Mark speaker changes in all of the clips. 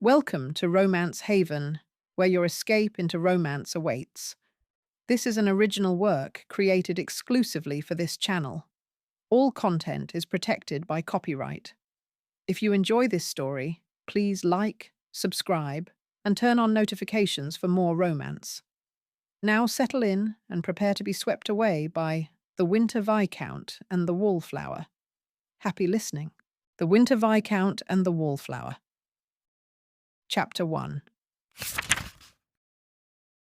Speaker 1: Welcome to Romance Haven, where your escape into romance awaits. This is an original work created exclusively for this channel. All content is protected by copyright. If you enjoy this story, please like, subscribe, and turn on notifications for more romance. Now settle in and prepare to be swept away by The Winter Viscount and the Wallflower. Happy listening. The Winter Viscount and the Wallflower. Chapter 1.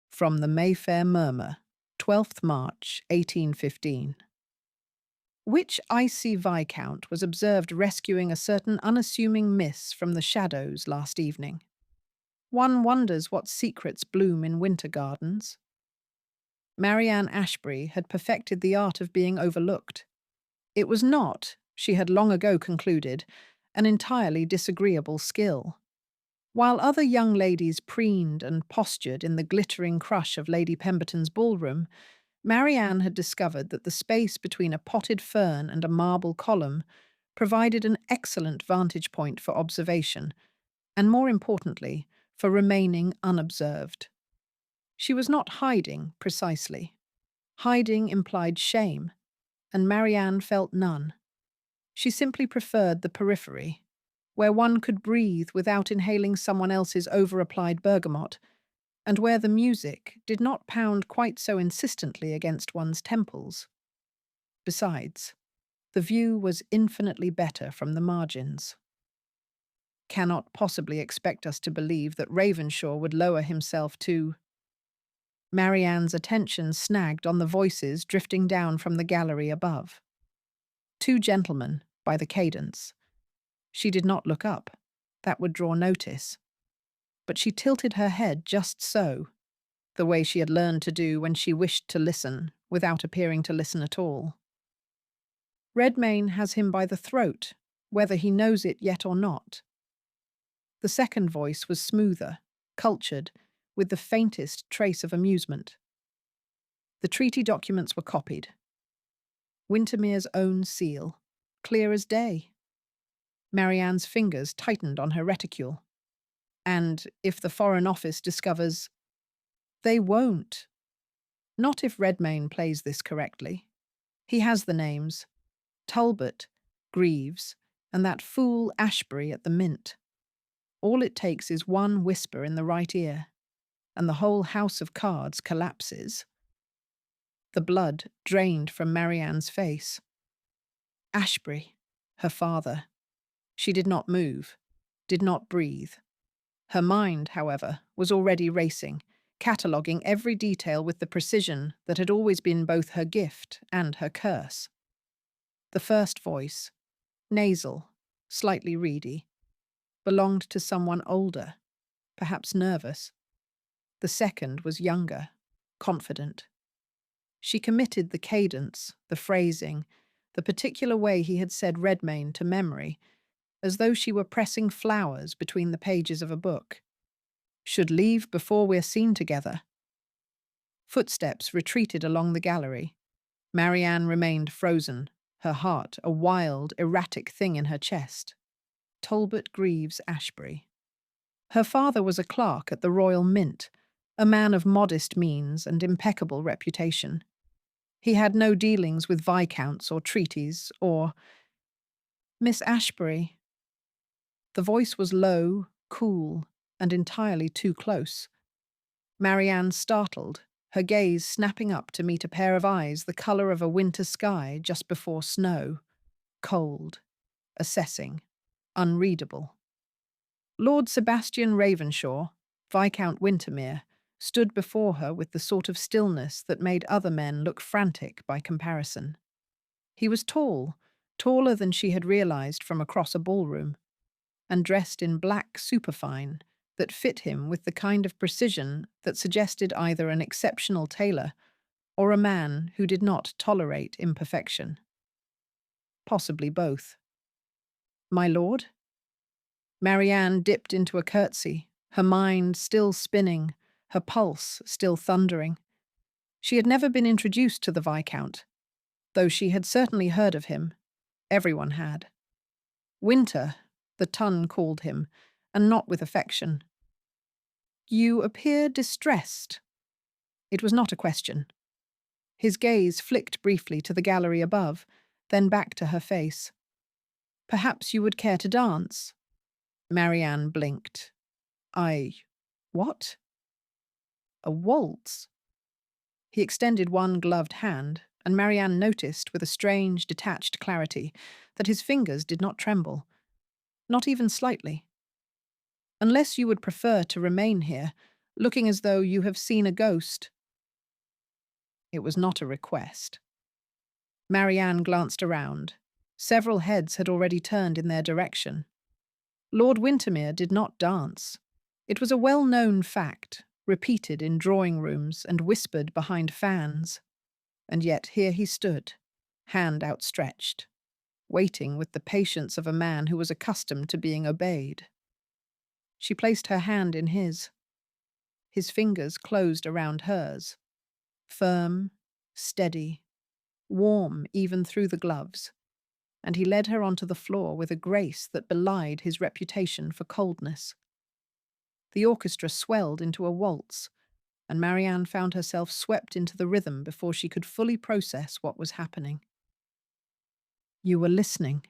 Speaker 1: From the Mayfair Murmur, 12th March, 1815. Which icy viscount was observed rescuing a certain unassuming miss from the shadows last evening? One wonders what secrets bloom in winter gardens. Marianne Ashbury had perfected the art of being overlooked. It was not, she had long ago concluded, an entirely disagreeable skill. While other young ladies preened and postured in the glittering crush of Lady Pemberton's ballroom, Marianne had discovered that the space between a potted fern and a marble column provided an excellent vantage point for observation, and more importantly, for remaining unobserved. She was not hiding, precisely. Hiding implied shame, and Marianne felt none. She simply preferred the periphery, where one could breathe without inhaling someone else's over-applied bergamot, and where the music did not pound quite so insistently against one's temples. Besides, the view was infinitely better from the margins. Cannot possibly expect us to believe that Ravenshaw would lower himself to... Marianne's attention snagged on the voices drifting down from the gallery above. Two gentlemen, by the cadence. She did not look up. That would draw notice. But she tilted her head just so, the way she had learned to do when she wished to listen without appearing to listen at all. Redmayne has him by the throat, whether he knows it yet or not. The second voice was smoother, cultured, with the faintest trace of amusement. The treaty documents were copied. Wintermere's own seal, clear as day. Marianne's fingers tightened on her reticule. And if the Foreign Office discovers... They won't. Not if Redmayne plays this correctly. He has the names. Talbot, Greaves, and that fool Ashbury at the Mint. All it takes is one whisper in the right ear, and the whole house of cards collapses. The blood drained from Marianne's face. Ashbury, her father. She did not move, did not breathe. Her mind, however, was already racing, cataloguing every detail with the precision that had always been both her gift and her curse. The first voice, nasal, slightly reedy, belonged to someone older, perhaps nervous. The second was younger, confident. She committed the cadence, the phrasing, the particular way he had said Redmayne to memory, as though she were pressing flowers between the pages of a book. Should leave before we're seen together. Footsteps retreated along the gallery. Marianne remained frozen, her heart a wild, erratic thing in her chest. Talbot Greaves Ashbury. Her father was a clerk at the Royal Mint, a man of modest means and impeccable reputation. He had no dealings with viscounts or treaties or... Miss Ashbury. The voice was low, cool, and entirely too close. Marianne startled, her gaze snapping up to meet a pair of eyes the colour of a winter sky just before snow. Cold, assessing, unreadable. Lord Sebastian Ravenshaw, Viscount Wintermere, stood before her with the sort of stillness that made other men look frantic by comparison. He was tall, taller than she had realised from across a ballroom, and dressed in black superfine that fit him with the kind of precision that suggested either an exceptional tailor or a man who did not tolerate imperfection. Possibly both. My lord? Marianne dipped into a curtsy, her mind still spinning, her pulse still thundering. She had never been introduced to the Viscount, though she had certainly heard of him. Everyone had. Winter, the Tun called him, and not with affection. "You appear distressed." It was not a question. His gaze flicked briefly to the gallery above, then back to her face. "Perhaps you would care to dance?" Marianne blinked. What? A waltz?" He extended one gloved hand, and Marianne noticed with a strange, detached clarity that his fingers did not tremble, not even slightly. "Unless you would prefer to remain here, looking as though you have seen a ghost." It was not a request. Marianne glanced around. Several heads had already turned in their direction. Lord Wintermere did not dance. It was a well-known fact, repeated in drawing rooms and whispered behind fans. And yet here he stood, hand outstretched, waiting with the patience of a man who was accustomed to being obeyed. She placed her hand in his. His fingers closed around hers, firm, steady, warm even through the gloves, and he led her onto the floor with a grace that belied his reputation for coldness. The orchestra swelled into a waltz, and Marianne found herself swept into the rhythm before she could fully process what was happening. "You were listening,"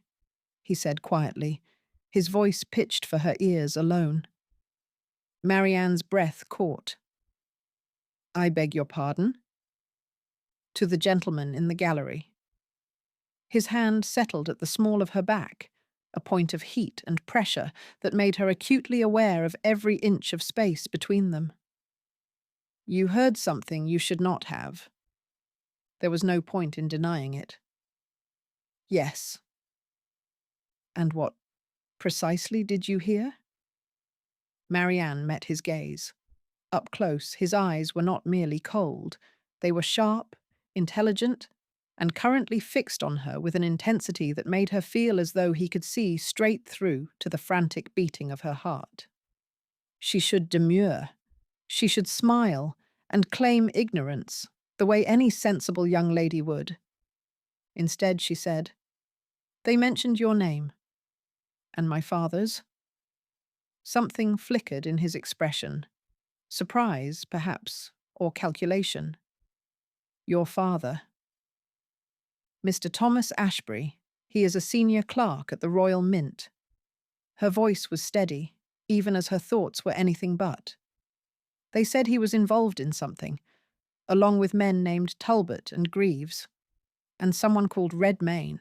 Speaker 1: he said quietly, his voice pitched for her ears alone. Marianne's breath caught. "I beg your pardon?" To the gentleman in the gallery. His hand settled at the small of her back, a point of heat and pressure that made her acutely aware of every inch of space between them. "You heard something you should not have." There was no point in denying it. "Yes." "And what precisely did you hear?" Marianne met his gaze. Up close, his eyes were not merely cold. They were sharp, intelligent, and currently fixed on her with an intensity that made her feel as though he could see straight through to the frantic beating of her heart. She should demur. She should smile and claim ignorance, the way any sensible young lady would. Instead, she said, "They mentioned your name." "And my father's?" Something flickered in his expression. Surprise, perhaps, or calculation. "Your father." "Mr. Thomas Ashbury. He is a senior clerk at the Royal Mint." Her voice was steady, even as her thoughts were anything but. "They said he was involved in something, along with men named Talbot and Greaves, and someone called Redmayne."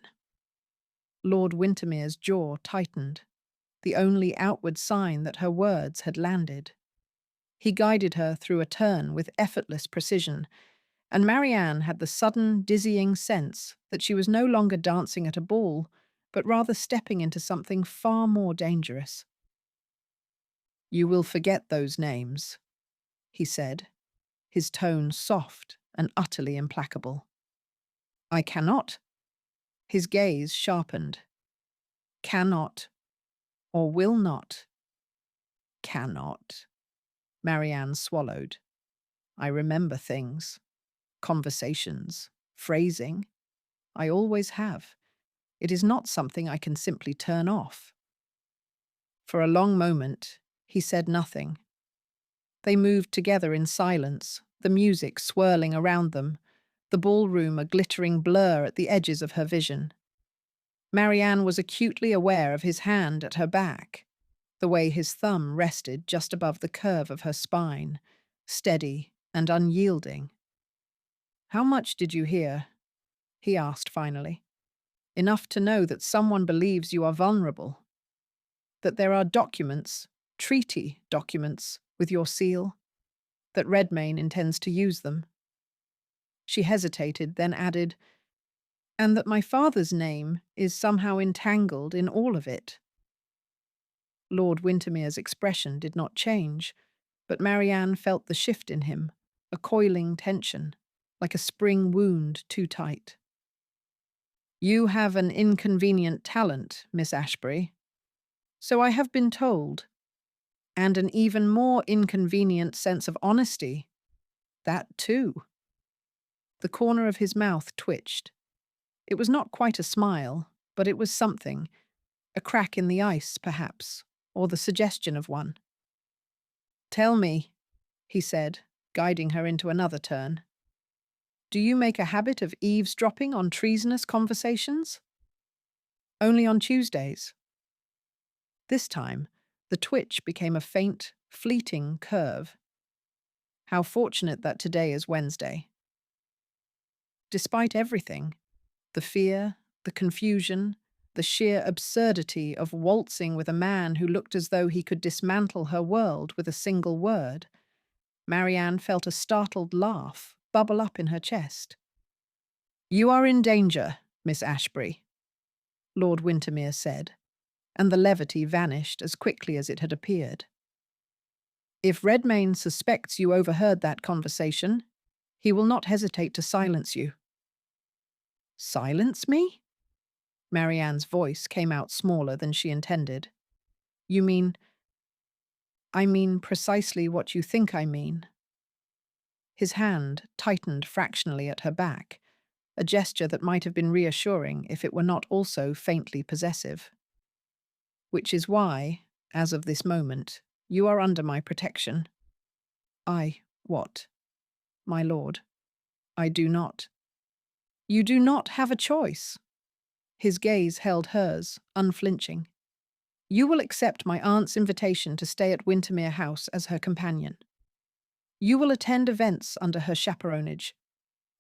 Speaker 1: Lord Wintermere's jaw tightened, the only outward sign that her words had landed. He guided her through a turn with effortless precision, and Marianne had the sudden, dizzying sense that she was no longer dancing at a ball, but rather stepping into something far more dangerous. "You will forget those names," he said, his tone soft and utterly implacable. "I cannot." His gaze sharpened. "Cannot, or will not." "Cannot." Marianne swallowed. "I remember things. Conversations, phrasing. I always have. It is not something I can simply turn off." For a long moment, he said nothing. They moved together in silence, the music swirling around them, the ballroom a glittering blur at the edges of her vision. Marianne was acutely aware of his hand at her back, the way his thumb rested just above the curve of her spine, steady and unyielding. "How much did you hear?" he asked finally. "Enough to know that someone believes you are vulnerable, that there are documents, treaty documents, with your seal, that Redmayne intends to use them." She hesitated, then added, "And that my father's name is somehow entangled in all of it." Lord Wintermere's expression did not change, but Marianne felt the shift in him, a coiling tension, like a spring wound too tight. "You have an inconvenient talent, Miss Ashbury." "So I have been told." "And an even more inconvenient sense of honesty." "That too." The corner of his mouth twitched. It was not quite a smile, but it was something. A crack in the ice, perhaps, or the suggestion of one. "Tell me," he said, guiding her into another turn, "do you make a habit of eavesdropping on treasonous conversations?" "Only on Tuesdays." This time, the twitch became a faint, fleeting curve. "How fortunate that today is Wednesday." Despite everything, the fear, the confusion, the sheer absurdity of waltzing with a man who looked as though he could dismantle her world with a single word, Marianne felt a startled laugh bubble up in her chest. "You are in danger, Miss Ashbury," Lord Wintermere said, and the levity vanished as quickly as it had appeared. "If Redmayne suspects you overheard that conversation, he will not hesitate to silence you." "Silence me?" Marianne's voice came out smaller than she intended. "You mean—" "I mean precisely what you think I mean." His hand tightened fractionally at her back, a gesture that might have been reassuring if it were not also faintly possessive. "Which is why, as of this moment, you are under my protection." What? My lord, I do not." "You do not have a choice." His gaze held hers, unflinching. "You will accept my aunt's invitation to stay at Wintermere House as her companion. You will attend events under her chaperonage,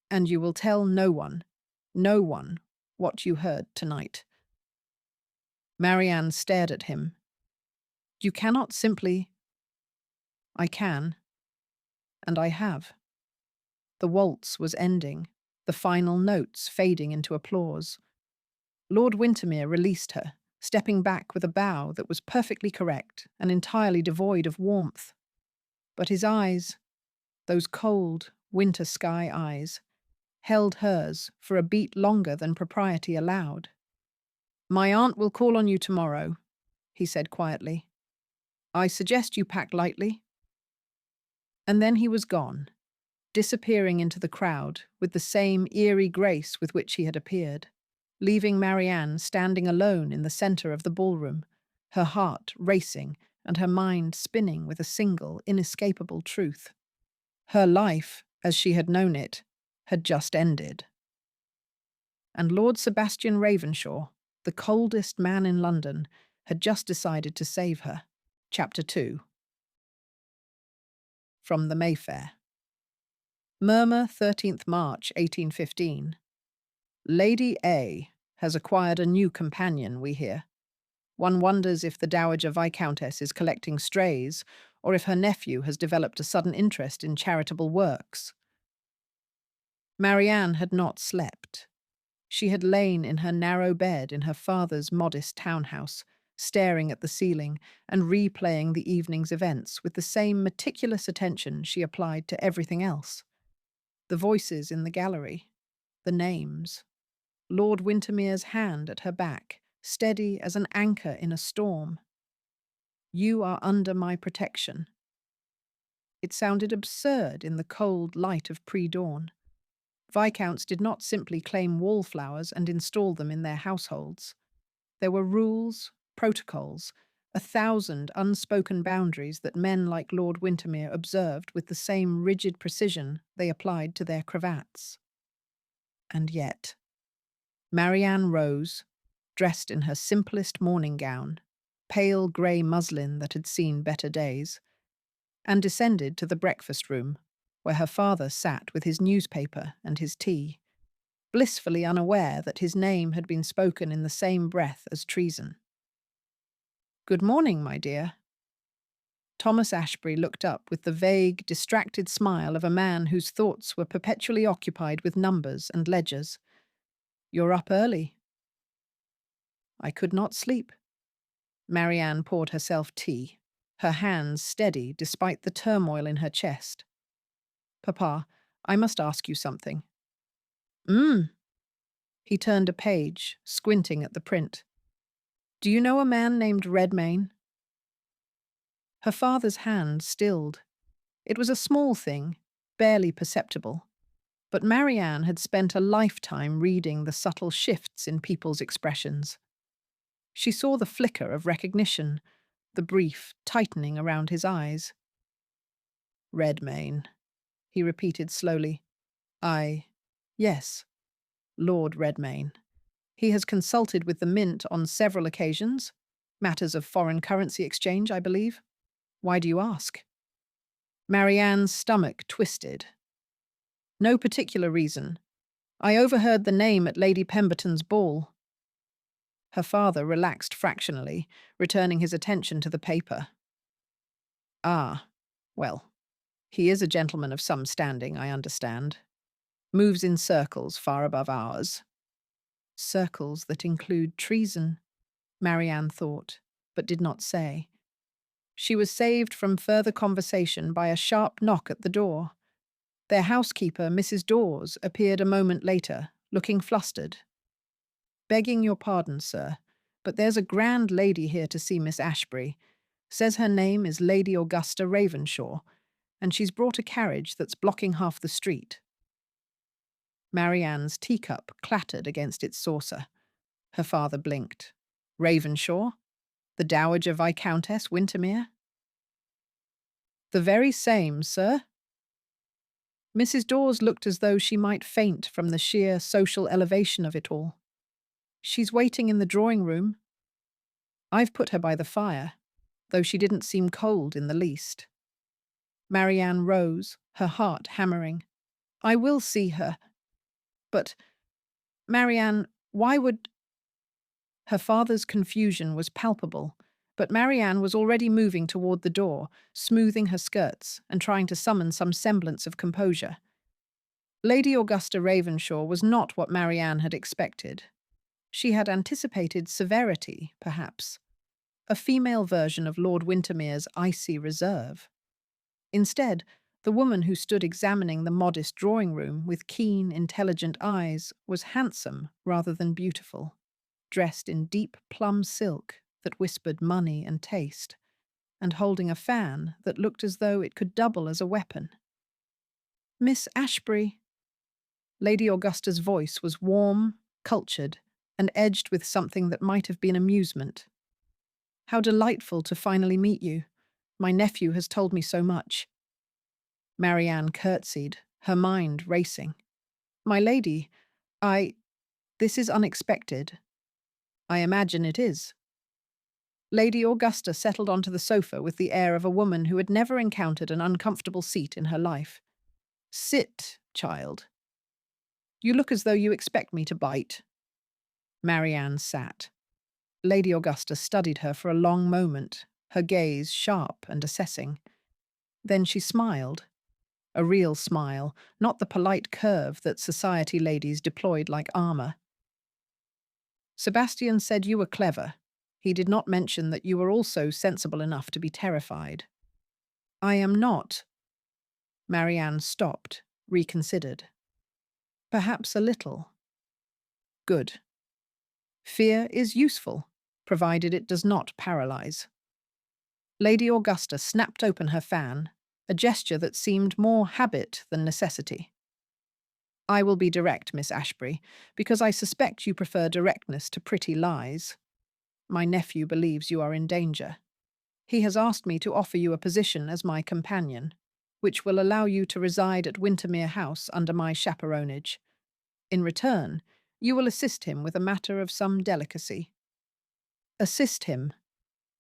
Speaker 1: and you will tell no one, what you heard tonight." Marianne stared at him. "You cannot simply—" "I can, and I have." The waltz was ending, the final notes fading into applause. Lord Wintermere released her, stepping back with a bow that was perfectly correct and entirely devoid of warmth. But his eyes, those cold, winter sky eyes, held hers for a beat longer than propriety allowed. "My aunt will call on you tomorrow," he said quietly. "I suggest you pack lightly." And then he was gone, disappearing into the crowd with the same eerie grace with which he had appeared, leaving Marianne standing alone in the centre of the ballroom, her heart racing and her mind spinning with a single, inescapable truth. Her life, as she had known it, had just ended. And Lord Sebastian Ravenshaw, the coldest man in London, had just decided to save her. Chapter 2. From the Mayfair. Murmur, 13th March, 1815. Lady A has acquired a new companion, we hear. One wonders if the Dowager Viscountess is collecting strays, or if her nephew has developed a sudden interest in charitable works. Marianne had not slept. She had lain in her narrow bed in her father's modest townhouse, staring at the ceiling and replaying the evening's events with the same meticulous attention she applied to everything else. The voices in the gallery, the names, Lord Wintermere's hand at her back, steady as an anchor in a storm. "You are under my protection." It sounded absurd in the cold light of pre-dawn. Viscounts did not simply claim wallflowers and install them in their households. There were rules, protocols, 1,000 unspoken boundaries that men like Lord Wintermere observed with the same rigid precision they applied to their cravats. And yet, Marianne rose, dressed in her simplest morning gown, pale grey muslin that had seen better days, and descended to the breakfast room, where her father sat with his newspaper and his tea, blissfully unaware that his name had been spoken in the same breath as treason. "Good morning, my dear." Thomas Ashbury looked up with the vague, distracted smile of a man whose thoughts were perpetually occupied with numbers and ledgers. "You're up early." "I could not sleep." Marianne poured herself tea, her hands steady despite the turmoil in her chest. "Papa, I must ask you something." He turned a page, squinting at the print. "Do you know a man named Redmayne?" Her father's hand stilled. It was a small thing, barely perceptible. But Marianne had spent a lifetime reading the subtle shifts in people's expressions. She saw the flicker of recognition, the brief tightening around his eyes. Redmayne, he repeated slowly. Yes, Lord Redmayne. He has consulted with the Mint on several occasions. Matters of foreign currency exchange, I believe. Why do you ask? Marianne's stomach twisted. No particular reason. I overheard the name at Lady Pemberton's ball. Her father relaxed fractionally, returning his attention to the paper. Ah, well, he is a gentleman of some standing, I understand. Moves in circles far above ours. Circles that include treason, Marianne thought, but did not say. She was saved from further conversation by a sharp knock at the door. Their housekeeper, Mrs. Dawes, appeared a moment later, looking flustered. Begging your pardon, sir, but there's a grand lady here to see Miss Ashbury. Says her name is Lady Augusta Ravenshaw, and she's brought a carriage that's blocking half the street. Marianne's teacup clattered against its saucer. Her father blinked. Ravenshaw? The Dowager Viscountess Wintermere? The very same, sir. Mrs. Dawes looked as though she might faint from the sheer social elevation of it all. She's waiting in the drawing-room. I've put her by the fire, though she didn't seem cold in the least. Marianne rose, her heart hammering. I will see her. But, Marianne, why would... Her father's confusion was palpable, but Marianne was already moving toward the door, smoothing her skirts and trying to summon some semblance of composure. Lady Augusta Ravenshaw was not what Marianne had expected. She had anticipated severity, perhaps, a female version of Lord Wintermere's icy reserve. Instead, the woman who stood examining the modest drawing-room with keen, intelligent eyes was handsome rather than beautiful, dressed in deep plum silk that whispered money and taste, and holding a fan that looked as though it could double as a weapon. Miss Ashbury. Lady Augusta's voice was warm, cultured, and edged with something that might have been amusement. How delightful to finally meet you. My nephew has told me so much. Marianne curtsied, her mind racing. My lady, this is unexpected. I imagine it is. Lady Augusta settled onto the sofa with the air of a woman who had never encountered an uncomfortable seat in her life. Sit, child. You look as though you expect me to bite. Marianne sat. Lady Augusta studied her for a long moment, her gaze sharp and assessing. Then she smiled. A real smile, not the polite curve that society ladies deployed like armour. Sebastian said you were clever. He did not mention that you were also sensible enough to be terrified. I am not. Marianne stopped, reconsidered. Perhaps a little. Good. Fear is useful, provided it does not paralyze. Lady Augusta snapped open her fan, a gesture that seemed more habit than necessity. I will be direct, Miss Ashbury, because I suspect you prefer directness to pretty lies. My nephew believes you are in danger. He has asked me to offer you a position as my companion, which will allow you to reside at Wintermere House under my chaperonage. In return, you will assist him with a matter of some delicacy. Assist him,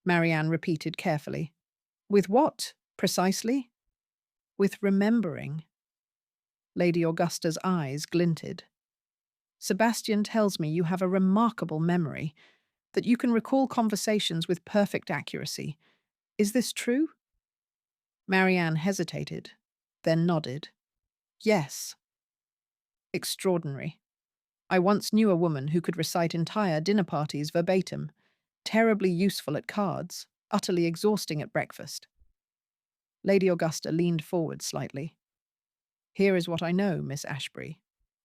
Speaker 1: Marianne repeated carefully. With what, precisely? With remembering. Lady Augusta's eyes glinted. Sebastian tells me you have a remarkable memory, that you can recall conversations with perfect accuracy. Is this true? Marianne hesitated, then nodded. Yes. Extraordinary. I once knew a woman who could recite entire dinner parties verbatim, terribly useful at cards, utterly exhausting at breakfast. Lady Augusta leaned forward slightly. Here is what I know, Miss Ashbury.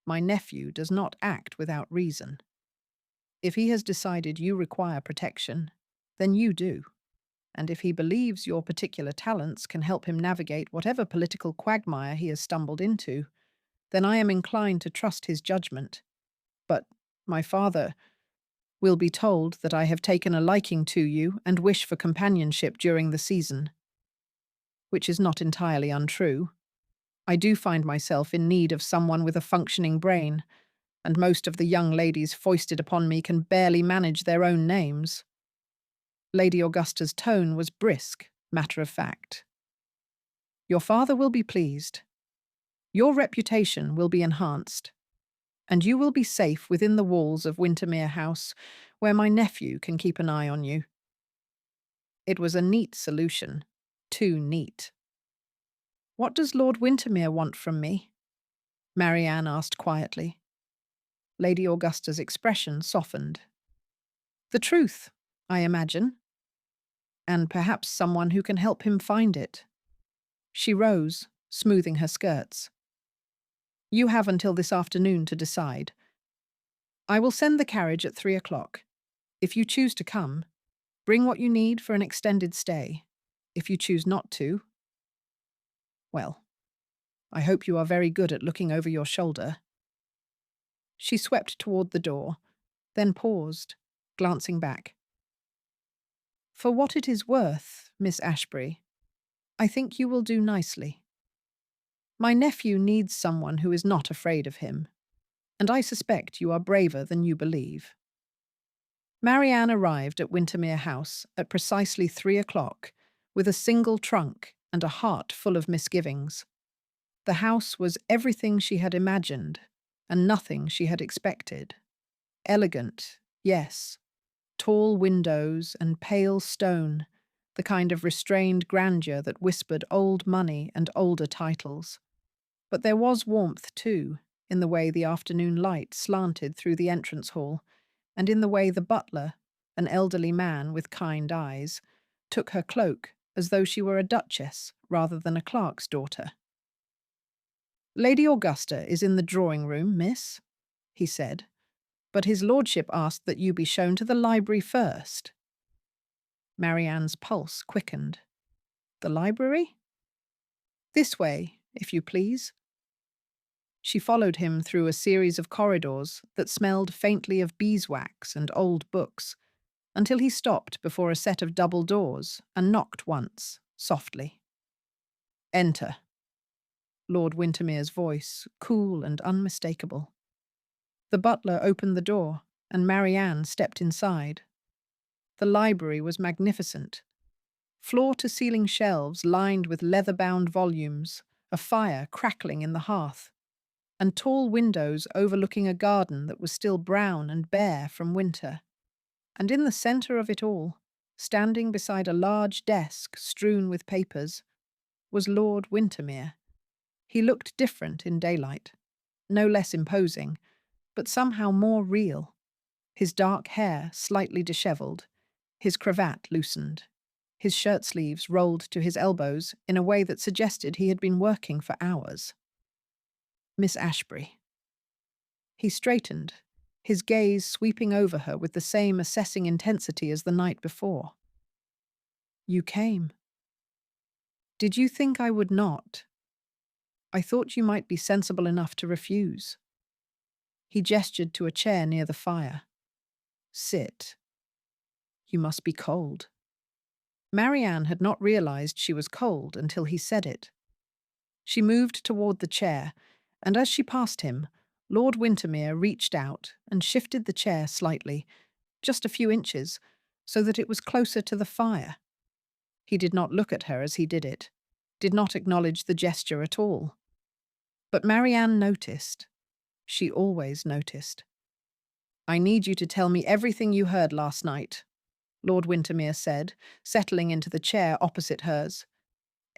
Speaker 1: My nephew does not act without reason. If he has decided you require protection, then you do. And if he believes your particular talents can help him navigate whatever political quagmire he has stumbled into, then I am inclined to trust his judgment. But my father, will be told that I have taken a liking to you and wish for companionship during the season, which is not entirely untrue. I do find myself in need of someone with a functioning brain, and most of the young ladies foisted upon me can barely manage their own names. Lady Augusta's tone was brisk, matter of fact. Your father will be pleased. Your reputation will be enhanced, and you will be safe within the walls of Wintermere House, where my nephew can keep an eye on you. It was a neat solution. Too neat. What does Lord Wintermere want from me? Marianne asked quietly. Lady Augusta's expression softened. The truth, I imagine. And perhaps someone who can help him find it. She rose, smoothing her skirts. You have until this afternoon to decide. I will send the carriage at 3 o'clock. If you choose to come, bring what you need for an extended stay. If you choose not to, well, I hope you are very good at looking over your shoulder. She swept toward the door, then paused, glancing back. For what it is worth, Miss Ashbury, I think you will do nicely. My nephew needs someone who is not afraid of him, and I suspect you are braver than you believe. Marianne arrived at Wintermere House at precisely 3 o'clock, with a single trunk and a heart full of misgivings. The house was everything she had imagined, and nothing she had expected. Elegant, yes. Tall windows and pale stone, the kind of restrained grandeur that whispered old money and older titles. But there was warmth, too, in the way the afternoon light slanted through the entrance hall, and in the way the butler, an elderly man with kind eyes, took her cloak as though she were a duchess rather than a clerk's daughter. Lady Augusta is in the drawing-room, miss, he said, but his lordship asked that you be shown to the library first. Marianne's pulse quickened. The library? This way, if you please. She followed him through a series of corridors that smelled faintly of beeswax and old books, until he stopped before a set of double doors and knocked once, softly. Enter. Lord Wintermere's voice, cool and unmistakable. The butler opened the door, and Marianne stepped inside. The library was magnificent. Floor-to-ceiling shelves lined with leather-bound volumes, a fire crackling in the hearth, and tall windows overlooking a garden that was still brown and bare from winter. And in the centre of it all, standing beside a large desk strewn with papers, was Lord Wintermere. He looked different in daylight, no less imposing, but somehow more real. His dark hair slightly dishevelled, his cravat loosened, his shirt sleeves rolled to his elbows in a way that suggested he had been working for hours. Miss Ashbury. He straightened, his gaze sweeping over her with the same assessing intensity as the night before. You came. Did you think I would not? I thought you might be sensible enough to refuse. He gestured to a chair near the fire. Sit. You must be cold. Marianne had not realized she was cold until he said it. She moved toward the chair, and as she passed him, Lord Wintermere reached out and shifted the chair slightly, just a few inches, so that it was closer to the fire. He did not look at her as he did it, did not acknowledge the gesture at all. But Marianne noticed. She always noticed. I need you to tell me everything you heard last night, Lord Wintermere said, settling into the chair opposite hers.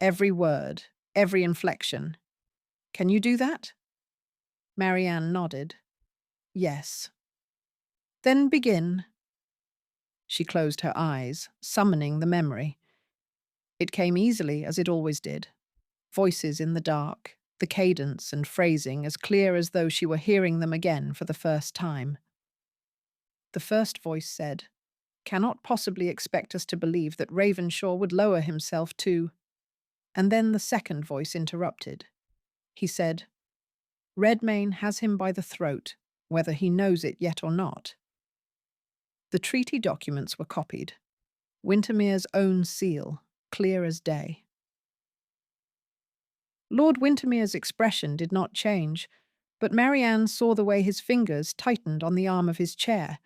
Speaker 1: Every word, every inflection. Can you do that? Marianne nodded. Yes. Then begin. She closed her eyes, summoning the memory. It came easily, as it always did. Voices in the dark, the cadence and phrasing as clear as though she were hearing them again for the first time. The first voice said, Cannot possibly expect us to believe that Ravenshaw would lower himself to... And then the second voice interrupted. He said, Redmayne has him by the throat, whether he knows it yet or not. The treaty documents were copied. Wintermere's own seal, clear as day. Lord Wintermere's expression did not change, but Marianne saw the way his fingers tightened on the arm of his chair.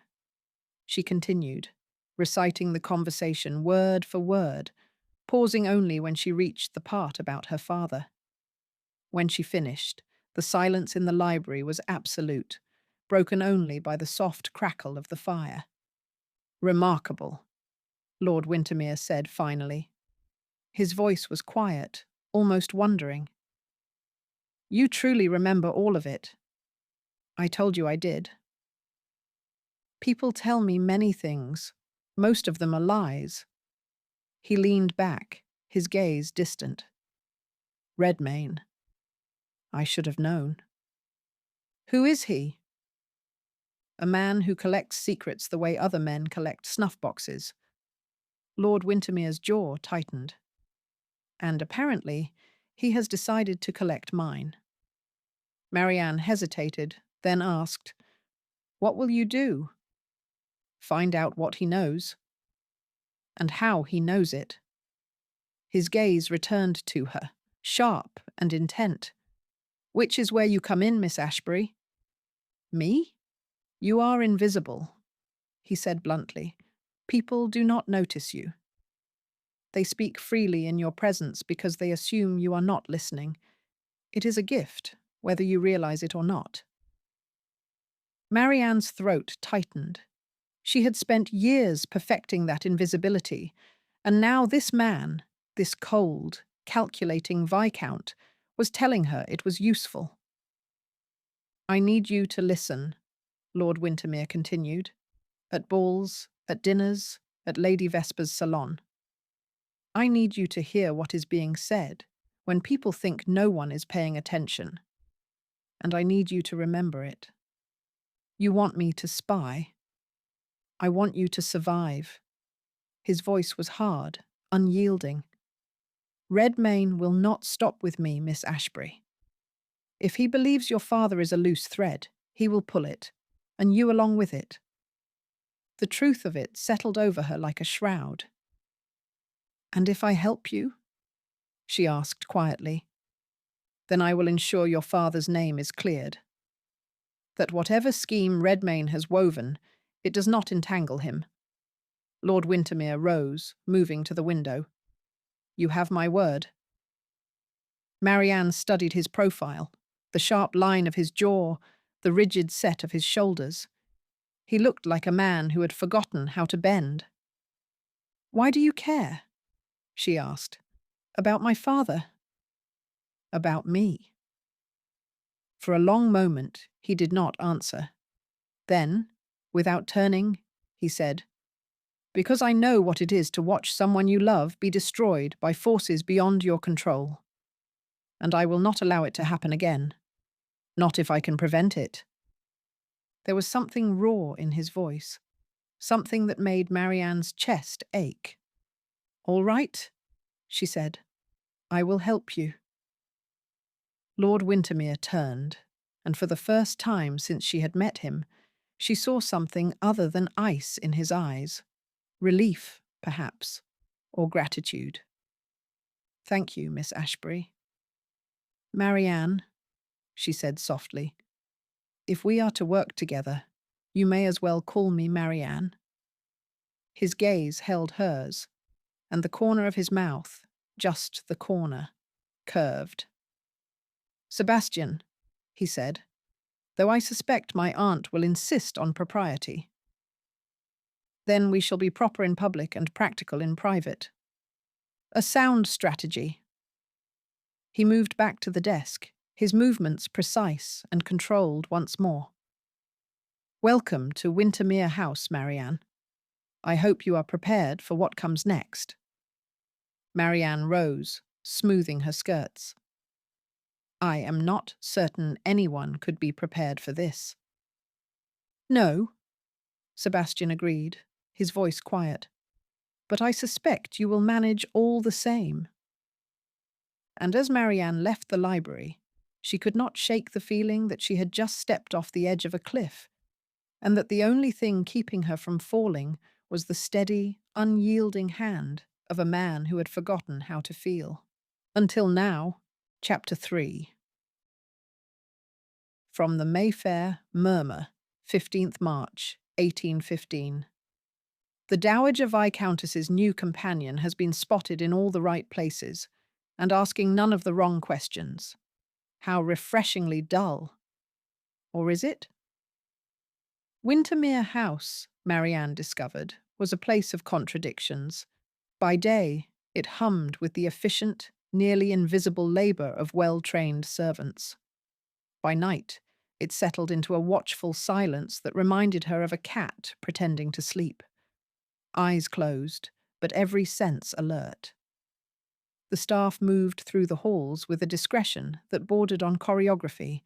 Speaker 1: She continued, reciting the conversation word for word, pausing only when she reached the part about her father. When she finished, the silence in the library was absolute, broken only by the soft crackle of the fire. "Remarkable," Lord Wintermere said finally. His voice was quiet, almost wondering. "You truly remember all of it." "I told you I did." "People tell me many things. Most of them are lies." He leaned back, his gaze distant. "Redmayne. I should have known." "Who is he?" "A man who collects secrets the way other men collect snuff boxes." Lord Wintermere's jaw tightened. "And apparently, he has decided to collect mine." Marianne hesitated, then asked, "What will you do?" "Find out what he knows." "And how he knows it." His gaze returned to her, sharp and intent. "Which is where you come in, Miss Ashbury." "Me? You are invisible," he said bluntly. "People do not notice you. They speak freely in your presence because they assume you are not listening. It is a gift, whether you realize it or not." Marianne's throat tightened. She had spent years perfecting that invisibility, and now this man, this cold, calculating Viscount, was telling her it was useful. "I need you to listen," Lord Wintermere continued, "at balls, at dinners, at Lady Vesper's salon. I need you to hear what is being said when people think no one is paying attention. And I need you to remember it. You want me to spy. I want you to survive." His voice was hard, unyielding. "Redmayne will not stop with me, Miss Ashbury. If he believes your father is a loose thread, he will pull it, and you along with it." The truth of it settled over her like a shroud. "And if I help you?" she asked quietly. "Then I will ensure your father's name is cleared. That whatever scheme Redmayne has woven, it does not entangle him." Lord Wintermere rose, moving to the window. "You have my word." Marianne studied his profile, the sharp line of his jaw, the rigid set of his shoulders. He looked like a man who had forgotten how to bend. "Why do you care?" she asked. "About my father?" "About me." For a long moment, he did not answer. Then, without turning, he said, "Because I know what it is to watch someone you love be destroyed by forces beyond your control. And I will not allow it to happen again. Not if I can prevent it." There was something raw in his voice, something that made Marianne's chest ache. "All right," she said. "I will help you." Lord Wintermere turned, and for the first time since she had met him, she saw something other than ice in his eyes. Relief, perhaps, or gratitude. "Thank you, Miss Ashbury." "Marianne," she said softly, "if we are to work together, you may as well call me Marianne." His gaze held hers, and the corner of his mouth, just the corner, curved. "Sebastian," he said, "though I suspect my aunt will insist on propriety. Then we shall be proper in public and practical in private. A sound strategy." He moved back to the desk, his movements precise and controlled once more. "Welcome to Wintermere House, Marianne. I hope you are prepared for what comes next." Marianne rose, smoothing her skirts. "I am not certain anyone could be prepared for this." "No," Sebastian agreed, his voice quiet. "But I suspect you will manage all the same." And as Marianne left the library, she could not shake the feeling that she had just stepped off the edge of a cliff. and that the only thing keeping her from falling was the steady, unyielding hand of a man who had forgotten how to feel. Until now, Chapter 3. From the Mayfair Murmur, 15th March, 1815. The Dowager Viscountess's new companion has been spotted in all the right places, and asking none of the wrong questions. How refreshingly dull. Or is it? Wintermere House, Marianne discovered, was a place of contradictions. By day, it hummed with the efficient, nearly invisible labour of well-trained servants. By night, it settled into a watchful silence that reminded her of a cat pretending to sleep. Eyes closed, but every sense alert. The staff moved through the halls with a discretion that bordered on choreography,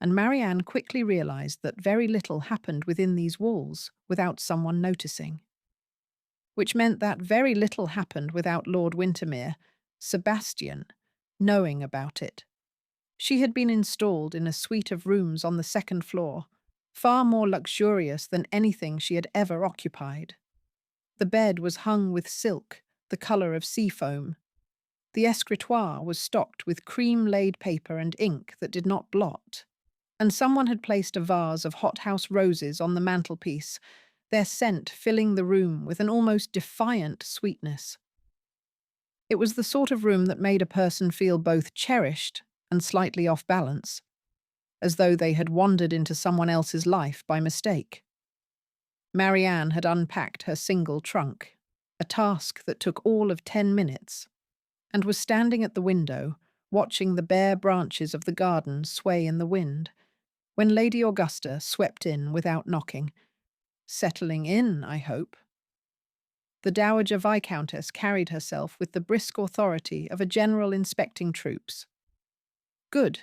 Speaker 1: and Marianne quickly realized that very little happened within these walls without someone noticing. Which meant that very little happened without Lord Wintermere, Sebastian, knowing about it. She had been installed in a suite of rooms on the second floor, far more luxurious than anything she had ever occupied. The bed was hung with silk, the colour of sea foam. The escritoire was stocked with cream-laid paper and ink that did not blot, and someone had placed a vase of hothouse roses on the mantelpiece, their scent filling the room with an almost defiant sweetness. It was the sort of room that made a person feel both cherished and slightly off balance, as though they had wandered into someone else's life by mistake. Marianne had unpacked her single trunk, a task that took all of 10 minutes, and was standing at the window, watching the bare branches of the garden sway in the wind, when Lady Augusta swept in without knocking. Settling in, I hope. The Dowager Viscountess carried herself with the brisk authority of a general inspecting troops. Good.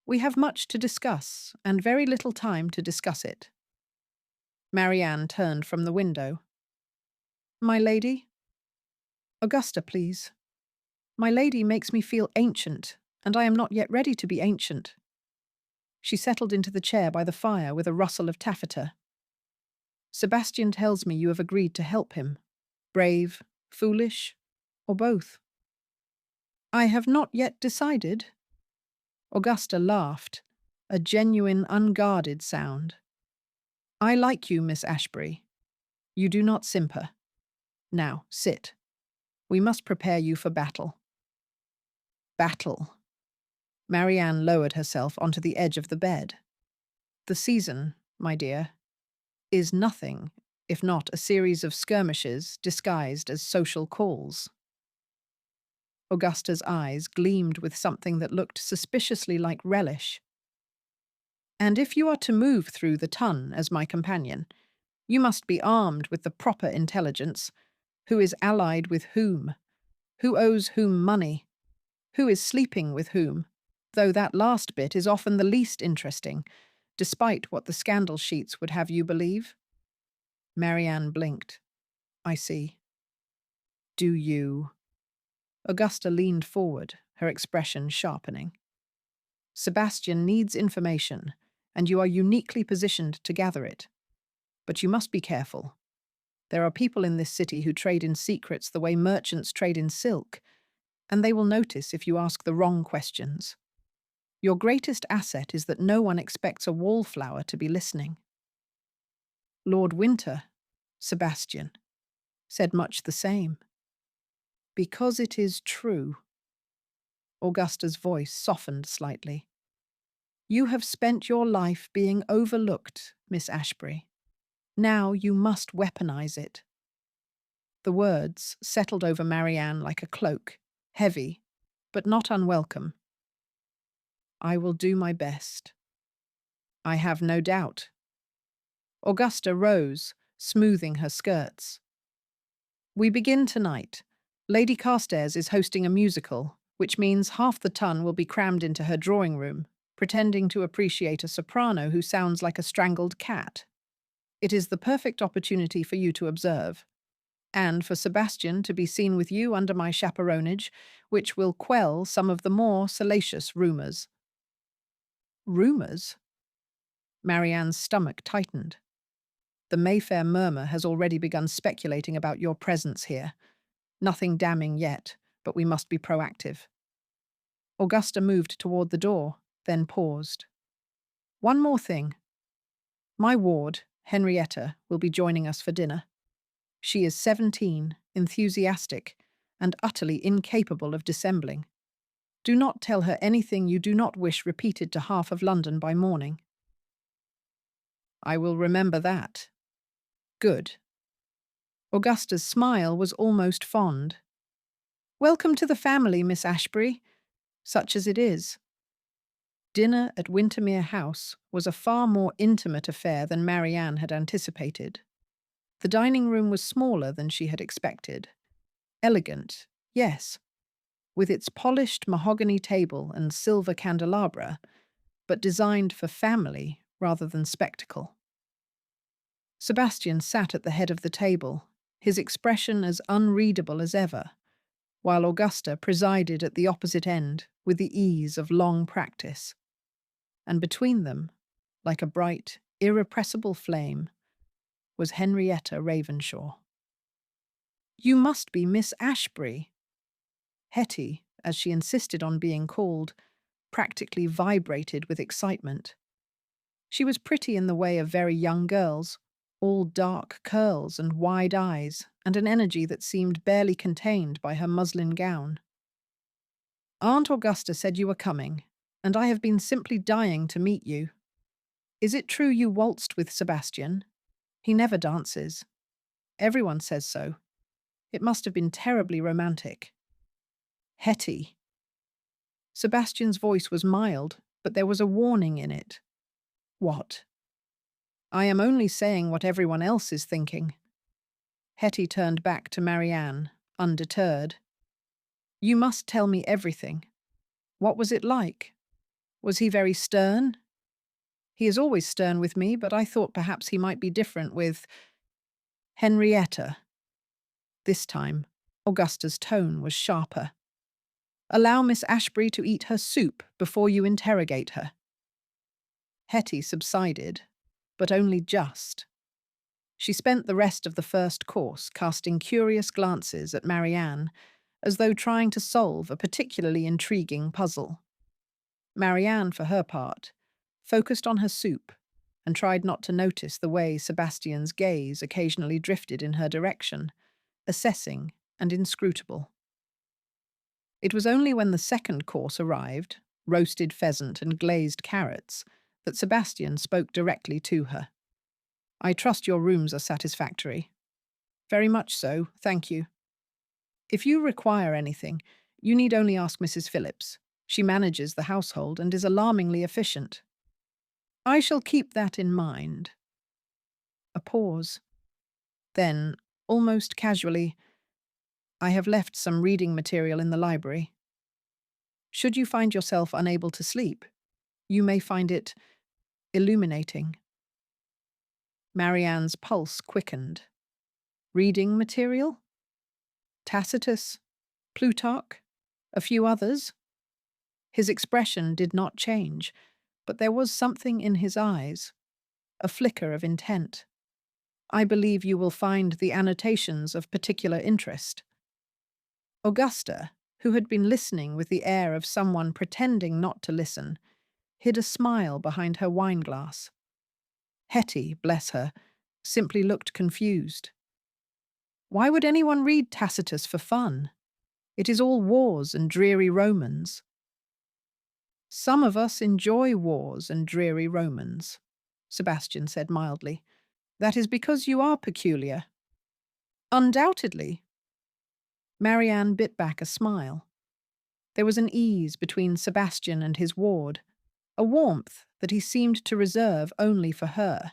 Speaker 1: We have much to discuss, and very little time to discuss it. Marianne turned from the window. My lady? Augusta, please. My lady makes me feel ancient, and I am not yet ready to be ancient. She settled into the chair by the fire with a rustle of taffeta. Sebastian tells me you have agreed to help him. Brave, foolish, or both? I have not yet decided. Augusta laughed, a genuine, unguarded sound. I like you, Miss Ashbury. You do not simper. Now, sit. We must prepare you for battle. Battle. Marianne lowered herself onto the edge of the bed. The season, my dear, is nothing if not a series of skirmishes disguised as social calls. Augusta's eyes gleamed with something that looked suspiciously like relish. And if you are to move through the ton as my companion, you must be armed with the proper intelligence. Who is allied with whom? Who owes whom money? Who is sleeping with whom? Though that last bit is often the least interesting, despite what the scandal sheets would have you believe. Marianne blinked. I see. Do you? Augusta leaned forward, her expression sharpening. Sebastian needs information, and you are uniquely positioned to gather it. But you must be careful. There are people in this city who trade in secrets the way merchants trade in silk, and they will notice if you ask the wrong questions. Your greatest asset is that no one expects a Wallflower to be listening. Lord Winter, Sebastian, said much the same. Because it is true. Augusta's voice softened slightly. You have spent your life being overlooked, Miss Ashbury. Now you must weaponize it. The words settled over Marianne like a cloak, heavy, but not unwelcome. I will do my best. I have no doubt. Augusta rose, smoothing her skirts. We begin tonight. Lady Carstairs is hosting a musical, which means half the ton will be crammed into her drawing room, pretending to appreciate a soprano who sounds like a strangled cat. It is the perfect opportunity for you to observe, and for Sebastian to be seen with you under my chaperonage, which will quell some of the more salacious rumours. Rumours? Marianne's stomach tightened. The Mayfair murmur has already begun speculating about your presence here. Nothing damning yet, but we must be proactive. Augusta moved toward the door, then paused. One more thing. My ward, Henrietta, will be joining us for dinner. She is 17, enthusiastic, and utterly incapable of dissembling. Do not tell her anything you do not wish repeated to half of London by morning. I will remember that. Good. Augusta's smile was almost fond. Welcome to the family, Miss Ashbury, such as it is. Dinner at Wintermere House was a far more intimate affair than Marianne had anticipated. The dining room was smaller than she had expected. Elegant, yes, with its polished mahogany table and silver candelabra, but designed for family rather than spectacle. Sebastian sat at the head of the table, his expression as unreadable as ever, while Augusta presided at the opposite end with the ease of long practice. And between them, like a bright, irrepressible flame, was Henrietta Ravenshaw. You must be Miss Ashbury. Hetty, as she insisted on being called, practically vibrated with excitement. She was pretty in the way of very young girls, all dark curls and wide eyes, and an energy that seemed barely contained by her muslin gown. Aunt Augusta said you were coming, and I have been simply dying to meet you. Is it true you waltzed with Sebastian? He never dances. Everyone says so. It must have been terribly romantic. Hetty. Sebastian's voice was mild, but there was a warning in it. What? I am only saying what everyone else is thinking. Hetty turned back to Marianne, undeterred. You must tell me everything. What was it like? Was he very stern? He is always stern with me, but I thought perhaps he might be different with Henrietta. This time, Augusta's tone was sharper. Allow Miss Ashbury to eat her soup before you interrogate her. Hetty subsided, but only just. She spent the rest of the first course casting curious glances at Marianne, as though trying to solve a particularly intriguing puzzle. Marianne, for her part, focused on her soup and tried not to notice the way Sebastian's gaze occasionally drifted in her direction, assessing and inscrutable. It was only when the second course arrived, roasted pheasant and glazed carrots, that Sebastian spoke directly to her. I trust your rooms are satisfactory. Very much so, thank you. If you require anything, you need only ask Mrs. Phillips. She manages the household and is alarmingly efficient. I shall keep that in mind. A pause. Then, almost casually, I have left some reading material in the library. Should you find yourself unable to sleep, you may find it illuminating. Marianne's pulse quickened. Reading material? Tacitus? Plutarch? A few others? His expression did not change, but there was something in his eyes, a flicker of intent. I believe you will find the annotations of particular interest. Augusta, who had been listening with the air of someone pretending not to listen, hid a smile behind her wineglass. Hetty, bless her, simply looked confused. Why would anyone read Tacitus for fun? It is all wars and dreary Romans. Some of us enjoy wars and dreary Romans, Sebastian said mildly. That is because you are peculiar. Undoubtedly. Marianne bit back a smile. There was an ease between Sebastian and his ward, a warmth that he seemed to reserve only for her.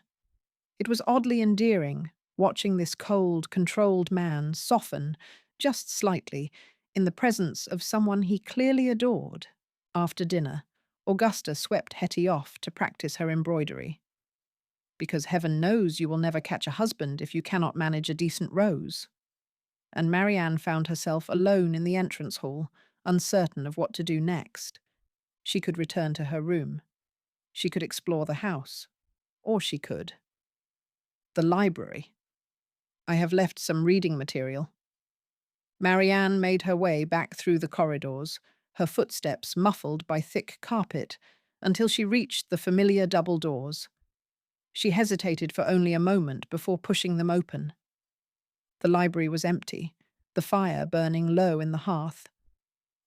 Speaker 1: It was oddly endearing, watching this cold, controlled man soften, just slightly, in the presence of someone he clearly adored. After dinner, Augusta swept Hetty off to practice her embroidery. Because heaven knows you will never catch a husband if you cannot manage a decent rose. And Marianne found herself alone in the entrance hall, uncertain of what to do next. She could return to her room. She could explore the house. or she could. The library. I have left some reading material. Marianne made her way back through the corridors, her footsteps muffled by thick carpet, until she reached the familiar double doors. She hesitated for only a moment before pushing them open. The library was empty, the fire burning low in the hearth.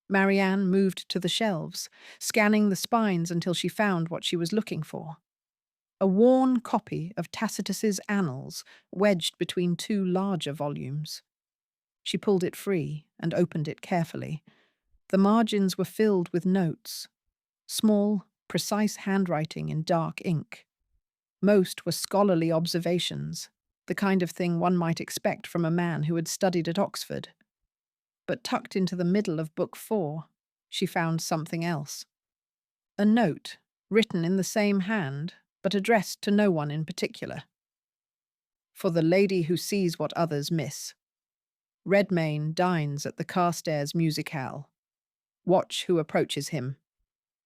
Speaker 1: Marianne moved to the shelves, scanning the spines until she found what she was looking for. A worn copy of Tacitus's Annals wedged between two larger volumes. She pulled it free and opened it carefully. The margins were filled with notes, small, precise handwriting in dark ink. Most were scholarly observations, the kind of thing one might expect from a man who had studied at Oxford. But tucked into the middle of Book 4, she found something else. A note, written in the same hand, but addressed to no one in particular. For the lady who sees what others miss. Redmayne dines at the Carstairs Musicale. Watch who approaches him.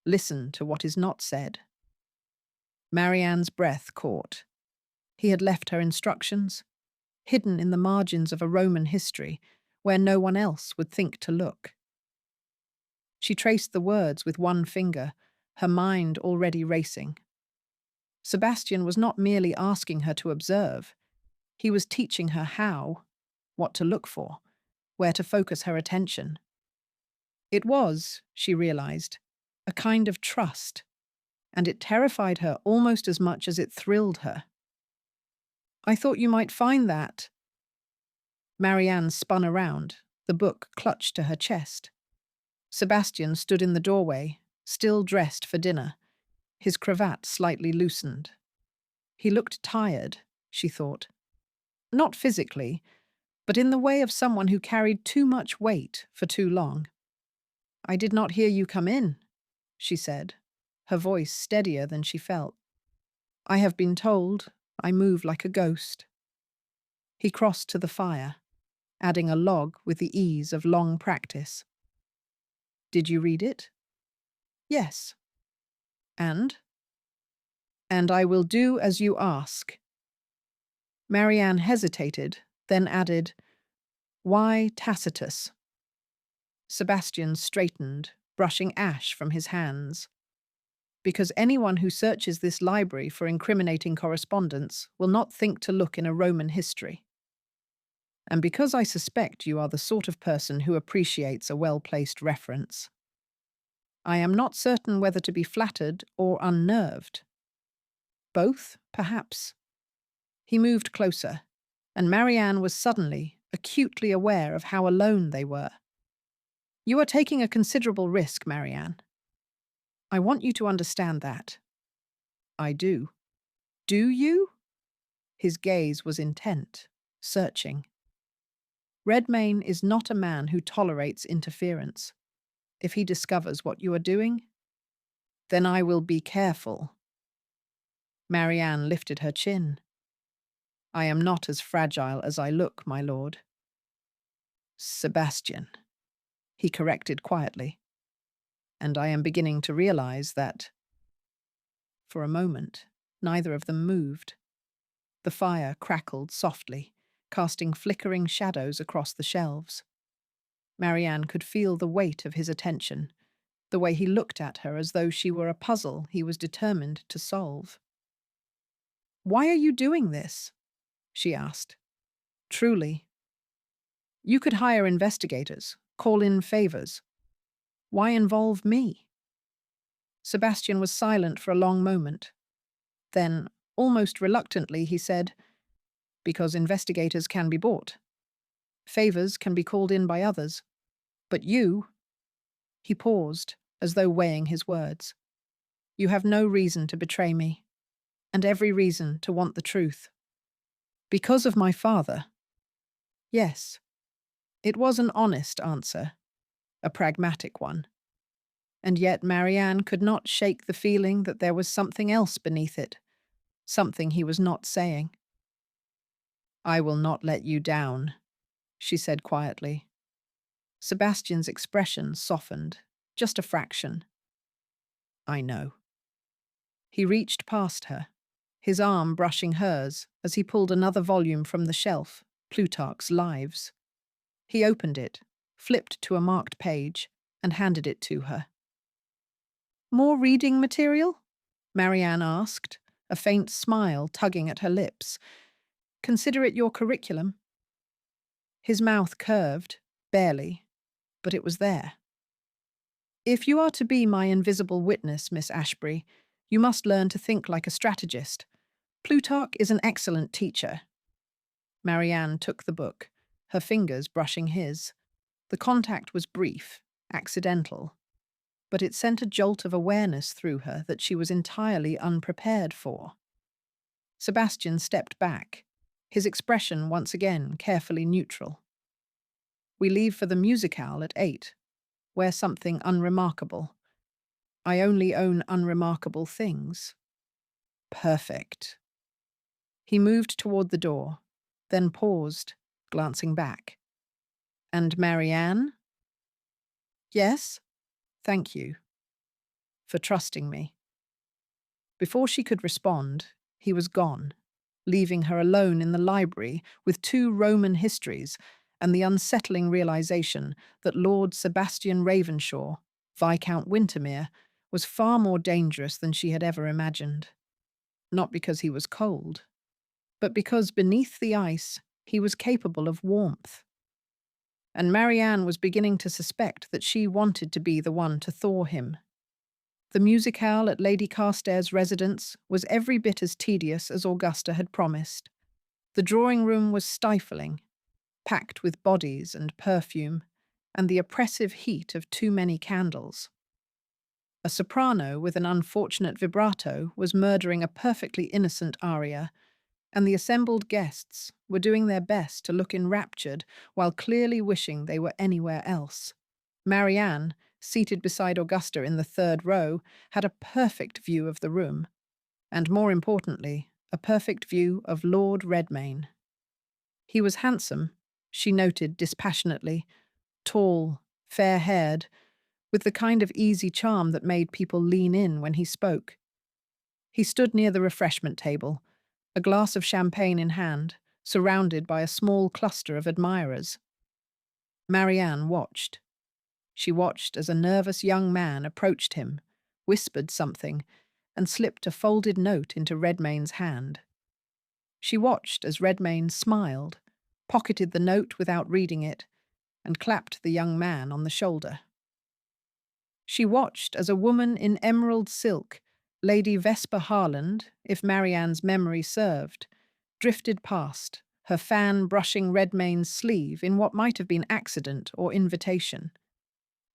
Speaker 1: Listen to what is not said. Marianne's breath caught. He had left her instructions, hidden in the margins of a Roman history, where no one else would think to look. She traced the words with one finger, her mind already racing. Sebastian was not merely asking her to observe. He was teaching her how, what to look for, where to focus her attention. It was, she realized, a kind of trust, and it terrified her almost as much as it thrilled her. I thought you might find that. Marianne spun around, the book clutched to her chest. Sebastian stood in the doorway, still dressed for dinner, his cravat slightly loosened. He looked tired, she thought. Not physically, but in the way of someone who carried too much weight for too long. I did not hear you come in, she said, her voice steadier than she felt. I have been told I move like a ghost. He crossed to the fire, adding a log with the ease of long practice. Did you read it? Yes. And? And I will do as you ask. Marianne hesitated, then added, Why Tacitus? Sebastian straightened, brushing ash from his hands. Because anyone who searches this library for incriminating correspondence will not think to look in a Roman history. And because I suspect you are the sort of person who appreciates a well-placed reference. I am not certain whether to be flattered or unnerved. Both, perhaps. He moved closer, and Marianne was suddenly, acutely aware of how alone they were. You are taking a considerable risk, Marianne. I want you to understand that. I do. Do you? His gaze was intent, searching. Redmayne is not a man who tolerates interference. If he discovers what you are doing, then I will be careful. Marianne lifted her chin. I am not as fragile as I look, my lord. Sebastian, he corrected quietly. And I am beginning to realize that. For a moment, neither of them moved. The fire crackled softly, casting flickering shadows across the shelves. Marianne could feel the weight of his attention, the way he looked at her as though she were a puzzle he was determined to solve. Why are you doing this? She asked. Truly. You could hire investigators, call in favors. Why involve me? Sebastian was silent for a long moment. Then, almost reluctantly, he said, Because investigators can be bought. Favors can be called in by others. But you... He paused, as though weighing his words. You have no reason to betray me, and every reason to want the truth. Because of my father? Yes. It was an honest answer, a pragmatic one. And yet Marianne could not shake the feeling that there was something else beneath it, something he was not saying. I will not let you down, she said quietly. Sebastian's expression softened, just a fraction. I know. He reached past her, his arm brushing hers as he pulled another volume from the shelf, Plutarch's Lives. He opened it, flipped to a marked page, and handed it to her. "More reading material?" Marianne asked, a faint smile tugging at her lips. "Consider it your curriculum." His mouth curved, barely, but it was there. "If you are to be my invisible witness, Miss Ashbury, you must learn to think like a strategist. Plutarch is an excellent teacher." Marianne took the book, her fingers brushing his. The contact was brief, accidental, but it sent a jolt of awareness through her that she was entirely unprepared for. Sebastian stepped back, his expression once again carefully neutral. "We leave for the musicale at 8. Wear something unremarkable. I only own unremarkable things." "Perfect." He moved toward the door, then paused, glancing back. "And Marianne?" "Yes? Thank you for trusting me." Before she could respond, he was gone, leaving her alone in the library with 2 Roman histories and the unsettling realization that Lord Sebastian Ravenshaw, Viscount Wintermere, was far more dangerous than she had ever imagined. Not because he was cold, but because beneath the ice he was capable of warmth. And Marianne was beginning to suspect that she wanted to be the one to thaw him. The musicale at Lady Carstairs' residence was every bit as tedious as Augusta had promised. The drawing-room was stifling, packed with bodies and perfume, and the oppressive heat of too many candles. A soprano with an unfortunate vibrato was murdering a perfectly innocent aria, and the assembled guests were doing their best to look enraptured while clearly wishing they were anywhere else. Marianne, seated beside Augusta in the 3rd row, had a perfect view of the room, and more importantly, a perfect view of Lord Redmayne. He was handsome, she noted dispassionately, tall, fair-haired, with the kind of easy charm that made people lean in when he spoke. He stood near the refreshment table, a glass of champagne in hand, surrounded by a small cluster of admirers. Marianne watched. She watched as a nervous young man approached him, whispered something, and slipped a folded note into Redmayne's hand. She watched as Redmayne smiled, pocketed the note without reading it, and clapped the young man on the shoulder. She watched as a woman in emerald silk, Lady Vesper Harland, if Marianne's memory served, drifted past, her fan brushing Redmayne's sleeve in what might have been accident or invitation.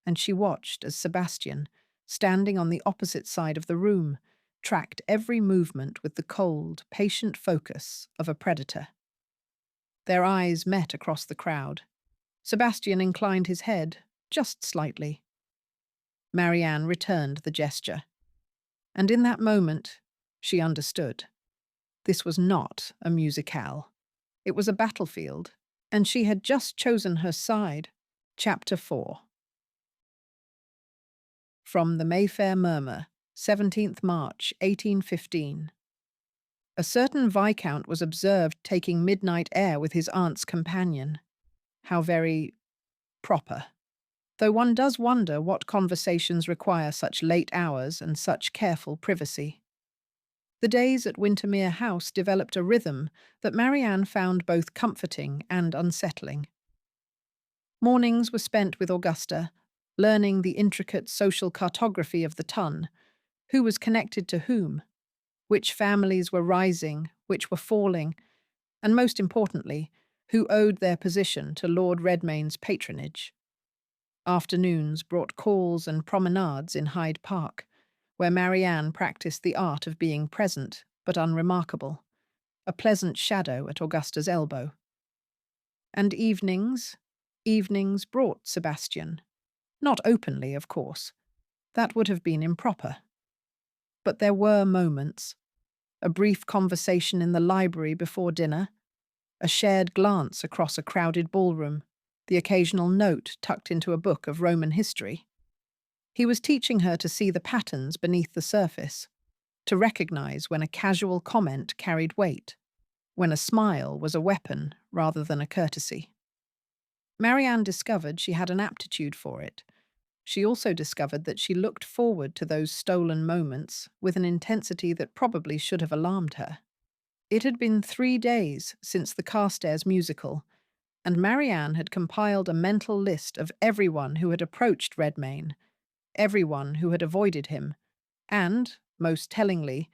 Speaker 1: And she watched as Sebastian, standing on the opposite side of the room, tracked every movement with the cold, patient focus of a predator. Their eyes met across the crowd. Sebastian inclined his head, just slightly. Marianne returned the gesture. And in that moment, she understood. This was not a musicale. It was a battlefield, and she had just chosen her side. Chapter 4. From the Mayfair Murmur, 17th March, 1815. A certain viscount was observed taking midnight air with his aunt's companion. How very proper. Though one does wonder what conversations require such late hours and such careful privacy. The days at Wintermere House developed a rhythm that Marianne found both comforting and unsettling. Mornings were spent with Augusta, learning the intricate social cartography of the ton, who was connected to whom, which families were rising, which were falling, and most importantly, who owed their position to Lord Redmayne's patronage. Afternoons brought calls and promenades in Hyde Park, where Marianne practiced the art of being present but unremarkable, a pleasant shadow at Augusta's elbow. And evenings brought Sebastian. Not openly, of course. That would have been improper. But there were moments. A brief conversation in the library before dinner, a shared glance across a crowded ballroom, the occasional note tucked into a book of Roman history. He was teaching her to see the patterns beneath the surface. to recognize when a casual comment carried weight, when a smile was a weapon rather than a courtesy. Marianne discovered she had an aptitude for it. She also discovered that she looked forward to those stolen moments with an intensity that probably should have alarmed her. It had been 3 days since the Carstairs musical, and Marianne had compiled a mental list of everyone who had approached Redmayne, everyone who had avoided him, and, most tellingly,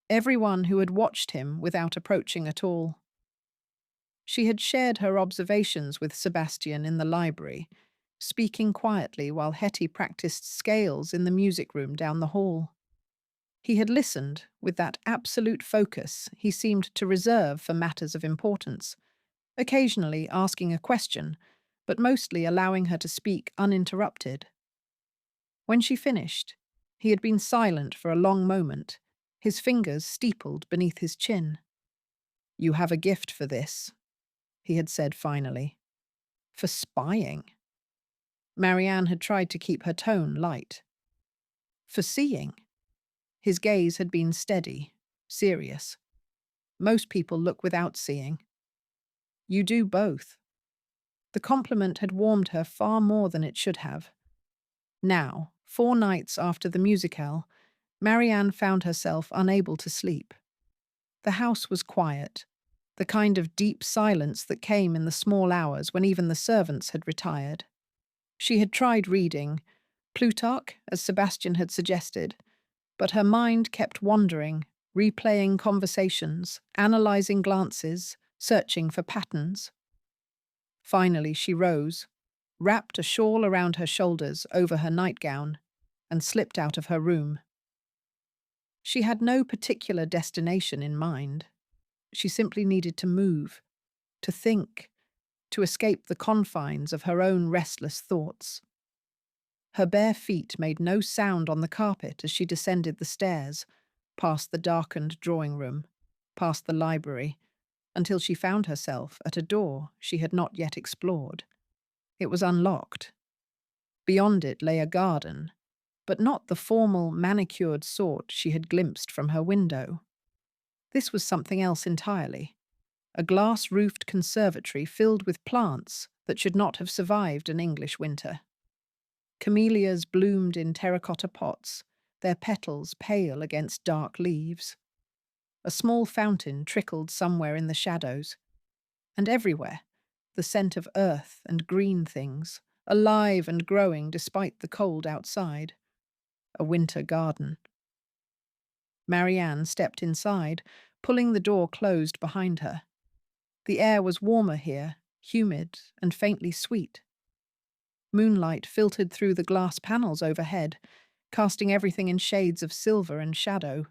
Speaker 1: everyone who had watched him without approaching at all. She had shared her observations with Sebastian in the library, speaking quietly while Hetty practiced scales in the music room down the hall. He had listened with that absolute focus he seemed to reserve for matters of importance, occasionally asking a question, but mostly allowing her to speak uninterrupted. When she finished, he had been silent for a long moment, his fingers steepled beneath his chin. "You have a gift for this," he had said finally. "For spying." Marianne had tried to keep her tone light. "For seeing." His gaze had been steady, serious. "Most people look without seeing. You do both." The compliment had warmed her far more than it should have. Now, 4 nights after the musicale, Marianne found herself unable to sleep. The house was quiet, the kind of deep silence that came in the small hours when even the servants had retired. She had tried reading, Plutarch, as Sebastian had suggested, but her mind kept wandering, replaying conversations, analysing glances, searching for patterns. Finally, she rose, wrapped a shawl around her shoulders over her nightgown, and slipped out of her room. She had no particular destination in mind. She simply needed to move, to think, to escape the confines of her own restless thoughts. Her bare feet made no sound on the carpet as she descended the stairs, past the darkened drawing room, past the library, until she found herself at a door she had not yet explored. It was unlocked. Beyond it lay a garden, but not the formal, manicured sort she had glimpsed from her window. This was something else entirely, a glass-roofed conservatory filled with plants that should not have survived an English winter. Camellias bloomed in terracotta pots, their petals pale against dark leaves. A small fountain trickled somewhere in the shadows, and everywhere, the scent of earth and green things, alive and growing despite the cold outside. A winter garden. Marianne stepped inside, pulling the door closed behind her. The air was warmer here, humid and faintly sweet. Moonlight filtered through the glass panels overhead, casting everything in shades of silver and shadow.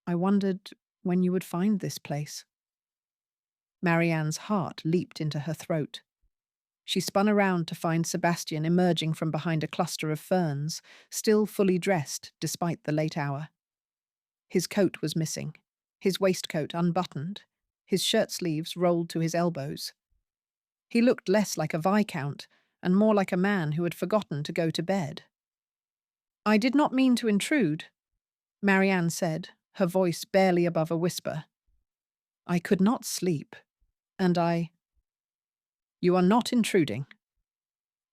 Speaker 1: "I wondered when you would find this place." Marianne's heart leaped into her throat. She spun around to find Sebastian emerging from behind a cluster of ferns, still fully dressed despite the late hour. His coat was missing, his waistcoat unbuttoned, his shirt sleeves rolled to his elbows. He looked less like a viscount and more like a man who had forgotten to go to bed. "I did not mean to intrude," Marianne said, her voice barely above a whisper. "I could not sleep, and I—" "You are not intruding."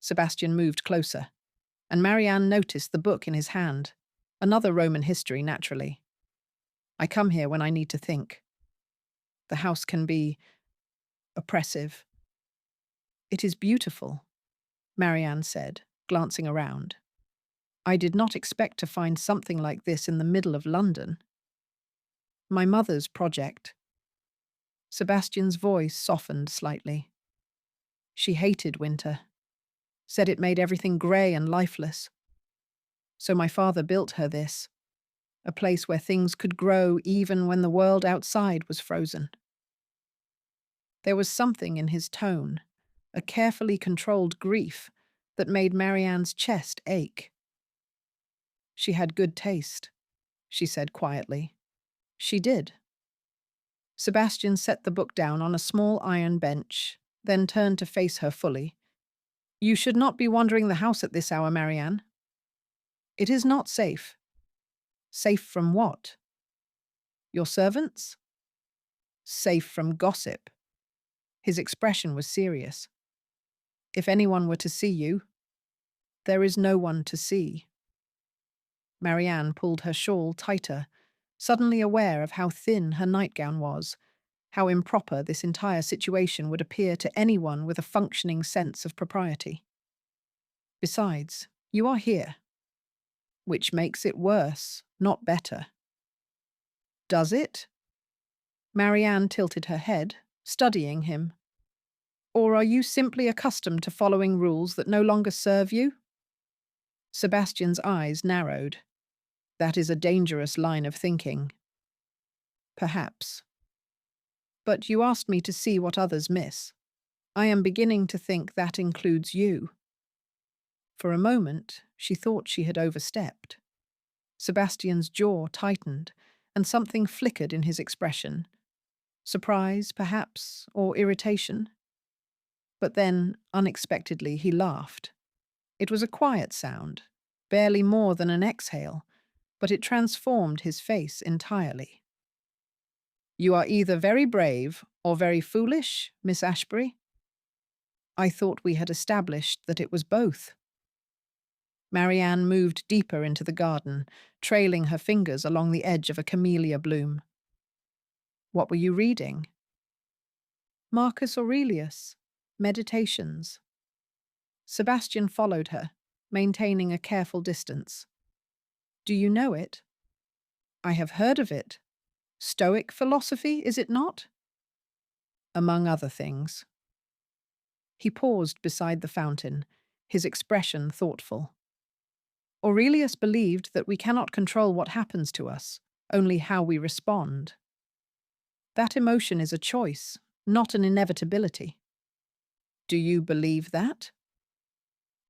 Speaker 1: Sebastian moved closer, and Marianne noticed the book in his hand, another Roman history, naturally. "I come here when I need to think. The house can be oppressive." "It is beautiful," Marianne said, glancing around. "I did not expect to find something like this in the middle of London." "My mother's project." Sebastian's voice softened slightly. "She hated winter, said it made everything grey and lifeless. So my father built her this, a place where things could grow even when the world outside was frozen." There was something in his tone, a carefully controlled grief, that made Marianne's chest ache. "She had good taste," she said quietly. "She did." Sebastian set the book down on a small iron bench, then turned to face her fully. "You should not be wandering the house at this hour, Marianne." "It is not safe." Safe from what? Your servants? Safe from gossip. His expression was serious. If anyone were to see you, there is no one to see. Marianne pulled her shawl tighter, suddenly aware of how thin her nightgown was, how improper this entire situation would appear to anyone with a functioning sense of propriety. Besides, you are here, which makes it worse, not better. Does it? Marianne tilted her head, studying him. Or are you simply accustomed to following rules that no longer serve you? Sebastian's eyes narrowed. That is a dangerous line of thinking. Perhaps. But you asked me to see what others miss. I am beginning to think that includes you. For a moment, she thought she had overstepped. Sebastian's jaw tightened, and something flickered in his expression. Surprise, perhaps, or irritation. But then, unexpectedly, he laughed. It was a quiet sound, barely more than an exhale, but it transformed his face entirely. You are either very brave or very foolish, Miss Ashbury. I thought we had established that it was both. Marianne moved deeper into the garden, trailing her fingers along the edge of a camellia bloom. What were you reading? Marcus Aurelius, Meditations. Sebastian followed her, maintaining a careful distance. Do you know it? I have heard of it. Stoic philosophy, is it not? Among other things. He paused beside the fountain, his expression thoughtful. Aurelius believed that we cannot control what happens to us, only how we respond. That emotion is a choice, not an inevitability. Do you believe that?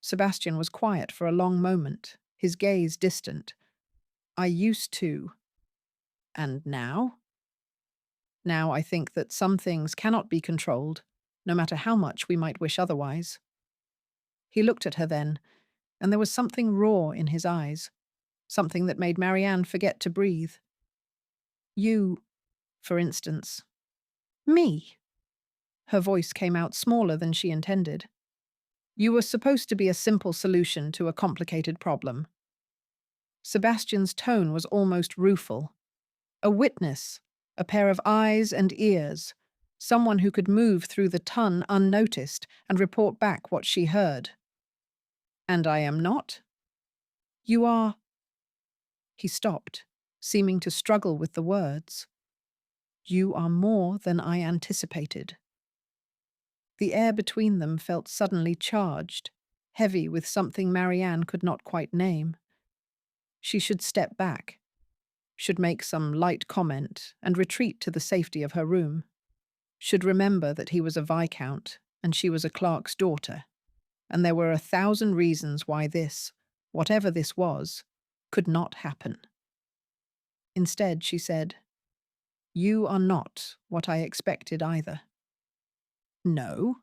Speaker 1: Sebastian was quiet for a long moment, his gaze distant. I used to. And now? Now I think that some things cannot be controlled, no matter how much we might wish otherwise. He looked at her then, and there was something raw in his eyes, something that made Marianne forget to breathe. You, for instance. Me? Her voice came out smaller than she intended. You were supposed to be a simple solution to a complicated problem. Sebastian's tone was almost rueful. A witness, a pair of eyes and ears, someone who could move through the ton unnoticed and report back what she heard. And I am not? You are... He stopped, seeming to struggle with the words. You are more than I anticipated. The air between them felt suddenly charged, heavy with something Marianne could not quite name. She should step back, should make some light comment and retreat to the safety of her room, should remember that he was a viscount and she was a clerk's daughter, and there were 1,000 reasons why this, whatever this was, could not happen. Instead, she said, You are not what I expected either. No?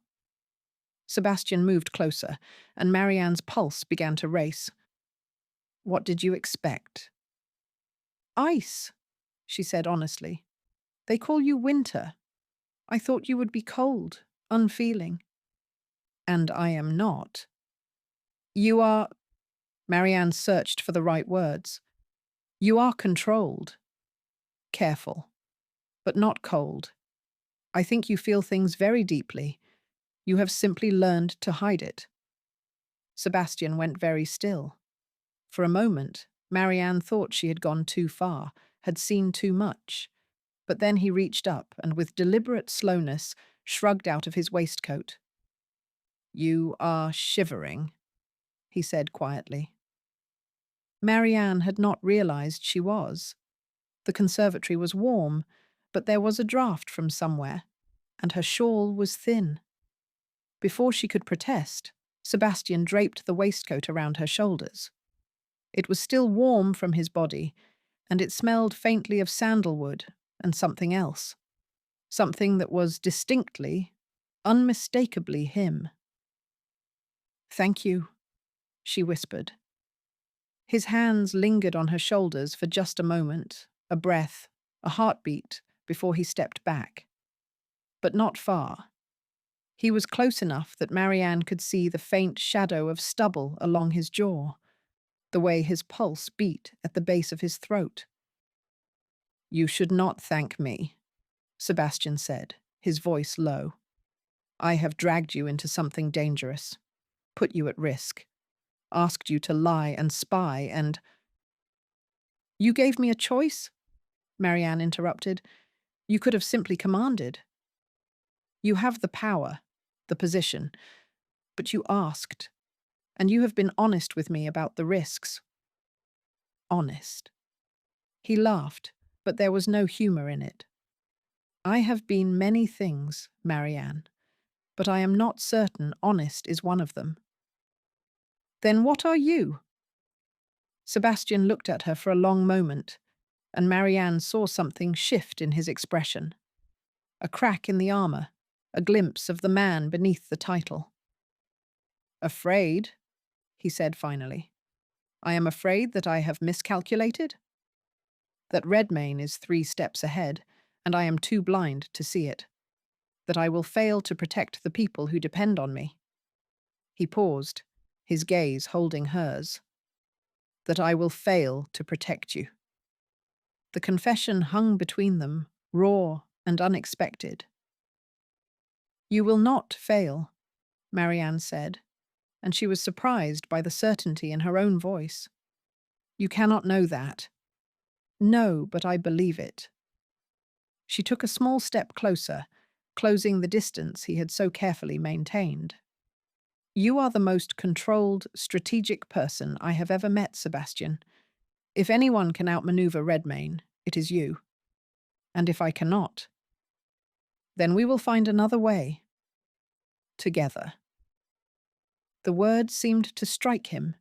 Speaker 1: Sebastian moved closer, and Marianne's pulse began to race. What did you expect? Ice, she said honestly. They call you winter. I thought you would be cold, unfeeling. And I am not. You are... Marianne searched for the right words. You are controlled. Careful. But not cold. I think you feel things very deeply. You have simply learned to hide it. Sebastian went very still. For a moment, Marianne thought she had gone too far, had seen too much. But then he reached up and with deliberate slowness shrugged out of his waistcoat. You are shivering, he said quietly. Marianne had not realized she was. The conservatory was warm, but there was a draught from somewhere, and her shawl was thin. Before she could protest, Sebastian draped the waistcoat around her shoulders. It was still warm from his body, and it smelled faintly of sandalwood and something else. Something that was distinctly, unmistakably him. Thank you, she whispered. His hands lingered on her shoulders for just a moment, a breath, a heartbeat, before he stepped back. But not far. He was close enough that Marianne could see the faint shadow of stubble along his jaw, the way his pulse beat at the base of his throat. "You should not thank me," Sebastian said, his voice low. "I have dragged you into something dangerous, put you at risk, asked you to lie and spy, and—" "You gave me a choice?" Marianne interrupted. "You could have simply commanded. You have the power, the position, but you asked, and you have been honest with me about the risks." Honest. He laughed, but there was no humor in it. "I have been many things, Marianne, but I am not certain honest is one of them." "Then what are you?" Sebastian looked at her for a long moment, and Marianne saw something shift in his expression. A crack in the armor, a glimpse of the man beneath the title. "Afraid?" he said finally. "I am afraid that I have miscalculated? That Redmayne is 3 steps ahead, and I am too blind to see it? That I will fail to protect the people who depend on me?" He paused, his gaze holding hers. "That I will fail to protect you." The confession hung between them, raw and unexpected. "You will not fail," Marianne said, and she was surprised by the certainty in her own voice. "You cannot know that." "No, but I believe it." She took a small step closer, closing the distance he had so carefully maintained. "You are the most controlled, strategic person I have ever met, Sebastian. If anyone can outmaneuver Redmayne, it is you. And if I cannot, then we will find another way. Together." The words seemed to strike him.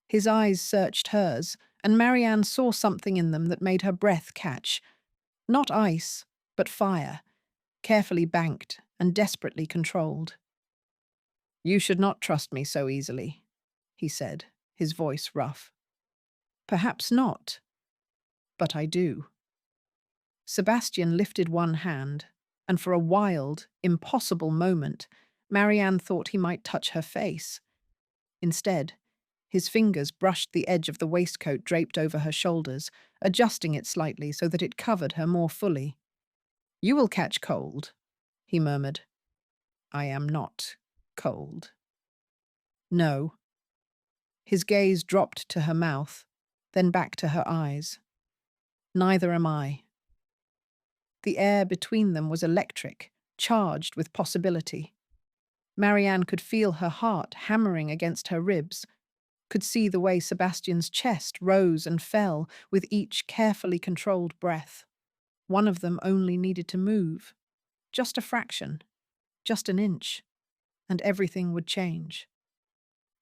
Speaker 1: His eyes searched hers, and Marianne saw something in them that made her breath catch. Not ice, but fire, carefully banked and desperately controlled. "You should not trust me so easily," he said, his voice rough. "Perhaps not, but I do." Sebastian lifted one hand, and for a wild, impossible moment, Marianne thought he might touch her face. Instead, his fingers brushed the edge of the waistcoat draped over her shoulders, adjusting it slightly so that it covered her more fully. "You will catch cold," he murmured. "I am not cold." "No." His gaze dropped to her mouth, then back to her eyes. "Neither am I." The air between them was electric, charged with possibility. Marianne could feel her heart hammering against her ribs, could see the way Sebastian's chest rose and fell with each carefully controlled breath. One of them only needed to move. Just a fraction, just an inch, and everything would change.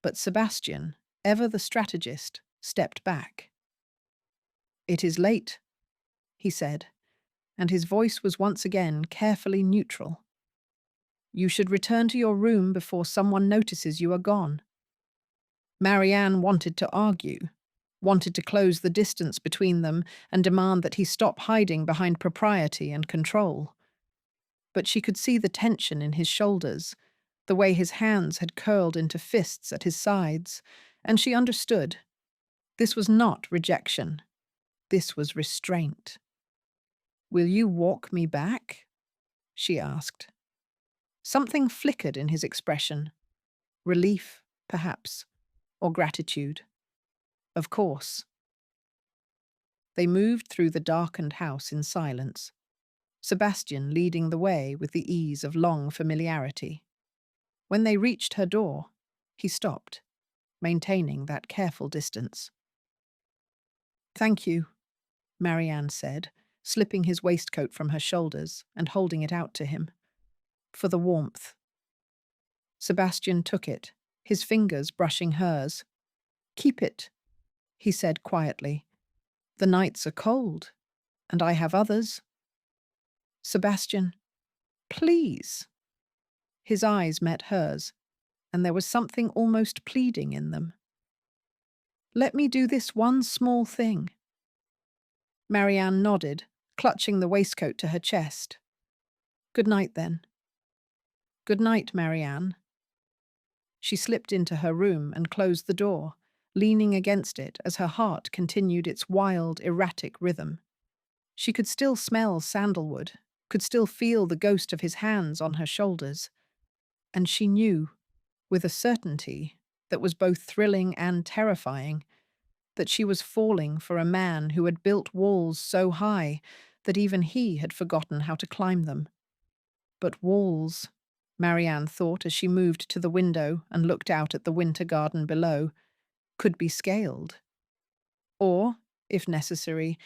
Speaker 1: But Sebastian, ever the strategist, stepped back. "It is late," he said, and his voice was once again carefully neutral. "You should return to your room before someone notices you are gone." Marianne wanted to argue, wanted to close the distance between them and demand that he stop hiding behind propriety and control. But she could see the tension in his shoulders, the way his hands had curled into fists at his sides, and she understood. This was not rejection. This was restraint. "Will you walk me back?" she asked. Something flickered in his expression. Relief, perhaps, or gratitude. Of course. They moved through the darkened house in silence, Sebastian leading the way with the ease of long familiarity. When they reached her door, he stopped, maintaining that careful distance. "Thank you," Marianne said, slipping his waistcoat from her shoulders and holding it out to him. "For the warmth." Sebastian took it, his fingers brushing hers. "Keep it," he said quietly. "The nights are cold, and I have others." "Sebastian, please." His eyes met hers, and there was something almost pleading in them. Let me do this one small thing." Marianne nodded, clutching the waistcoat to her chest. "Good night, then." "Good night, Marianne." She slipped into her room and closed the door, leaning against it as her heart continued its wild, erratic rhythm. She could still smell sandalwood, could still feel the ghost of his hands on her shoulders, and she knew, with a certainty that was both thrilling and terrifying, that she was falling for a man who had built walls so high that even he had forgotten how to climb them. But walls, Marianne thought as she moved to the window and looked out at the winter garden below, could be scaled. Or, if necessary,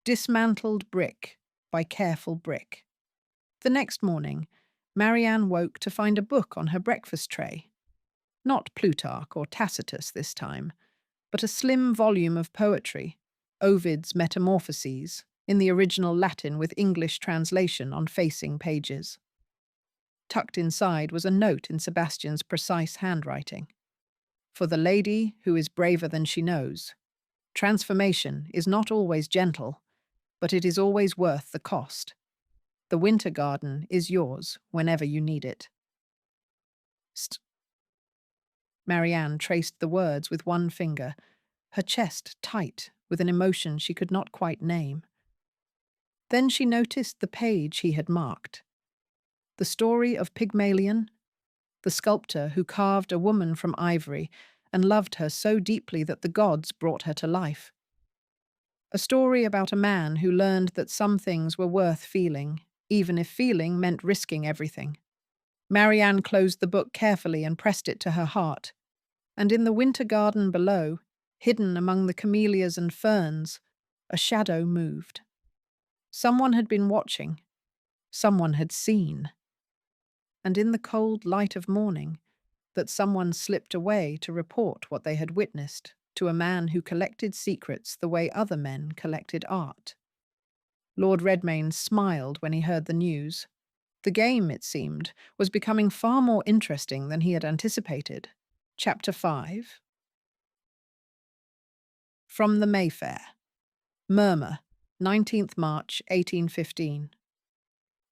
Speaker 1: dismantled brick by careful brick. The next morning, Marianne woke to find a book on her breakfast tray. Not Plutarch or Tacitus this time, but a slim volume of poetry, Ovid's Metamorphoses, in the original Latin with English translation on facing pages. Tucked inside was a note in Sebastian's precise handwriting. "For the lady who is braver than she knows. Transformation is not always gentle, but it is always worth the cost. The winter garden is yours whenever you need it." St. Marianne traced the words with one finger, her chest tight with an emotion she could not quite name. Then she noticed the page he had marked. The story of Pygmalion, the sculptor who carved a woman from ivory and loved her so deeply that the gods brought her to life. A story about a man who learned that some things were worth feeling, even if feeling meant risking everything. Marianne closed the book carefully and pressed it to her heart, and in the winter garden below, hidden among the camellias and ferns, a shadow moved. Someone had been watching. Someone had seen. And in the cold light of morning, that someone slipped away to report what they had witnessed to a man who collected secrets the way other men collected art. Lord Redmayne smiled when he heard the news. The game, it seemed, was becoming far more interesting than he had anticipated. Chapter 5. From the Mayfair. Murmur, 19th March, 1815.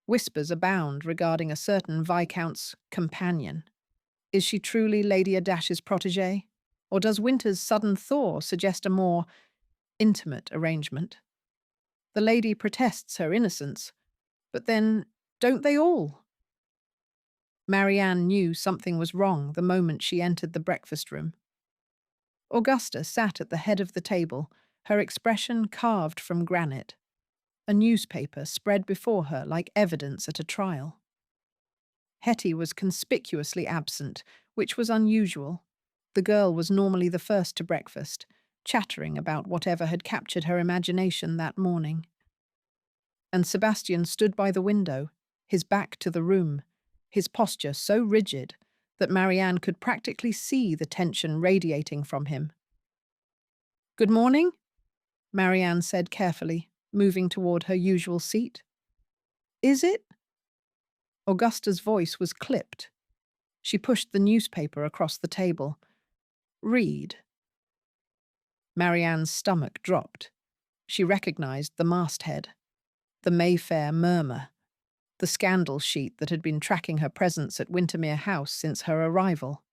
Speaker 1: Whispers abound regarding a certain Viscount's companion. Is she truly Lady Adash's protégée? Or does Winter's sudden thaw suggest a more intimate arrangement? The lady protests her innocence, but then, don't they all? Marianne knew something was wrong the moment she entered the breakfast room. Augusta sat at the head of the table, her expression carved from granite, a newspaper spread before her like evidence at a trial. Hetty was conspicuously absent, which was unusual. The girl was normally the first to breakfast, chattering about whatever had captured her imagination that morning. And Sebastian stood by the window, his back to the room, his posture so rigid that Marianne could practically see the tension radiating from him. "Good morning," Marianne said carefully, moving toward her usual seat. "Is it?" Augusta's voice was clipped. She pushed the newspaper across the table. "Read." Marianne's stomach dropped. She recognized the masthead, the Mayfair Murmur, the scandal sheet that had been tracking her presence at Wintermere House since her arrival.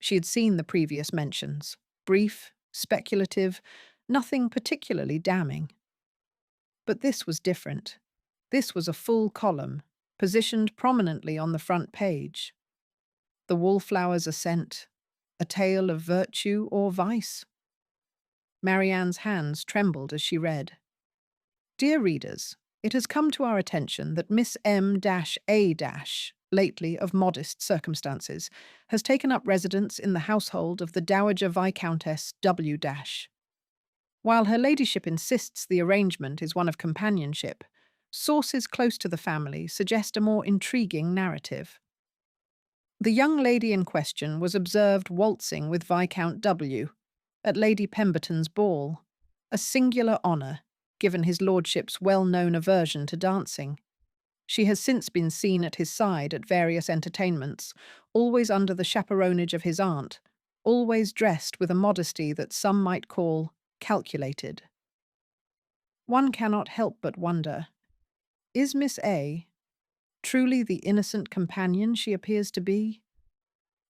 Speaker 1: She had seen the previous mentions, brief, speculative, nothing particularly damning. But this was different. This was a full column, positioned prominently on the front page. The Wallflower's Ascent, a tale of virtue or vice. Marianne's hands trembled as she read. "Dear readers, it has come to our attention that Miss M-A-, lately of modest circumstances, has taken up residence in the household of the Dowager Viscountess W-. While her ladyship insists the arrangement is one of companionship, sources close to the family suggest a more intriguing narrative. The young lady in question was observed waltzing with Viscount W. at Lady Pemberton's ball, a singular honour, given his lordship's well-known aversion to dancing. She has since been seen at his side at various entertainments, always under the chaperonage of his aunt, always dressed with a modesty that some might call calculated. One cannot help but wonder, is Miss A truly the innocent companion she appears to be?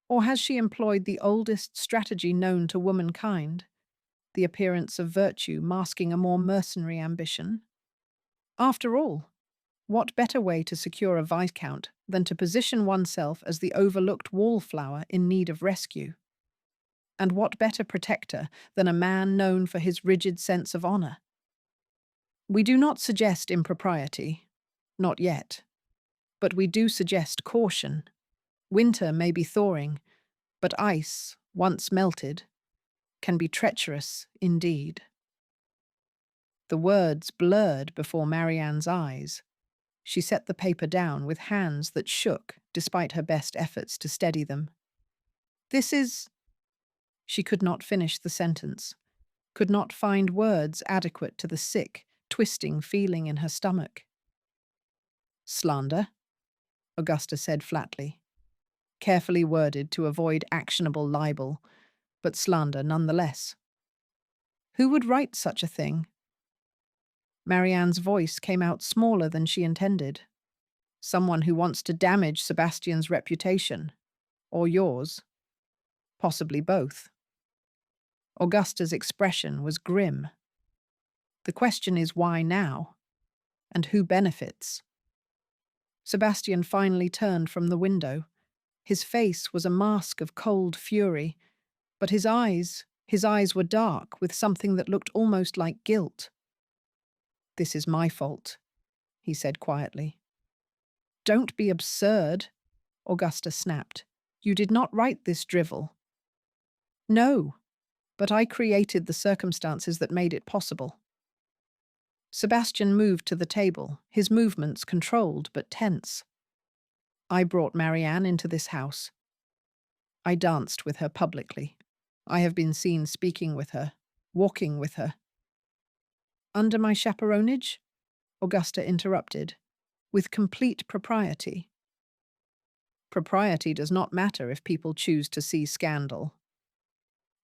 Speaker 1: Or has she employed the oldest strategy known to womankind, the appearance of virtue masking a more mercenary ambition? After all, what better way to secure a viscount than to position oneself as the overlooked wallflower in need of rescue? And what better protector than a man known for his rigid sense of honour? We do not suggest impropriety, not yet, but we do suggest caution. Winter may be thawing, but ice, once melted, can be treacherous indeed. The words blurred before Marianne's eyes. She set the paper down with hands that shook despite her best efforts to steady them. This is... She could not finish the sentence, could not find words adequate to the sick, twisting feeling in her stomach. Slander, Augusta said flatly, carefully worded to avoid actionable libel, but slander nonetheless. Who would write such a thing? Marianne's voice came out smaller than she intended. Someone who wants to damage Sebastian's reputation. Or yours. Possibly both. Augusta's expression was grim. The question is why now? And who benefits? Sebastian finally turned from the window. His face was a mask of cold fury, but his eyes were dark with something that looked almost like guilt. "This is my fault," he said quietly. "Don't be absurd," Augusta snapped. "You did not write this drivel." "No, but I created the circumstances that made it possible." Sebastian moved to the table, his movements controlled but tense. "I brought Marianne into this house. I danced with her publicly. I have been seen speaking with her, walking with her." "Under my chaperonage?" Augusta interrupted, with complete propriety. "Propriety does not matter if people choose to see scandal."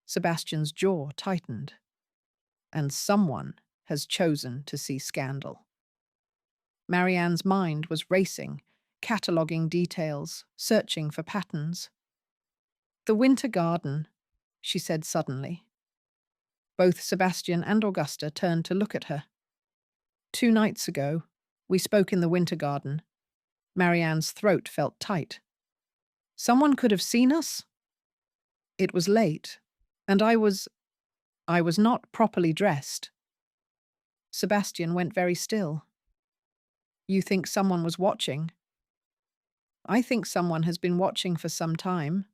Speaker 1: Sebastian's jaw tightened. "And someone has chosen to see scandal." Marianne's mind was racing, cataloguing details, searching for patterns. "The winter garden," she said suddenly. Both Sebastian and Augusta turned to look at her. "2 nights ago, we spoke in the winter garden." Marianne's throat felt tight. "Someone could have seen us?" "It was late, and I was not properly dressed." Sebastian went very still. "You think someone was watching?" "I think someone has been watching for some time."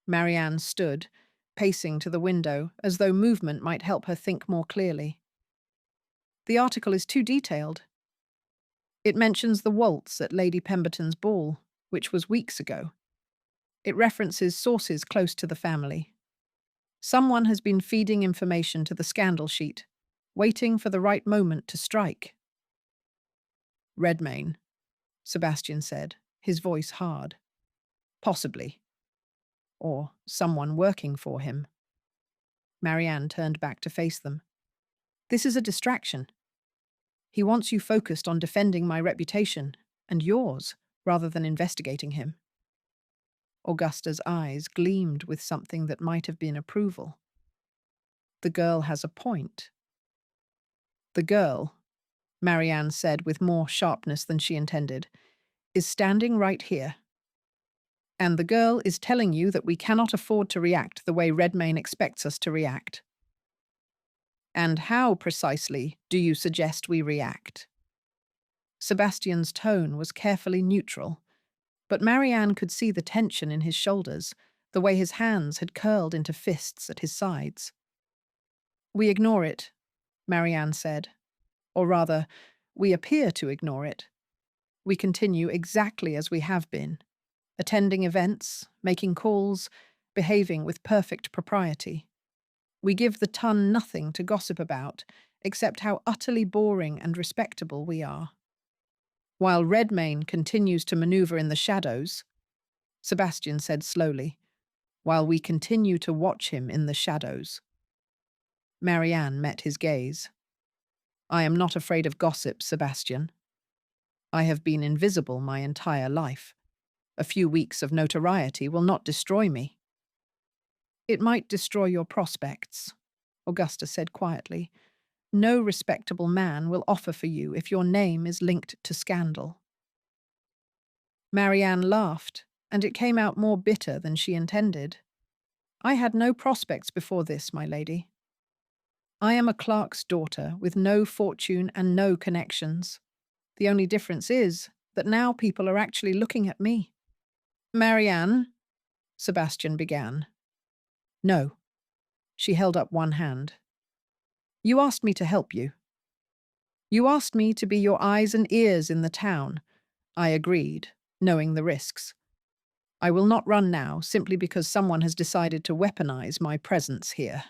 Speaker 1: Marianne stood, pacing to the window, as though movement might help her think more clearly. "The article is too detailed. It mentions the waltz at Lady Pemberton's ball, which was weeks ago. It references sources close to the family. Someone has been feeding information to the scandal sheet, waiting for the right moment to strike." "Redmayne," Sebastian said, his voice hard. "Possibly. Or someone working for him." Marianne turned back to face them. "This is a distraction. He wants you focused on defending my reputation, and yours, rather than investigating him." Augusta's eyes gleamed with something that might have been approval. "The girl has a point." "The girl," Marianne said with more sharpness than she intended, "is standing right here. And the girl is telling you that we cannot afford to react the way Redmayne expects us to react." "And how, precisely, do you suggest we react?" Sebastian's tone was carefully neutral, but Marianne could see the tension in his shoulders, the way his hands had curled into fists at his sides. "We ignore it," Marianne said. "Or rather, we appear to ignore it. We continue exactly as we have been, attending events, making calls, behaving with perfect propriety. We give the ton nothing to gossip about, except how utterly boring and respectable we are. While Redmayne continues to maneuver in the shadows," Sebastian said slowly, while we continue to watch him in the shadows. Marianne met his gaze. I am not afraid of gossip, Sebastian. I have been invisible my entire life. A few weeks of notoriety will not destroy me. It might destroy your prospects, Augusta said quietly. No respectable man will offer for you if your name is linked to scandal. Marianne laughed, and it came out more bitter than she intended. I had no prospects before this, my lady. I am a clerk's daughter with no fortune and no connections. The only difference is that now people are actually looking at me. Marianne, Sebastian began. No. She held up one hand. You asked me to help you. You asked me to be your eyes and ears in the town. I agreed, knowing the risks. I will not run now simply because someone has decided to weaponize my presence here.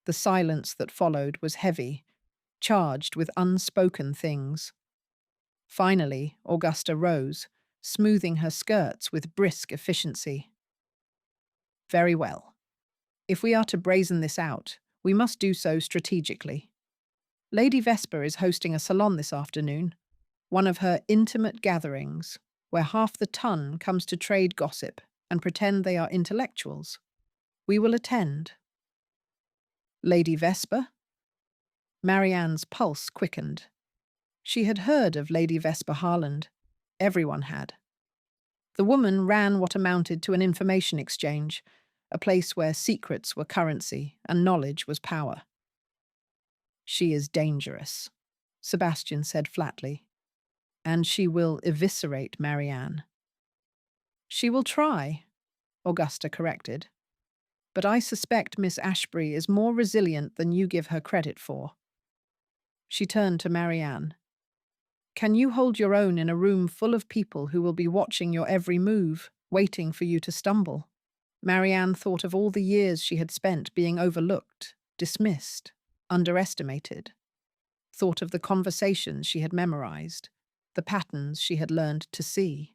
Speaker 1: The silence that followed was heavy, charged with unspoken things. Finally, Augusta rose, smoothing her skirts with brisk efficiency. Very well. If we are to brazen this out, we must do so strategically. Lady Vesper is hosting a salon this afternoon, one of her intimate gatherings, where half the ton comes to trade gossip and pretend they are intellectuals. We will attend. Lady Vesper? Marianne's pulse quickened. She had heard of Lady Vesper Harland. Everyone had. The woman ran what amounted to an information exchange, a place where secrets were currency and knowledge was power. She is dangerous, Sebastian said flatly, and she will eviscerate Marianne. She will try, Augusta corrected, but I suspect Miss Ashbury is more resilient than you give her credit for. She turned to Marianne. Can you hold your own in a room full of people who will be watching your every move, waiting for you to stumble? Marianne thought of all the years she had spent being overlooked, dismissed, underestimated. Thought of the conversations she had memorized, the patterns she had learned to see,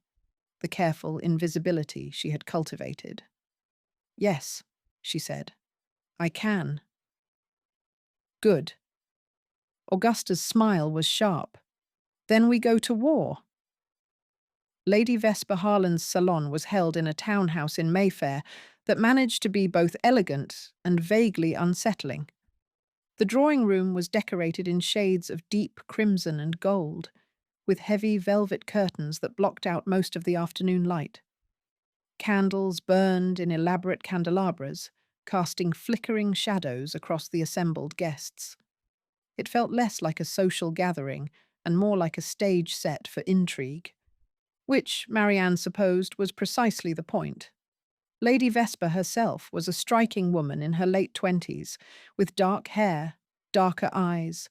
Speaker 1: the careful invisibility she had cultivated. Yes, she said, I can. Good. Augusta's smile was sharp. Then we go to war. Lady Vesper Harland's salon was held in a townhouse in Mayfair that managed to be both elegant and vaguely unsettling. The drawing room was decorated in shades of deep crimson and gold, with heavy velvet curtains that blocked out most of the afternoon light. Candles burned in elaborate candelabras, casting flickering shadows across the assembled guests. It felt less like a social gathering and more like a stage set for intrigue, which, Marianne supposed, was precisely the point. Lady Vesper herself was a striking woman in her late 20s, with dark hair, darker eyes,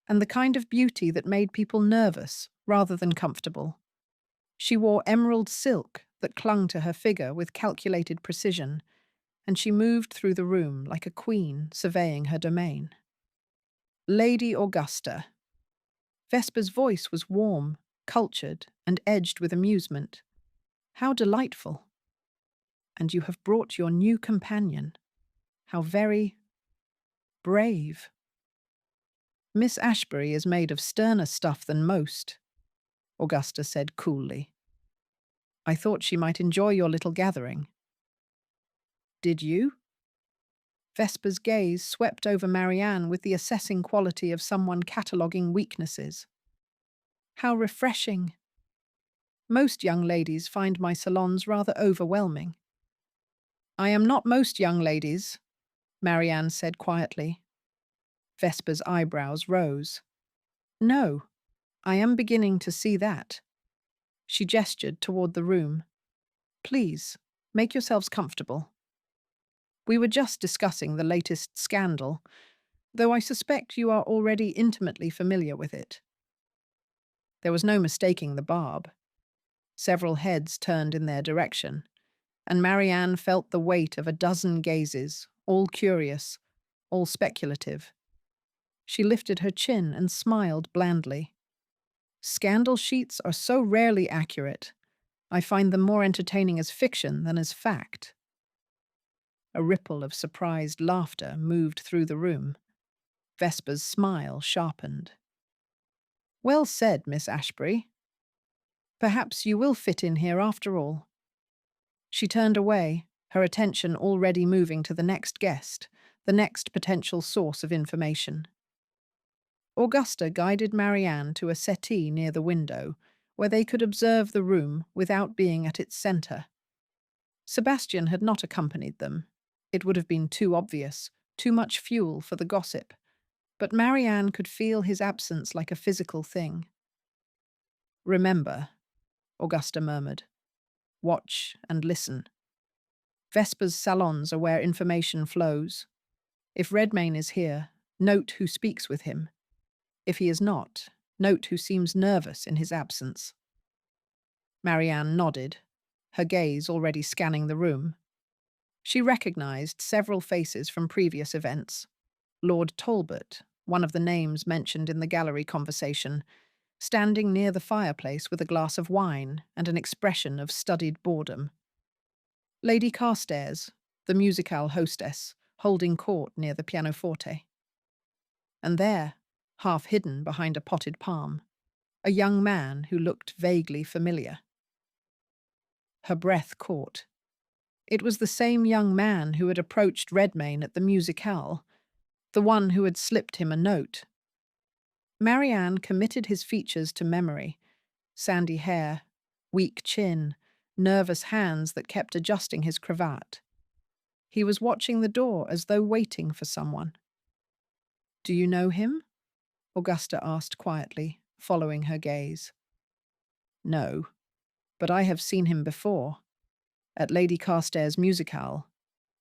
Speaker 1: and the kind of beauty that made people nervous rather than comfortable. She wore emerald silk that clung to her figure with calculated precision, and she moved through the room like a queen surveying her domain. Lady Augusta. Vesper's voice was warm, cultured, and edged with amusement. How delightful. And you have brought your new companion. How very brave. Miss Ashbury is made of sterner stuff than most, Augusta said coolly. I thought she might enjoy your little gathering. Did you? Vesper's gaze swept over Marianne with the assessing quality of someone cataloguing weaknesses. How refreshing. Most young ladies find my salons rather overwhelming. I am not most young ladies, Marianne said quietly. Vesper's eyebrows rose. No, I am beginning to see that. She gestured toward the room. Please, make yourselves comfortable. We were just discussing the latest scandal, though I suspect you are already intimately familiar with it. There was no mistaking the barb. Several heads turned in their direction, and Marianne felt the weight of a dozen gazes, all curious, all speculative. She lifted her chin and smiled blandly. Scandal sheets are so rarely accurate. I find them more entertaining as fiction than as fact. A ripple of surprised laughter moved through the room. Vesper's smile sharpened. "Well said, Miss Ashbury. Perhaps you will fit in here after all." She turned away, her attention already moving to the next guest, the next potential source of information. Augusta guided Marianne to a settee near the window, where they could observe the room without being at its centre. Sebastian had not accompanied them. It would have been too obvious, too much fuel for the gossip. But Marianne could feel his absence like a physical thing. "Remember," Augusta murmured. "Watch and listen. Vesper's salons are where information flows. If Redmayne is here, note who speaks with him. If he is not, note who seems nervous in his absence." Marianne nodded, her gaze already scanning the room. She recognized several faces from previous events. Lord Talbot, one of the names mentioned in the gallery conversation, standing near the fireplace with a glass of wine and an expression of studied boredom. Lady Carstairs, the musicale hostess, holding court near the pianoforte. And there, half hidden behind a potted palm, a young man who looked vaguely familiar. Her breath caught. It was the same young man who had approached Redmayne at the musicale, the one who had slipped him a note. Marianne committed his features to memory: sandy hair, weak chin, nervous hands that kept adjusting his cravat. He was watching the door as though waiting for someone. "Do you know him?" Augusta asked quietly, following her gaze. "No, but I have seen him before. At Lady Carstairs' musicale.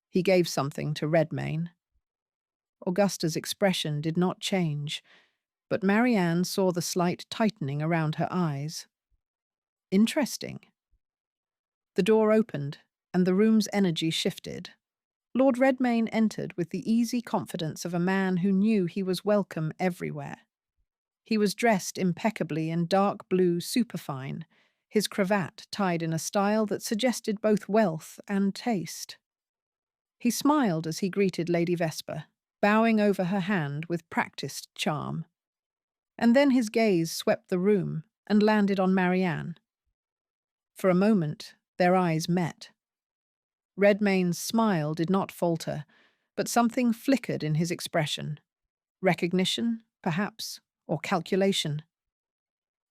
Speaker 1: He gave something to Redmayne." Augusta's expression did not change, but Marianne saw the slight tightening around her eyes. "Interesting." The door opened, and the room's energy shifted. Lord Redmayne entered with the easy confidence of a man who knew he was welcome everywhere. He was dressed impeccably in dark blue superfine, his cravat tied in a style that suggested both wealth and taste. He smiled as he greeted Lady Vesper, bowing over her hand with practiced charm. And then his gaze swept the room and landed on Marianne. For a moment, their eyes met. Redmayne's smile did not falter, but something flickered in his expression. Recognition, perhaps, or calculation.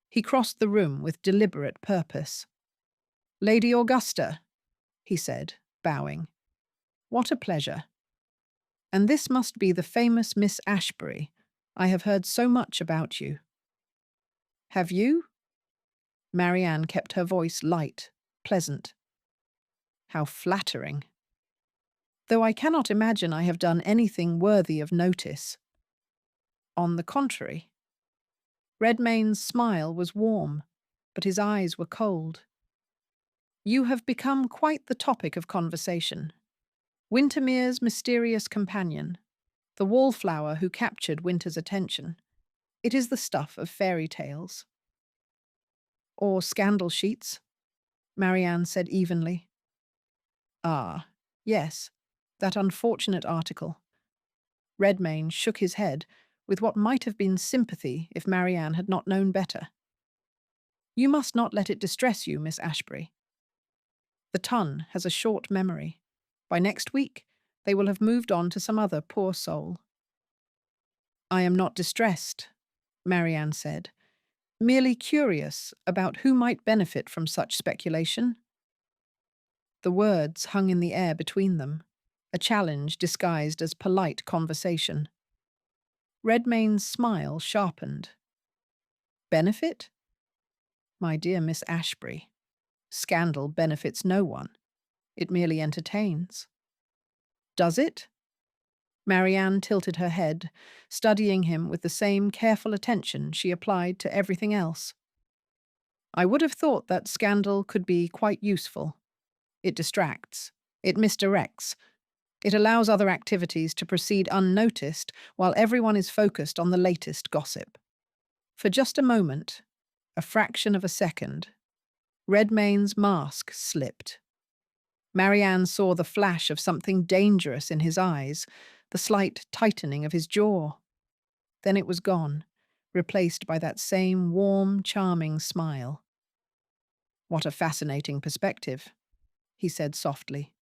Speaker 1: He crossed the room with deliberate purpose. "Lady Augusta," he said, bowing. "What a pleasure. And this must be the famous Miss Ashbury. I have heard so much about you." "Have you?" Marianne kept her voice light, pleasant. "How flattering. Though I cannot imagine I have done anything worthy of notice." "On the contrary." Redmayne's smile was warm, but his eyes were cold. "You have become quite the topic of conversation. Wintermere's mysterious companion, the Wallflower who captured Winter's attention. It is the stuff of fairy tales." "Or scandal sheets," Marianne said evenly. "Ah, yes, that unfortunate article." Redmayne shook his head with what might have been sympathy if Marianne had not known better. "You must not let it distress you, Miss Ashbury. The Ton has a short memory. By next week, they will have moved on to some other poor soul." "I am not distressed," Marianne said, "merely curious about who might benefit from such speculation." The words hung in the air between them, a challenge disguised as polite conversation. Redmayne's smile sharpened. "Benefit? My dear Miss Ashbury, scandal benefits no one. It merely entertains." "Does it?" Marianne tilted her head, studying him with the same careful attention she applied to everything else. "I would have thought that scandal could be quite useful. It distracts. It misdirects. It allows other activities to proceed unnoticed while everyone is focused on the latest gossip." For just a moment, a fraction of a second, Redmayne's mask slipped. Marianne saw the flash of something dangerous in his eyes, the slight tightening of his jaw. Then it was gone, replaced by that same warm, charming smile. "What a fascinating perspective," he said softly.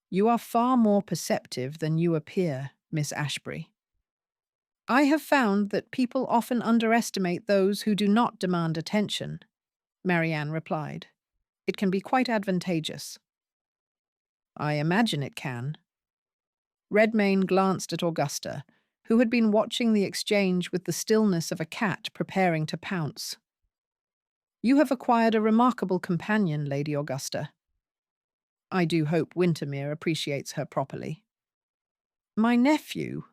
Speaker 1: "You are far more perceptive than you appear, Miss Ashbury." "I have found that people often underestimate those who do not demand attention," Marianne replied. "It can be quite advantageous." "I imagine it can." Redmayne glanced at Augusta, who had been watching the exchange with the stillness of a cat preparing to pounce. "You have acquired a remarkable companion, Lady Augusta. I do hope Wintermere appreciates her properly." "My nephew,"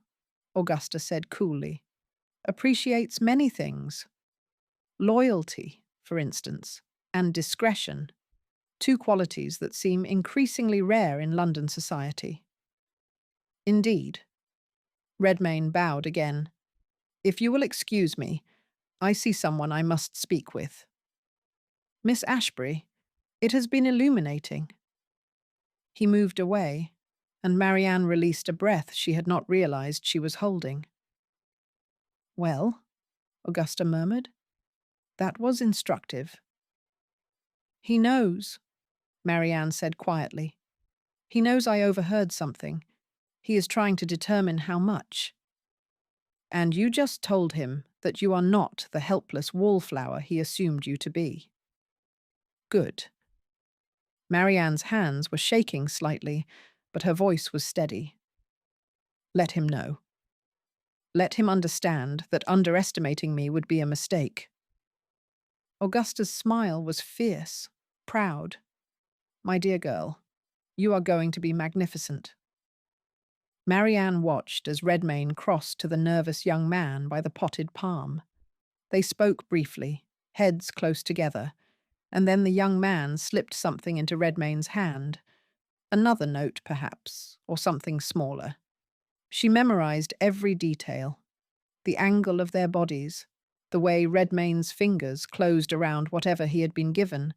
Speaker 1: Augusta said coolly, "appreciates many things. Loyalty, for instance, and discretion, two qualities that seem increasingly rare in London society." "Indeed." Redmayne bowed again. "If you will excuse me, I see someone I must speak with." "Miss Ashbury, it has been illuminating." He moved away, and Marianne released a breath she had not realized she was holding. "Well," Augusta murmured, "that was instructive." "He knows," Marianne said quietly. "He knows I overheard something. He is trying to determine how much." "And you just told him that you are not the helpless wallflower he assumed you to be." "Good." Marianne's hands were shaking slightly, but her voice was steady. "Let him know. Let him understand that underestimating me would be a mistake." Augusta's smile was fierce, proud. "My dear girl, you are going to be magnificent." Marianne watched as Redmayne crossed to the nervous young man by the potted palm. They spoke briefly, heads close together, and then the young man slipped something into Redmayne's hand. Another note, perhaps, or something smaller. She memorized every detail. The angle of their bodies, the way Redmayne's fingers closed around whatever he had been given,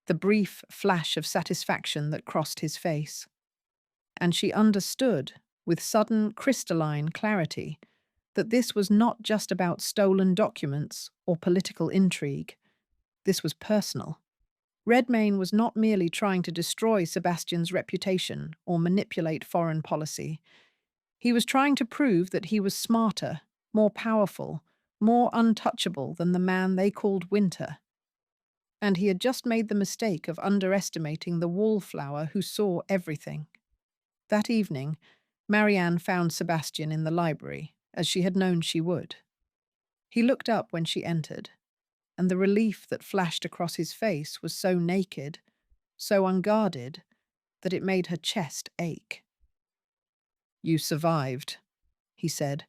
Speaker 1: the brief flash of satisfaction that crossed his face. And she understood, with sudden crystalline clarity, that this was not just about stolen documents or political intrigue. This was personal. Redmayne was not merely trying to destroy Sebastian's reputation or manipulate foreign policy. He was trying to prove that he was smarter, more powerful, more untouchable than the man they called Winter. And he had just made the mistake of underestimating the wallflower who saw everything. That evening, Marianne found Sebastian in the library, as she had known she would. He looked up when she entered, and the relief that flashed across his face was so naked, so unguarded, that it made her chest ache. "You survived," he said.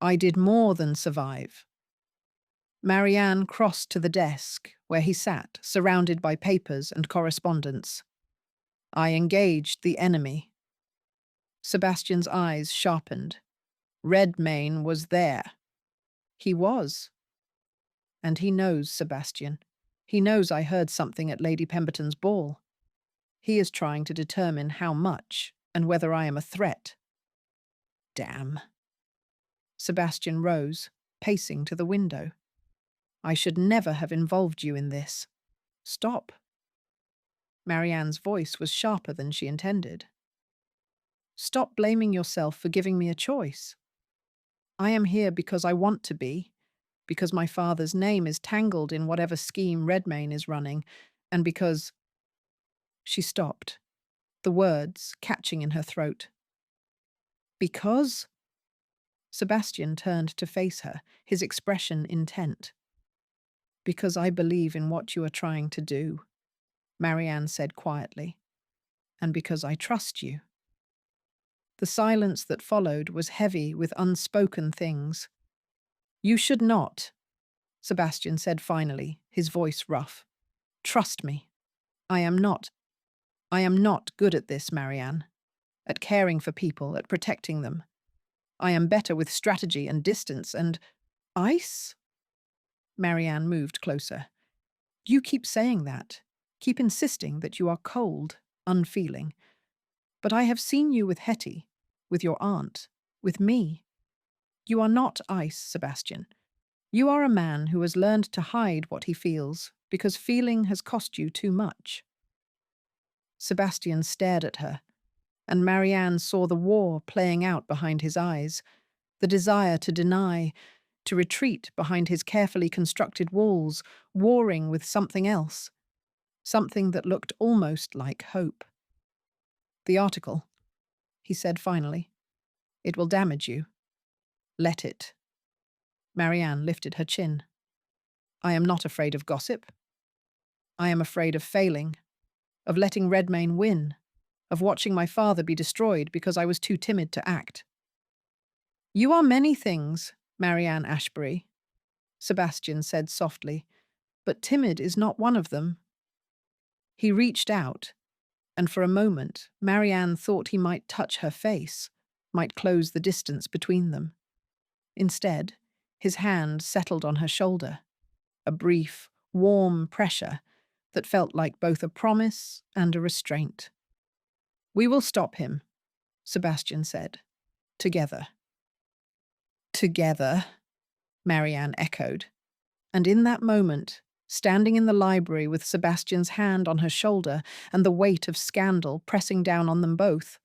Speaker 1: "I did more than survive." Marianne crossed to the desk, where he sat, surrounded by papers and correspondence. "I engaged the enemy." Sebastian's eyes sharpened. "Redmayne was there." "He was." "And he knows, Sebastian. He knows I heard something at Lady Pemberton's ball. He is trying to determine how much and whether I am a threat." "Damn." Sebastian rose, pacing to the window. "I should never have involved you in this. Stop." Marianne's voice was sharper than she intended. "Stop blaming yourself for giving me a choice. I am here because I want to be, because my father's name is tangled in whatever scheme Redmayne is running, and because—" She stopped, the words catching in her throat. "Because?" Sebastian turned to face her, his expression intent. "Because I believe in what you are trying to do," Marianne said quietly, "and because I trust you." The silence that followed was heavy with unspoken things. "You should not," Sebastian said finally, his voice rough. "Trust me. I am not good at this, Marianne. At caring for people, at protecting them. I am better with strategy and distance and— Ice?" Marianne moved closer. "You keep saying that. Keep insisting that you are cold, unfeeling. "But I have seen you with Hetty, with your aunt, with me. You are not ice, Sebastian. You are a man who has learned to hide what he feels because feeling has cost you too much." Sebastian stared at her, and Marianne saw the war playing out behind his eyes, the desire to deny, to retreat behind his carefully constructed walls, warring with something else, something that looked almost like hope. "The article," he said finally. "It will damage you. Let it." Marianne lifted her chin. "I am not afraid of gossip. I am afraid of failing, of letting Redmayne win, of watching my father be destroyed because I was too timid to act." "You are many things, Marianne Ashbury," Sebastian said softly, "but timid is not one of them." He reached out, and for a moment Marianne thought he might touch her face, might close the distance between them. Instead, his hand settled on her shoulder, a brief, warm pressure that felt like both a promise and a restraint. "We will stop him," Sebastian said. "Together." "Together," Marianne echoed. And in that moment, standing in the library with Sebastian's hand on her shoulder and the weight of scandal pressing down on them both,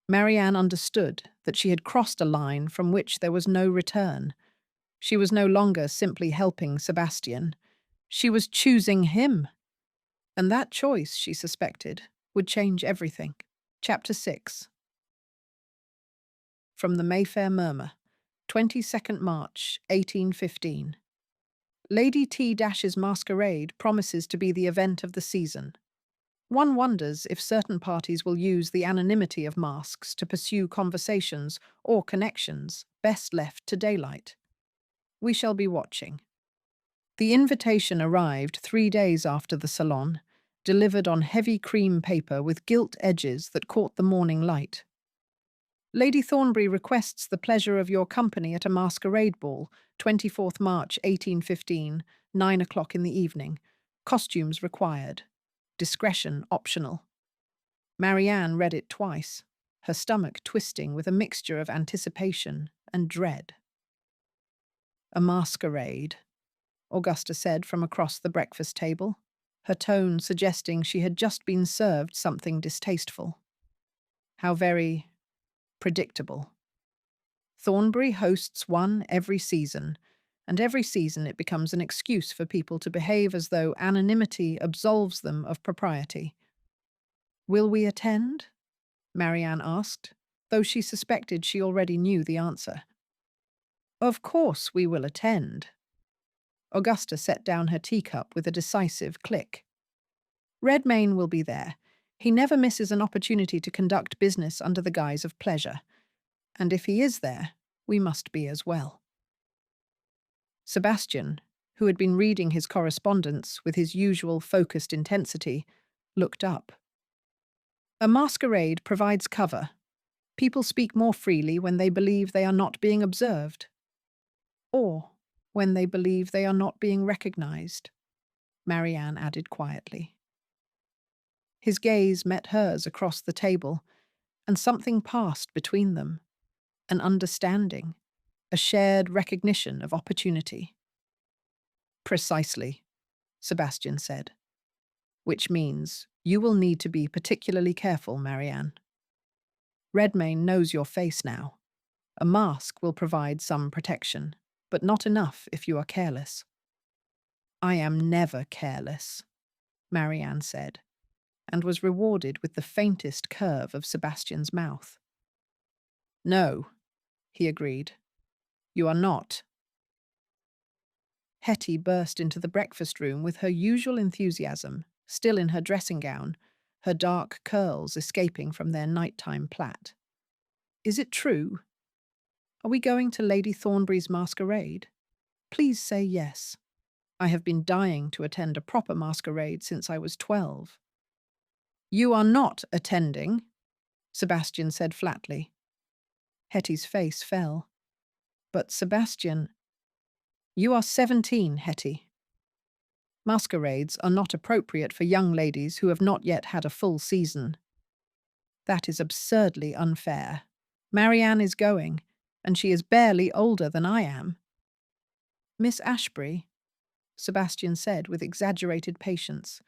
Speaker 1: Marianne understood that she had crossed a line from which there was no return. She was no longer simply helping Sebastian. She was choosing him. And that choice, she suspected, would change everything. Chapter 6. From the Mayfair Murmur, 22nd March, 1815. Lady T-'s masquerade promises to be the event of the season. One wonders if certain parties will use the anonymity of masks to pursue conversations or connections best left to daylight. We shall be watching. The invitation arrived 3 days after the salon, delivered on heavy cream paper with gilt edges that caught the morning light. "Lady Thornbury requests the pleasure of your company at a masquerade ball, 24th March 1815, 9 o'clock in the evening. Costumes required. Discretion optional." Marianne read it twice, her stomach twisting with a mixture of anticipation and dread. "A masquerade," Augusta said from across the breakfast table, her tone suggesting she had just been served something distasteful. How very predictable. Thornbury hosts one every season, and every season it becomes an excuse for people to behave as though anonymity absolves them of propriety. "Will we attend?" Marianne asked, though she suspected she already knew the answer. "Of course we will attend." Augusta set down her teacup with a decisive click. "Redmayne will be there. He never misses an opportunity to conduct business under the guise of pleasure. And if he is there, we must be as well." Sebastian, who had been reading his correspondence with his usual focused intensity, looked up. "A masquerade provides cover. People speak more freely when they believe they are not being observed. Or when they believe they are not being recognized," Marianne added quietly. His gaze met hers across the table, and something passed between them, an understanding, a shared recognition of opportunity. "Precisely," Sebastian said. "Which means you will need to be particularly careful, Marianne. Redmayne knows your face now. A mask will provide some protection, but not enough if you are careless." "I am never careless," Marianne said, and was rewarded with the faintest curve of Sebastian's mouth. "No," he agreed. "You are not." Hetty burst into the breakfast room with her usual enthusiasm, still in her dressing gown, her dark curls escaping from their nighttime plait. "Is it true? Are we going to Lady Thornbury's masquerade? Please say yes. I have been dying to attend a proper masquerade since I was 12. "You are not attending," Sebastian said flatly. Hetty's face fell. "But Sebastian—" "You are 17, Hetty. Masquerades are not appropriate for young ladies who have not yet had a full season," That is absurdly unfair. Marianne is going, and she is barely older than I am. Miss Ashbury, Sebastian said with exaggerated patience,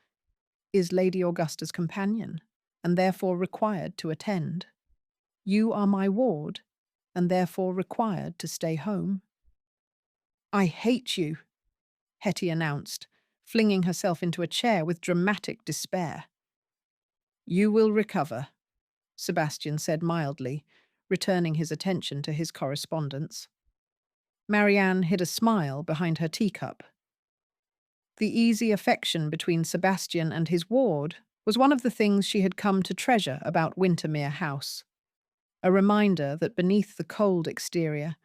Speaker 1: is Lady Augusta's companion, and therefore required to attend. You are my ward, and therefore required to stay home. I hate you, Hetty announced, flinging herself into a chair with dramatic despair. You will recover, Sebastian said mildly, returning his attention to his correspondence. Marianne hid a smile behind her teacup. The easy affection between Sebastian and his ward was one of the things she had come to treasure about Wintermere House, a reminder that beneath the cold exterior,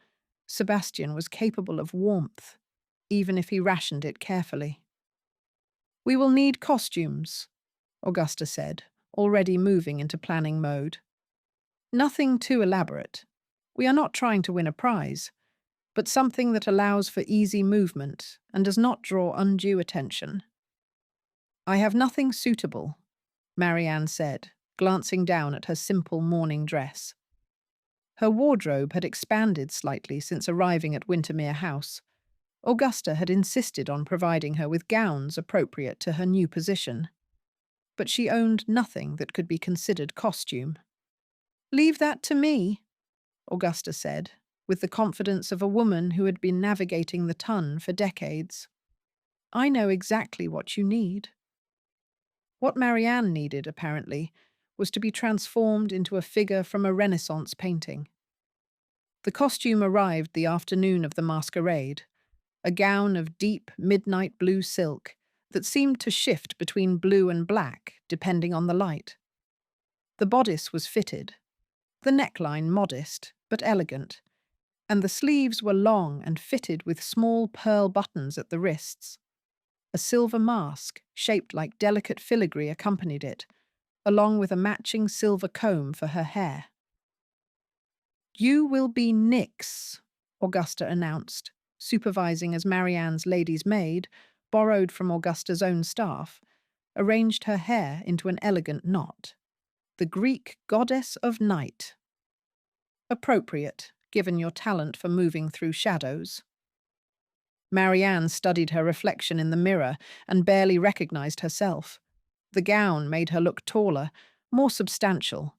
Speaker 1: Sebastian was capable of warmth, even if he rationed it carefully. We will need costumes, Augusta said, already moving into planning mode. Nothing too elaborate. We are not trying to win a prize, but something that allows for easy movement and does not draw undue attention. I have nothing suitable, Marianne said, glancing down at her simple morning dress. Her wardrobe had expanded slightly since arriving at Wintermere House. Augusta had insisted on providing her with gowns appropriate to her new position, but she owned nothing that could be considered costume. Leave that to me, Augusta said, with the confidence of a woman who had been navigating the Tun for decades. I know exactly what you need. What Marianne needed, apparently, was to be transformed into a figure from a Renaissance painting. The costume arrived the afternoon of the masquerade, a gown of deep midnight blue silk that seemed to shift between blue and black depending on the light. The bodice was fitted, the neckline modest but elegant, and the sleeves were long and fitted with small pearl buttons at the wrists. A silver mask, shaped like delicate filigree, accompanied it, along with a matching silver comb for her hair. You will be Nyx, Augusta announced, supervising as Marianne's lady's maid, borrowed from Augusta's own staff, arranged her hair into an elegant knot. The Greek goddess of night. Appropriate, given your talent for moving through shadows. Marianne studied her reflection in the mirror and barely recognized herself. The gown made her look taller, more substantial.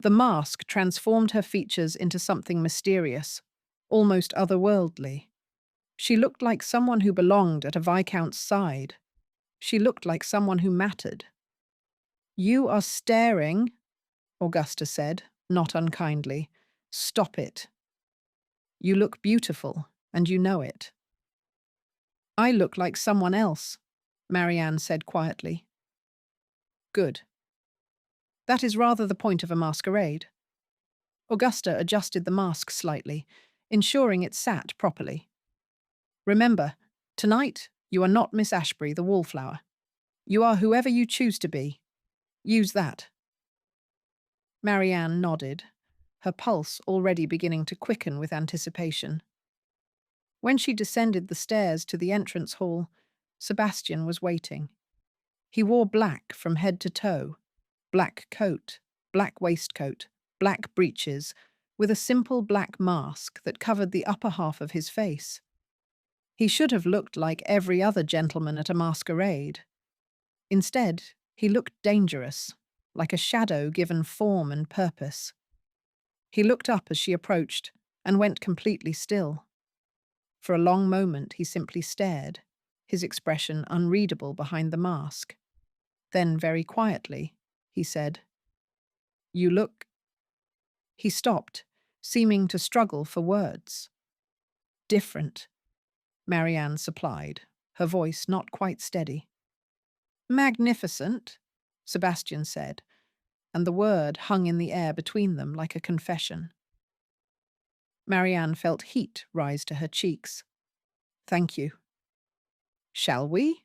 Speaker 1: The mask transformed her features into something mysterious, almost otherworldly. She looked like someone who belonged at a viscount's side. She looked like someone who mattered. You are staring, Augusta said, not unkindly. Stop it. You look beautiful, and you know it. I look like someone else, Marianne said quietly. Good. That is rather the point of a masquerade. Augusta adjusted the mask slightly, ensuring it sat properly. Remember, tonight you are not Miss Ashbury, the Wallflower. You are whoever you choose to be. Use that. Marianne nodded, her pulse already beginning to quicken with anticipation. When she descended the stairs to the entrance hall, Sebastian was waiting. He wore black from head to toe, black coat, black waistcoat, black breeches, with a simple black mask that covered the upper half of his face. He should have looked like every other gentleman at a masquerade. Instead, he looked dangerous, like a shadow given form and purpose. He looked up as she approached and went completely still. For a long moment he simply stared, his expression unreadable behind the mask. Then, very quietly, he said, You look... He stopped, seeming to struggle for words. Different, Marianne supplied, her voice not quite steady. Magnificent, Sebastian said, and the word hung in the air between them like a confession. Marianne felt heat rise to her cheeks. Thank you. Shall we?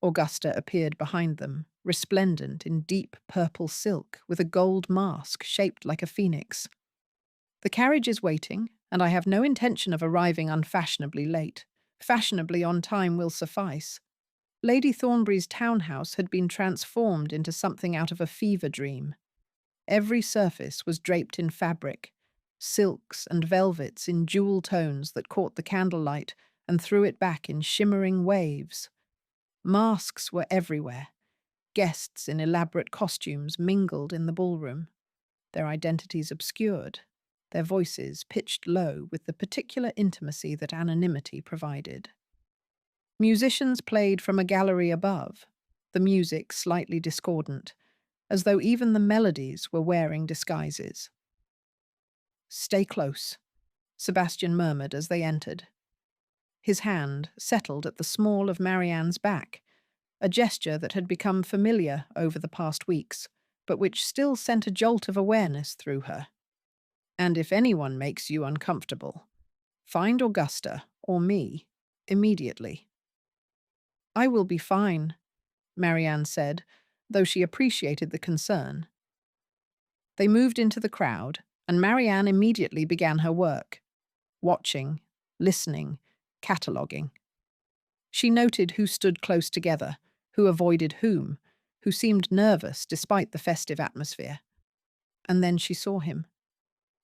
Speaker 1: Augusta appeared behind them, resplendent in deep purple silk with a gold mask shaped like a phoenix. The carriage is waiting, and I have no intention of arriving unfashionably late. Fashionably on time will suffice. Lady Thornbury's townhouse had been transformed into something out of a fever dream. Every surface was draped in fabric, silks and velvets in jewel tones that caught the candlelight and threw it back in shimmering waves. Masks were everywhere. Guests in elaborate costumes mingled in the ballroom, their identities obscured, their voices pitched low with the particular intimacy that anonymity provided. Musicians played from a gallery above, the music slightly discordant, as though even the melodies were wearing disguises. "Stay close," Sebastian murmured as they entered. His hand settled at the small of Marianne's back, a gesture that had become familiar over the past weeks, but which still sent a jolt of awareness through her. "And if anyone makes you uncomfortable, find Augusta or me immediately." "I will be fine," Marianne said, though she appreciated the concern. They moved into the crowd, and Marianne immediately began her work, watching, listening, cataloguing. She noted who stood close together, who avoided whom, who seemed nervous despite the festive atmosphere. And then she saw him.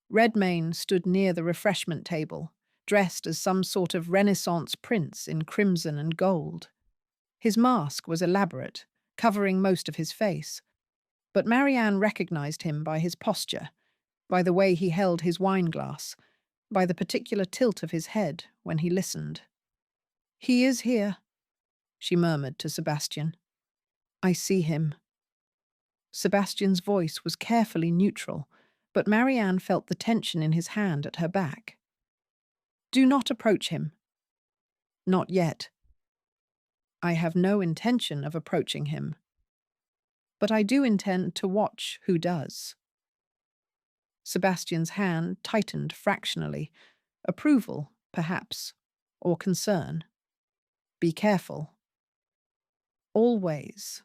Speaker 1: Redmayne stood near the refreshment table, dressed as some sort of Renaissance prince in crimson and gold. His mask was elaborate, covering most of his face, but Marianne recognized him by his posture, by the way he held his wine-glass, by the particular tilt of his head when he listened. "He is here," she murmured to Sebastian. "I see him." Sebastian's voice was carefully neutral, but Marianne felt the tension in his hand at her back. "Do not approach him." "Not yet." "I have no intention of approaching him. But I do intend to watch who does." Sebastian's hand tightened fractionally. Approval, perhaps, or concern. "Be careful." "Always."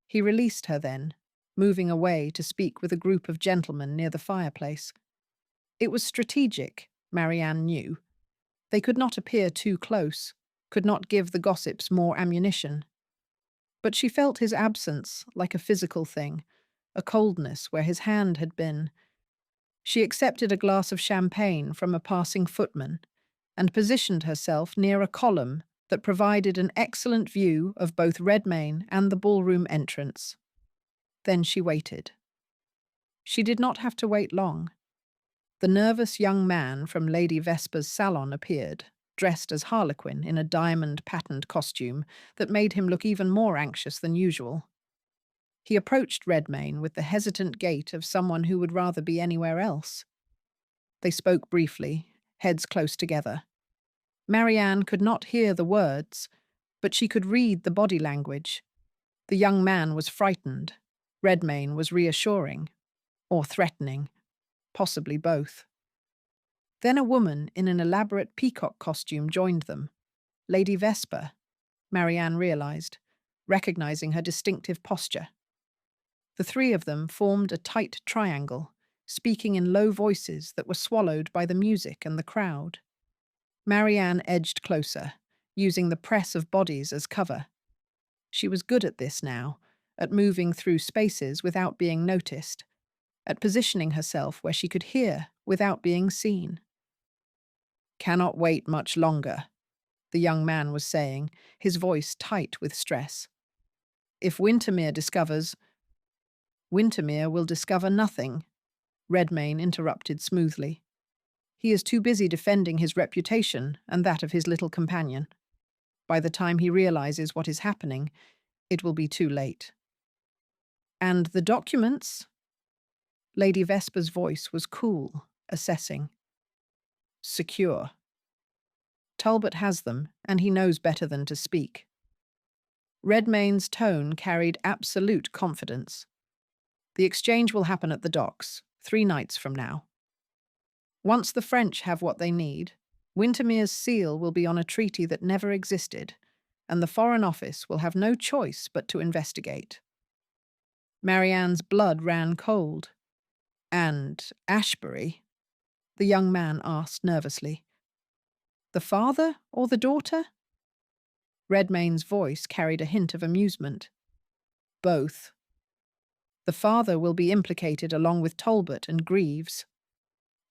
Speaker 1: He released her then, moving away to speak with a group of gentlemen near the fireplace. It was strategic, Marianne knew. They could not appear too close, could not give the gossips more ammunition. But she felt his absence like a physical thing, a coldness where his hand had been. She accepted a glass of champagne from a passing footman and positioned herself near a column that provided an excellent view of both Redmayne and the ballroom entrance. Then she waited. She did not have to wait long. The nervous young man from Lady Vesper's salon appeared, dressed as Harlequin in a diamond-patterned costume that made him look even more anxious than usual. He approached Redmayne with the hesitant gait of someone who would rather be anywhere else. They spoke briefly, heads close together. Marianne could not hear the words, but she could read the body language. The young man was frightened. Redmayne was reassuring, or threatening, possibly both. Then a woman in an elaborate peacock costume joined them. Lady Vesper, Marianne realized, recognizing her distinctive posture. The three of them formed a tight triangle, speaking in low voices that were swallowed by the music and the crowd. Marianne edged closer, using the press of bodies as cover. She was good at this now, at moving through spaces without being noticed, at positioning herself where she could hear without being seen. "Cannot wait much longer," the young man was saying, his voice tight with stress. "If Wintermere discovers—" "Wintermere will discover nothing," Redmayne interrupted smoothly. "He is too busy defending his reputation and that of his little companion. By the time he realizes what is happening, it will be too late." "And the documents?" Lady Vesper's voice was cool, assessing. "Secure. Talbot has them, and he knows better than to speak." Redmayne's tone carried absolute confidence. "The exchange will happen at the docks, 3 nights from now. Once the French have what they need, Wintermere's seal will be on a treaty that never existed, and the Foreign Office will have no choice but to investigate." Marianne's blood ran cold. "And Ashbury?" the young man asked nervously. "The father or the daughter?" Redmayne's voice carried a hint of amusement. "Both." The father will be implicated along with Talbot and Greaves.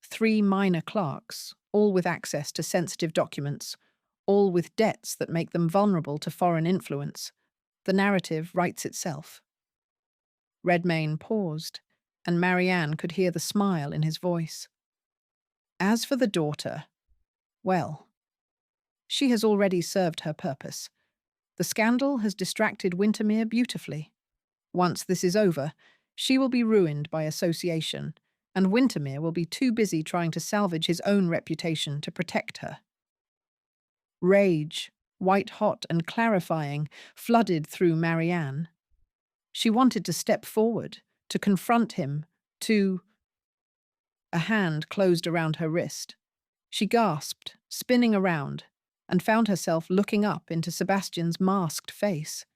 Speaker 1: 3 minor clerks, all with access to sensitive documents, all with debts that make them vulnerable to foreign influence. The narrative writes itself. Redmayne paused, and Marianne could hear the smile in his voice. As for the daughter, well, she has already served her purpose. The scandal has distracted Wintermere beautifully. Once this is over, she will be ruined by association, and Wintermere will be too busy trying to salvage his own reputation to protect her. Rage, white-hot and clarifying, flooded through Marianne. She wanted to step forward, to confront him, to... A hand closed around her wrist. She gasped, spinning around, and found herself looking up into Sebastian's masked face.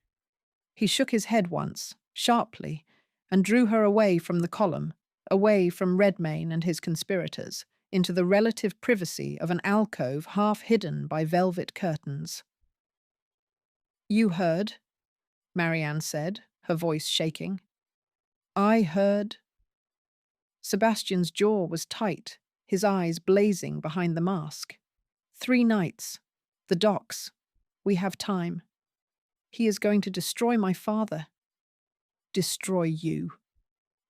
Speaker 1: He shook his head once, sharply, and drew her away from the column, away from Redmayne and his conspirators, into the relative privacy of an alcove half hidden by velvet curtains. "You heard," Marianne said, her voice shaking. "I heard." Sebastian's jaw was tight, his eyes blazing behind the mask. 3 nights. The docks. We have time. He is going to destroy my father. Destroy you.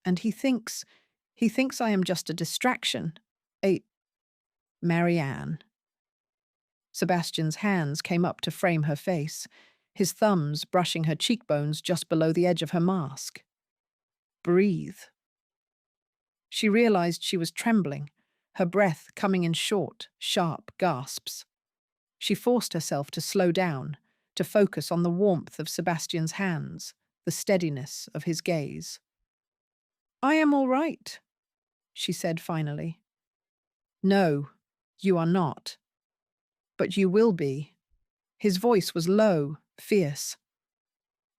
Speaker 1: And he thinks I am just a distraction. Marianne. Sebastian's hands came up to frame her face, his thumbs brushing her cheekbones just below the edge of her mask. Breathe. She realized she was trembling, her breath coming in short, sharp gasps. She forced herself to slow down, to focus on the warmth of Sebastian's hands, the steadiness of his gaze. "I am all right," she said finally. "No, you are not. But you will be." His voice was low, fierce.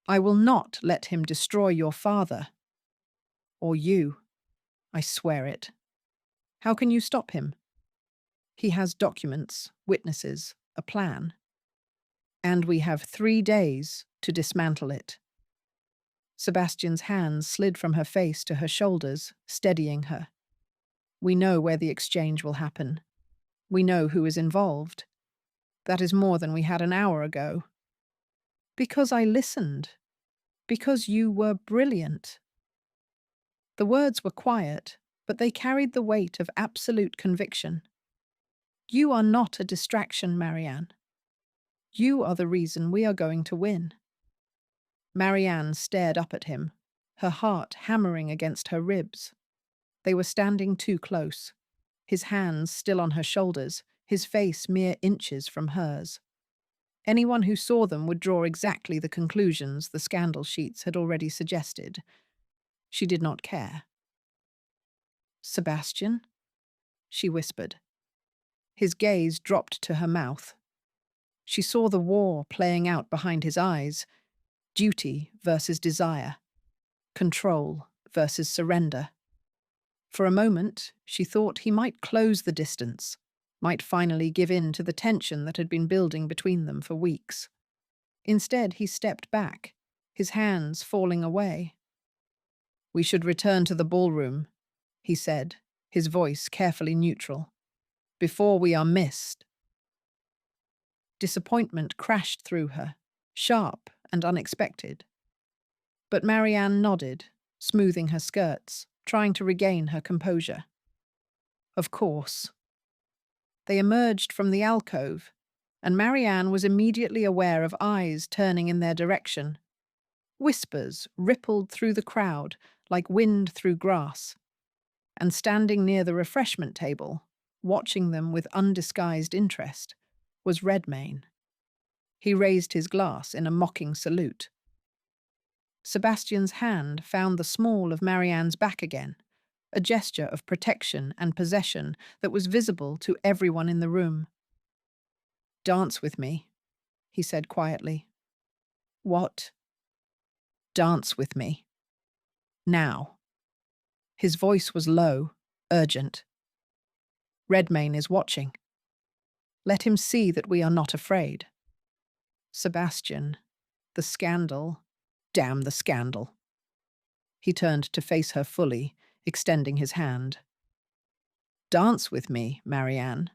Speaker 1: "I will not let him destroy your father. Or you. I swear it. How can you stop him? He has documents, witnesses, a plan. And we have 3 days to dismantle it." Sebastian's hands slid from her face to her shoulders, steadying her. "We know where the exchange will happen. We know who is involved. That is more than we had an hour ago. Because I listened. Because you were brilliant." The words were quiet, but they carried the weight of absolute conviction. "You are not a distraction, Marianne. You are the reason we are going to win." Marianne stared up at him, her heart hammering against her ribs. They were standing too close, his hands still on her shoulders, his face mere inches from hers. Anyone who saw them would draw exactly the conclusions the scandal sheets had already suggested. She did not care. "Sebastian?" she whispered. His gaze dropped to her mouth. She saw the war playing out behind his eyes, duty versus desire, control versus surrender. For a moment, she thought he might close the distance, might finally give in to the tension that had been building between them for weeks. Instead, he stepped back, his hands falling away. "We should return to the ballroom," he said, his voice carefully neutral, "before we are missed." Disappointment crashed through her, sharp and unexpected. But Marianne nodded, smoothing her skirts, trying to regain her composure. Of course. They emerged from the alcove, and Marianne was immediately aware of eyes turning in their direction. Whispers rippled through the crowd like wind through grass, and standing near the refreshment table, watching them with undisguised interest, was Redmayne. He raised his glass in a mocking salute. Sebastian's hand found the small of Marianne's back again, a gesture of protection and possession that was visible to everyone in the room. "Dance with me," he said quietly. "What?" "Dance with me. Now." His voice was low, urgent. "Redmayne is watching. Let him see that we are not afraid." "Sebastian, the scandal. Damn the scandal." He turned to face her fully, extending his hand. "Dance with me, Marianne."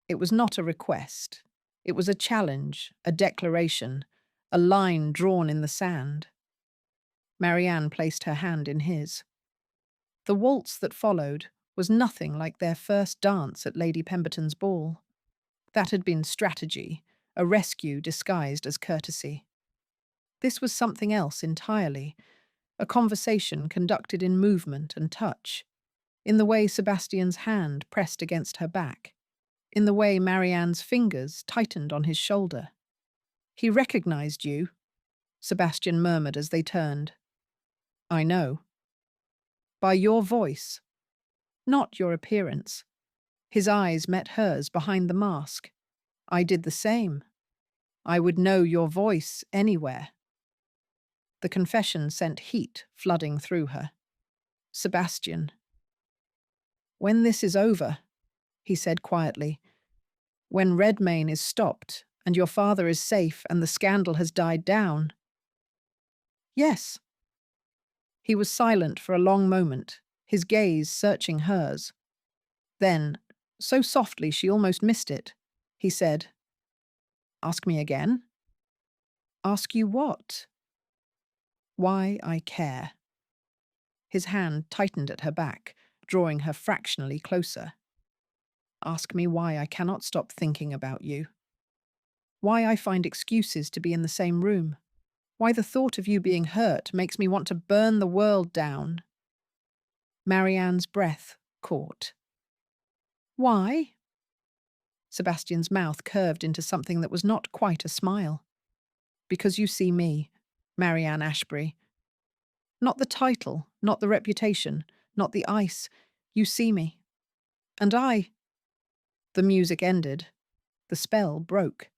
Speaker 1: It was not a request. It was a challenge, a declaration, a line drawn in the sand. Marianne placed her hand in his. The waltz that followed was nothing like their first dance at Lady Pemberton's ball. That had been strategy, a rescue disguised as courtesy. This was something else entirely, a conversation conducted in movement and touch, in the way Sebastian's hand pressed against her back, in the way Marianne's fingers tightened on his shoulder. "He recognized you," Sebastian murmured as they turned. "I know." "By your voice, not your appearance." His eyes met hers behind the mask. "I did the same. I would know your voice anywhere." The confession sent heat flooding through her. "Sebastian." "When this is over," he said quietly, "when Redmayne is stopped and your father is safe and the scandal has died down." "Yes." He was silent for a long moment, his gaze searching hers. Then, so softly she almost missed it, he said, "Ask me again." "Ask you what?" "Why I care." His hand tightened at her back, drawing her fractionally closer. "Ask me why I cannot stop thinking about you. Why I find excuses to be in the same room. Why the thought of you being hurt makes me want to burn the world down." Marianne's breath caught. "Why?" Sebastian's mouth curved into something that was not quite a smile. "Because you see me, Marianne Ashbury. Not the title, not the reputation, not the ice. You see me. And I—" The music ended. The spell broke.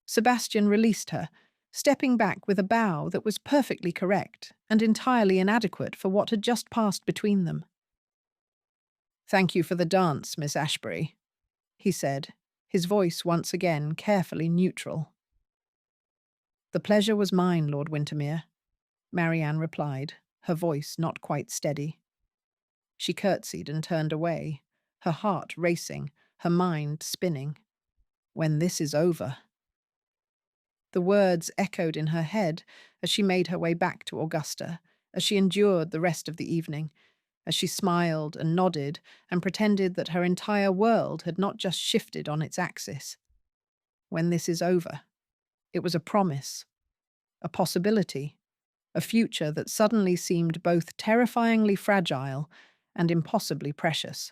Speaker 1: Sebastian released her, stepping back with a bow that was perfectly correct and entirely inadequate for what had just passed between them. "Thank you for the dance, Miss Ashbury," he said, his voice once again carefully neutral. "The pleasure was mine, Lord Wintermere," Marianne replied, her voice not quite steady. She curtsied and turned away, her heart racing, her mind spinning. "When this is over." The words echoed in her head as she made her way back to Augusta, as she endured the rest of the evening, as she smiled and nodded and pretended that her entire world had not just shifted on its axis. When this is over. It was a promise, a possibility, a future that suddenly seemed both terrifyingly fragile and impossibly precious.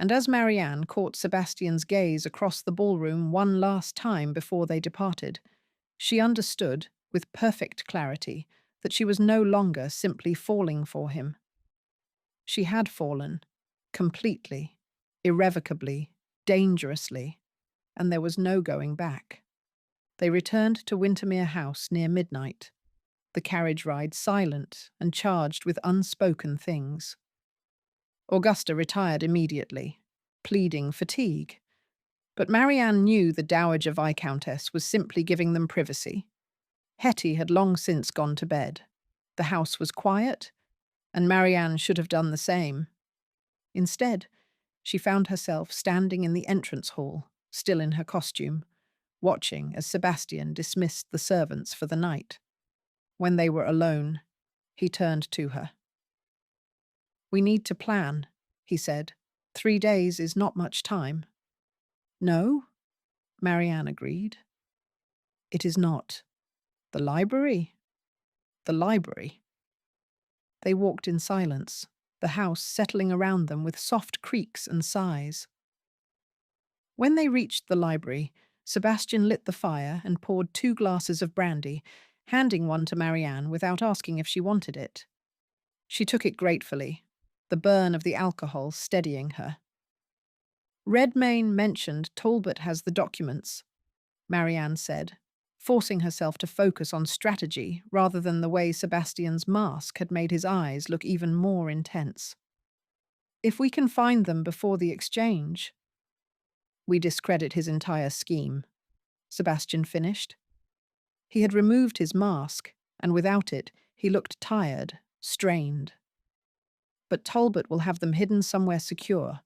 Speaker 1: And as Marianne caught Sebastian's gaze across the ballroom one last time before they departed, she understood, with perfect clarity, that she was no longer simply falling for him. She had fallen, completely, irrevocably, dangerously, and there was no going back. They returned to Wintermere House near midnight, the carriage ride silent and charged with unspoken things. Augusta retired immediately, pleading fatigue. But Marianne knew the Dowager Viscountess was simply giving them privacy. Hetty had long since gone to bed. The house was quiet, and Marianne should have done the same. Instead, she found herself standing in the entrance hall, still in her costume, watching as Sebastian dismissed the servants for the night. When they were alone, he turned to her. "We need to plan," he said. 3 days is not much time." "No?" Marianne agreed. "It is not. The library?" "The library." They walked in silence, the house settling around them with soft creaks and sighs. When they reached the library, Sebastian lit the fire and poured 2 glasses of brandy, handing one to Marianne without asking if she wanted it. She took it gratefully, the burn of the alcohol steadying her. "Redmayne mentioned Talbot has the documents," Marianne said, forcing herself to focus on strategy rather than the way Sebastian's mask had made his eyes look even more intense. "If we can find them before the exchange—" "We discredit his entire scheme," Sebastian finished. He had removed his mask, and without it, He looked tired, strained. But Talbot will have them hidden somewhere secure,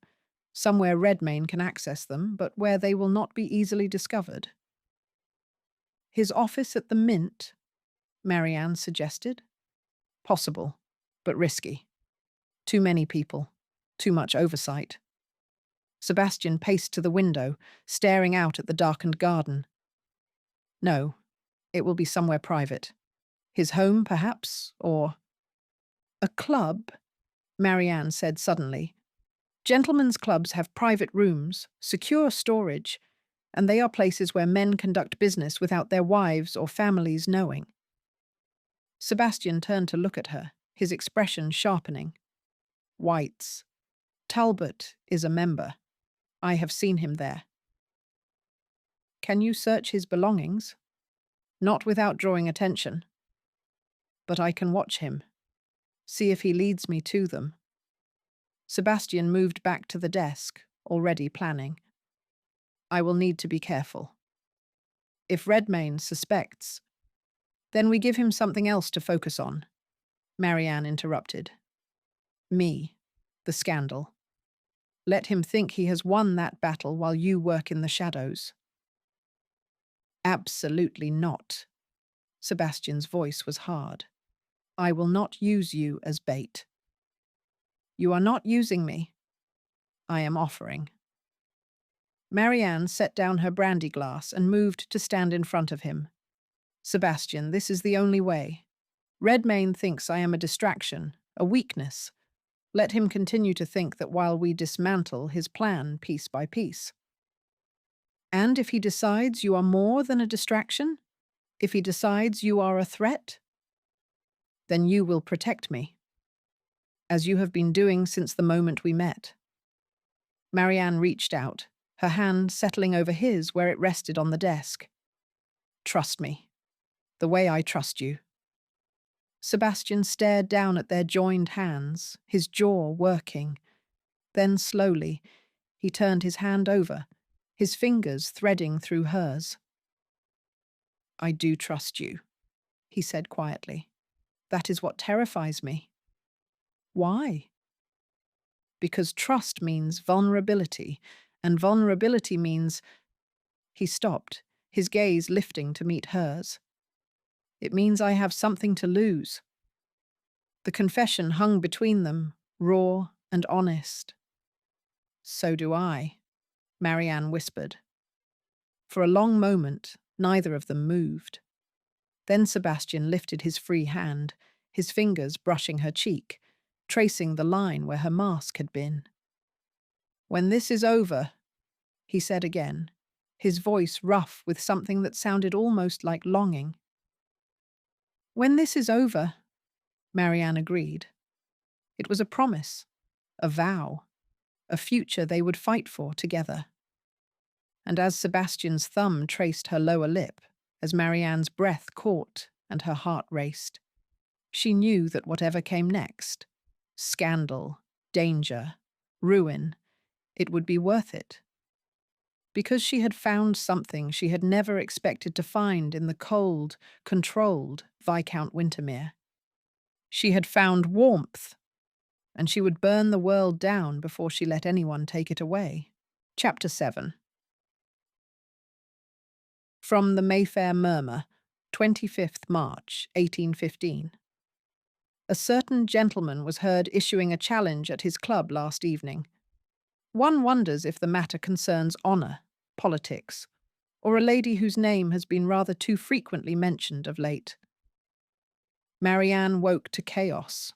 Speaker 1: somewhere Redmayne can access them, but where they will not be easily discovered. His office at the Mint, Marianne suggested. Possible, but risky. Too many people, too much oversight. Sebastian paced to the window, staring out at the darkened garden. No, it will be somewhere private. His home, perhaps, or… A club, Marianne said suddenly. Gentlemen's clubs have private rooms, secure storage, and they are places where men conduct business without their wives or families knowing. Sebastian turned to look at her, his expression sharpening. Whites. Talbot is a member. I have seen him there. Can you search his belongings? Not without drawing attention. But I can watch him. See if he leads me to them. Sebastian moved back to the desk, already planning. I will need to be careful. If Redmayne suspects, then we give him something else to focus on. Marianne interrupted. Me, the scandal. Let him think he has won that battle while you work in the shadows. Absolutely not. Sebastian's voice was hard. I will not use you as bait. You are not using me. I am offering. Marianne set down her brandy glass and moved to stand in front of him. Sebastian, this is the only way. Redmayne thinks I am a distraction, a weakness. Let him continue to think that while we dismantle his plan piece by piece. And if he decides you are more than a distraction, if he decides you are a threat, then you will protect me, as you have been doing since the moment we met. Marianne reached out, her hand settling over his where it rested on the desk. Trust me, the way I trust you. Sebastian stared down at their joined hands, his jaw working. Then slowly, he turned his hand over, his fingers threading through hers. I do trust you, he said quietly. That is what terrifies me. Why? Because trust means vulnerability, and vulnerability means… He stopped, his gaze lifting to meet hers. It means I have something to lose. The confession hung between them, raw and honest. So do I, Marianne whispered. For a long moment, neither of them moved. Then Sebastian lifted his free hand, his fingers brushing her cheek, tracing the line where her mask had been. When this is over, he said again, his voice rough with something that sounded almost like longing. When this is over, Marianne agreed. It was a promise, a vow, a future they would fight for together. And as Sebastian's thumb traced her lower lip, as Marianne's breath caught and her heart raced, she knew that whatever came next, scandal, danger, ruin, it would be worth it. Because she had found something she had never expected to find in the cold, controlled Viscount Wintermere. She had found warmth, and she would burn the world down before she let anyone take it away. Chapter 7. From the Mayfair Murmur, 25th March, 1815. A certain gentleman was heard issuing a challenge at his club last evening. One wonders if the matter concerns honour, politics, or a lady whose name has been rather too frequently mentioned of late. Marianne woke to chaos.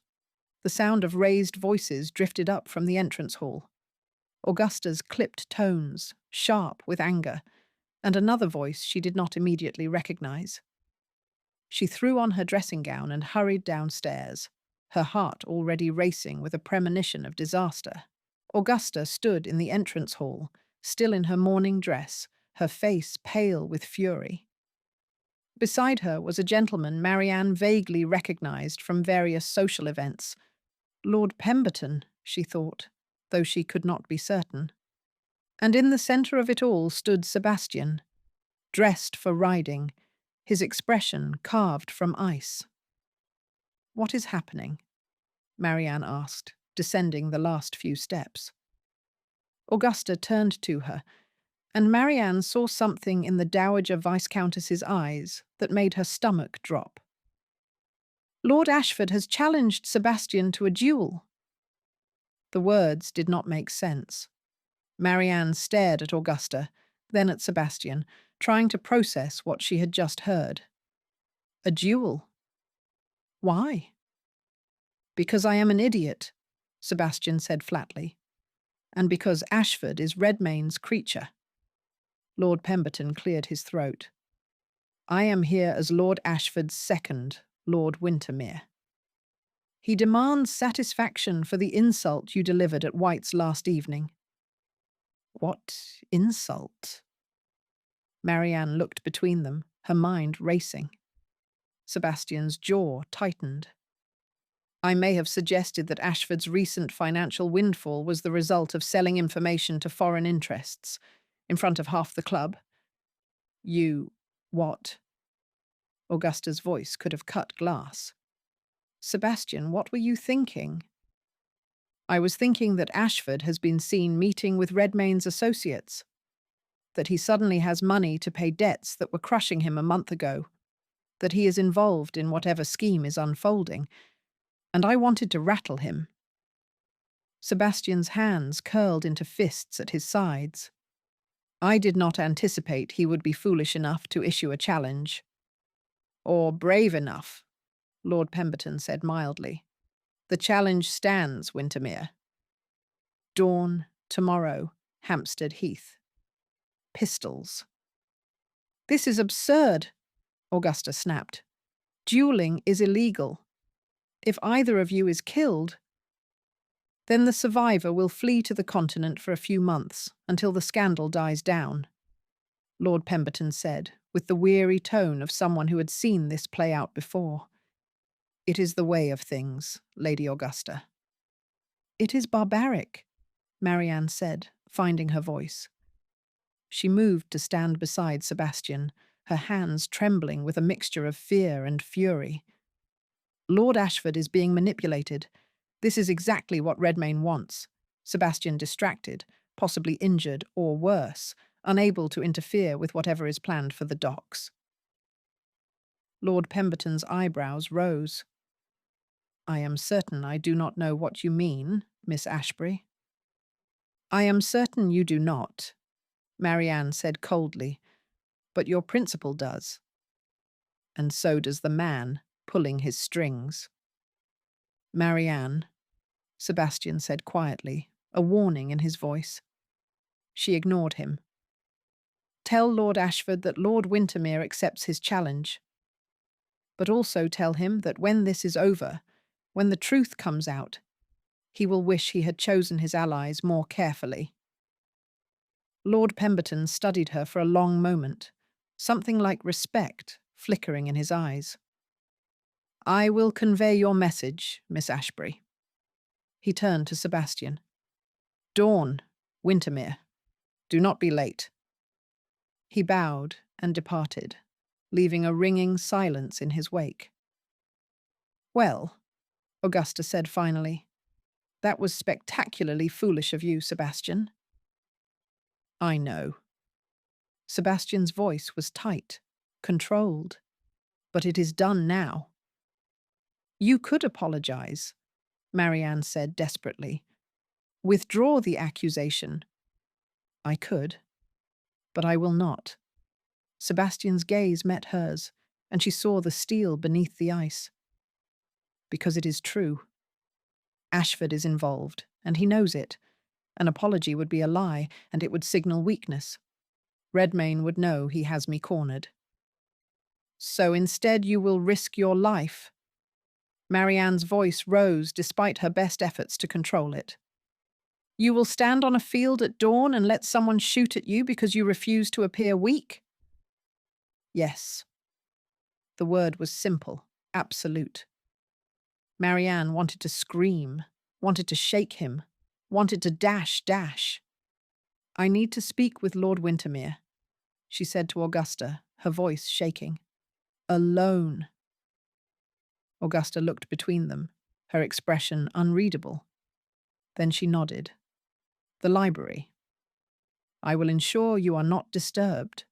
Speaker 1: The sound of raised voices drifted up from the entrance hall. Augusta's clipped tones, sharp with anger, and another voice she did not immediately recognize. She threw on her dressing gown and hurried downstairs, her heart already racing with a premonition of disaster. Augusta stood in the entrance hall, still in her morning dress, her face pale with fury. Beside her was a gentleman Marianne vaguely recognized from various social events. Lord Pemberton, she thought, though she could not be certain. And in the centre of it all stood Sebastian, dressed for riding, his expression carved from ice. What is happening? Marianne asked, descending the last few steps. Augusta turned to her, and Marianne saw something in the Dowager Viscountess's eyes that made her stomach drop. Lord Ashford has challenged Sebastian to a duel. The words did not make sense. Marianne stared at Augusta, then at Sebastian, trying to process what she had just heard. A duel? Why? Because I am an idiot, Sebastian said flatly, and because Ashford is Redmayne's creature. Lord Pemberton cleared his throat. I am here as Lord Ashford's second, Lord Wintermere. He demands satisfaction for the insult you delivered at White's last evening. What insult? Marianne looked between them, her mind racing. Sebastian's jaw tightened. I may have suggested that Ashford's recent financial windfall was the result of selling information to foreign interests, in front of half the club. You… what? Augusta's voice could have cut glass. Sebastian, what were you thinking? I was thinking that Ashford has been seen meeting with Redmayne's associates, that he suddenly has money to pay debts that were crushing him a month ago, that he is involved in whatever scheme is unfolding, and I wanted to rattle him. Sebastian's hands curled into fists at his sides. I did not anticipate he would be foolish enough to issue a challenge. Or brave enough, Lord Pemberton said mildly. The challenge stands, Wintermere. Dawn, tomorrow, Hampstead Heath. Pistols. This is absurd, Augusta snapped. Dueling is illegal. If either of you is killed, then the survivor will flee to the continent for a few months until the scandal dies down, Lord Pemberton said, with the weary tone of someone who had seen this play out before. It is the way of things, Lady Augusta. It is barbaric, Marianne said, finding her voice. She moved to stand beside Sebastian, her hands trembling with a mixture of fear and fury. Lord Ashford is being manipulated. This is exactly what Redmayne wants. Sebastian distracted, possibly injured or worse, unable to interfere with whatever is planned for the docks. Lord Pemberton's eyebrows rose. I am certain I do not know what you mean, Miss Ashbury. I am certain you do not, Marianne said coldly, but your principal does. And so does the man pulling his strings. Marianne, Sebastian said quietly, a warning in his voice. She ignored him. Tell Lord Ashford that Lord Wintermere accepts his challenge. But also tell him that when this is over, when the truth comes out, he will wish he had chosen his allies more carefully. Lord Pemberton studied her for a long moment, something like respect flickering in his eyes. I will convey your message, Miss Ashbury. He turned to Sebastian. Dawn, Wintermere. Do not be late. He bowed and departed, leaving a ringing silence in his wake. Well, Augusta said finally, that was spectacularly foolish of you, Sebastian. I know. Sebastian's voice was tight, controlled, but it is done now. You could apologize, Marianne said desperately. Withdraw the accusation. I could, but I will not. Sebastian's gaze met hers, and she saw the steel beneath the ice. Because it is true. Ashford is involved, and he knows it. An apology would be a lie, and it would signal weakness. Redmayne would know he has me cornered. So instead you will risk your life. Marianne's voice rose despite her best efforts to control it. You will stand on a field at dawn and let someone shoot at you because you refuse to appear weak? Yes. The word was simple, absolute. Marianne wanted to scream, wanted to shake him, wanted to dash. I need to speak with Lord Wintermere, she said to Augusta, her voice shaking. Alone. Augusta looked between them, her expression unreadable. Then she nodded. The library. I will ensure you are not disturbed.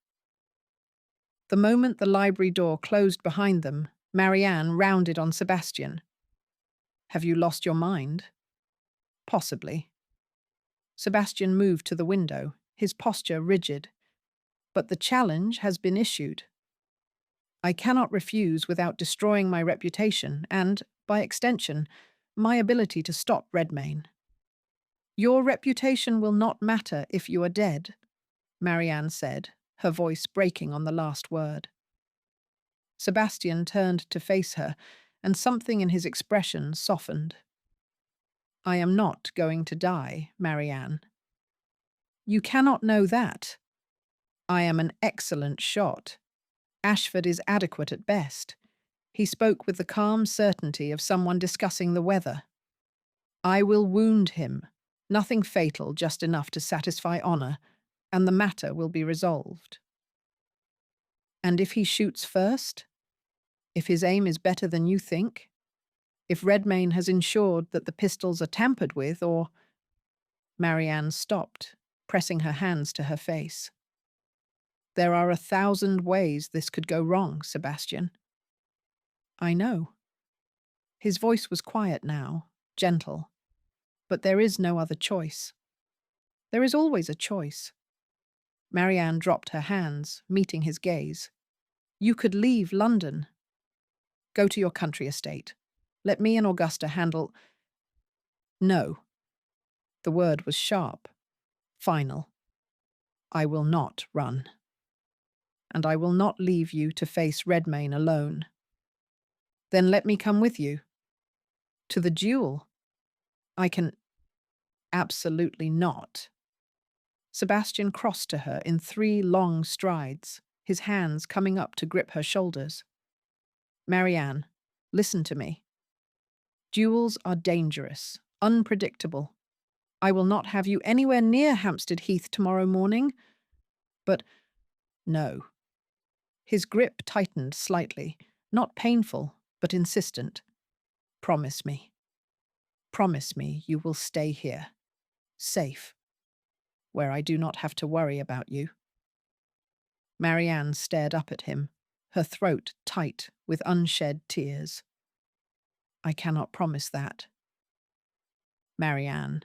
Speaker 1: The moment the library door closed behind them, Marianne rounded on Sebastian. Have you lost your mind? Possibly. Sebastian moved to the window, his posture rigid. But the challenge has been issued. I cannot refuse without destroying my reputation and, by extension, my ability to stop Redmayne. Your reputation will not matter if you are dead, Marianne said, her voice breaking on the last word. Sebastian turned to face her, and something in his expression softened. I am not going to die, Marianne. You cannot know that. I am an excellent shot. Ashford is adequate at best. He spoke with the calm certainty of someone discussing the weather. I will wound him, nothing fatal, just enough to satisfy honour, and the matter will be resolved. And if he shoots first? If his aim is better than you think? If Redmayne has ensured that the pistols are tampered with, or— Marianne stopped, pressing her hands to her face. There are 1,000 ways this could go wrong, Sebastian. I know. His voice was quiet now, gentle. But there is no other choice. There is always a choice. Marianne dropped her hands, meeting his gaze. You could leave London. Go to your country estate. Let me and Augusta handle— No. The word was sharp, final. I will not run. And I will not leave you to face Redmayne alone. Then let me come with you. To the duel. I can— Absolutely not. Sebastian crossed to her in 3 long strides, his hands coming up to grip her shoulders. Marianne, listen to me. Duels are dangerous, unpredictable. I will not have you anywhere near Hampstead Heath tomorrow morning. But no. His grip tightened slightly, not painful, but insistent. Promise me. Promise me you will stay here, safe, where I do not have to worry about you. Marianne stared up at him, her throat tight with unshed tears. I cannot promise that. Marianne,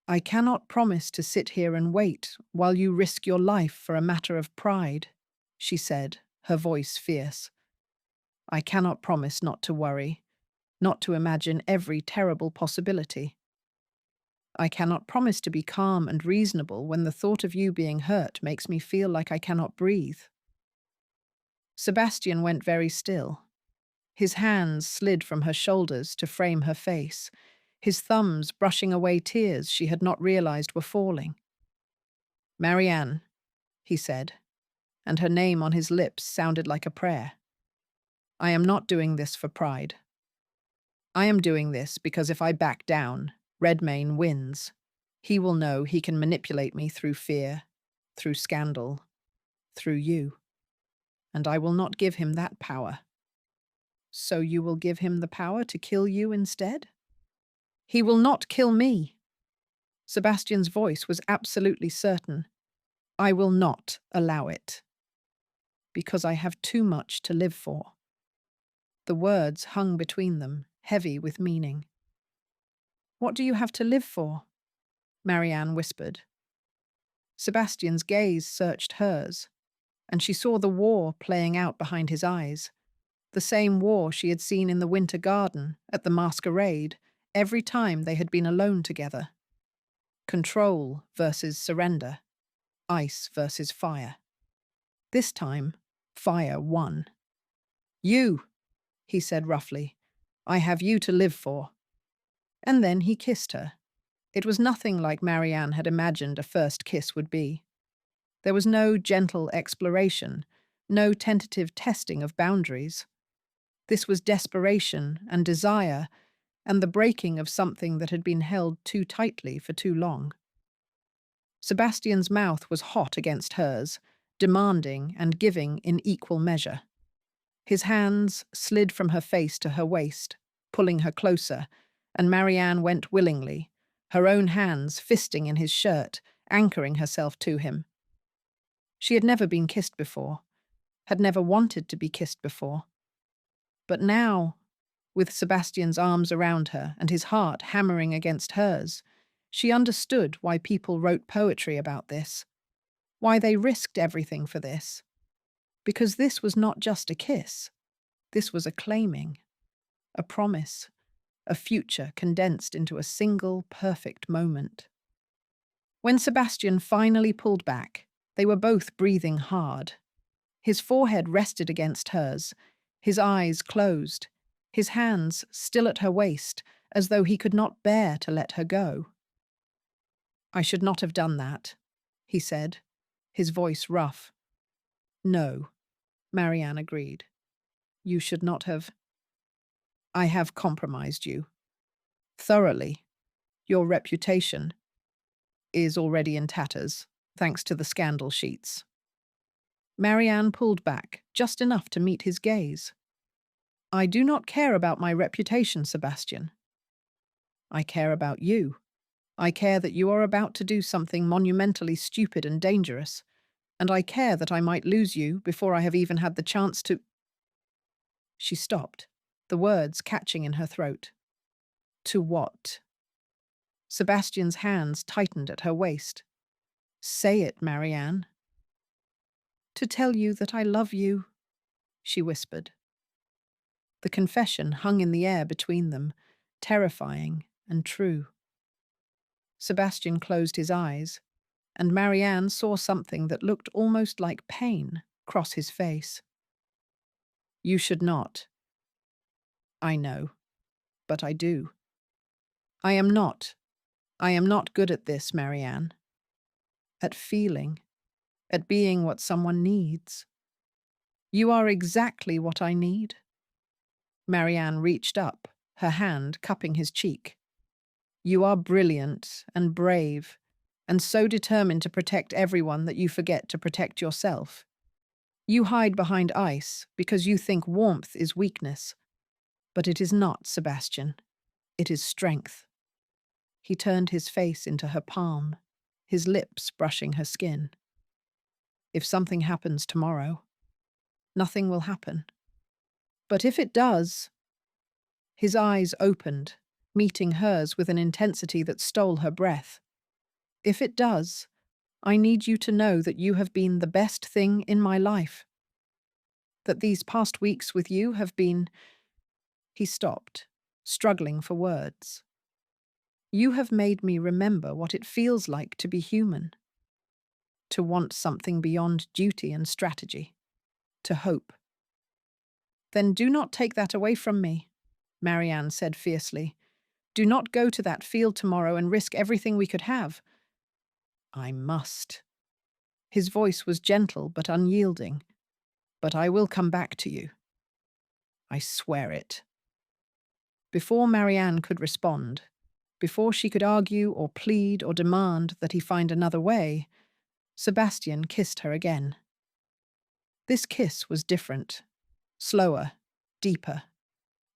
Speaker 1: I cannot promise to sit here and wait while you risk your life for a matter of pride, she said, her voice fierce. I cannot promise not to worry, not to imagine every terrible possibility. I cannot promise to be calm and reasonable when the thought of you being hurt makes me feel like I cannot breathe. Sebastian went very still. His hands slid from her shoulders to frame her face, his thumbs brushing away tears she had not realized were falling. Marianne, he said, and her name on his lips sounded like a prayer. I am not doing this for pride. I am doing this because if I back down, Redmayne wins. He will know he can manipulate me through fear, through scandal, through you. And I will not give him that power. So you will give him the power to kill you instead? He will not kill me. Sebastian's voice was absolutely certain. I will not allow it. Because I have too much to live for. The words hung between them, heavy with meaning. What do you have to live for? Marianne whispered. Sebastian's gaze searched hers, and she saw the war playing out behind his eyes. The same war she had seen in the winter garden, at the masquerade, every time they had been alone together. Control versus surrender. Ice versus fire. This time, fire won. You, he said roughly. I have you to live for. And then he kissed her. It was nothing like Marianne had imagined a first kiss would be. There was no gentle exploration, no tentative testing of boundaries. This was desperation and desire, and the breaking of something that had been held too tightly for too long. Sebastian's mouth was hot against hers, demanding and giving in equal measure. His hands slid from her face to her waist, pulling her closer, and Marianne went willingly, her own hands fisting in his shirt, anchoring herself to him. She had never been kissed before, had never wanted to be kissed before. But now, with Sebastian's arms around her and his heart hammering against hers, she understood why people wrote poetry about this, why they risked everything for this. Because this was not just a kiss. This was a claiming, a promise, a future condensed into a single perfect moment. When Sebastian finally pulled back, they were both breathing hard. His forehead rested against hers, his eyes closed, his hands still at her waist, as though he could not bear to let her go. "I should not have done that," he said, his voice rough. "No," Marianne agreed. "You should not have. I have compromised you. Thoroughly. Your reputation is already in tatters, thanks to the scandal sheets." Marianne pulled back, just enough to meet his gaze. "I do not care about my reputation, Sebastian. I care about you. I care that you are about to do something monumentally stupid and dangerous, and I care that I might lose you before I have even had the chance to—" She stopped, the words catching in her throat. "To what?" Sebastian's hands tightened at her waist. "Say it, Marianne." "To tell you that I love you," she whispered. The confession hung in the air between them, terrifying and true. Sebastian closed his eyes, and Marianne saw something that looked almost like pain cross his face. "You should not." "I know, but I do. I am not good at this, Marianne. At feeling, at being what someone needs. You are exactly what I need." Marianne reached up, her hand cupping his cheek. "You are brilliant and brave, and so determined to protect everyone that you forget to protect yourself. You hide behind ice because you think warmth is weakness. But it is not, Sebastian. It is strength." He turned his face into her palm, his lips brushing her skin. "If something happens tomorrow, nothing will happen. But if it does—" His eyes opened, meeting hers with an intensity that stole her breath. "If it does, I need you to know that you have been the best thing in my life. That these past weeks with you have been—" He stopped, struggling for words. "You have made me remember what it feels like to be human. To want something beyond duty and strategy. To hope." "Then do not take that away from me," Marianne said fiercely. "Do not go to that field tomorrow and risk everything we could have." "I must." His voice was gentle but unyielding. "But I will come back to you. I swear it." Before Marianne could respond, before she could argue or plead or demand that he find another way, Sebastian kissed her again. This kiss was different, slower, deeper,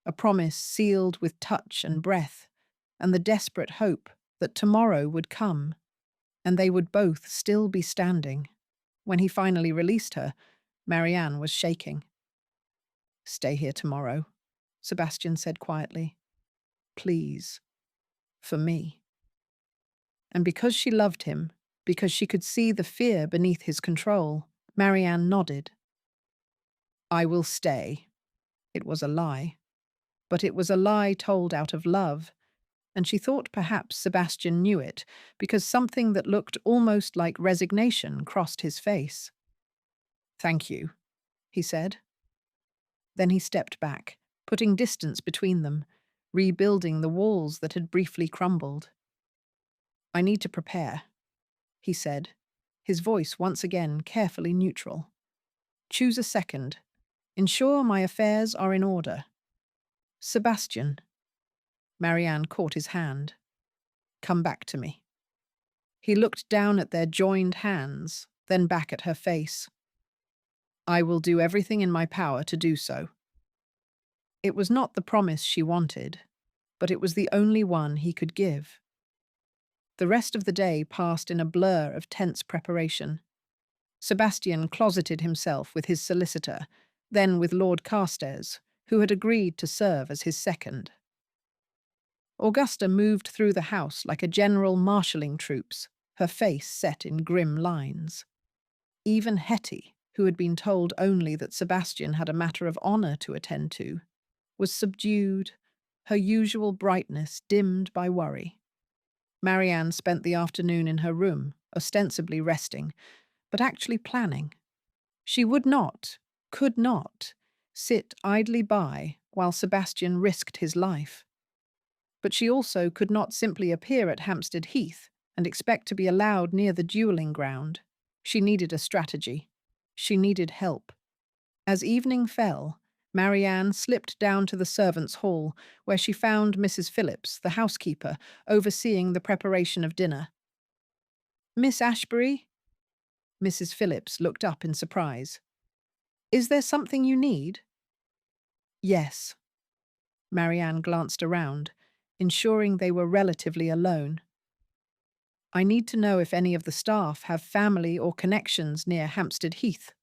Speaker 1: a promise sealed with touch and breath, and the desperate hope that tomorrow would come, and they would both still be standing. When he finally released her, Marianne was shaking. "Stay here tomorrow," Sebastian said quietly. "Please. For me." And because she loved him, because she could see the fear beneath his control, Marianne nodded. "I will stay." It was a lie. But it was a lie told out of love, and she thought perhaps Sebastian knew it, because something that looked almost like resignation crossed his face. "Thank you," he said. Then he stepped back, putting distance between them, rebuilding the walls that had briefly crumbled. "I need to prepare," he said, his voice once again carefully neutral. "Choose a second. Ensure my affairs are in order." "Sebastian." Marianne caught his hand. "Come back to me." He looked down at their joined hands, then back at her face. I will do everything in my power to do so. It was not the promise she wanted, but it was the only one he could give. The rest of the day passed in a blur of tense preparation. Sebastian closeted himself with his solicitor, then with Lord Carstairs, who had agreed to serve as his second. Augusta moved through the house like a general marshalling troops, her face set in grim lines. Even Hetty, who had been told only that Sebastian had a matter of honour to attend to, was subdued, her usual brightness dimmed by worry. Marianne spent the afternoon in her room, ostensibly resting, but actually planning. She would not, could not, sit idly by while Sebastian risked his life. But she also could not simply appear at Hampstead Heath and expect to be allowed near the duelling ground. She needed a strategy. She needed help. As evening fell, Marianne slipped down to the servants' hall, where she found Mrs. Phillips, the housekeeper, overseeing the preparation of dinner. "Miss Ashbury?" Mrs. Phillips looked up in surprise. "Is there something you need?" "Yes." Marianne glanced around, ensuring they were relatively alone. "I need to know if any of the staff have family or connections near Hampstead Heath."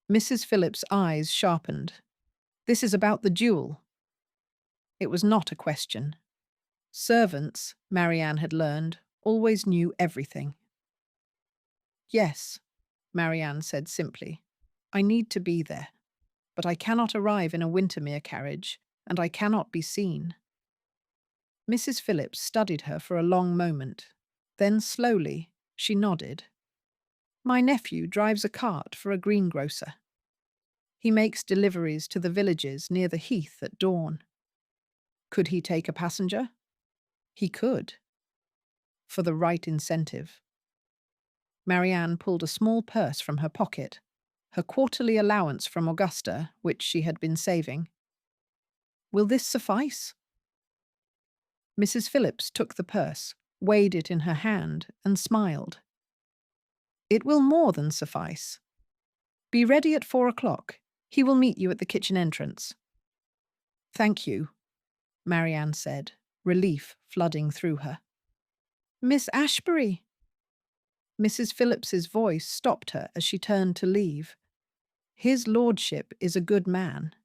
Speaker 1: Mrs. Phillips' eyes sharpened. "This is about the duel." It was not a question. Servants, Marianne had learned, always knew everything. "Yes," Marianne said simply. "I need to be there, but I cannot arrive in a Wintermere carriage, and I cannot be seen." Mrs. Phillips studied her for a long moment. Then slowly, she nodded. "My nephew drives a cart for a greengrocer. He makes deliveries to the villages near the heath at dawn. Could he take a passenger? He could, for the right incentive." Marianne pulled a small purse from her pocket, her quarterly allowance from Augusta, which she had been saving. "Will this suffice?" Mrs. Phillips took the purse, weighed it in her hand, and smiled. "It will more than suffice. Be ready at 4 o'clock. He will meet you at the kitchen entrance." "Thank you," Marianne said, relief flooding through her. "Miss Ashbury!" Mrs. Phillips's voice stopped her as she turned to leave. "His lordship is a good man.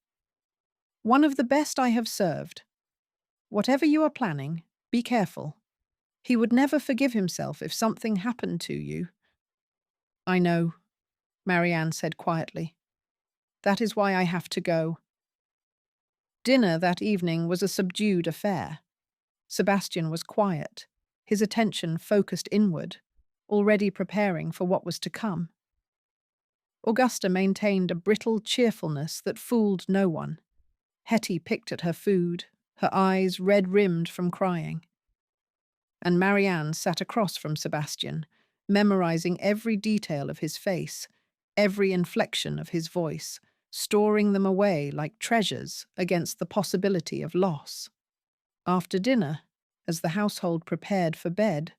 Speaker 1: One of the best I have served. Whatever you are planning, be careful. He would never forgive himself if something happened to you." "I know," Marianne said quietly. "That is why I have to go." Dinner that evening was a subdued affair. Sebastian was quiet, his attention focused inward, already preparing for what was to come. Augusta maintained a brittle cheerfulness that fooled no one. Hetty picked at her food, her eyes red-rimmed from crying. And Marianne sat across from Sebastian, memorizing every detail of his face, every inflection of his voice, storing them away like treasures against the possibility of loss. After dinner, as the household prepared for bed,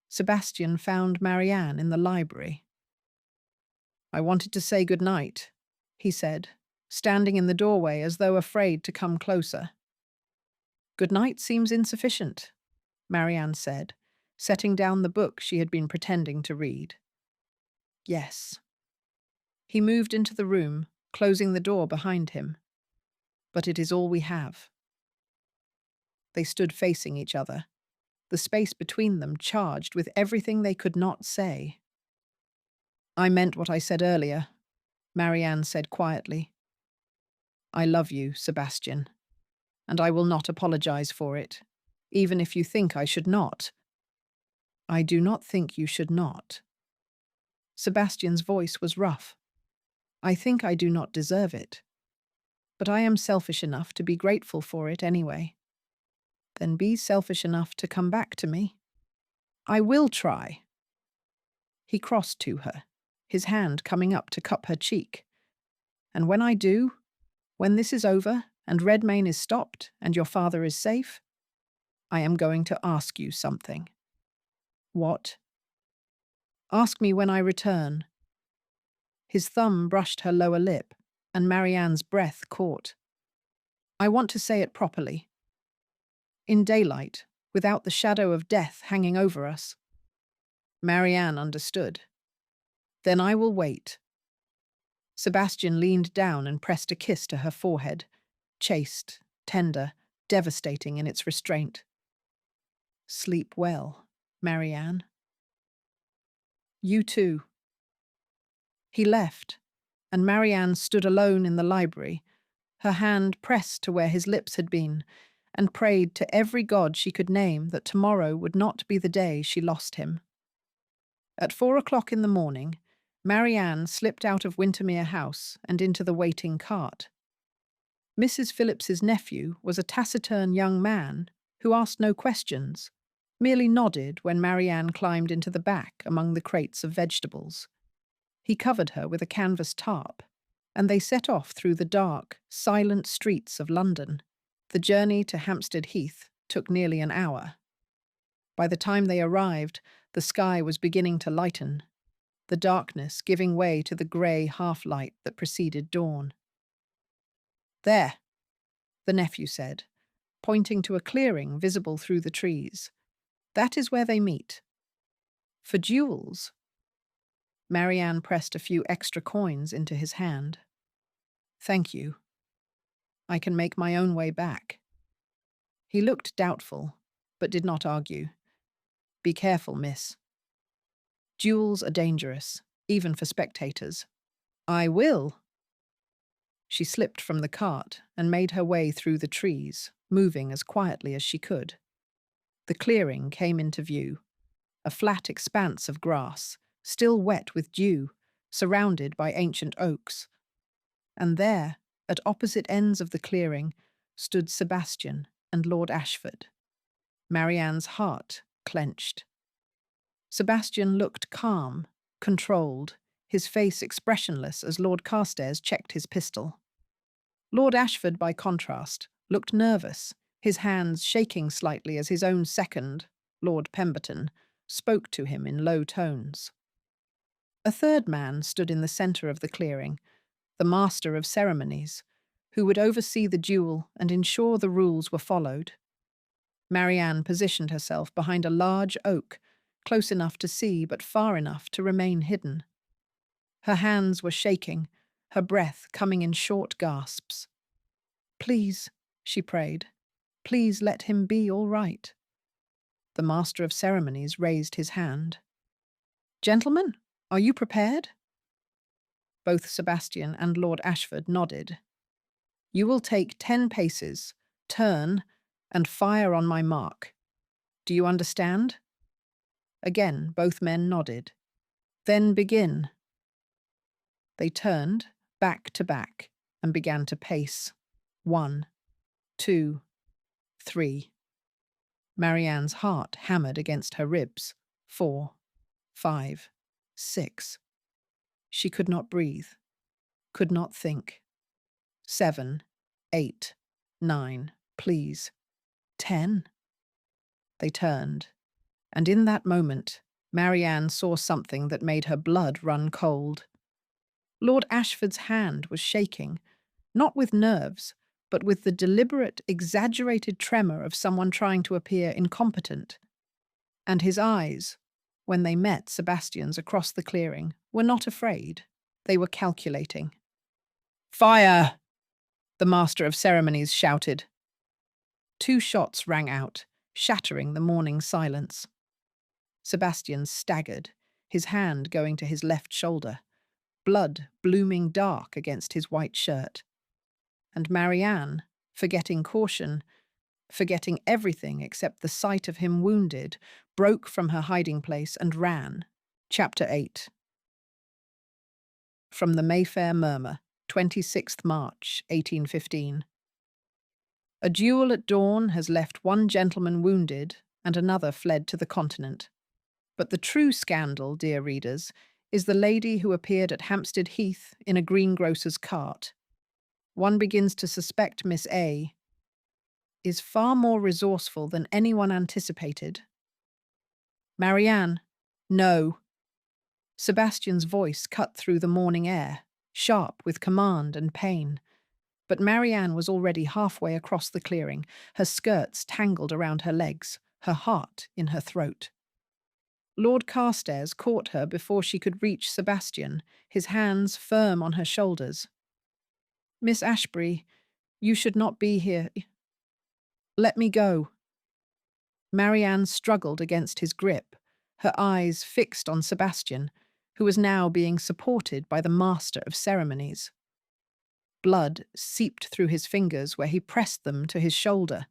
Speaker 1: Sebastian found Marianne in the library. "I wanted to say good night," he said, standing in the doorway as though afraid to come closer. "Good night seems insufficient," Marianne said, setting down the book she had been pretending to read. "Yes." He moved into the room, closing the door behind him. "But it is all we have." They stood facing each other, the space between them charged with everything they could not say. "I meant what I said earlier," Marianne said quietly. "I love you, Sebastian, and I will not apologize for it, even if you think I should not." "I do not think you should not." Sebastian's voice was rough. "I think I do not deserve it, but I am selfish enough to be grateful for it anyway." "Then be selfish enough to come back to me." "I will try." He crossed to her, his hand coming up to cup her cheek. "And when I do, when this is over and Redmayne is stopped and your father is safe, I am going to ask you something." "What?" "Ask me when I return." His thumb brushed her lower lip, and Marianne's breath caught. I want to say it properly. In daylight, without the shadow of death hanging over us. Marianne understood. Then I will wait. Sebastian leaned down and pressed a kiss to her forehead, chaste, tender, devastating in its restraint. Sleep well, Marianne. You too. He left, and Marianne stood alone in the library, her hand pressed to where his lips had been, and prayed to every god she could name that tomorrow would not be the day she lost him. At 4 o'clock in the morning, Marianne slipped out of Wintermere House and into the waiting cart. Mrs. Phillips's nephew was a taciturn young man who asked no questions, merely nodded when Marianne climbed into the back among the crates of vegetables. He covered her with a canvas tarp, and they set off through the dark, silent streets of London. The journey to Hampstead Heath took nearly an hour. By the time they arrived, the sky was beginning to lighten, the darkness giving way to the grey half-light that preceded dawn. There, the nephew said, pointing to a clearing visible through the trees. That is where they meet. For duels. Marianne pressed a few extra coins into his hand. Thank you. I can make my own way back. He looked doubtful, but did not argue. Be careful, miss. Duels are dangerous, even for spectators. I will. She slipped from the cart and made her way through the trees, moving as quietly as she could. The clearing came into view, a flat expanse of grass, still wet with dew, surrounded by ancient oaks. And there, at opposite ends of the clearing, stood Sebastian and Lord Ashford. Marianne's heart clenched. Sebastian looked calm, controlled, his face expressionless as Lord Carstairs checked his pistol. Lord Ashford, by contrast, looked nervous, his hands shaking slightly as his own second, Lord Pemberton, spoke to him in low tones. A third man stood in the centre of the clearing, the master of ceremonies, who would oversee the duel and ensure the rules were followed. Marianne positioned herself behind a large oak, close enough to see but far enough to remain hidden. Her hands were shaking, her breath coming in short gasps. Please, she prayed, please let him be all right. The master of ceremonies raised his hand. Gentlemen, are you prepared? Both Sebastian and Lord Ashford nodded. You will take 10 paces, turn, and fire on my mark. Do you understand? Again, both men nodded. Then begin. They turned, back to back, and began to pace. 1, 2, 3. Marianne's heart hammered against her ribs. 4, 5, 6. She could not breathe, could not think. 7, 8, 9, please. 10. They turned, and in that moment, Marianne saw something that made her blood run cold. Lord Ashford's hand was shaking, not with nerves, but with the deliberate, exaggerated tremor of someone trying to appear incompetent. And his eyes, when they met Sebastian's across the clearing, were not afraid. They were calculating. Fire! The master of ceremonies shouted. 2 shots rang out, shattering the morning silence. Sebastian staggered, his hand going to his left shoulder, blood blooming dark against his white shirt. And Marianne, forgetting caution, forgetting everything except the sight of him wounded, broke from her hiding place and ran. Chapter 8. From the Mayfair Murmur, 26th March, 1815. A duel at dawn has left 1 gentleman wounded and another fled to the continent. But the true scandal, dear readers, is the lady who appeared at Hampstead Heath in a greengrocer's cart. One begins to suspect Miss A. is far more resourceful than anyone anticipated. Marianne, no. Sebastian's voice cut through the morning air, sharp with command and pain. But Marianne was already halfway across the clearing, her skirts tangled around her legs, her heart in her throat. Lord Carstairs caught her before she could reach Sebastian, his hands firm on her shoulders. "Miss Ashbury, you should not be here. Let me go." Marianne struggled against his grip, her eyes fixed on Sebastian, who was now being supported by the master of ceremonies. Blood seeped through his fingers where he pressed them to his shoulder,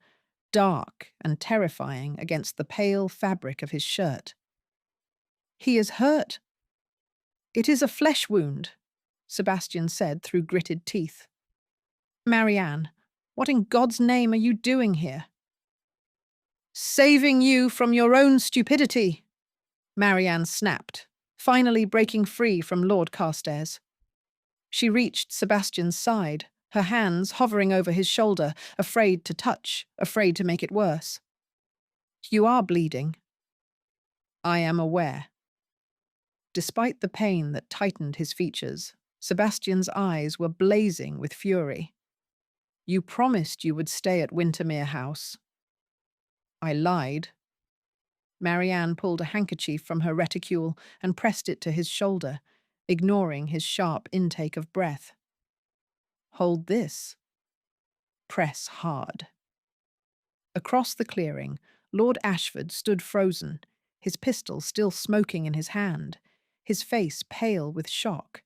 Speaker 1: dark and terrifying against the pale fabric of his shirt. "He is hurt." "It is a flesh wound," Sebastian said through gritted teeth. "Marianne, what in God's name are you doing here?" "Saving you from your own stupidity," Marianne snapped, finally breaking free from Lord Carstairs. She reached Sebastian's side, her hands hovering over his shoulder, afraid to touch, afraid to make it worse. "You are bleeding." "I am aware." Despite the pain that tightened his features, Sebastian's eyes were blazing with fury. "You promised you would stay at Wintermere House." "I lied." Marianne pulled a handkerchief from her reticule and pressed it to his shoulder, ignoring his sharp intake of breath. "Hold this." "Press hard." Across the clearing, Lord Ashford stood frozen, his pistol still smoking in his hand, his face pale with shock.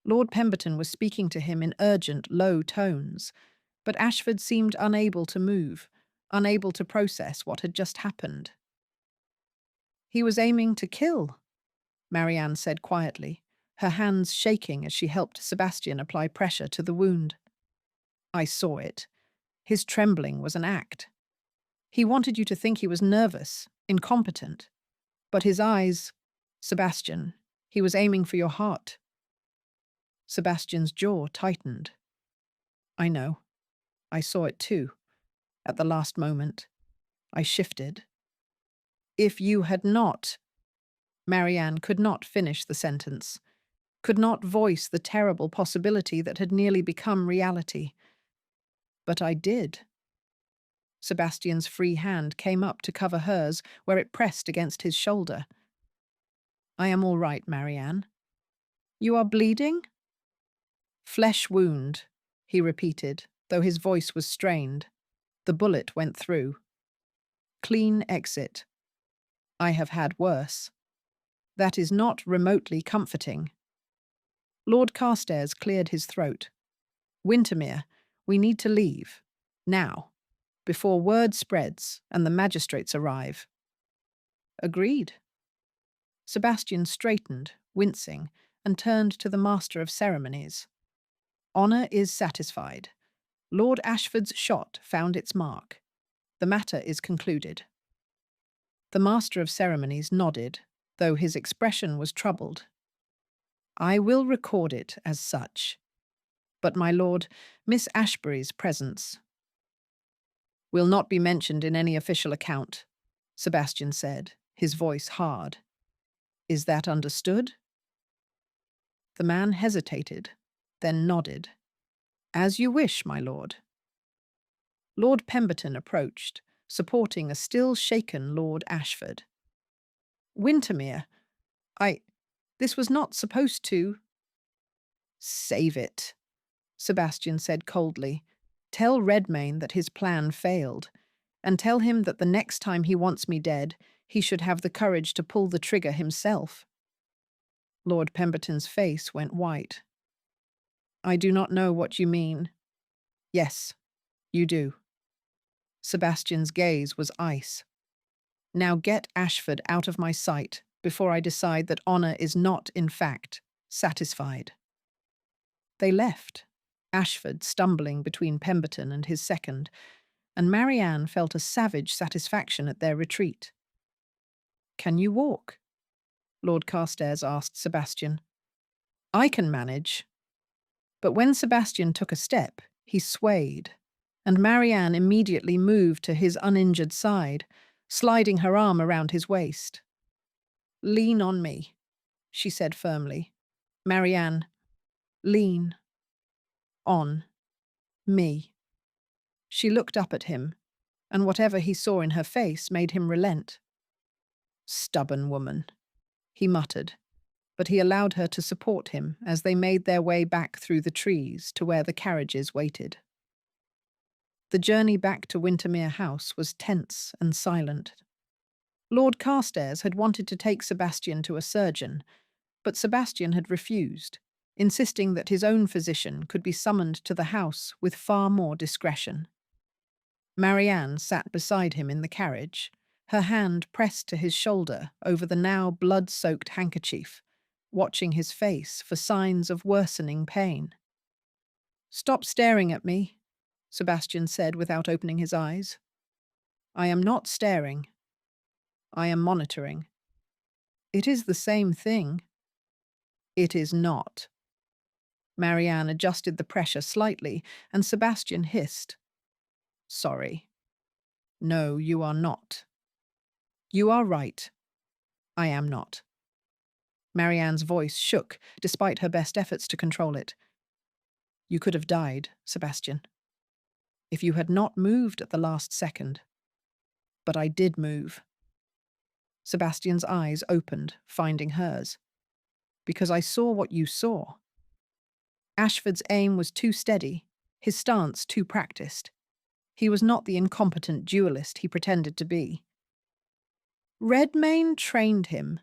Speaker 1: Lord Pemberton was speaking to him in urgent, low tones, but Ashford seemed unable to move, unable to process what had just happened. "He was aiming to kill," Marianne said quietly, her hands shaking as she helped Sebastian apply pressure to the wound. "I saw it. His trembling was an act. He wanted you to think he was nervous, incompetent. But his eyes— Sebastian, he was aiming for your heart." Sebastian's jaw tightened. "I know. I saw it too. At the last moment. I shifted." "If you had not—" Marianne could not finish the sentence, could not voice the terrible possibility that had nearly become reality. "But I did." Sebastian's free hand came up to cover hers where it pressed against his shoulder. "I am all right, Marianne." "You are bleeding?" "Flesh wound," he repeated, though his voice was strained. "The bullet went through. Clean exit. I have had worse. That is not remotely comforting." Lord Carstairs cleared his throat. "Wintermere, we need to leave. Now. Before word spreads and the magistrates arrive." "Agreed." Sebastian straightened, wincing, and turned to the master of ceremonies. "Honour is satisfied. Lord Ashford's shot found its mark. The matter is concluded." The master of ceremonies nodded, though his expression was troubled. "I will record it as such. But, my lord, Miss Ashbury's presence—" "Will not be mentioned in any official account," Sebastian said, his voice hard. "Is that understood?" The man hesitated, then nodded. "As you wish, my lord." Lord Pemberton approached, supporting a still-shaken Lord Ashford. "Wintermere, this was not supposed to—" "Save it," Sebastian said coldly. "Tell Redmayne that his plan failed, and tell him that the next time he wants me dead, he should have the courage to pull the trigger himself." Lord Pemberton's face went white. "I do not know what you mean." "Yes, you do." Sebastian's gaze was ice. "Now get Ashford out of my sight before I decide that honour is not, in fact, satisfied." They left, Ashford stumbling between Pemberton and his second, and Marianne felt a savage satisfaction at their retreat. "Can you walk?" Lord Carstairs asked Sebastian. "I can manage." But when Sebastian took a step, he swayed, and Marianne immediately moved to his uninjured side, sliding her arm around his waist. "Lean on me." she said firmly. Marianne, lean on me. She looked up at him, and whatever he saw in her face made him relent. Stubborn woman, he muttered, but he allowed her to support him as they made their way back through the trees to where the carriages waited. The journey back to Wintermere House was tense and silent. Lord Carstairs had wanted to take Sebastian to a surgeon, but Sebastian had refused, insisting that his own physician could be summoned to the house with far more discretion. Marianne sat beside him in the carriage, her hand pressed to his shoulder over the now blood-soaked handkerchief, watching his face for signs of worsening pain. "Stop staring at me," Sebastian said without opening his eyes. "I am not staring. I am monitoring." "It is the same thing." "It is not." Marianne adjusted the pressure slightly, and Sebastian hissed. "Sorry. No, you are not." "You are right. I am not." Marianne's voice shook, despite her best efforts to control it. "You could have died, Sebastian, if you had not moved at the last second. But I did move." Sebastian's eyes opened, finding hers. "Because I saw what you saw." Ashford's aim was too steady, his stance too practiced. He was not the incompetent duelist he pretended to be. "Redmayne trained him,"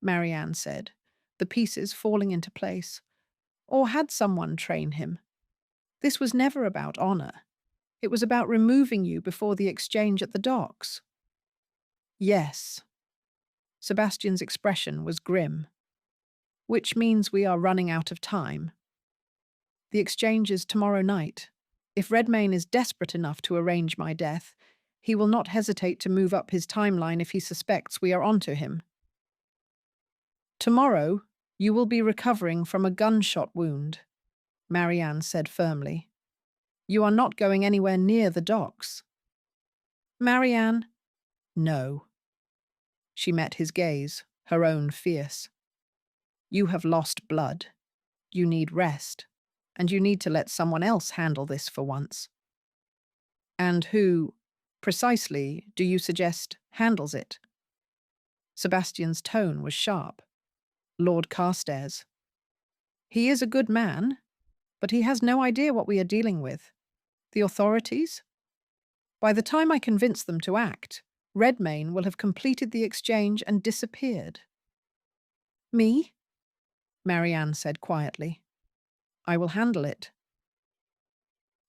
Speaker 1: Marianne said, the pieces falling into place. "Or had someone train him. This was never about honor. It was about removing you before the exchange at the docks." "Yes." Sebastian's expression was grim. "Which means we are running out of time. The exchange is tomorrow night. If Redmayne is desperate enough to arrange my death, he will not hesitate to move up his timeline if he suspects we are onto him. Tomorrow, you will be recovering from a gunshot wound," Marianne said firmly. "You are not going anywhere near the docks." "Marianne?" "No." She met his gaze, her own fierce. "You have lost blood. You need rest, and you need to let someone else handle this for once." "And who, precisely, do you suggest handles it?" Sebastian's tone was sharp. "Lord Carstairs. He is a good man, but he has no idea what we are dealing with. The authorities? By the time I convince them to act, Redmayne will have completed the exchange and disappeared." "Me?" Marianne said quietly. "I will handle it."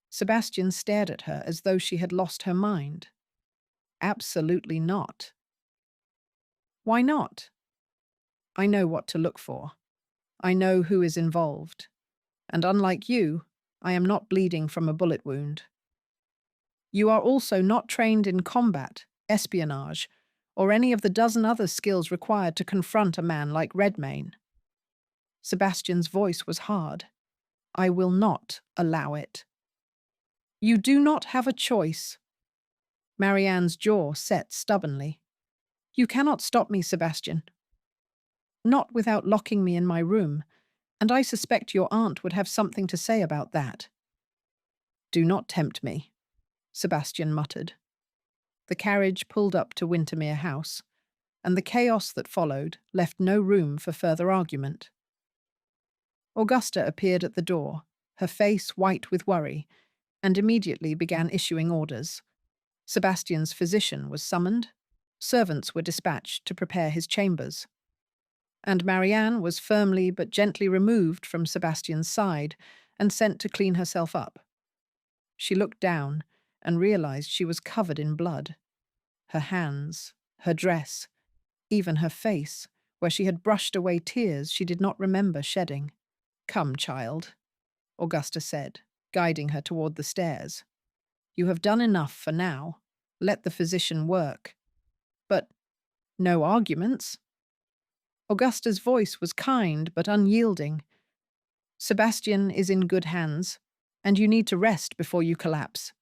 Speaker 1: Sebastian stared at her as though she had lost her mind. "Absolutely not." "Why not?" "I know what to look for. I know who is involved. And unlike you, I am not bleeding from a bullet wound. You are also not trained in combat, espionage, or any of the dozen other skills required to confront a man like Redmayne." Sebastian's voice was hard. "I will not allow it." "You do not have a choice." Marianne's jaw set stubbornly. "You cannot stop me, Sebastian. Not without locking me in my room, and I suspect your aunt would have something to say about that." "Do not tempt me," Sebastian muttered. The carriage pulled up to Wintermere House, and the chaos that followed left no room for further argument. Augusta appeared at the door, her face white with worry, and immediately began issuing orders. Sebastian's physician was summoned, servants were dispatched to prepare his chambers, and Marianne was firmly but gently removed from Sebastian's side and sent to clean herself up. She looked down and realized she was covered in blood. Her hands, her dress, even her face, where she had brushed away tears she did not remember shedding. "Come, child," Augusta said, guiding her toward the stairs. "You have done enough for now. Let the physician work." "But no arguments?" Augusta's voice was kind but unyielding. "Sebastian is in good hands, and you need to rest before you collapse."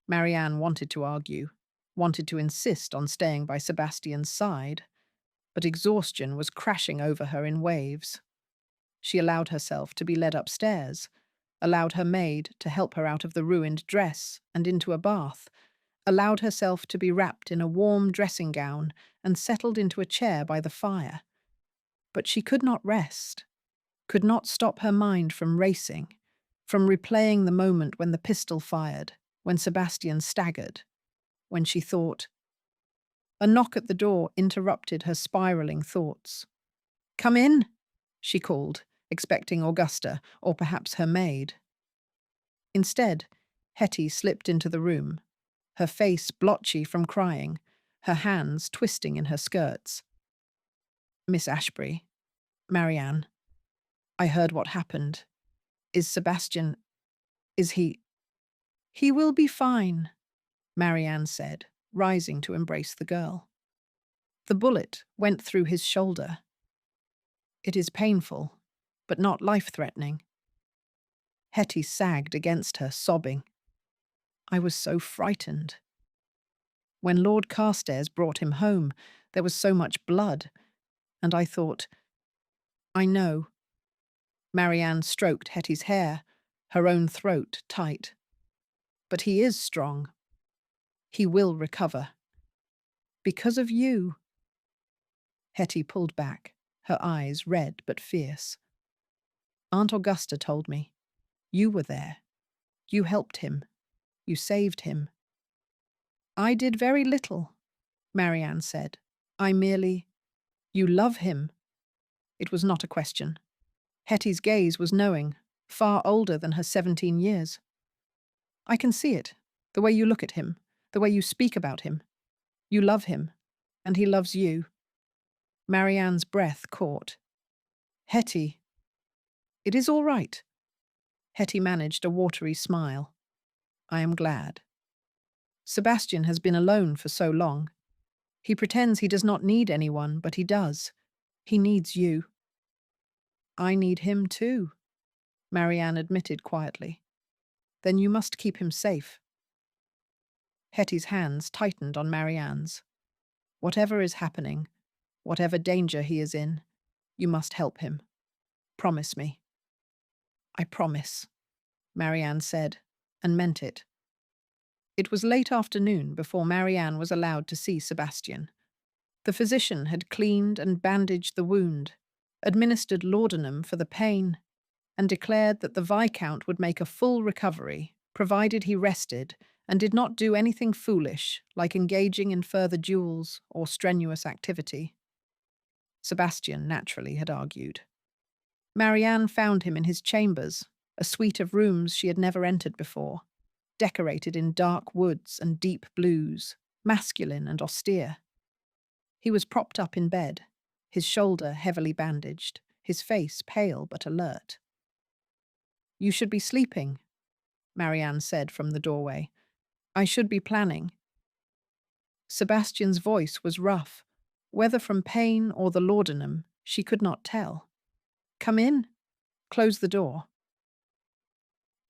Speaker 1: Marianne wanted to argue, wanted to insist on staying by Sebastian's side, but exhaustion was crashing over her in waves. She allowed herself to be led upstairs, allowed her maid to help her out of the ruined dress and into a bath, allowed herself to be wrapped in a warm dressing gown and settled into a chair by the fire. But she could not rest, could not stop her mind from racing, from replaying the moment when the pistol fired, when Sebastian staggered, when she thought. A knock at the door interrupted her spiraling thoughts. "Come in," she called, expecting Augusta or perhaps her maid. Instead, Hetty slipped into the room, her face blotchy from crying, her hands twisting in her skirts. "Miss Ashbury, Marianne, I heard what happened. Is Sebastian... is he... He will be fine," Marianne said, rising to embrace the girl. "The bullet went through his shoulder. It is painful, but not life-threatening." Hetty sagged against her, sobbing. "I was so frightened. When Lord Carstairs brought him home, there was so much blood, and I thought, I know." Marianne stroked Hetty's hair, her own throat tight. "But he is strong. He will recover. Because of you." Hetty pulled back, her eyes red but fierce. "Aunt Augusta told me. You were there. You helped him. You saved him." "I did very little," Marianne said. "I merely—" "You love him." It was not a question. Hetty's gaze was knowing, far older than her 17 years. "I can see it, the way you look at him, the way you speak about him. You love him, and he loves you." Marianne's breath caught. "Hetty." "It is all right." Hetty managed a watery smile. "I am glad. Sebastian has been alone for so long. He pretends he does not need anyone, but he does. He needs you." "I need him too," Marianne admitted quietly. "Then you must keep him safe." Hetty's hands tightened on Marianne's. "Whatever is happening, whatever danger he is in, you must help him. Promise me." "I promise," Marianne said, and meant it. It was late afternoon before Marianne was allowed to see Sebastian. The physician had cleaned and bandaged the wound, administered laudanum for the pain, and declared that the Viscount would make a full recovery, provided he rested and did not do anything foolish, like engaging in further duels or strenuous activity. Sebastian naturally had argued. Marianne found him in his chambers, a suite of rooms she had never entered before, decorated in dark woods and deep blues, masculine and austere. He was propped up in bed, his shoulder heavily bandaged, his face pale but alert. "You should be sleeping," Marianne said from the doorway. "I should be planning." Sebastian's voice was rough. Whether from pain or the laudanum, she could not tell. "Come in. Close the door."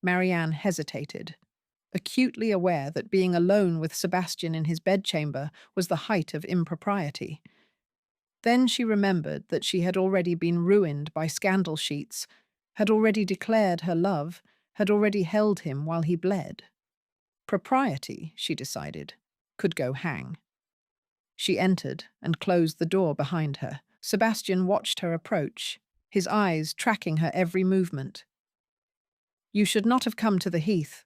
Speaker 1: Marianne hesitated, acutely aware that being alone with Sebastian in his bedchamber was the height of impropriety. Then she remembered that she had already been ruined by scandal sheets, had already declared her love, had already held him while he bled. Propriety, she decided, could go hang. She entered and closed the door behind her. Sebastian watched her approach, his eyes tracking her every movement. "You should not have come to the Heath."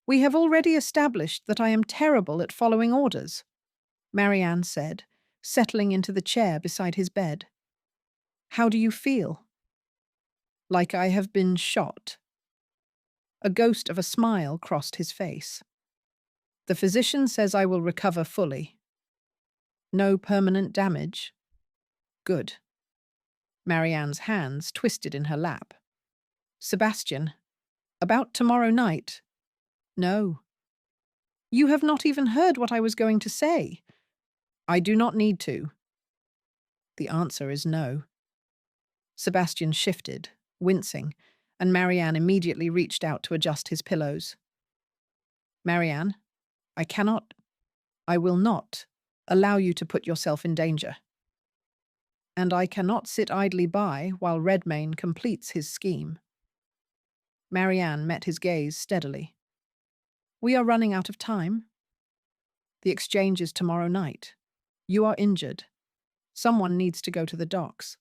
Speaker 1: "We have already established that I am terrible at following orders," Marianne said, settling into the chair beside his bed. "How do you feel?" "Like I have been shot." A ghost of a smile crossed his face. "The physician says I will recover fully." "No permanent damage?" "Good." Marianne's hands twisted in her lap. "Sebastian, about tomorrow night?" "No." "You have not even heard what I was going to say." "I do not need to." "The answer is no." Sebastian shifted, wincing, and Marianne immediately reached out to adjust his pillows. "Marianne, I will not allow you to put yourself in danger." and I cannot sit idly by while Redmayne completes his scheme. Marianne met his gaze steadily. We are running out of time. The exchange is tomorrow night. You are injured. Someone needs to go to the docks,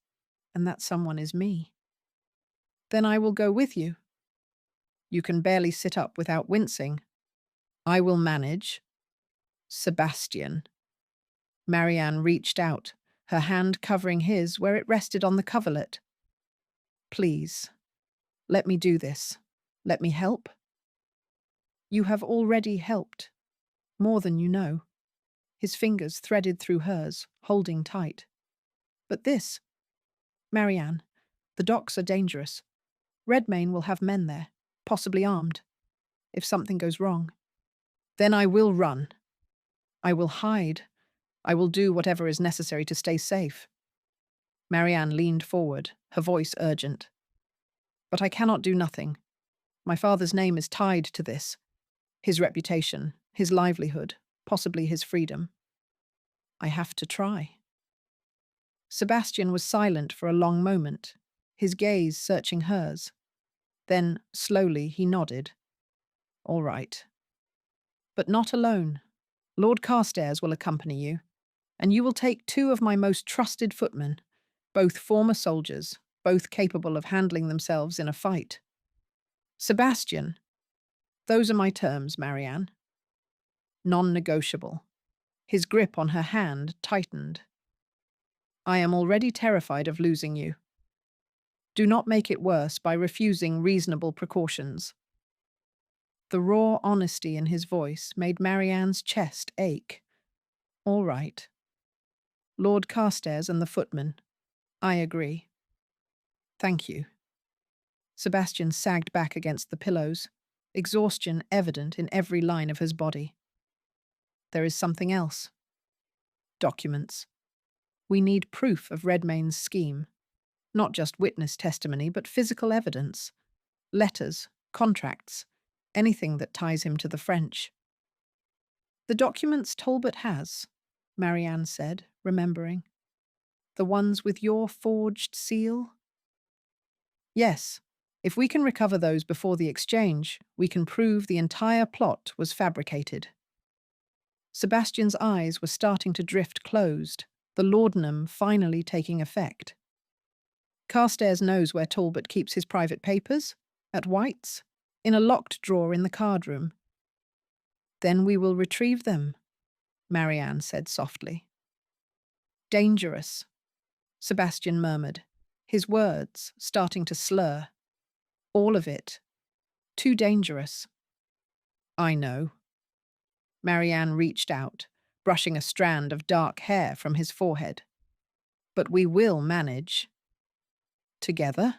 Speaker 1: and that someone is me. Then I will go with you. You can barely sit up without wincing. I will manage. Sebastian. Marianne reached out, her hand covering his where it rested on the coverlet. Please, let me do this. Let me help. You have already helped, more than you know. His fingers threaded through hers, holding tight. But this, Marianne, the docks are dangerous. Redmayne will have men there, possibly armed. If something goes wrong, then I will run. I will hide. I will do whatever is necessary to stay safe. Marianne leaned forward, her voice urgent. But I cannot do nothing. My father's name is tied to this. His reputation, his livelihood, possibly his freedom. I have to try. Sebastian was silent for a long moment, his gaze searching hers. Then, slowly, he nodded. All right. But not alone. Lord Carstairs will accompany you, and you will take 2 of my most trusted footmen, both former soldiers, both capable of handling themselves in a fight. Sebastian, those are my terms, Marianne. Non-negotiable. His grip on her hand tightened. I am already terrified of losing you. Do not make it worse by refusing reasonable precautions. The raw honesty in his voice made Marianne's chest ache. All right. Lord Carstairs and the footman. I agree. Thank you. Sebastian sagged back against the pillows, exhaustion evident in every line of his body. There is something else. Documents. We need proof of Redmayne's scheme. Not just witness testimony, but physical evidence. Letters, contracts, anything that ties him to the French. The documents Talbot has, Marianne said, remembering. The ones with your forged seal? Yes. If we can recover those before the exchange, we can prove the entire plot was fabricated. Sebastian's eyes were starting to drift closed, the laudanum finally taking effect. Carstairs knows where Talbot keeps his private papers? At White's? In a locked drawer in the card room. Then we will retrieve them, Marianne said softly. Dangerous, Sebastian murmured, his words starting to slur. All of it. Too dangerous. I know. Marianne reached out, brushing a strand of dark hair from his forehead. But we will manage. Together?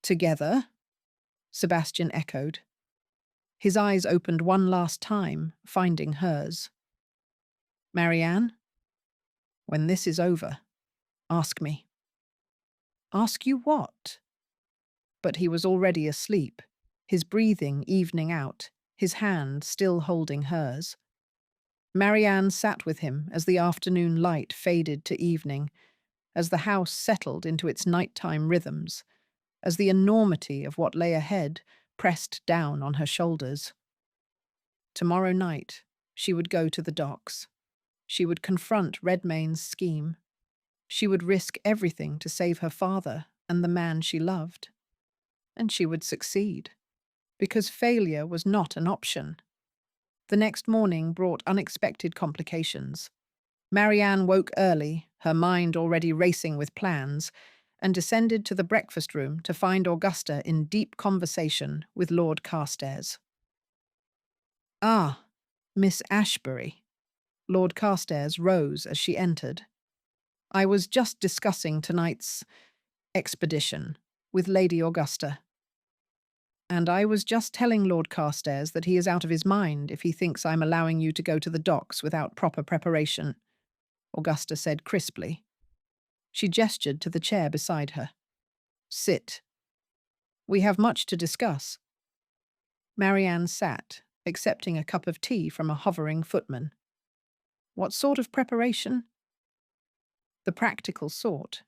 Speaker 1: Together? Sebastian echoed. His eyes opened one last time, finding hers. Marianne? When this is over, ask me. Ask you what? But he was already asleep, his breathing evening out, his hand still holding hers. Marianne sat with him as the afternoon light faded to evening, as the house settled into its nighttime rhythms, as the enormity of what lay ahead pressed down on her shoulders. Tomorrow night, she would go to the docks. She would confront Redmayne's scheme. She would risk everything to save her father and the man she loved. And she would succeed, because failure was not an option. The next morning brought unexpected complications. Marianne woke early, her mind already racing with plans, and descended to the breakfast room to find Augusta in deep conversation with Lord Carstairs. Ah, Miss Ashbury. Lord Carstairs rose as she entered. I was just discussing tonight's expedition with Lady Augusta. And I was just telling Lord Carstairs that he is out of his mind if he thinks I'm allowing you to go to the docks without proper preparation, Augusta said crisply. She gestured to the chair beside her. Sit. We have much to discuss. Marianne sat, accepting a cup of tea from a hovering footman. What sort of preparation? The practical sort.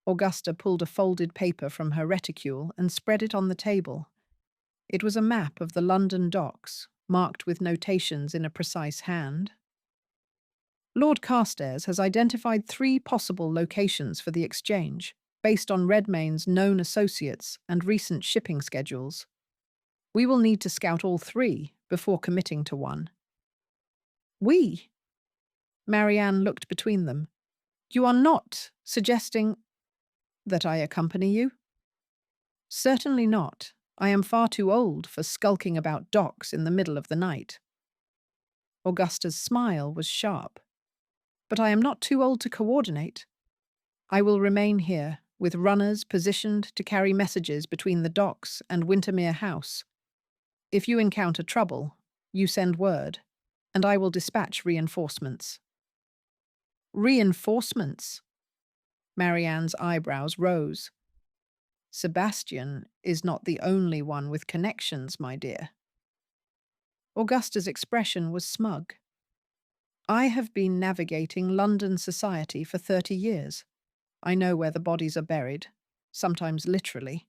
Speaker 1: Augusta pulled a folded paper from her reticule and spread it on the table. It was a map of the London docks, marked with notations in a precise hand. Lord Carstairs has identified 3 possible locations for the exchange, based on Redmayne's known associates and recent shipping schedules. We will need to scout all 3 before committing to one. We? Marianne looked between them. You are not suggesting that I accompany you? Certainly not. I am far too old for skulking about docks in the middle of the night. Augusta's smile was sharp. But I am not too old to coordinate. I will remain here, with runners positioned to carry messages between the docks and Wintermere House. If you encounter trouble, you send word, and I will dispatch reinforcements. Reinforcements? Marianne's eyebrows rose. Sebastian is not the only one with connections, my dear. Augusta's expression was smug. I have been navigating London society for 30 years. I know where the bodies are buried, sometimes literally.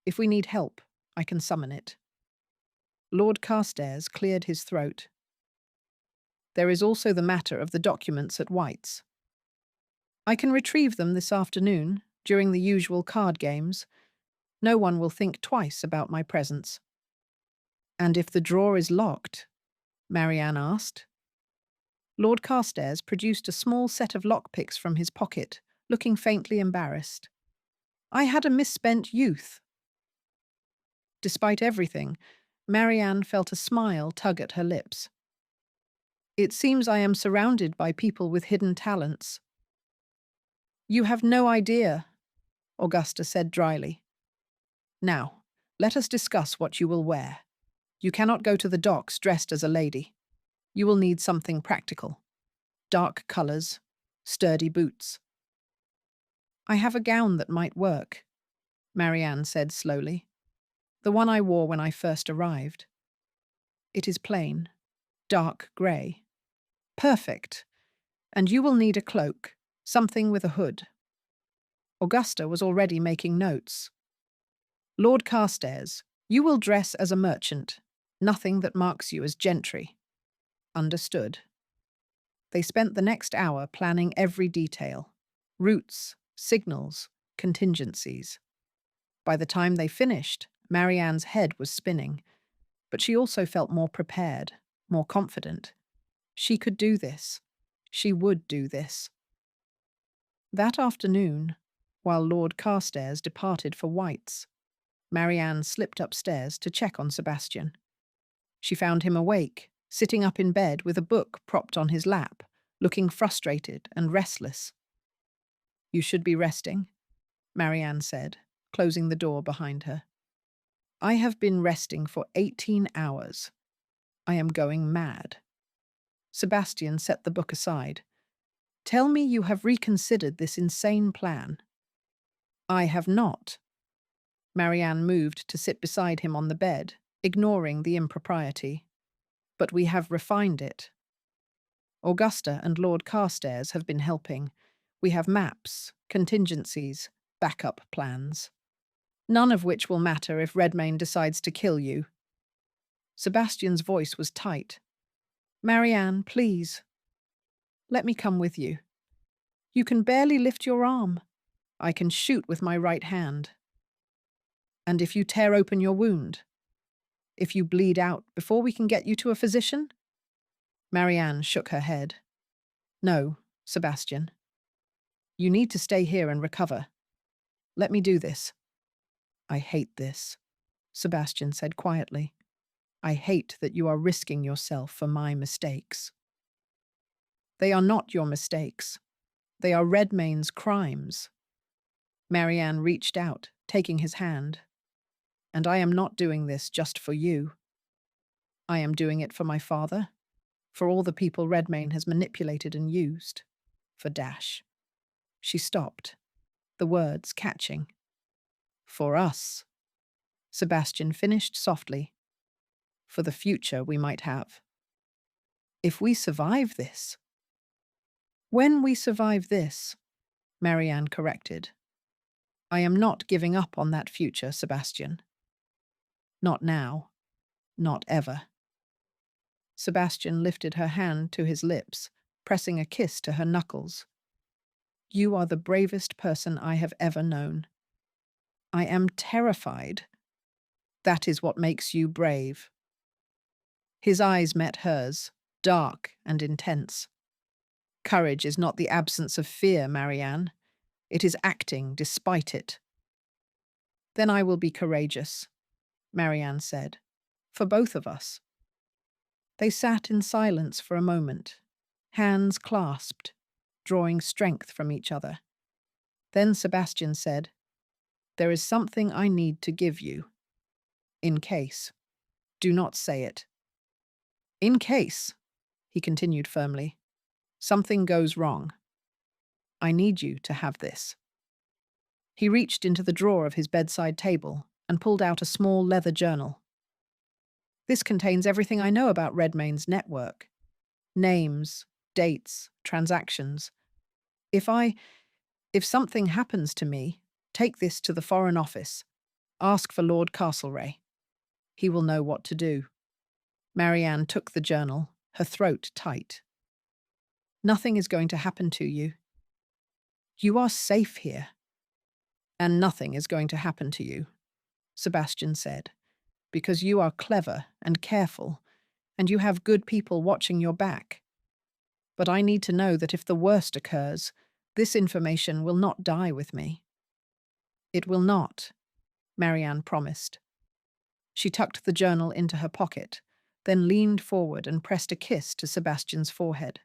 Speaker 1: If we need help, I can summon it. Lord Carstairs cleared his throat. There is also the matter of the documents at White's. I can retrieve them this afternoon, during the usual card games. No one will think twice about my presence. And if the drawer is locked? Marianne asked. Lord Carstairs produced a small set of lockpicks from his pocket, looking faintly embarrassed. I had a misspent youth. Despite everything, Marianne felt a smile tug at her lips. It seems I am surrounded by people with hidden talents. You have no idea, Augusta said dryly. Now, let us discuss what you will wear. You cannot go to the docks dressed as a lady. You will need something practical. Dark colours, sturdy boots. I have a gown that might work, Marianne said slowly. The one I wore when I first arrived. It is plain, dark grey. Perfect. And you will need a cloak, something with a hood. Augusta was already making notes. Lord Carstairs, you will dress as a merchant, nothing that marks you as gentry. Understood. They spent the next hour planning every detail. Routes, signals, contingencies. By the time they finished, Marianne's head was spinning, but she also felt more prepared, more confident. She could do this. She would do this. That afternoon, while Lord Carstairs departed for White's, Marianne slipped upstairs to check on Sebastian. She found him awake, sitting up in bed with a book propped on his lap, looking frustrated and restless. You should be resting, Marianne said, closing the door behind her. I have been resting for 18 hours. I am going mad. Sebastian set the book aside. Tell me you have reconsidered this insane plan. I have not. Marianne moved to sit beside him on the bed, ignoring the impropriety. But we have refined it. Augusta and Lord Carstairs have been helping. We have maps, contingencies, backup plans. None of which will matter if Redmayne decides to kill you. Sebastian's voice was tight. Marianne, please. Let me come with you. You can barely lift your arm. I can shoot with my right hand. And if you tear open your wound? If you bleed out before we can get you to a physician? Marianne shook her head. No, Sebastian. You need to stay here and recover. Let me do this. I hate this, Sebastian said quietly. I hate that you are risking yourself for my mistakes. They are not your mistakes. They are Redmayne's crimes. Marianne reached out, taking his hand. And I am not doing this just for you. I am doing it for my father, for all the people Redmayne has manipulated and used, for Dash. She stopped, the words catching. For us, Sebastian finished softly. For the future we might have. If we survive this, When we survive this, Marianne corrected. I am not giving up on that future, Sebastian. Not now. Not ever. Sebastian lifted her hand to his lips, pressing a kiss to her knuckles. You are the bravest person I have ever known. I am terrified. That is what makes you brave. His eyes met hers, dark and intense. Courage is not the absence of fear, Marianne. It is acting despite it. Then I will be courageous, Marianne said, for both of us. They sat in silence for a moment, hands clasped, drawing strength from each other. Then Sebastian said, There is something I need to give you. In case. Do not say it. In case, he continued firmly, something goes wrong. I need you to have this. He reached into the drawer of his bedside table and pulled out a small leather journal. This contains everything I know about Redmayne's network. Names, dates, transactions. If something happens to me, take this to the Foreign Office. Ask for Lord Castlereagh. He will know what to do. Marianne took the journal, her throat tight. Nothing is going to happen to you. You are safe here. And nothing is going to happen to you, Sebastian said, because you are clever and careful, and you have good people watching your back. But I need to know that if the worst occurs, this information will not die with me. It will not, Marianne promised. She tucked the journal into her pocket, then leaned forward and pressed a kiss to Sebastian's forehead.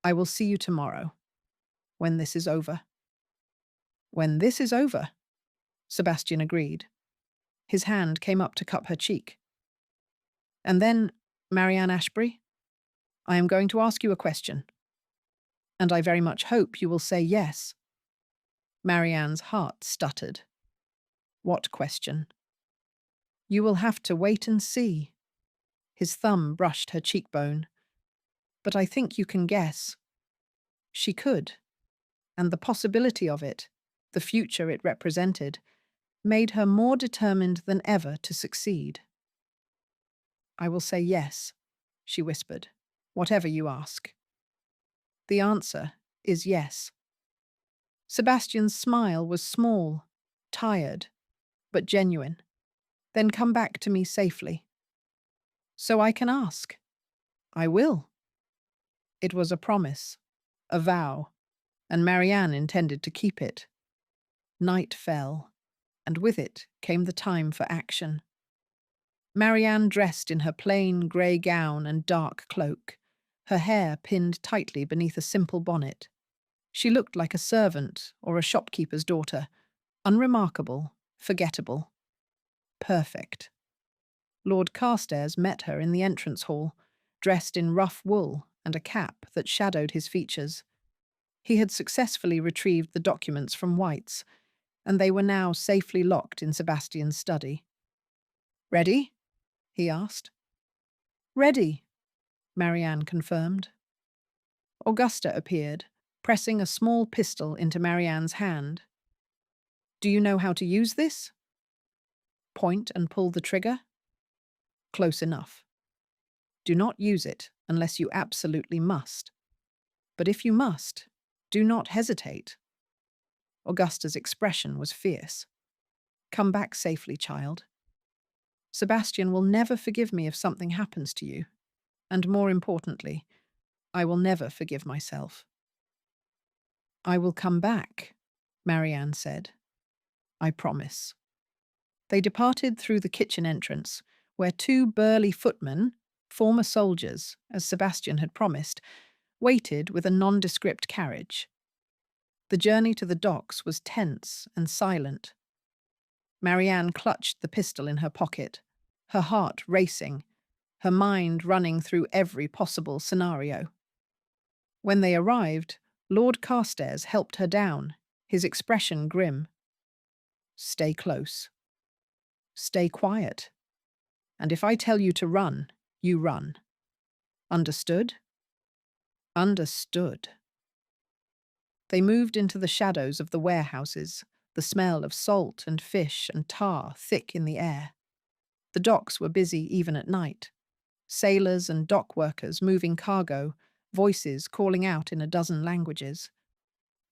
Speaker 1: I will see you tomorrow, when this is over. When this is over, Sebastian agreed. His hand came up to cup her cheek. And then, Marianne Ashbury, I am going to ask you a question. And I very much hope you will say yes. Marianne's heart stuttered. What question? You will have to wait and see. His thumb brushed her cheekbone. But I think you can guess. She could, and the possibility of it, the future it represented, made her more determined than ever to succeed. I will say yes, she whispered, whatever you ask. The answer is yes. Sebastian's smile was small, tired, but genuine. Then come back to me safely. So I can ask. I will. It was a promise, a vow, and Marianne intended to keep it. Night fell, and with it came the time for action. Marianne dressed in her plain grey gown and dark cloak, her hair pinned tightly beneath a simple bonnet. She looked like a servant or a shopkeeper's daughter, unremarkable, forgettable. Perfect. Lord Carstairs met her in the entrance hall, dressed in rough wool and a cap that shadowed his features. He had successfully retrieved the documents from White's, and they were now safely locked in Sebastian's study. Ready? He asked. Ready, Marianne confirmed. Augusta appeared, pressing a small pistol into Marianne's hand. Do you know how to use this? Point and pull the trigger? Close enough. Do not use it unless you absolutely must. But if you must, do not hesitate. Augusta's expression was fierce. Come back safely, child. Sebastian will never forgive me if something happens to you. And more importantly, I will never forgive myself. I will come back, Marianne said. I promise. They departed through the kitchen entrance, where two burly footmen, former soldiers, as Sebastian had promised, waited with a nondescript carriage. The journey to the docks was tense and silent. Marianne clutched the pistol in her pocket, her heart racing, her mind running through every possible scenario. When they arrived, Lord Carstairs helped her down, his expression grim. Stay close. Stay quiet. And if I tell you to run, you run. Understood? Understood. They moved into the shadows of the warehouses, the smell of salt and fish and tar thick in the air. The docks were busy even at night. Sailors and dock workers moving cargo, voices calling out in a dozen languages.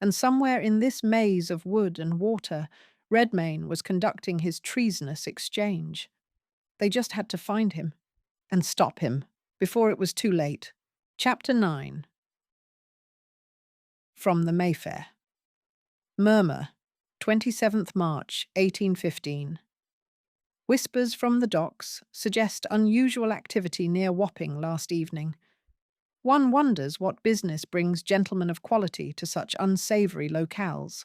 Speaker 1: And somewhere in this maze of wood and water, Redmayne was conducting his treasonous exchange. They just had to find him and stop him before it was too late. Chapter 9. From the Mayfair. Murmur, 27th March, 1815. Whispers from the docks suggest unusual activity near Wapping last evening. One wonders what business brings gentlemen of quality to such unsavoury locales.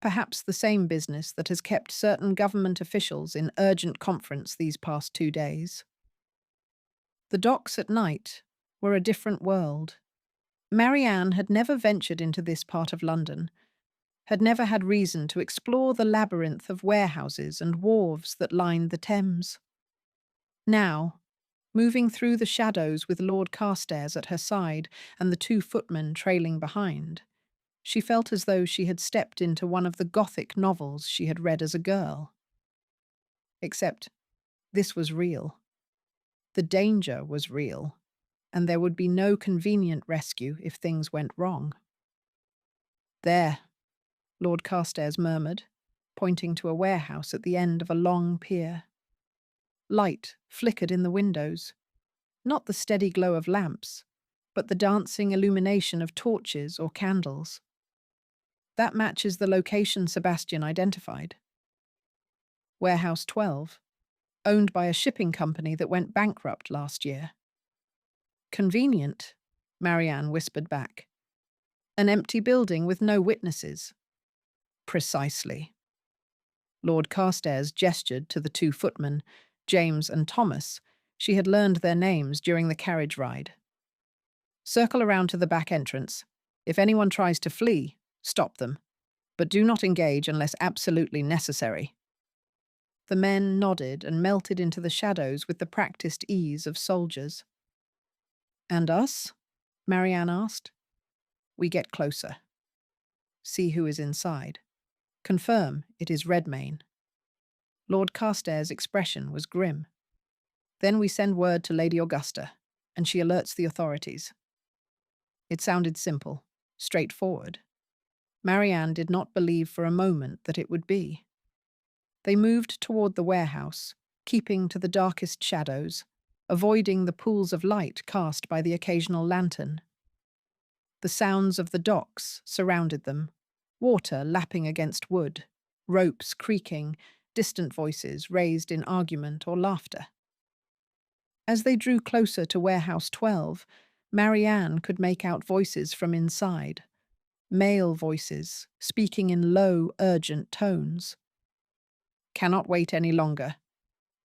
Speaker 1: Perhaps the same business that has kept certain government officials in urgent conference these past 2 days. The docks at night were a different world. Marianne had never ventured into this part of London, had never had reason to explore the labyrinth of warehouses and wharves that lined the Thames. Now, moving through the shadows with Lord Carstairs at her side and the 2 footmen trailing behind, she felt as though she had stepped into one of the Gothic novels she had read as a girl. Except this was real. The danger was real, and there would be no convenient rescue if things went wrong. "There," Lord Carstairs murmured, pointing to a warehouse at the end of a long pier. Light flickered in the windows, not the steady glow of lamps, but the dancing illumination of torches or candles. That matches the location Sebastian identified. Warehouse 12, owned by a shipping company that went bankrupt last year. "Convenient," Marianne whispered back. "An empty building with no witnesses." "Precisely." Lord Carstairs gestured to the 2 footmen, James and Thomas. She had learned their names during the carriage ride. "Circle around to the back entrance. If anyone tries to flee, stop them. But do not engage unless absolutely necessary." The men nodded and melted into the shadows with the practiced ease of soldiers. "And us?" Marianne asked. "We get closer. See who is inside. Confirm it is Redmayne." Lord Carstairs' expression was grim. "Then we send word to Lady Augusta, and she alerts the authorities." It sounded simple, straightforward. Marianne did not believe for a moment that it would be. They moved toward the warehouse, keeping to the darkest shadows, avoiding the pools of light cast by the occasional lantern. The sounds of the docks surrounded them, water lapping against wood, ropes creaking, distant voices raised in argument or laughter. As they drew closer to Warehouse 12, Marianne could make out voices from inside, male voices speaking in low, urgent tones. "Cannot wait any longer.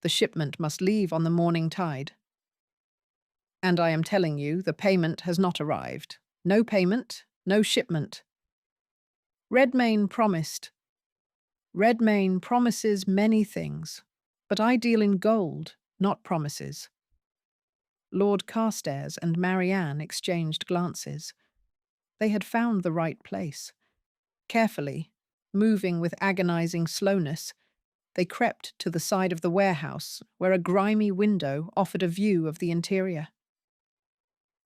Speaker 1: The shipment must leave on the morning tide. And I am telling you, the payment has not arrived. No payment, no shipment. Redmayne promised. Redmayne promises many things, but I deal in gold, not promises." Lord Carstairs and Marianne exchanged glances. They had found the right place. Carefully, moving with agonizing slowness, they crept to the side of the warehouse where a grimy window offered a view of the interior.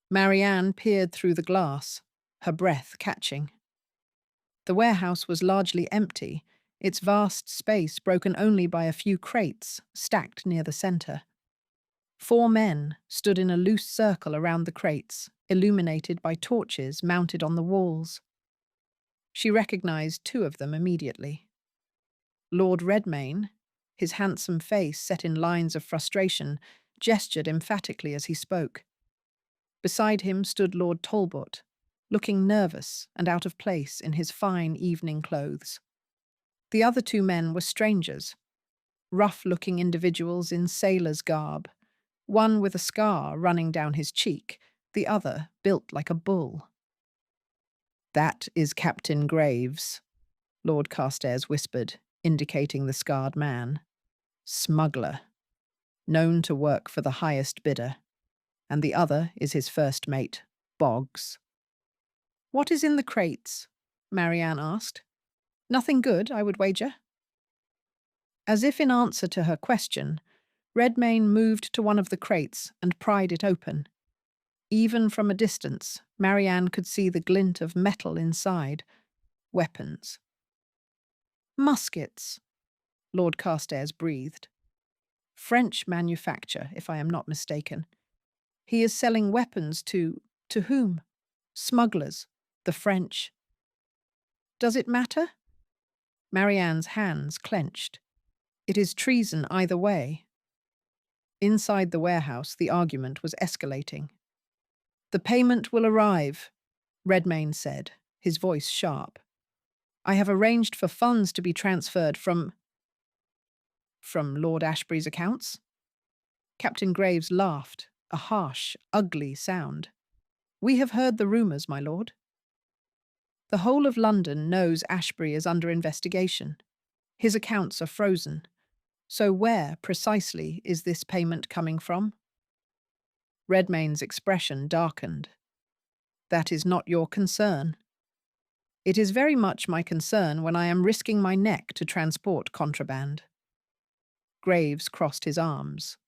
Speaker 1: Marianne peered through the glass, her breath catching. The warehouse was largely empty, its vast space broken only by a few crates stacked near the center. 4 men stood in a loose circle around the crates, illuminated by torches mounted on the walls. She recognized 2 of them immediately. Lord Redmayne, his handsome face set in lines of frustration, gestured emphatically as he spoke. Beside him stood Lord Talbot, looking nervous and out of place in his fine evening clothes. The other 2 men were strangers, rough-looking individuals in sailor's garb, one with a scar running down his cheek, the other built like a bull. "That is Captain Graves," Lord Carstairs whispered, indicating the scarred man. "Smuggler, known to work for the highest bidder. And the other is his first mate, Boggs." "What is in the crates?" Marianne asked. Nothing good, I would wager. As if in answer to her question, Redmayne moved to one of the crates and pried it open. Even from a distance, Marianne could see the glint of metal inside. Weapons. Muskets, Lord Carstairs breathed. French manufacture, if I am not mistaken. He is selling weapons to whom? Smugglers, the French. Does it matter? Marianne's hands clenched. It is treason either way. Inside the warehouse, the argument was escalating. The payment will arrive, Redmayne said, his voice sharp. I have arranged for funds to be transferred from Lord Ashbury's accounts. Captain Graves laughed, a harsh, ugly sound. We have heard the rumours, my lord. The whole of London knows Ashbury is under investigation. His accounts are frozen. So where, precisely, is this payment coming from? Redmayne's expression darkened. That is not your concern. It is very much my concern when I am risking my neck to transport contraband. Graves crossed his arms.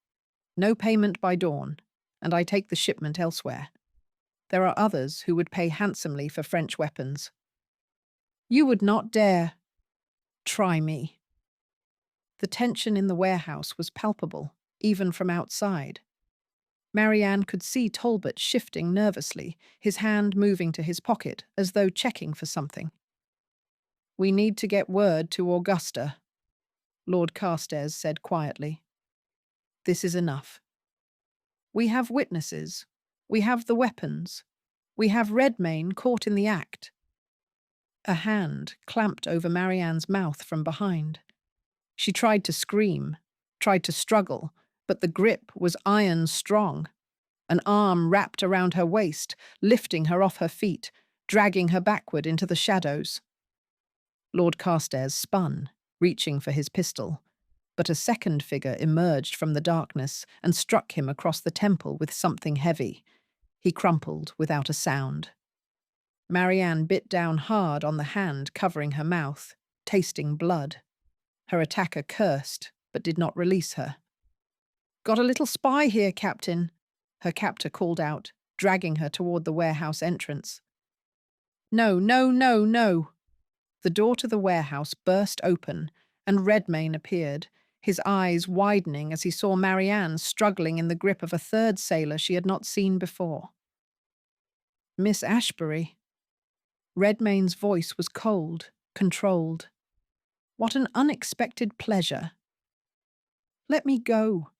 Speaker 1: No payment by dawn, and I take the shipment elsewhere. There are others who would pay handsomely for French weapons. You would not dare. Try me. The tension in the warehouse was palpable, even from outside. Marianne could see Talbot shifting nervously, his hand moving to his pocket as though checking for something. We need to get word to Augusta, Lord Carstairs said quietly. This is enough. We have witnesses. We have the weapons. We have Redmayne caught in the act. A hand clamped over Marianne's mouth from behind. She tried to scream, tried to struggle, but the grip was iron strong. An arm wrapped around her waist, lifting her off her feet, dragging her backward into the shadows. Lord Carstairs spun, reaching for his pistol, but a second figure emerged from the darkness and struck him across the temple with something heavy. He crumpled without a sound. Marianne bit down hard on the hand covering her mouth, tasting blood. Her attacker cursed, but did not release her. Got a little spy here, Captain, her captor called out, dragging her toward the warehouse entrance. No, no, no, no. The door to the warehouse burst open, and Redmayne appeared, his eyes widening as he saw Marianne struggling in the grip of a third sailor she had not seen before. Miss Ashbury. Redmayne's voice was cold, controlled. What an unexpected pleasure. Let me go,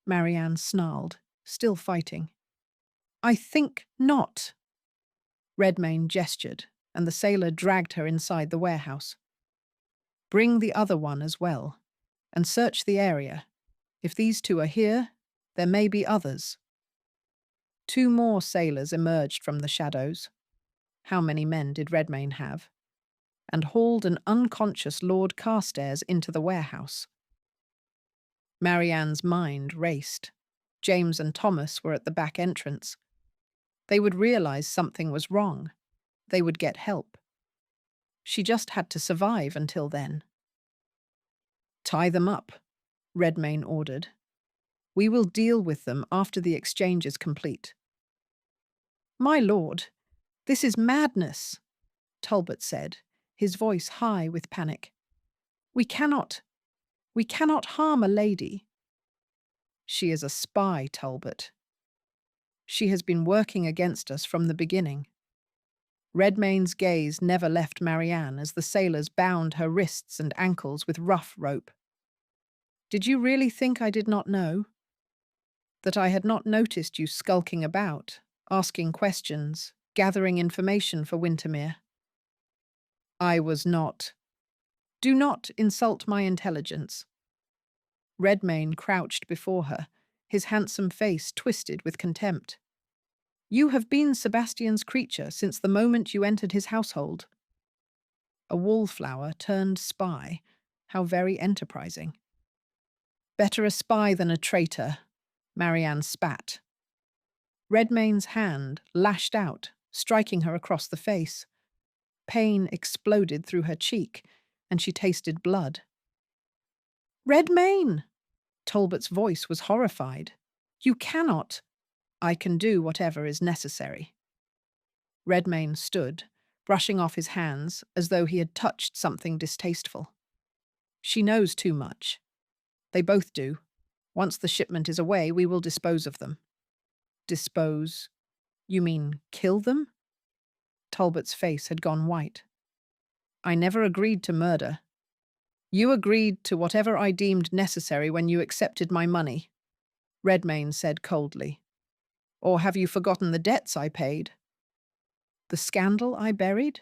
Speaker 1: Marianne snarled, still fighting. I think not. Redmayne gestured, and the sailor dragged her inside the warehouse. Bring the other one as well, and search the area. If these two are here, there may be others. 2 more sailors emerged from the shadows. How many men did Redmayne have? And hauled an unconscious Lord Carstairs into the warehouse. Marianne's mind raced. James and Thomas were at the back entrance. They would realize something was wrong. They would get help. She just had to survive until then. Tie them up, Redmayne ordered. We will deal with them after the exchange is complete. My lord, this is madness, Talbot said, his voice high with panic. We cannot harm a lady. She is a spy, Talbot. She has been working against us from the beginning. Redmayne's gaze never left Marianne as the sailors bound her wrists and ankles with rough rope. Did you really think I did not know? That I had not noticed you skulking about, asking questions, gathering information for Wintermere? I was not. Do not insult my intelligence. Redmayne crouched before her, his handsome face twisted with contempt. You have been Sebastian's creature since the moment you entered his household. A wallflower turned spy. How very enterprising. Better a spy than a traitor, Marianne spat. Redmayne's hand lashed out, striking her across the face. pain exploded through her cheek, and she tasted blood. "Redmayne!" Talbot's voice was horrified. "You cannot—" "I can do whatever is necessary." Redmayne stood, brushing off his hands as though he had touched something distasteful. "She knows too much. They both do. Once the shipment is away, we will dispose of them." "Dispose? You mean kill them?" Talbot's face had gone white. "I never agreed to murder. You agreed to whatever I deemed necessary when you accepted my money," Redmayne said coldly. "Or have you forgotten the debts I paid? The scandal I buried?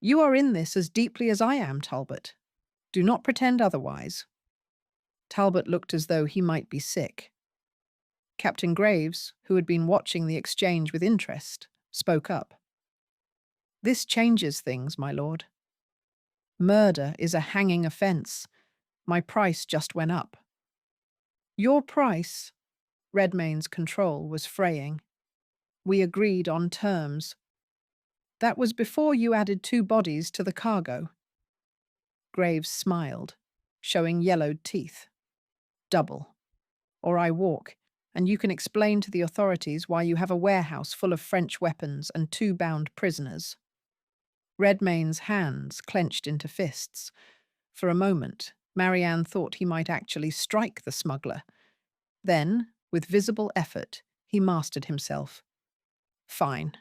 Speaker 1: You are in this as deeply as I am, Talbot. Do not pretend otherwise." Talbot looked as though he might be sick. Captain Graves, who had been watching the exchange with interest, spoke up. "This changes things, my lord. Murder is a hanging offence. My price just went up." "Your price?" Redmayne's control was fraying. "We agreed on terms. That was before you added 2 bodies to the cargo." Graves smiled, showing yellowed teeth. "Double. Or I walk, and you can explain to the authorities why you have a warehouse full of French weapons and 2 bound prisoners." Redmayne's hands clenched into fists. For a moment, Marianne thought he might actually strike the smuggler. Then, with visible effort, he mastered himself. "Fine.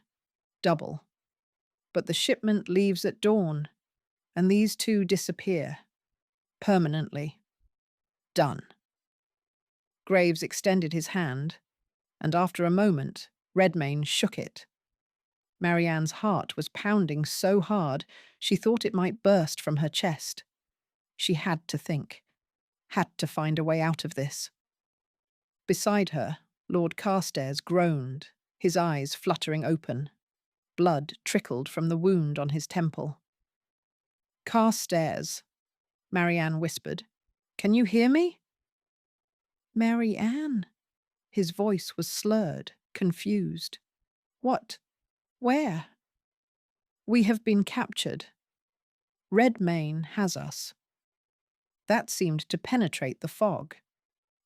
Speaker 1: Double. But the shipment leaves at dawn, and these 2 disappear. Permanently. Done." Graves extended his hand, and after a moment, Redmayne shook it. Marianne's heart was pounding so hard she thought it might burst from her chest. She had to think, had to find a way out of this. Beside her, Lord Carstairs groaned, his eyes fluttering open. Blood trickled from the wound on his temple. "Carstairs," Marianne whispered. "Can you hear me?" "Marianne." His voice was slurred, confused. "What? Where?" "We have been captured. Redmayne has us." That seemed to penetrate the fog.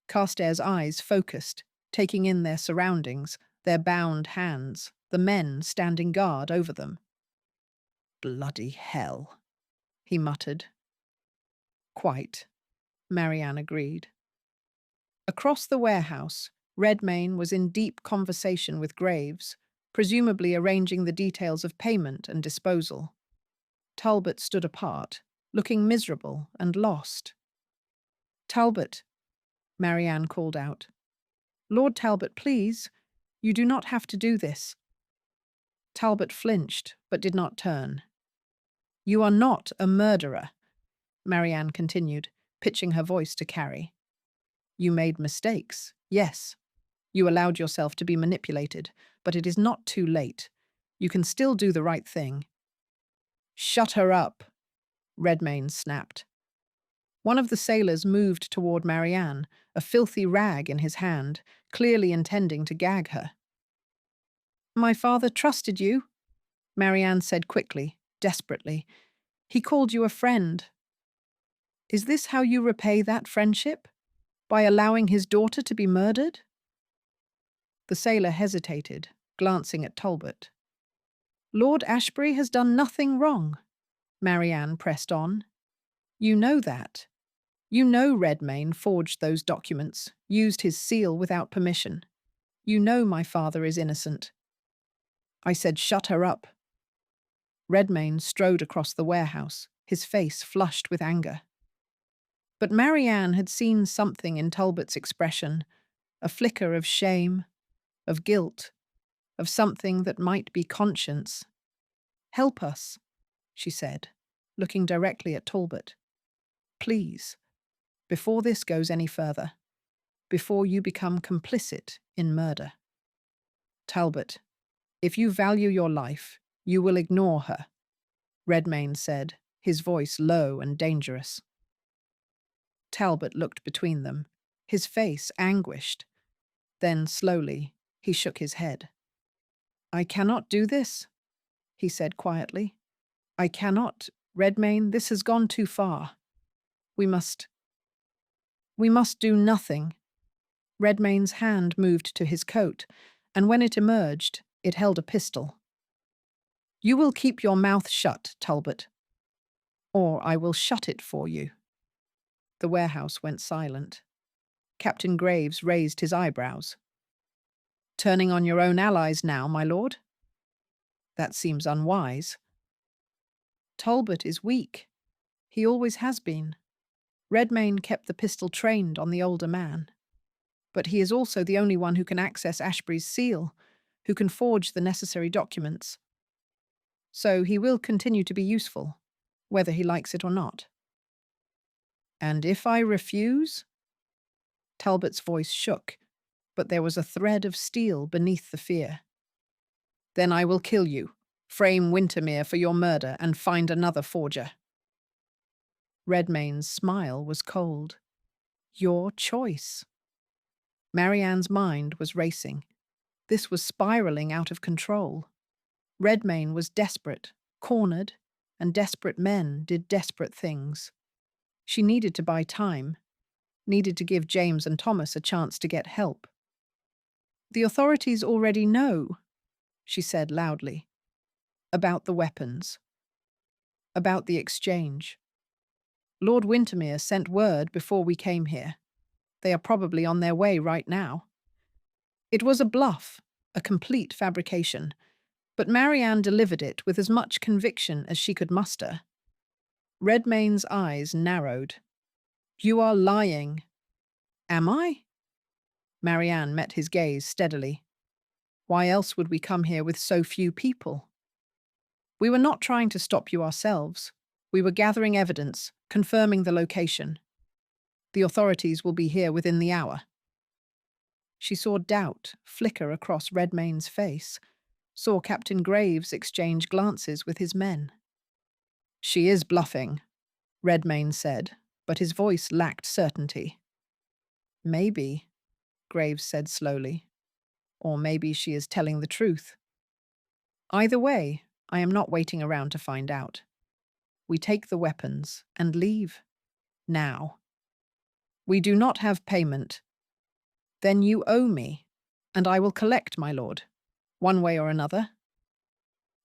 Speaker 1: Carstairs' eyes focused, taking in their surroundings, their bound hands, the men standing guard over them. "Bloody hell," he muttered. "Quite," Marianne agreed. Across the warehouse, Redmayne was in deep conversation with Graves, presumably arranging the details of payment and disposal. Talbot stood apart, looking miserable and lost. "Talbot," Marianne called out. "Lord Talbot, please. You do not have to do this." Talbot flinched, but did not turn. "You are not a murderer," Marianne continued, pitching her voice to carry. "You made mistakes, yes. You allowed yourself to be manipulated, but it is not too late. You can still do the right thing." "Shut her up," Redmayne snapped. One of the sailors moved toward Marianne, a filthy rag in his hand, clearly intending to gag her. "My father trusted you," Marianne said quickly, desperately. "He called you a friend. Is this how you repay that friendship? By allowing his daughter to be murdered?" The sailor hesitated, glancing at Talbot. "Lord Ashbury has done nothing wrong," Marianne pressed on. "You know that. You know Redmayne forged those documents, used his seal without permission. You know my father is innocent." I said, "Shut her up." Redmayne strode across the warehouse, his face flushed with anger. But Marianne had seen something in Talbot's expression, a flicker of shame, of guilt, of something that might be conscience. "Help us," she said, looking directly at Talbot. "Please, before this goes any further, before you become complicit in murder." "Talbot, if you value your life, you will ignore her," Redmayne said, his voice low and dangerous. Talbot looked between them, his face anguished. Then, slowly, he shook his head. "I cannot do this," he said quietly. I cannot. Redmayne, this has gone too far. We must do nothing. Redmayne's hand moved to his coat, and when it emerged, it held a pistol. You will keep your mouth shut, Talbot, or I will shut it for you. The warehouse went silent. Captain Graves raised his eyebrows. Turning on your own allies now, my lord? That seems unwise. Talbot is weak. He always has been. Redmayne kept the pistol trained on the older man. But he is also the only one who can access Ashbury's seal, who can forge the necessary documents. So he will continue to be useful, whether he likes it or not. And if I refuse? Talbot's voice shook, but there was a thread of steel beneath the fear. Then I will kill you, frame Wintermere for your murder, and find another forger. Redmayne's smile was cold. Your choice. Marianne's mind was racing. This was spiraling out of control. Redmayne was desperate, cornered, and desperate men did desperate things. She needed to buy time, needed to give James and Thomas a chance to get help. The authorities already know, she said loudly, about the weapons, about the exchange. Lord Wintermere sent word before we came here. They are probably on their way right now. It was a bluff, a complete fabrication, but Marianne delivered it with as much conviction as she could muster. Redmayne's eyes narrowed. You are lying. Am I? Marianne met his gaze steadily. Why else would we come here with so few people? We were not trying to stop you ourselves. We were gathering evidence, confirming the location. The authorities will be here within the hour. She saw doubt flicker across Redmayne's face, saw Captain Graves exchange glances with his men. She is bluffing, Redmayne said, but his voice lacked certainty. Maybe, Graves said slowly, or maybe she is telling the truth. Either way, I am not waiting around to find out. We take the weapons and leave. Now. We do not have payment. Then you owe me, and I will collect, my lord, one way or another.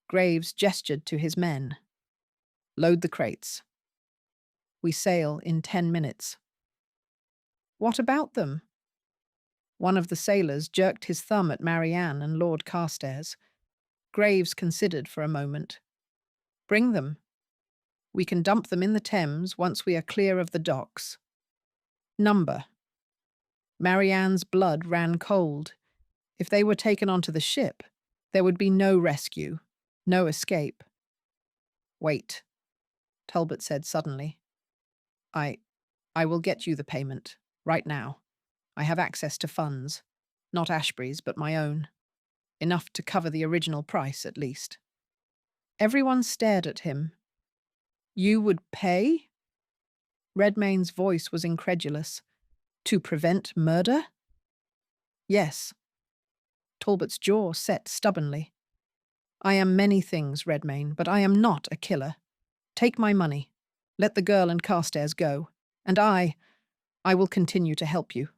Speaker 1: Graves gestured to his men. Load the crates. We sail in 10 minutes. What about them? One of the sailors jerked his thumb at Marianne and Lord Carstairs. Graves considered for a moment. Bring them. We can dump them in the Thames once we are clear of the docks. Number. Marianne's blood ran cold. If they were taken onto the ship, there would be no rescue, no escape. Wait, Talbot said suddenly. I will get you the payment, right now. I have access to funds, not Ashbury's, but my own. Enough to cover the original price, at least. Everyone stared at him. You would pay? Redmayne's voice was incredulous. To prevent murder? Yes. Talbot's jaw set stubbornly. I am many things, Redmayne, but I am not a killer. Take my money. Let the girl and Carstairs go. And I will continue to help you.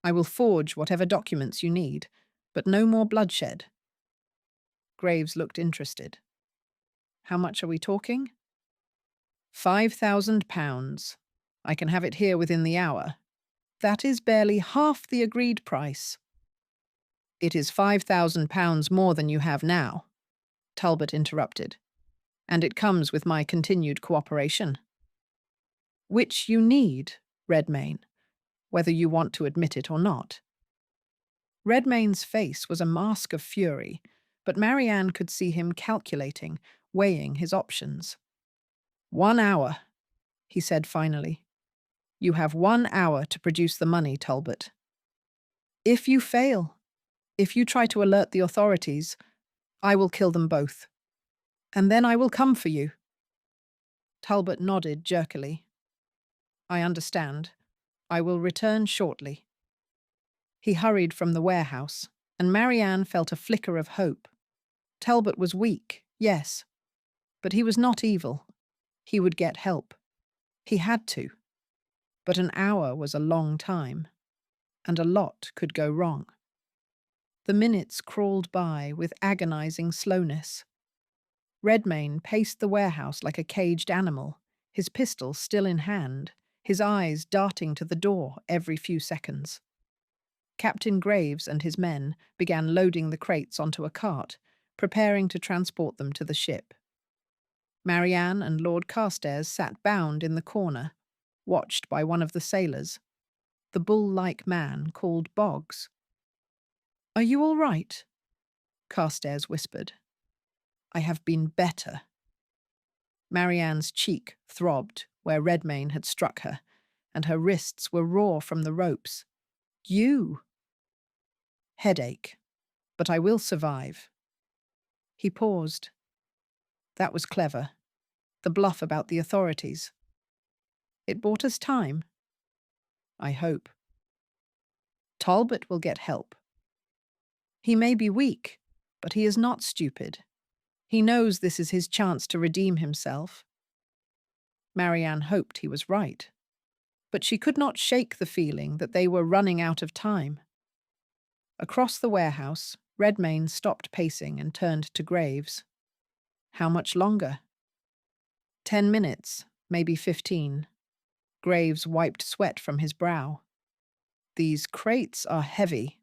Speaker 1: I will forge whatever documents you need, but no more bloodshed. Graves looked interested. How much are we talking? £5,000. I can have it here within the hour. That is barely half the agreed price. It is £5,000 more than you have now, Talbot interrupted, and it comes with my continued cooperation. Which you need, Redmayne, whether you want to admit it or not. Redmayne's face was a mask of fury, but Marianne could see him calculating, weighing his options. 1 hour, he said finally. You have 1 hour to produce the money, Talbot. If you fail, if you try to alert the authorities, I will kill them both. And then I will come for you. Talbot nodded jerkily. I understand. I will return shortly. He hurried from the warehouse, and Marianne felt a flicker of hope. Talbot was weak, yes, But he was not evil. He would get help. He had to. But an hour was a long time, and a lot could go wrong. The minutes crawled by with agonizing slowness. Redmayne paced the warehouse like a caged animal, his pistol still in hand, his eyes darting to the door every few seconds. Captain Graves and his men began loading the crates onto a cart, preparing to transport them to the ship. Marianne and Lord Carstairs sat bound in the corner, watched by one of the sailors, the bull-like man called Boggs. "Are you all right?" Carstairs whispered. "I have been better." Marianne's cheek throbbed where Redmayne had struck her, and her wrists were raw from the ropes. "You?" "Headache, but I will survive." He paused. That was clever. The bluff about the authorities. It bought us time. I hope. Talbot will get help. He may be weak, but he is not stupid. He knows this is his chance to redeem himself. Marianne hoped he was right, but she could not shake the feeling that they were running out of time. Across the warehouse, Redmayne stopped pacing and turned to Graves. How much longer? 10 minutes, maybe 15. Graves wiped sweat from his brow. These crates are heavy.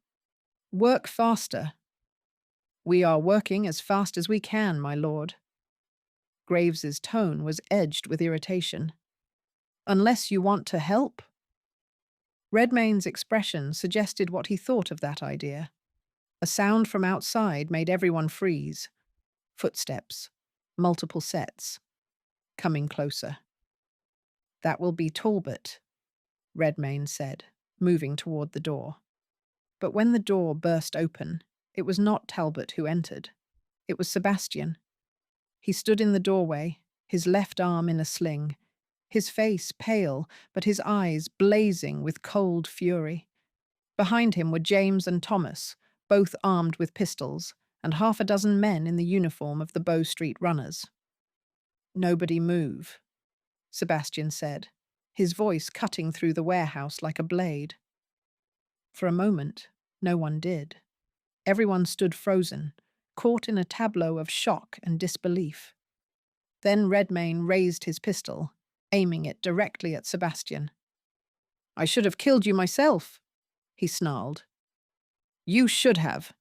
Speaker 1: Work faster. We are working as fast as we can, my lord. Graves's tone was edged with irritation. Unless you want to help? Redmayne's expression suggested what he thought of that idea. A sound from outside made everyone freeze. Footsteps. Multiple sets. Coming closer. That will be Talbot, Redmayne said, moving toward the door. But when the door burst open, it was not Talbot who entered. It was Sebastian. He stood in the doorway, his left arm in a sling, his face pale, but his eyes blazing with cold fury. Behind him were James and Thomas, both armed with pistols, and half a dozen men in the uniform of the Bow Street runners. "Nobody move," Sebastian said, his voice cutting through the warehouse like a blade. For a moment, no one did. Everyone stood frozen, caught in a tableau of shock and disbelief. Then Redmayne raised his pistol, aiming it directly at Sebastian. "I should have killed you myself," he snarled. "You should have,"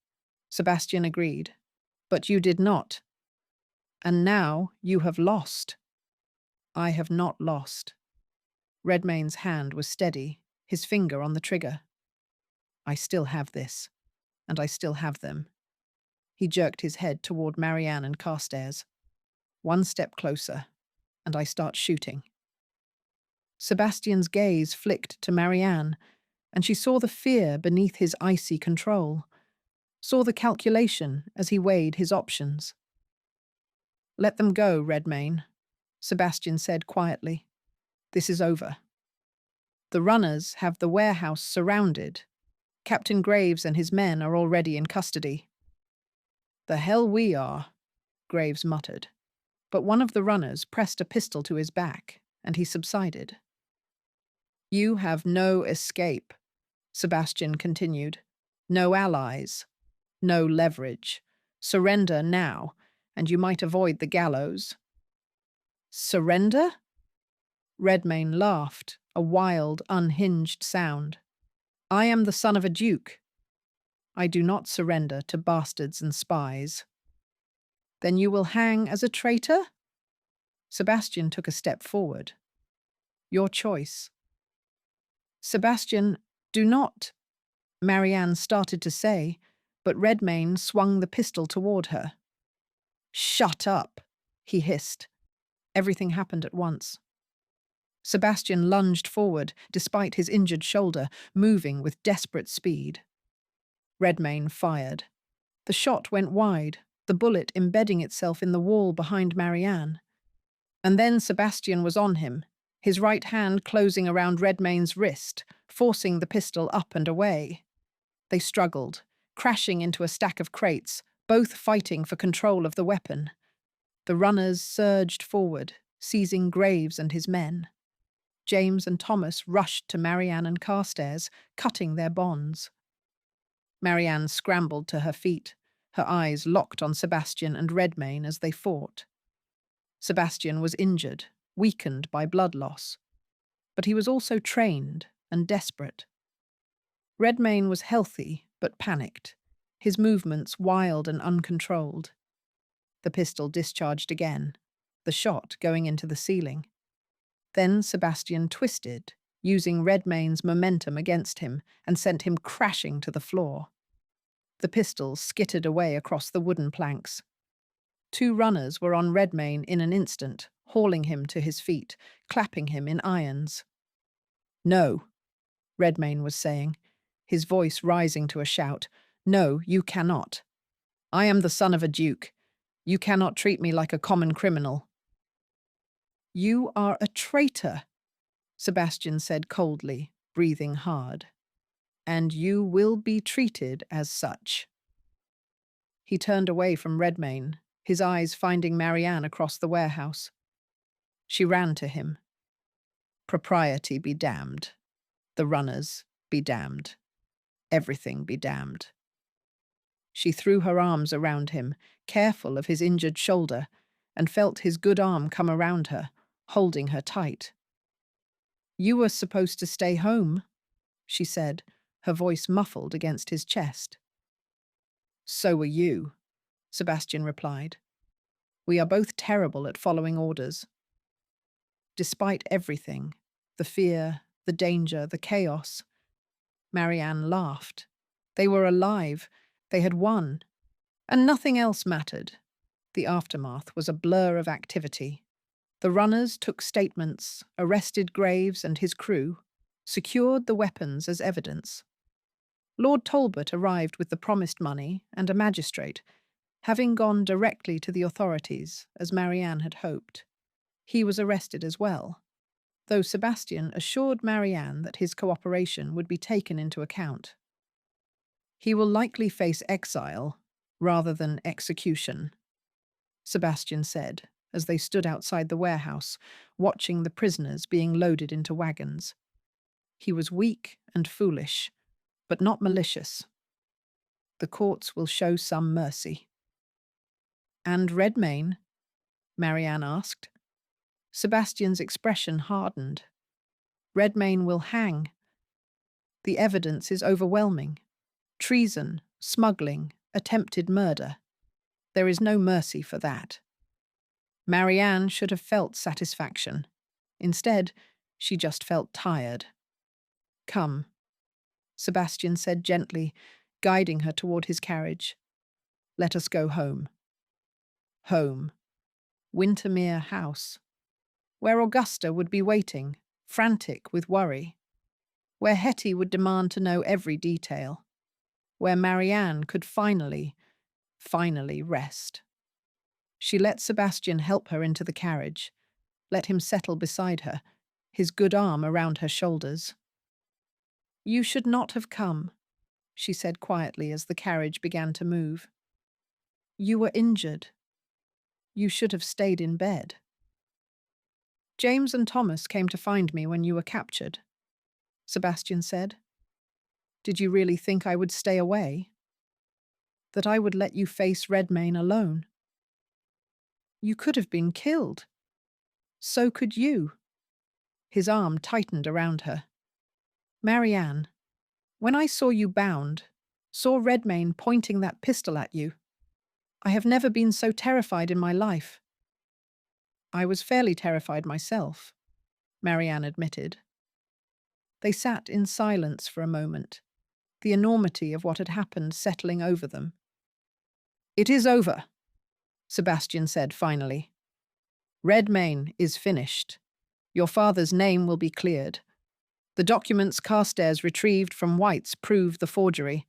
Speaker 1: Sebastian agreed, "but you did not. And now you have lost." "I have not lost." Redmayne's hand was steady, his finger on the trigger. "I still have this, and I still have them." He jerked his head toward Marianne and Carstairs. "One step closer, and I start shooting." Sebastian's gaze flicked to Marianne, and she saw the fear beneath his icy control, saw the calculation as he weighed his options. "Let them go, Redmayne," Sebastian said quietly. "This is over. The runners have the warehouse surrounded. Captain Graves and his men are already in custody." "The hell we are," Graves muttered. But one of the runners pressed a pistol to his back, and he subsided. "You have no escape," Sebastian continued. "No allies. No leverage. Surrender now, and you might avoid the gallows." "Surrender?" Redmayne laughed, a wild, unhinged sound. "I am the son of a duke. I do not surrender to bastards and spies." "Then you will hang as a traitor?" Sebastian took a step forward. "Your choice." "Sebastian, do not," Marianne started to say, but Redmayne swung the pistol toward her. "Shut up," he hissed. Everything happened at once. Sebastian lunged forward, despite his injured shoulder, moving with desperate speed. Redmayne fired. The shot went wide, the bullet embedding itself in the wall behind Marianne. And then Sebastian was on him, his right hand closing around Redmayne's wrist, forcing the pistol up and away. They struggled, crashing into a stack of crates, both fighting for control of the weapon. The runners surged forward, seizing Graves and his men. James and Thomas rushed to Marianne and Carstairs, cutting their bonds. Marianne scrambled to her feet, her eyes locked on Sebastian and Redmayne as they fought. Sebastian was injured, weakened by blood loss, but he was also trained and desperate. Redmayne was healthy but panicked, his movements wild and uncontrolled. The pistol discharged again, the shot going into the ceiling. Then Sebastian twisted, using Redmayne's momentum against him, and sent him crashing to the floor. The pistol skittered away across the wooden planks. Two runners were on Redmayne in an instant, hauling him to his feet, clapping him in irons. "No," Redmayne was saying, his voice rising to a shout. "No, you cannot. I am the son of a duke. You cannot treat me like a common criminal." "You are a traitor," Sebastian said coldly, breathing hard. "And you will be treated as such." He turned away from Redmayne, his eyes finding Marianne across the warehouse. She ran to him. "Propriety be damned. The runners be damned. Everything be damned." She threw her arms around him, careful of his injured shoulder, and felt his good arm come around her, holding her tight. "You were supposed to stay home," she said, her voice muffled against his chest. "So were you," Sebastian replied. "We are both terrible at following orders." Despite everything, the fear, the danger, the chaos, Marianne laughed. They were alive. They had won. And nothing else mattered. The aftermath was a blur of activity. The runners took statements, arrested Graves and his crew, secured the weapons as evidence. Lord Talbot arrived with the promised money and a magistrate, having gone directly to the authorities, as Marianne had hoped. He was arrested as well, though Sebastian assured Marianne that his cooperation would be taken into account. "He will likely face exile rather than execution," Sebastian said, as they stood outside the warehouse, watching the prisoners being loaded into wagons. He was weak and foolish, but not malicious. The courts will show some mercy. "And Redmayne?" Marianne asked. Sebastian's expression hardened. "Redmayne will hang. The evidence is overwhelming. Treason, smuggling, attempted murder. There is no mercy for that." Marianne should have felt satisfaction. Instead, she just felt tired. "Come," Sebastian said gently, guiding her toward his carriage. "Let us go home." Home. Wintermere House. Where Augusta would be waiting, frantic with worry. Where Hetty would demand to know every detail. Where Marianne could finally rest. She let Sebastian help her into the carriage, let him settle beside her, his good arm around her shoulders. "You should not have come," she said quietly as the carriage began to move. "You were injured. You should have stayed in bed." "James and Thomas came to find me when you were captured," Sebastian said. "Did you really think I would stay away? That I would let you face Redmayne alone? You could have been killed. So could you." His arm tightened around her. "Marianne, when I saw you bound, saw Redmayne pointing that pistol at you, I have never been so terrified in my life." "I was fairly terrified myself," Marianne admitted. They sat in silence for a moment, the enormity of what had happened settling over them. "It is over," Sebastian said finally. "Redmayne is finished. Your father's name will be cleared. The documents Carstairs retrieved from White's prove the forgery.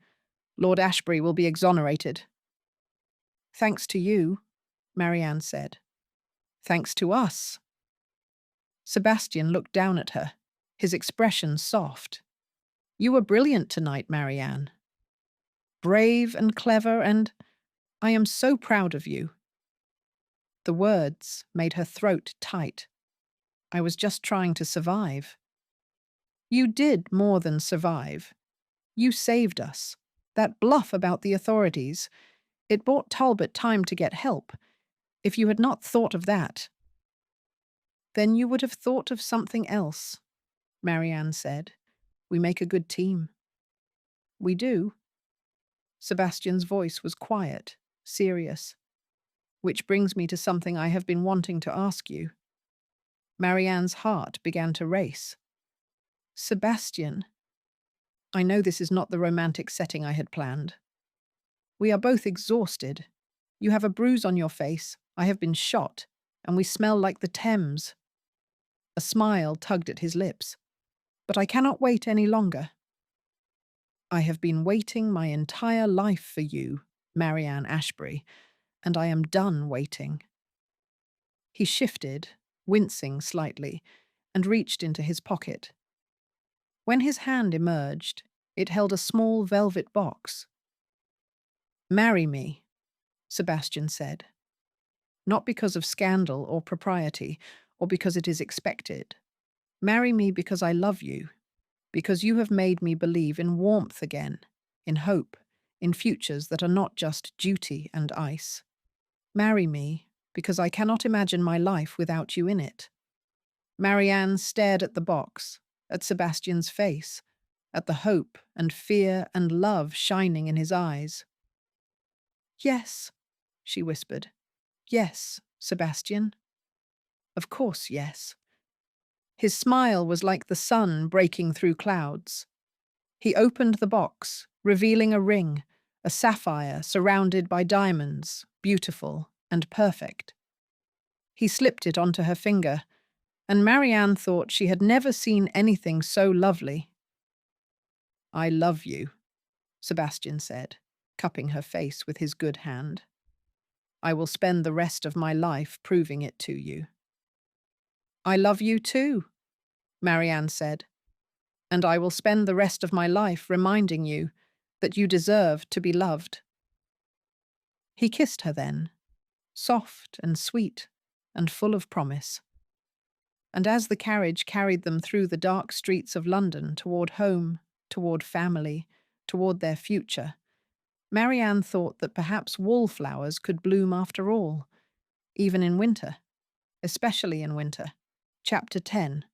Speaker 1: Lord Ashbury will be exonerated." "Thanks to you," Marianne said. "Thanks to us." Sebastian looked down at her, his expression soft. "You were brilliant tonight, Marianne. Brave and clever, and I am so proud of you." The words made her throat tight. I was just trying to survive. You did more than survive. You saved us. That bluff about the authorities, it bought Talbot time to get help. If you had not thought of that, then you would have thought of something else, Marianne said. We make a good team. We do. Sebastian's voice was quiet, serious. Which brings me to something I have been wanting to ask you. Marianne's heart began to race. Sebastian, I know this is not the romantic setting I had planned. We are both exhausted. You have a bruise on your face, I have been shot, and we smell like the Thames. A smile tugged at his lips. But I cannot wait any longer. I have been waiting my entire life for you, Marianne Ashbury, and I am done waiting. He shifted, wincing slightly, and reached into his pocket. When his hand emerged, it held a small velvet box. Marry me, Sebastian said. Not because of scandal or propriety, or because it is expected. Marry me because I love you, because you have made me believe in warmth again, in hope, in futures that are not just duty and ice. Marry me because I cannot imagine my life without you in it. Marianne stared at the box, at Sebastian's face, at the hope and fear and love shining in his eyes. Yes, she whispered. Yes, Sebastian. Of course, yes. His smile was like the sun breaking through clouds. He opened the box, revealing a ring, a sapphire surrounded by diamonds, beautiful and perfect. He slipped it onto her finger, and Marianne thought she had never seen anything so lovely. I love you, Sebastian said, cupping her face with his good hand. I will spend the rest of my life proving it to you. I love you too, Marianne said, and I will spend the rest of my life reminding you that you deserve to be loved. He kissed her then, soft and sweet and full of promise. And as the carriage carried them through the dark streets of London toward home, toward family, toward their future, Marianne thought that perhaps wallflowers could bloom after all, even in winter, especially in winter. Chapter 10.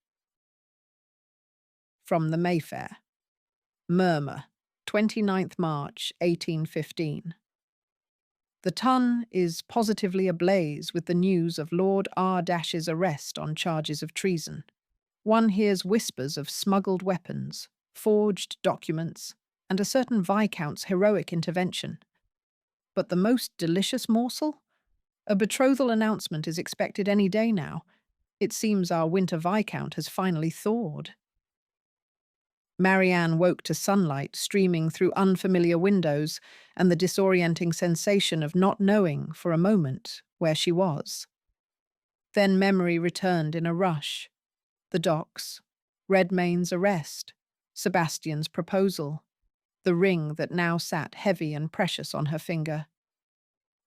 Speaker 1: From the Mayfair. Murmur, 29th March, 1815. The Tun is positively ablaze with the news of Lord R-'s arrest on charges of treason. One hears whispers of smuggled weapons, forged documents, and a certain Viscount's heroic intervention. But the most delicious morsel? A betrothal announcement is expected any day now. It seems our winter Viscount has finally thawed. Marianne woke to sunlight streaming through unfamiliar windows and the disorienting sensation of not knowing, for a moment, where she was. Then memory returned in a rush. The docks, Redmayne's arrest, Sebastian's proposal, the ring that now sat heavy and precious on her finger.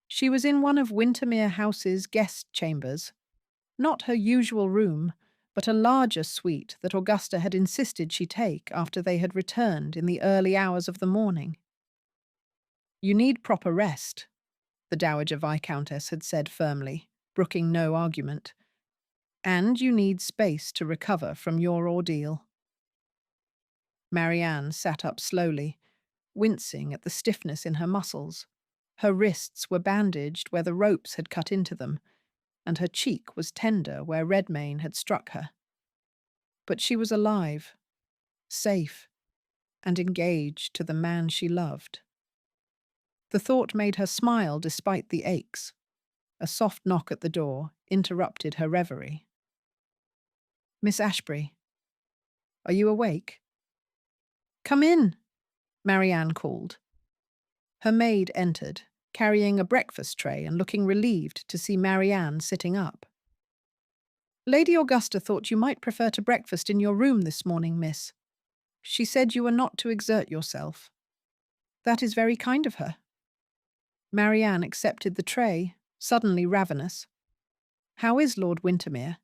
Speaker 1: She was in one of Wintermere House's guest chambers, not her usual room, but a larger suite that Augusta had insisted she take after they had returned in the early hours of the morning. You need proper rest, the Dowager Viscountess had said firmly, brooking no argument. And you need space to recover from your ordeal. Marianne sat up slowly, wincing at the stiffness in her muscles. Her wrists were bandaged where the ropes had cut into them, and her cheek was tender where Redmayne had struck her. But she was alive, safe, and engaged to the man she loved. The thought made her smile despite the aches. A soft knock at the door interrupted her reverie. Miss Ashbury, are you awake? Come in, Marianne called. Her maid entered, carrying a breakfast tray and looking relieved to see Marianne sitting up. Lady Augusta thought you might prefer to breakfast in your room this morning, miss. She said you were not to exert yourself. That is very kind of her. Marianne accepted the tray, suddenly ravenous. How is Lord Wintermere?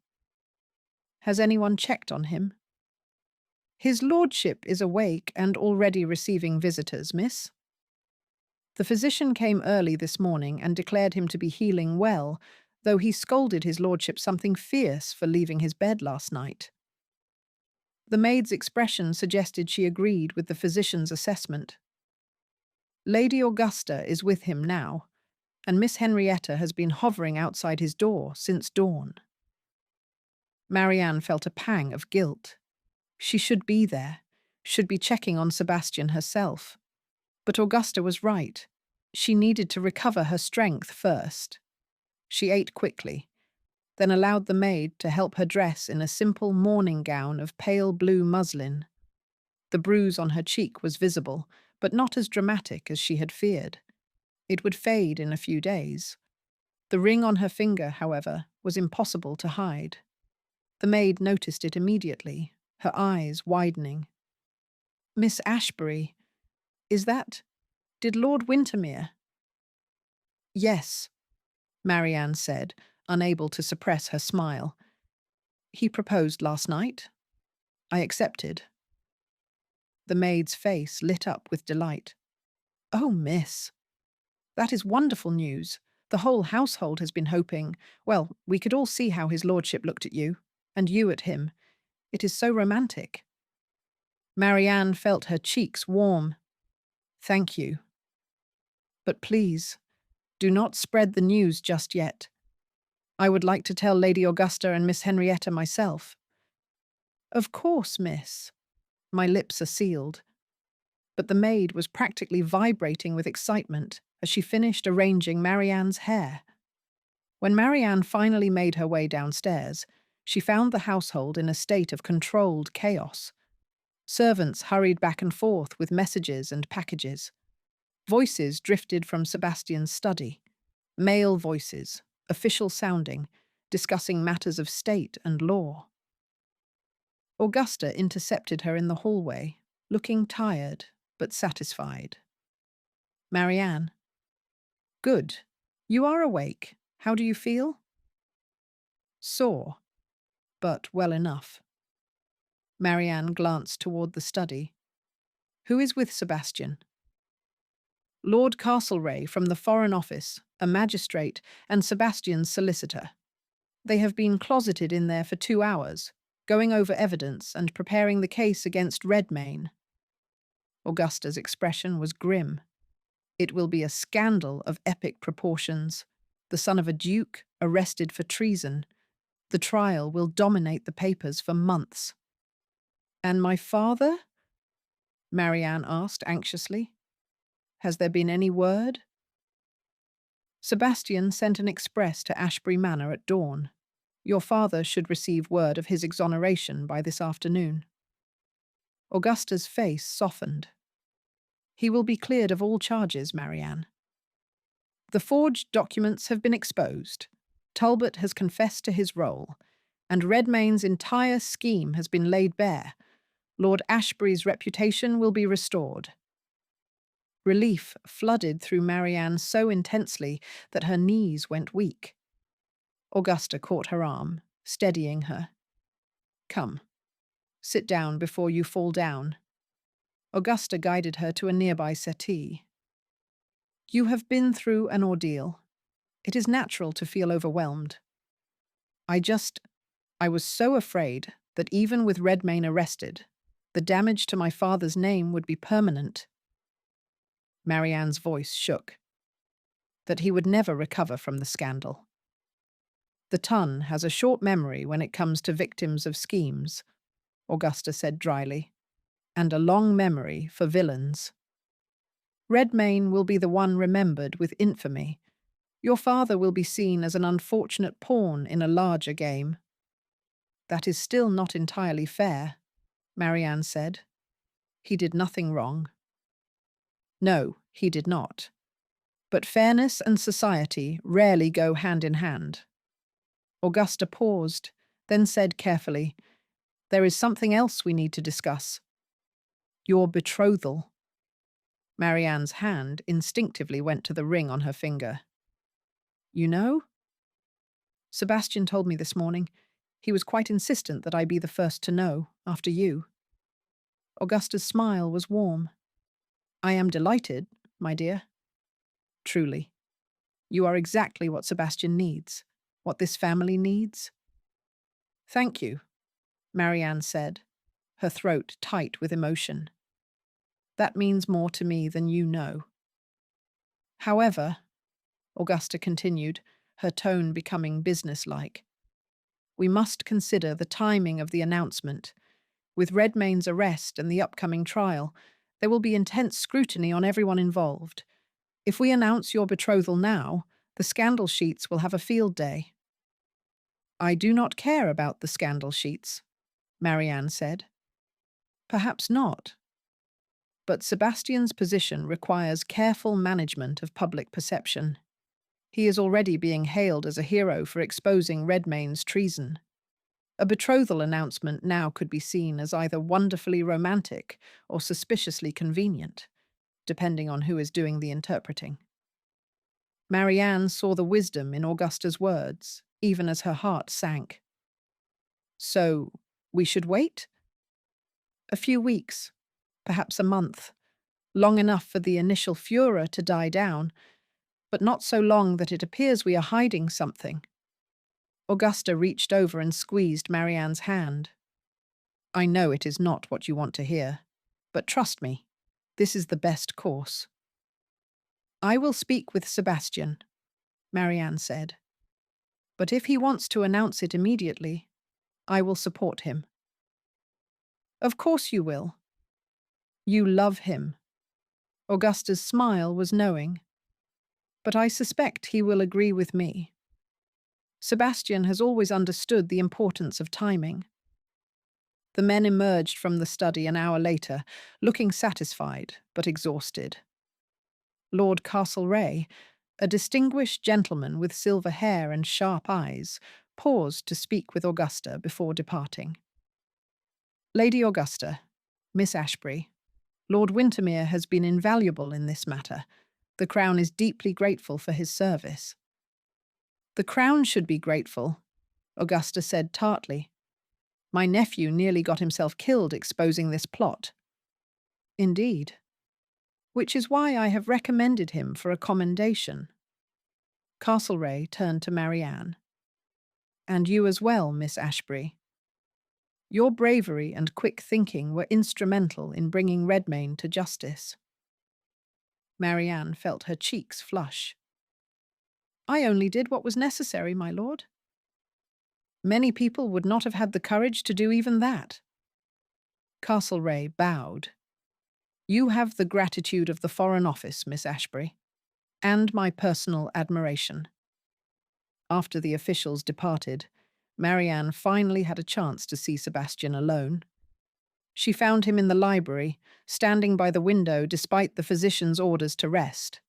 Speaker 1: Has anyone checked on him? His lordship is awake and already receiving visitors, miss. The physician came early this morning and declared him to be healing well, though he scolded his lordship something fierce for leaving his bed last night. The maid's expression suggested she agreed with the physician's assessment. Lady Augusta is with him now, and Miss Henrietta has been hovering outside his door since dawn. Marianne felt a pang of guilt. She should be there, should be checking on Sebastian herself. But Augusta was right. She needed to recover her strength first. She ate quickly, then allowed the maid to help her dress in a simple morning gown of pale blue muslin. The bruise on her cheek was visible, but not as dramatic as she had feared. It would fade in a few days. The ring on her finger, however, was impossible to hide. The maid noticed it immediately, her eyes widening. Miss Ashbury, did Lord Wintermere? Yes, Marianne said, unable to suppress her smile. He proposed last night. I accepted. The maid's face lit up with delight. Oh, miss, that is wonderful news. The whole household has been hoping. Well, we could all see how his lordship looked at you, and you at him. It is so romantic. Marianne felt her cheeks warm. Thank you. But please, do not spread the news just yet. I would like to tell Lady Augusta and Miss Henrietta myself. Of course, miss. My lips are sealed. But the maid was practically vibrating with excitement as she finished arranging Marianne's hair. When Marianne finally made her way downstairs, she found the household in a state of controlled chaos. Servants hurried back and forth with messages and packages. Voices drifted from Sebastian's study. Male voices, official sounding, discussing matters of state and law. Augusta intercepted her in the hallway, looking tired but satisfied. Marianne. Good. You are awake. How do you feel? Sore, but well enough. Marianne glanced toward the study. Who is with Sebastian? Lord Castlereagh from the Foreign Office, a magistrate, and Sebastian's solicitor. They have been closeted in there for 2 hours, going over evidence and preparing the case against Redmayne. Augusta's expression was grim. It will be a scandal of epic proportions. The son of a duke, arrested for treason. The trial will dominate the papers for months. And my father? Marianne asked anxiously. Has there been any word? Sebastian sent an express to Ashbury Manor at dawn. Your father should receive word of his exoneration by this afternoon. Augusta's face softened. He will be cleared of all charges, Marianne. The forged documents have been exposed. Talbot has confessed to his role, and Redmayne's entire scheme has been laid bare. Lord Ashbury's reputation will be restored. Relief flooded through Marianne so intensely that her knees went weak. Augusta caught her arm, steadying her. Come, sit down before you fall down. Augusta guided her to a nearby settee. You have been through an ordeal. It is natural to feel overwhelmed. I was so afraid that even with Redmayne arrested, the damage to my father's name would be permanent. Marianne's voice shook. That he would never recover from the scandal. The tongue has a short memory when it comes to victims of schemes, Augusta said dryly, and a long memory for villains. Redmayne will be the one remembered with infamy. Your father will be seen as an unfortunate pawn in a larger game. That is still not entirely fair, Marianne said. He did nothing wrong. No, he did not. But fairness and society rarely go hand in hand. Augusta paused, then said carefully, There is something else we need to discuss. Your betrothal. Marianne's hand instinctively went to the ring on her finger. You know? Sebastian told me this morning. He was quite insistent that I be the first to know, after you. Augusta's smile was warm. I am delighted, my dear. Truly. You are exactly what Sebastian needs, what this family needs. Thank you, Marianne said, her throat tight with emotion. That means more to me than you know. However, Augusta continued, her tone becoming businesslike, we must consider the timing of the announcement. With Redmayne's arrest and the upcoming trial, there will be intense scrutiny on everyone involved. If we announce your betrothal now, the scandal sheets will have a field day. I do not care about the scandal sheets, Marianne said. Perhaps not. But Sebastian's position requires careful management of public perception. He is already being hailed as a hero for exposing Redmayne's treason. A betrothal announcement now could be seen as either wonderfully romantic or suspiciously convenient, depending on who is doing the interpreting. Marianne saw the wisdom in Augusta's words, even as her heart sank. So, we should wait? A few weeks, perhaps a month, long enough for the initial furor to die down, but not so long that it appears we are hiding something. Augusta reached over and squeezed Marianne's hand. I know it is not what you want to hear, but trust me, this is the best course. I will speak with Sebastian, Marianne said. But if he wants to announce it immediately, I will support him. Of course you will. You love him. Augusta's smile was knowing. But I suspect he will agree with me. Sebastian has always understood the importance of timing. The men emerged from the study an hour later, looking satisfied but exhausted. Lord Castlereagh, a distinguished gentleman with silver hair and sharp eyes, paused to speak with Augusta before departing. Lady Augusta, Miss Ashbury, Lord Wintermere has been invaluable in this matter. The Crown is deeply grateful for his service. The Crown should be grateful, Augusta said tartly. My nephew nearly got himself killed exposing this plot. Indeed. Which is why I have recommended him for a commendation. Castlereagh turned to Marianne. And you as well, Miss Ashbury. Your bravery and quick thinking were instrumental in bringing Redmayne to justice. Marianne felt her cheeks flush. I only did what was necessary, my lord. Many people would not have had the courage to do even that. Castlereagh bowed. You have the gratitude of the Foreign Office, Miss Ashbury, and my personal admiration. After the officials departed, Marianne finally had a chance to see Sebastian alone. She found him in the library, standing by the window despite the physician's orders to rest.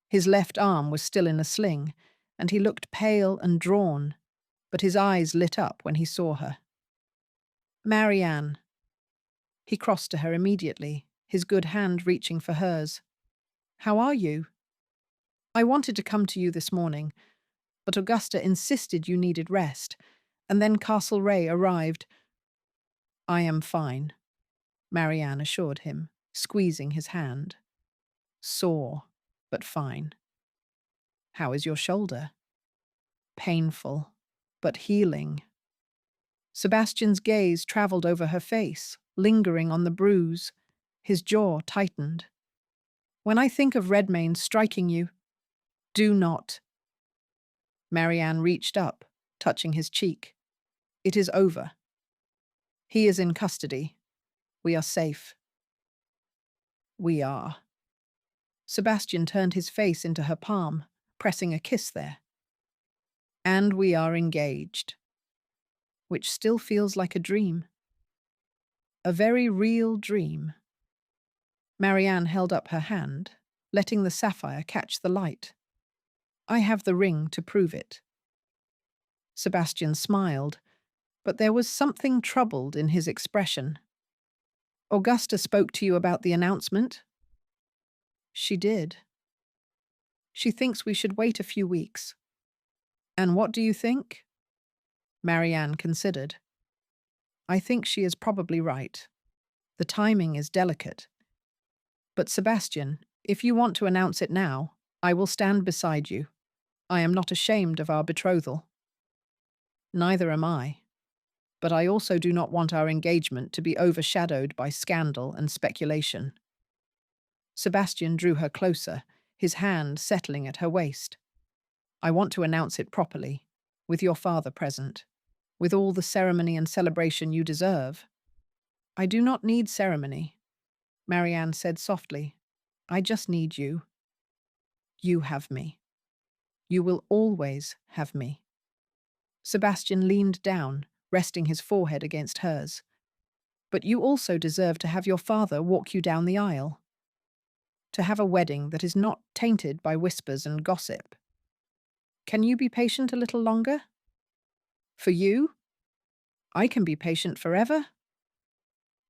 Speaker 1: His left arm was still in a sling, and he looked pale and drawn, but his eyes lit up when he saw her. Marianne. He crossed to her immediately, his good hand reaching for hers. How are you? I wanted to come to you this morning, but Augusta insisted you needed rest, and then Castlereagh arrived. I am fine, Marianne assured him, squeezing his hand. Sore, but fine. How is your shoulder? Painful, but healing. Sebastian's gaze travelled over her face, lingering on the bruise. His jaw tightened. When I think of Redmayne striking you, do not. Marianne reached up, touching his cheek. It is over. He is in custody. We are safe. We are. Sebastian turned his face into her palm, pressing a kiss there. And we are engaged. Which still feels like a dream. A very real dream. Marianne held up her hand, letting the sapphire catch the light. I have the ring to prove it. Sebastian smiled, but there was something troubled in his expression. Augusta spoke to you about the announcement? She did. She thinks we should wait a few weeks. And what do you think? Marianne considered. I think she is probably right. The timing is delicate. But Sebastian, if you want to announce it now, I will stand beside you. I am not ashamed of our betrothal. Neither am I. But I also do not want our engagement to be overshadowed by scandal and speculation. Sebastian drew her closer, his hand settling at her waist. I want to announce it properly, with your father present, with all the ceremony and celebration you deserve. I do not need ceremony, Marianne said softly. I just need you. You have me. You will always have me. Sebastian leaned down, resting his forehead against hers. But you also deserve to have your father walk you down the aisle. To have a wedding that is not tainted by whispers and gossip. Can you be patient a little longer? For you? I can be patient forever.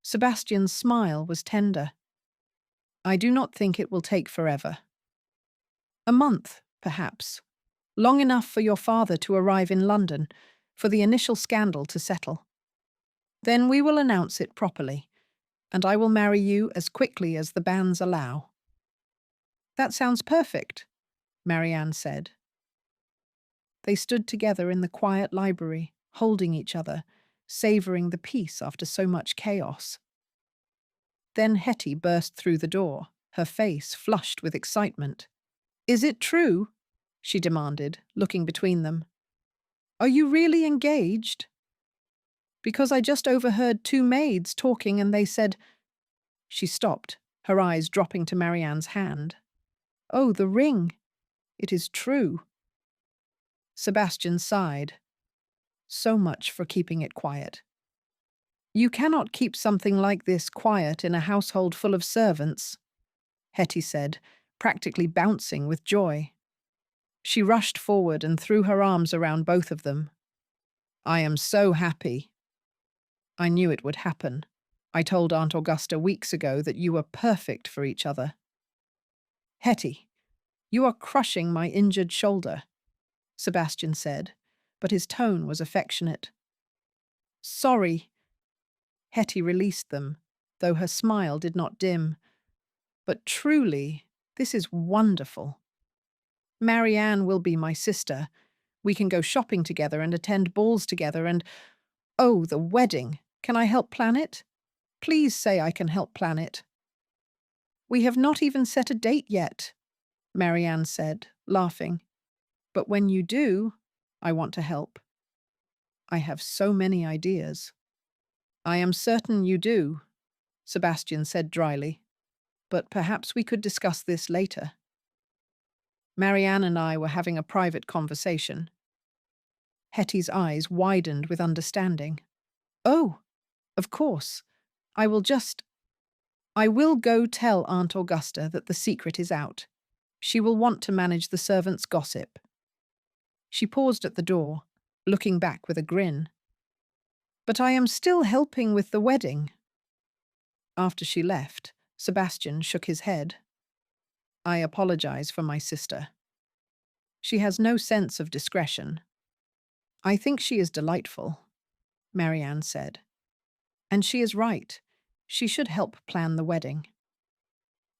Speaker 1: Sebastian's smile was tender. I do not think it will take forever. A month, perhaps. Long enough for your father to arrive in London, for the initial scandal to settle. Then we will announce it properly, and I will marry you as quickly as the banns allow. That sounds perfect, Marianne said. They stood together in the quiet library, holding each other, savouring the peace after so much chaos. Then Hetty burst through the door, her face flushed with excitement. Is it true? She demanded, looking between them. Are you really engaged? Because I just overheard two maids talking and they said... She stopped, her eyes dropping to Marianne's hand. Oh, the ring. It is true. Sebastian sighed. So much for keeping it quiet. You cannot keep something like this quiet in a household full of servants, Hetty said, practically bouncing with joy. She rushed forward and threw her arms around both of them. I am so happy. I knew it would happen. I told Aunt Augusta weeks ago that you were perfect for each other. Hetty, you are crushing my injured shoulder, Sebastian said, but his tone was affectionate. Sorry. Hetty released them, though her smile did not dim. But truly, this is wonderful. Marianne will be my sister. We can go shopping together and attend balls together and... Oh, the wedding! Can I help plan it? Please say I can help plan it. We have not even set a date yet, Marianne said, laughing. But when you do, I want to help. I have so many ideas. I am certain you do, Sebastian said dryly. But perhaps we could discuss this later. Marianne and I were having a private conversation. Hetty's eyes widened with understanding. Oh, of course. I will go tell Aunt Augusta that the secret is out. She will want to manage the servants' gossip. She paused at the door, looking back with a grin. But I am still helping with the wedding. After she left, Sebastian shook his head. I apologize for my sister. She has no sense of discretion. I think she is delightful, Marianne said. And she is right. She should help plan the wedding.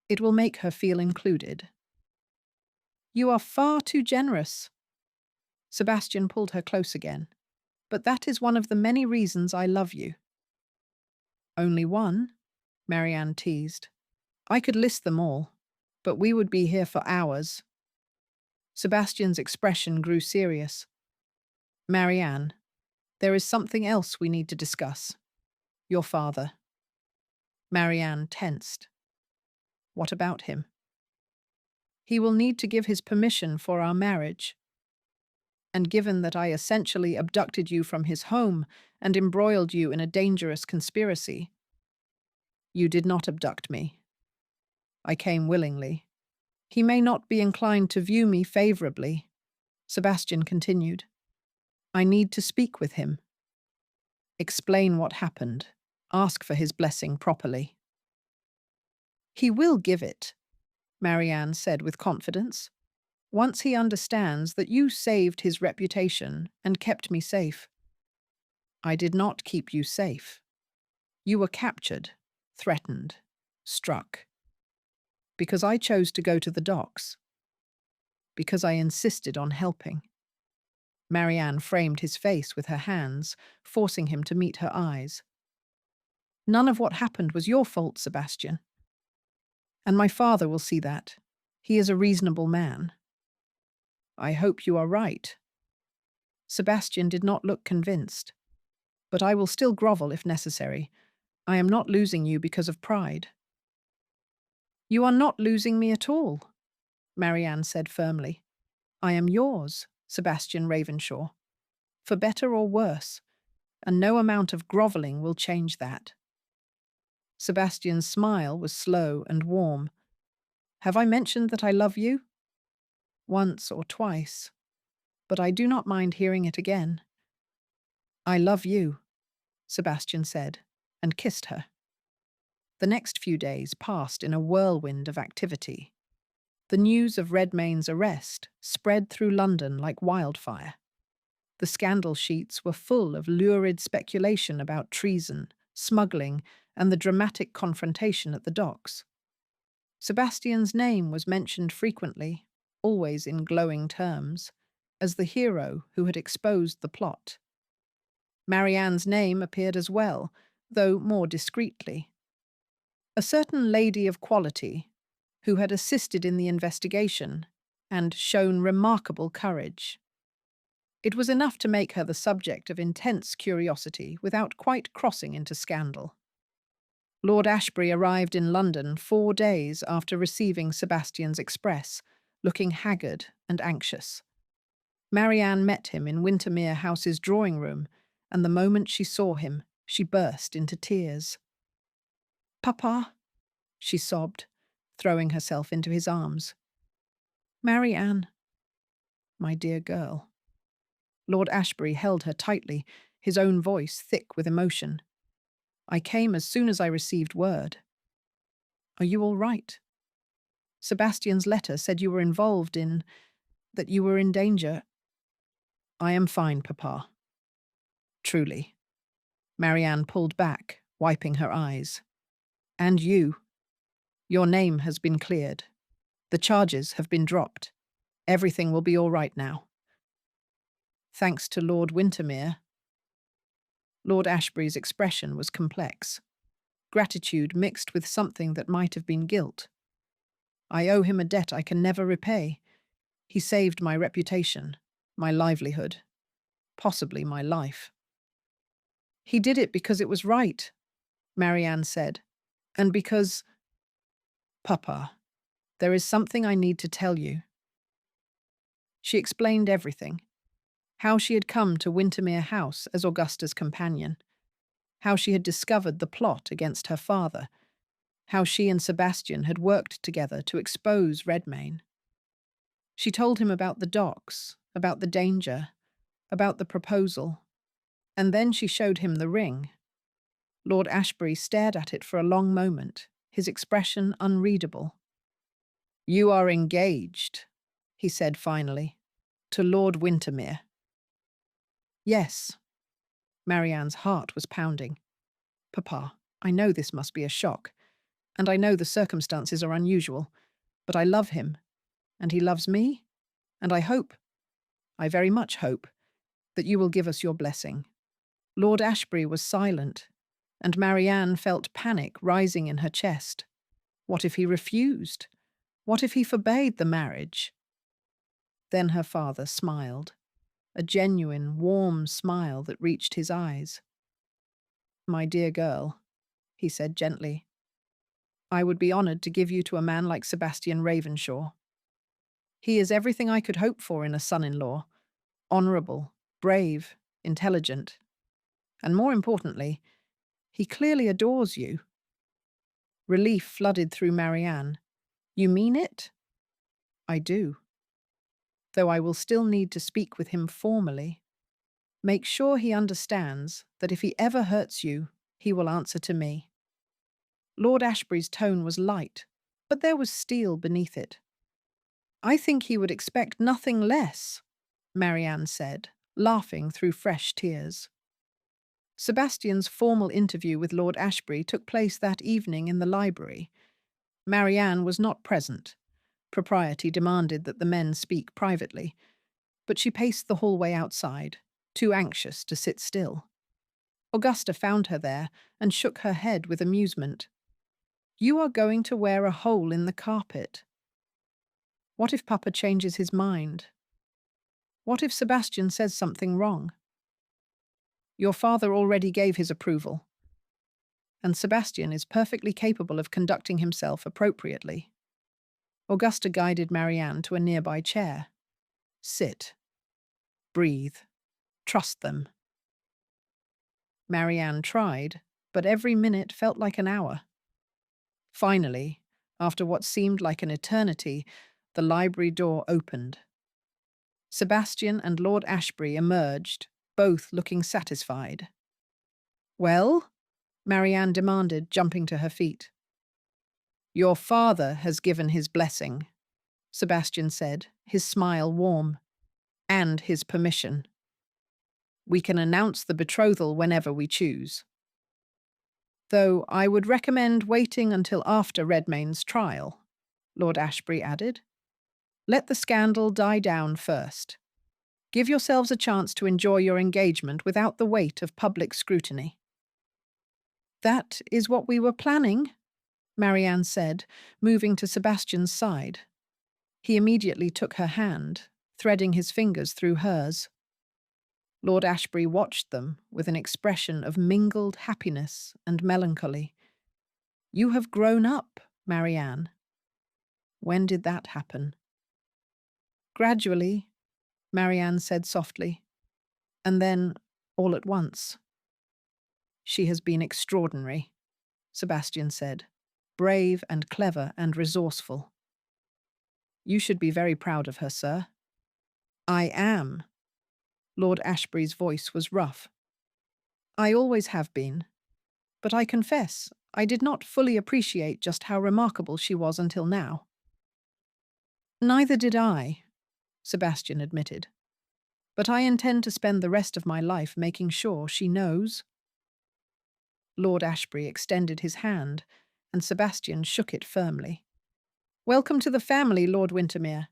Speaker 1: It will make her feel included. You are far too generous. Sebastian pulled her close again. But that is one of the many reasons I love you. Only one? Marianne teased. I could list them all, but we would be here for hours. Sebastian's expression grew serious. Marianne, there is something else we need to discuss. Your father. Marianne tensed. What about him? He will need to give his permission for our marriage. And given that I essentially abducted you from his home and embroiled you in a dangerous conspiracy, you did not abduct me. I came willingly. He may not be inclined to view me favorably, Sebastian continued. I need to speak with him. Explain what happened. Ask for his blessing properly. He will give it, Marianne said with confidence. Once he understands that you saved his reputation and kept me safe. I did not keep you safe. You were captured, threatened, struck. Because I chose to go to the docks. Because I insisted on helping. Marianne framed his face with her hands, forcing him to meet her eyes. None of what happened was your fault, Sebastian. And my father will see that. He is a reasonable man. I hope you are right. Sebastian did not look convinced. But I will still grovel if necessary. I am not losing you because of pride. You are not losing me at all, Marianne said firmly. I am yours, Sebastian Ravenshaw, for better or worse, and no amount of grovelling will change that. Sebastian's smile was slow and warm. Have I mentioned that I love you? Once or twice, but I do not mind hearing it again. I love you, Sebastian said, and kissed her. The next few days passed in a whirlwind of activity. The news of Redmayne's arrest spread through London like wildfire. The scandal sheets were full of lurid speculation about treason, smuggling, and the dramatic confrontation at the docks. Sebastian's name was mentioned frequently, always in glowing terms, as the hero who had exposed the plot. Marianne's name appeared as well, though more discreetly. A certain lady of quality, who had assisted in the investigation and shown remarkable courage. It was enough to make her the subject of intense curiosity without quite crossing into scandal. Lord Ashbury arrived in London 4 days after receiving Sebastian's express, looking haggard and anxious. Marianne met him in Wintermere House's drawing room, and the moment she saw him, she burst into tears. "Papa," she sobbed, throwing herself into his arms. "Marianne, my dear girl." Lord Ashbury held her tightly, his own voice thick with emotion. "I came as soon as I received word. Are you all right? Sebastian's letter said you were involved in... that you were in danger." "I am fine, Papa. Truly." Marianne pulled back, wiping her eyes. "And you? Your name has been cleared. The charges have been dropped. Everything will be all right now." "Thanks to Lord Wintermere." Lord Ashbury's expression was complex. Gratitude mixed with something that might have been guilt. "I owe him a debt I can never repay. He saved my reputation, my livelihood, possibly my life." "He did it because it was right," Marianne said, "and because—" "Papa, there is something I need to tell you." She explained everything. How she had come to Wintermere House as Augusta's companion. How she had discovered the plot against her father. How she and Sebastian had worked together to expose Redmayne. She told him about the docks, about the danger, about the proposal. And then she showed him the ring. Lord Ashbury stared at it for a long moment, his expression unreadable. "You are engaged," he said finally, "to Lord Wintermere." "Yes." Marianne's heart was pounding. "Papa, I know this must be a shock, and I know the circumstances are unusual, but I love him, and he loves me, and I very much hope, that you will give us your blessing." Lord Ashbury was silent, and Marianne felt panic rising in her chest. What if he refused? What if he forbade the marriage? Then her father smiled, a genuine, warm smile that reached his eyes. "My dear girl," he said gently, "I would be honoured to give you to a man like Sebastian Ravenshaw. He is everything I could hope for in a son-in-law, honourable, brave, intelligent, and more importantly, he clearly adores you." Relief flooded through Marianne. "You mean it?" "I do. Though I will still need to speak with him formally. Make sure he understands that if he ever hurts you, he will answer to me." Lord Ashbury's tone was light, but there was steel beneath it. I think he would expect nothing less, Marianne said, laughing through fresh tears. Sebastian's formal interview with Lord Ashbury took place that evening in the library. Marianne was not present. Propriety demanded that the men speak privately, but she paced the hallway outside, too anxious to sit still. Augusta found her there and shook her head with amusement. "You are going to wear a hole in the carpet. What if Papa changes his mind? What if Sebastian says something wrong? Your father already gave his approval, and Sebastian is perfectly capable of conducting himself appropriately." Augusta guided Marianne to a nearby chair. "Sit. Breathe. Trust them." Marianne tried, but every minute felt like an hour. Finally, after what seemed like an eternity, the library door opened. Sebastian and Lord Ashbury emerged, both looking satisfied. "Well?" Marianne demanded, jumping to her feet. "Your father has given his blessing," Sebastian said, his smile warm, "and his permission. We can announce the betrothal whenever we choose. Though I would recommend waiting until after Redmayne's trial," Lord Ashbury added. "Let the scandal die down first. Give yourselves a chance to enjoy your engagement without the weight of public scrutiny." "That is what we were planning," Marianne said, moving to Sebastian's side. He immediately took her hand, threading his fingers through hers. Lord Ashbury watched them with an expression of mingled happiness and melancholy. "You have grown up, Marianne." "When did that happen?" "Gradually," Marianne said softly, "and then all at once." "She has been extraordinary," Sebastian said, "brave and clever and resourceful." "You should be very proud of her, sir." "I am." Lord Ashbury's voice was rough. "I always have been. But I confess, I did not fully appreciate just how remarkable she was until now." "Neither did I," Sebastian admitted. "But I intend to spend the rest of my life making sure she knows." Lord Ashbury extended his hand, and Sebastian shook it firmly. "Welcome to the family, Lord Wintermere."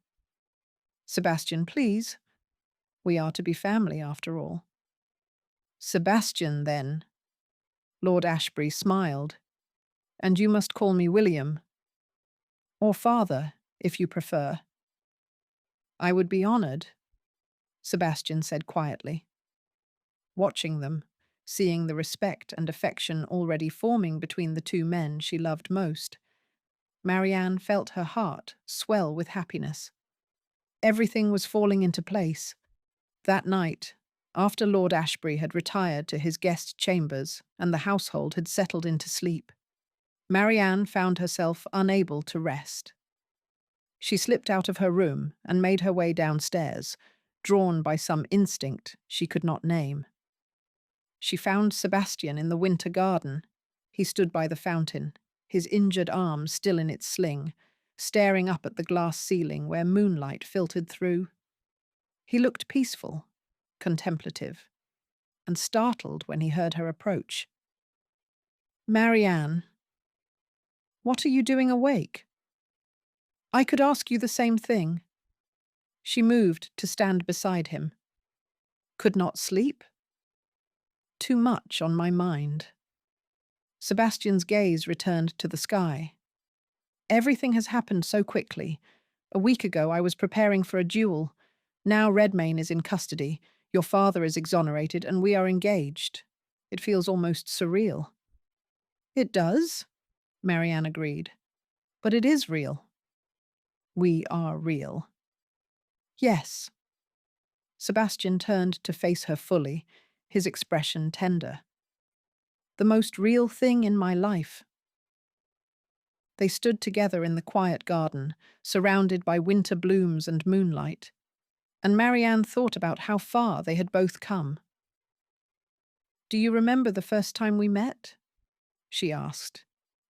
Speaker 1: "Sebastian, please. We are to be family, after all." "Sebastian, then." Lord Ashbury smiled. "And you must call me William. Or father, if you prefer." "I would be honoured," Sebastian said quietly. Watching them, seeing the respect and affection already forming between the two men she loved most, Marianne felt her heart swell with happiness. Everything was falling into place. That night, after Lord Ashbury had retired to his guest chambers and the household had settled into sleep, Marianne found herself unable to rest. She slipped out of her room and made her way downstairs, drawn by some instinct she could not name. She found Sebastian in the winter garden. He stood by the fountain, his injured arm still in its sling, staring up at the glass ceiling where moonlight filtered through. He looked peaceful, contemplative, and startled when he heard her approach. "Marianne, what are you doing awake?" "I could ask you the same thing." She moved to stand beside him. "Could not sleep?" "Too much on my mind." Sebastian's gaze returned to the sky. "Everything has happened so quickly. A week ago I was preparing for a duel. Now Redmayne is in custody, your father is exonerated, and we are engaged. It feels almost surreal." "It does," Marianne agreed. "But it is real." "We are real." "Yes." Sebastian turned to face her fully, his expression tender. "The most real thing in my life." They stood together in the quiet garden, surrounded by winter blooms and moonlight, and Marianne thought about how far they had both come. "Do you remember the first time we met?" she asked.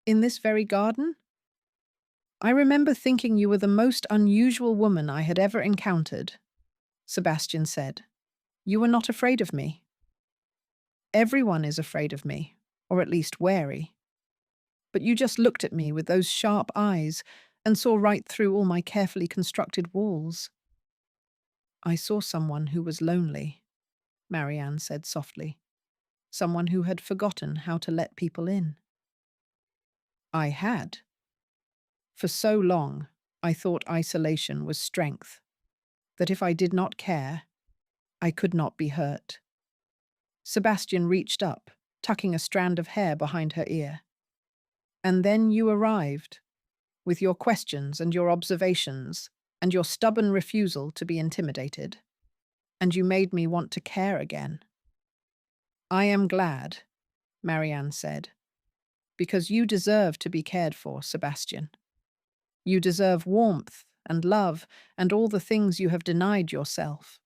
Speaker 1: "In this very garden?" I remember thinking you were the most unusual woman I had ever encountered, Sebastian said. You were not afraid of me. Everyone is afraid of me, or at least wary. But you just looked at me with those sharp eyes and saw right through all my carefully constructed walls. I saw someone who was lonely, Marianne said softly. Someone who had forgotten how to let people in. I had. For so long, I thought isolation was strength, that if I did not care, I could not be hurt. Sebastian reached up, tucking a strand of hair behind her ear. And then you arrived, with your questions and your observations, and your stubborn refusal to be intimidated. And you made me want to care again. I am glad, Marianne said, because you deserve to be cared for, Sebastian. You deserve warmth and love and all the things you have denied yourself.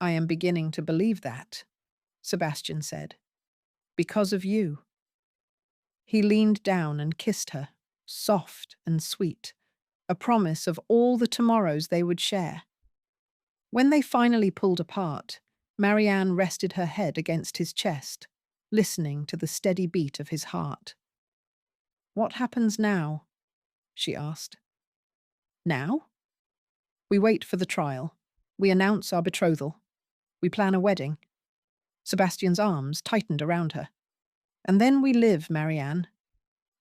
Speaker 1: I am beginning to believe that, Sebastian said, because of you. He leaned down and kissed her, soft and sweet, a promise of all the tomorrows they would share. When they finally pulled apart, Marianne rested her head against his chest, listening to the steady beat of his heart. What happens now? She asked. Now? We wait for the trial. We announce our betrothal. We plan a wedding. Sebastian's arms tightened around her. And then we live, Marianne.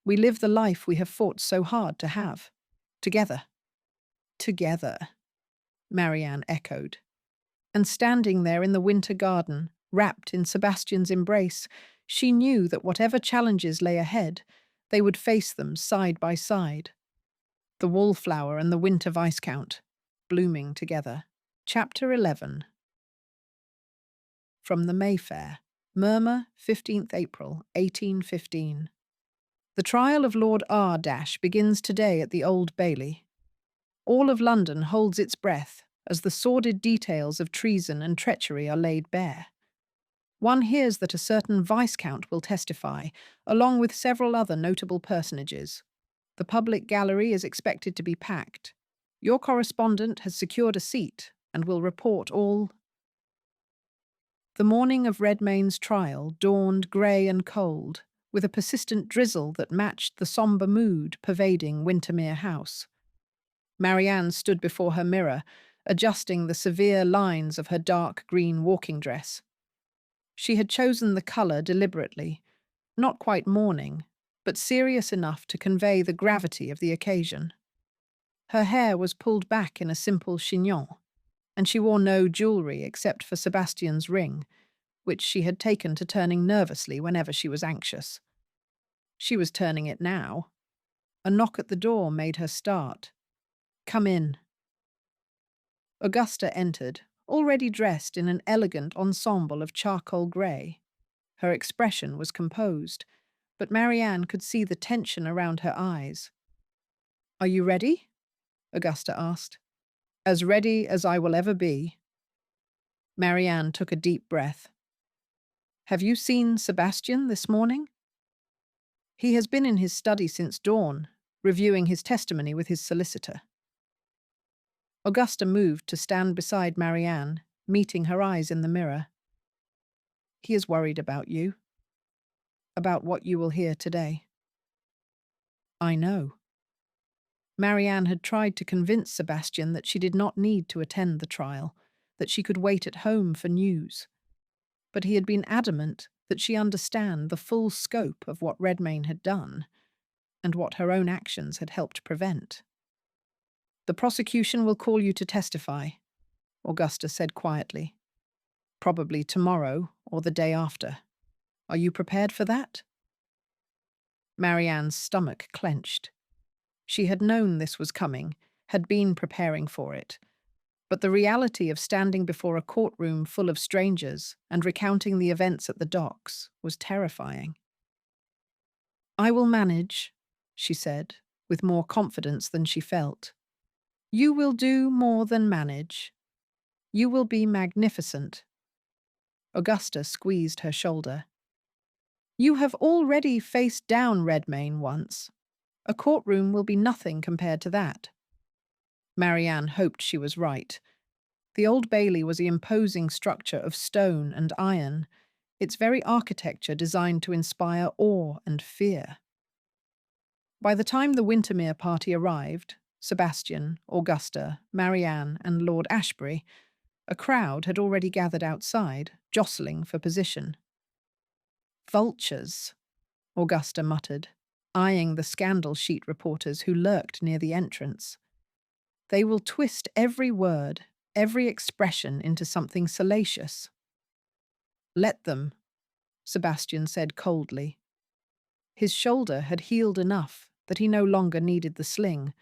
Speaker 1: We live the life we have fought so hard to have. Together. Together, Marianne echoed. And standing there in the winter garden, wrapped in Sebastian's embrace, she knew that whatever challenges lay ahead, they would face them side by side. The Wallflower and the Winter Viscount, blooming together. Chapter 11. From the Mayfair, Murmur, 15th April, 1815. The trial of Lord R— begins today at the Old Bailey. All of London holds its breath as the sordid details of treason and treachery are laid bare. One hears that a certain Viscount will testify, along with several other notable personages. The public gallery is expected to be packed. Your correspondent has secured a seat and will report all. The morning of Redmayne's trial dawned grey and cold, with a persistent drizzle that matched the sombre mood pervading Wintermere House. Marianne stood before her mirror, adjusting the severe lines of her dark green walking dress. She had chosen the colour deliberately, not quite mourning, but serious enough to convey the gravity of the occasion. Her hair was pulled back in a simple chignon, and she wore no jewellery except for Sebastian's ring, which she had taken to turning nervously whenever she was anxious. She was turning it now. A knock at the door made her start. Come in. Augusta entered, already dressed in an elegant ensemble of charcoal grey. Her expression was composed, but Marianne could see the tension around her eyes. Are you ready? Augusta asked. As ready as I will ever be. Marianne took a deep breath. Have you seen Sebastian this morning? He has been in his study since dawn, reviewing his testimony with his solicitor. Augusta moved to stand beside Marianne, meeting her eyes in the mirror. He is worried about you. About what you will hear today. I know. Marianne had tried to convince Sebastian that she did not need to attend the trial, that she could wait at home for news. But he had been adamant that she understand the full scope of what Redmayne had done, and what her own actions had helped prevent. The prosecution will call you to testify, Augusta said quietly. Probably tomorrow or the day after. Are you prepared for that? Marianne's stomach clenched. She had known this was coming, had been preparing for it. But the reality of standing before a courtroom full of strangers and recounting the events at the docks was terrifying. I will manage, she said, with more confidence than she felt. You will do more than manage. You will be magnificent. Augusta squeezed her shoulder. You have already faced down Redmayne once. A courtroom will be nothing compared to that. Marianne hoped she was right. The Old Bailey was the imposing structure of stone and iron, its very architecture designed to inspire awe and fear. By the time the Wintermere party arrived, Sebastian, Augusta, Marianne, and Lord Ashbury, a crowd had already gathered outside, jostling for position. "Vultures," Augusta muttered, eyeing the scandal sheet reporters who lurked near the entrance. "They will twist every word, every expression into something salacious." "Let them," Sebastian said coldly. His shoulder had healed enough that he no longer needed the sling,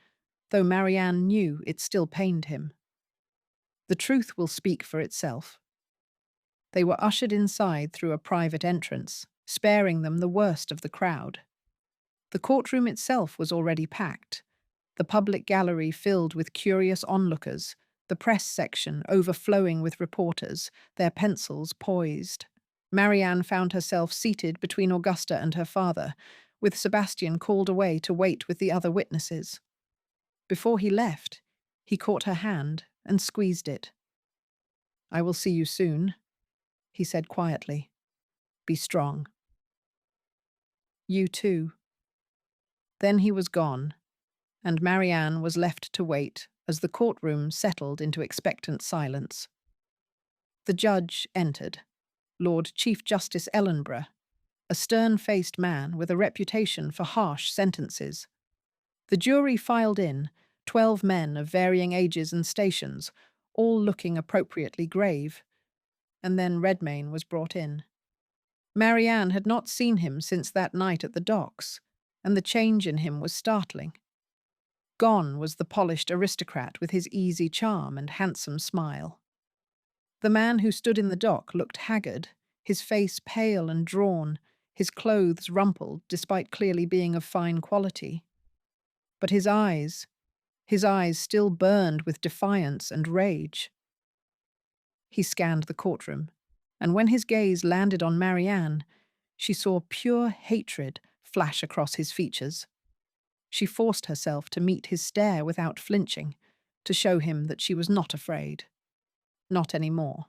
Speaker 1: though Marianne knew it still pained him. "The truth will speak for itself." They were ushered inside through a private entrance, sparing them the worst of the crowd. The courtroom itself was already packed, the public gallery filled with curious onlookers, the press section overflowing with reporters, their pencils poised. Marianne found herself seated between Augusta and her father, with Sebastian called away to wait with the other witnesses. Before he left, he caught her hand and squeezed it. "I will see you soon," he said quietly. "Be strong." "You too." Then he was gone, and Marianne was left to wait as the courtroom settled into expectant silence. The judge entered, Lord Chief Justice Ellenborough, a stern-faced man with a reputation for harsh sentences. The jury filed in, 12 men of varying ages and stations, all looking appropriately grave, and then Redmayne was brought in. Marianne had not seen him since that night at the docks, and the change in him was startling. Gone was the polished aristocrat with his easy charm and handsome smile. The man who stood in the dock looked haggard, his face pale and drawn, his clothes rumpled despite clearly being of fine quality. But his eyes still burned with defiance and rage. He scanned the courtroom, and when his gaze landed on Marianne, she saw pure hatred flash across his features. She forced herself to meet his stare without flinching, to show him that she was not afraid. Not anymore.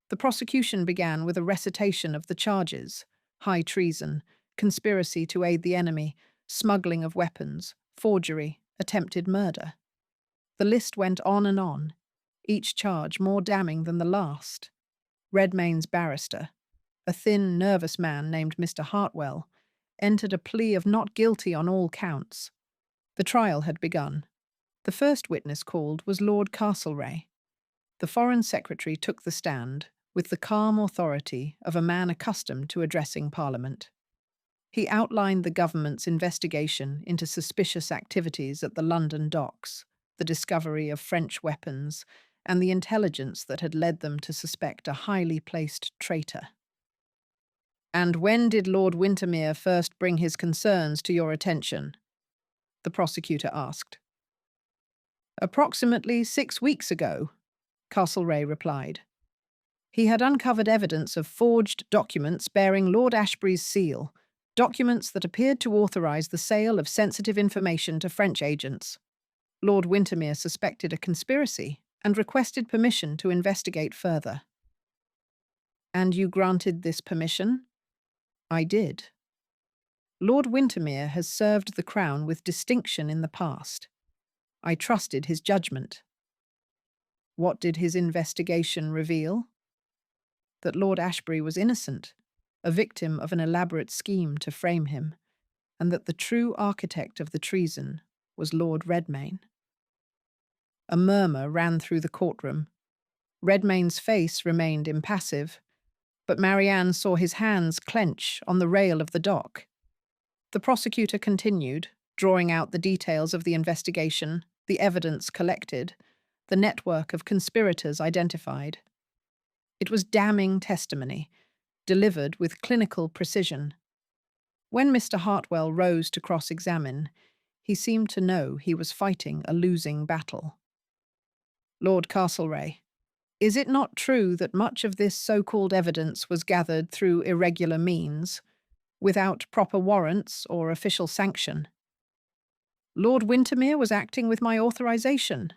Speaker 1: The prosecution began with a recitation of the charges: high treason, conspiracy to aid the enemy, smuggling of weapons, forgery, attempted murder. The list went on and on, each charge more damning than the last. Redmayne's barrister, a thin, nervous man named Mr. Hartwell, entered a plea of not guilty on all counts. The trial had begun. The first witness called was Lord Castlereagh. The Foreign Secretary took the stand with the calm authority of a man accustomed to addressing Parliament. He outlined the government's investigation into suspicious activities at the London docks, the discovery of French weapons, and the intelligence that had led them to suspect a highly placed traitor. "And when did Lord Wintermere first bring his concerns to your attention?" the prosecutor asked. "Approximately 6 weeks ago," Castlereagh replied. "He had uncovered evidence of forged documents bearing Lord Ashbury's seal, documents that appeared to authorize the sale of sensitive information to French agents. Lord Wintermere suspected a conspiracy and requested permission to investigate further." "And you granted this permission?" "I did. Lord Wintermere has served the Crown with distinction in the past. I trusted his judgment." "What did his investigation reveal?" "That Lord Ashbury was innocent, a victim of an elaborate scheme to frame him, and that the true architect of the treason was Lord Redmayne." A murmur ran through the courtroom. Redmayne's face remained impassive, but Marianne saw his hands clench on the rail of the dock. The prosecutor continued, drawing out the details of the investigation, the evidence collected, the network of conspirators identified. It was damning testimony, delivered with clinical precision. When Mr. Hartwell rose to cross-examine, he seemed to know he was fighting a losing battle. "Lord Castlereagh, is it not true that much of this so-called evidence was gathered through irregular means, without proper warrants or official sanction?" Lord Wintermere was acting with my authorization,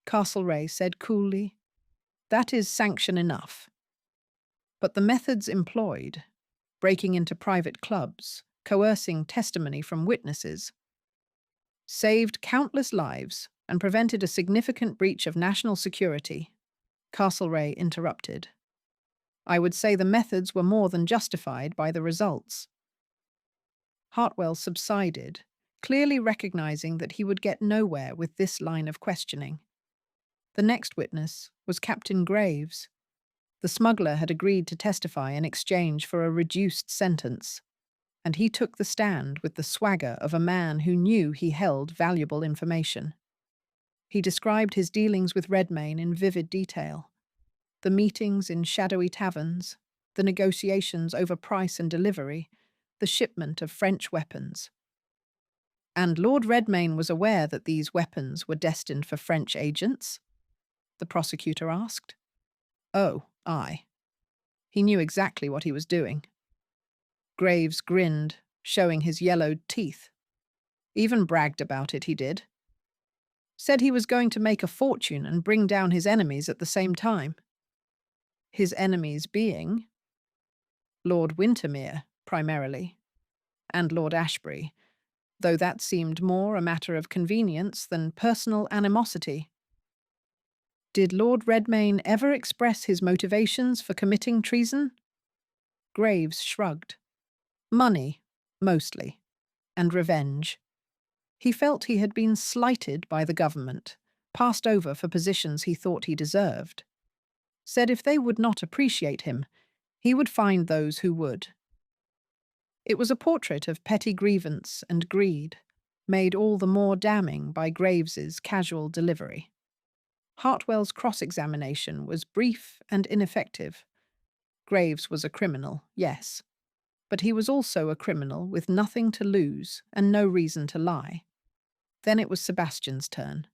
Speaker 1: Castlereagh said coolly. That is sanction enough. But the methods employed, breaking into private clubs, coercing testimony from witnesses, saved countless lives and prevented a significant breach of national security, Castlereagh interrupted. I would say the methods were more than justified by the results. Hartwell subsided, clearly recognizing that he would get nowhere with this line of questioning. The next witness was Captain Graves. The smuggler had agreed to testify in exchange for a reduced sentence, and he took the stand with the swagger of a man who knew he held valuable information. He described his dealings with Redmayne in vivid detail. The meetings in shadowy taverns, the negotiations over price and delivery, the shipment of French weapons. And Lord Redmayne was aware that these weapons were destined for French agents? The prosecutor asked. Oh, aye. He knew exactly what he was doing. Graves grinned, showing his yellowed teeth. Even bragged about it, he did. Said he was going to make a fortune and bring down his enemies at the same time. His enemies being Lord Wintermere, primarily, and Lord Ashbury, though that seemed more a matter of convenience than personal animosity. Did Lord Redmayne ever express his motivations for committing treason? Graves shrugged. Money, mostly, and revenge. He felt he had been slighted by the government, passed over for positions he thought he deserved. Said if they would not appreciate him, he would find those who would. It was a portrait of petty grievance and greed, made all the more damning by Graves's casual delivery. Hartwell's cross-examination was brief and ineffective. Graves was a criminal, yes, but he was also a criminal with nothing to lose and no reason to lie. Then it was Sebastian's turn.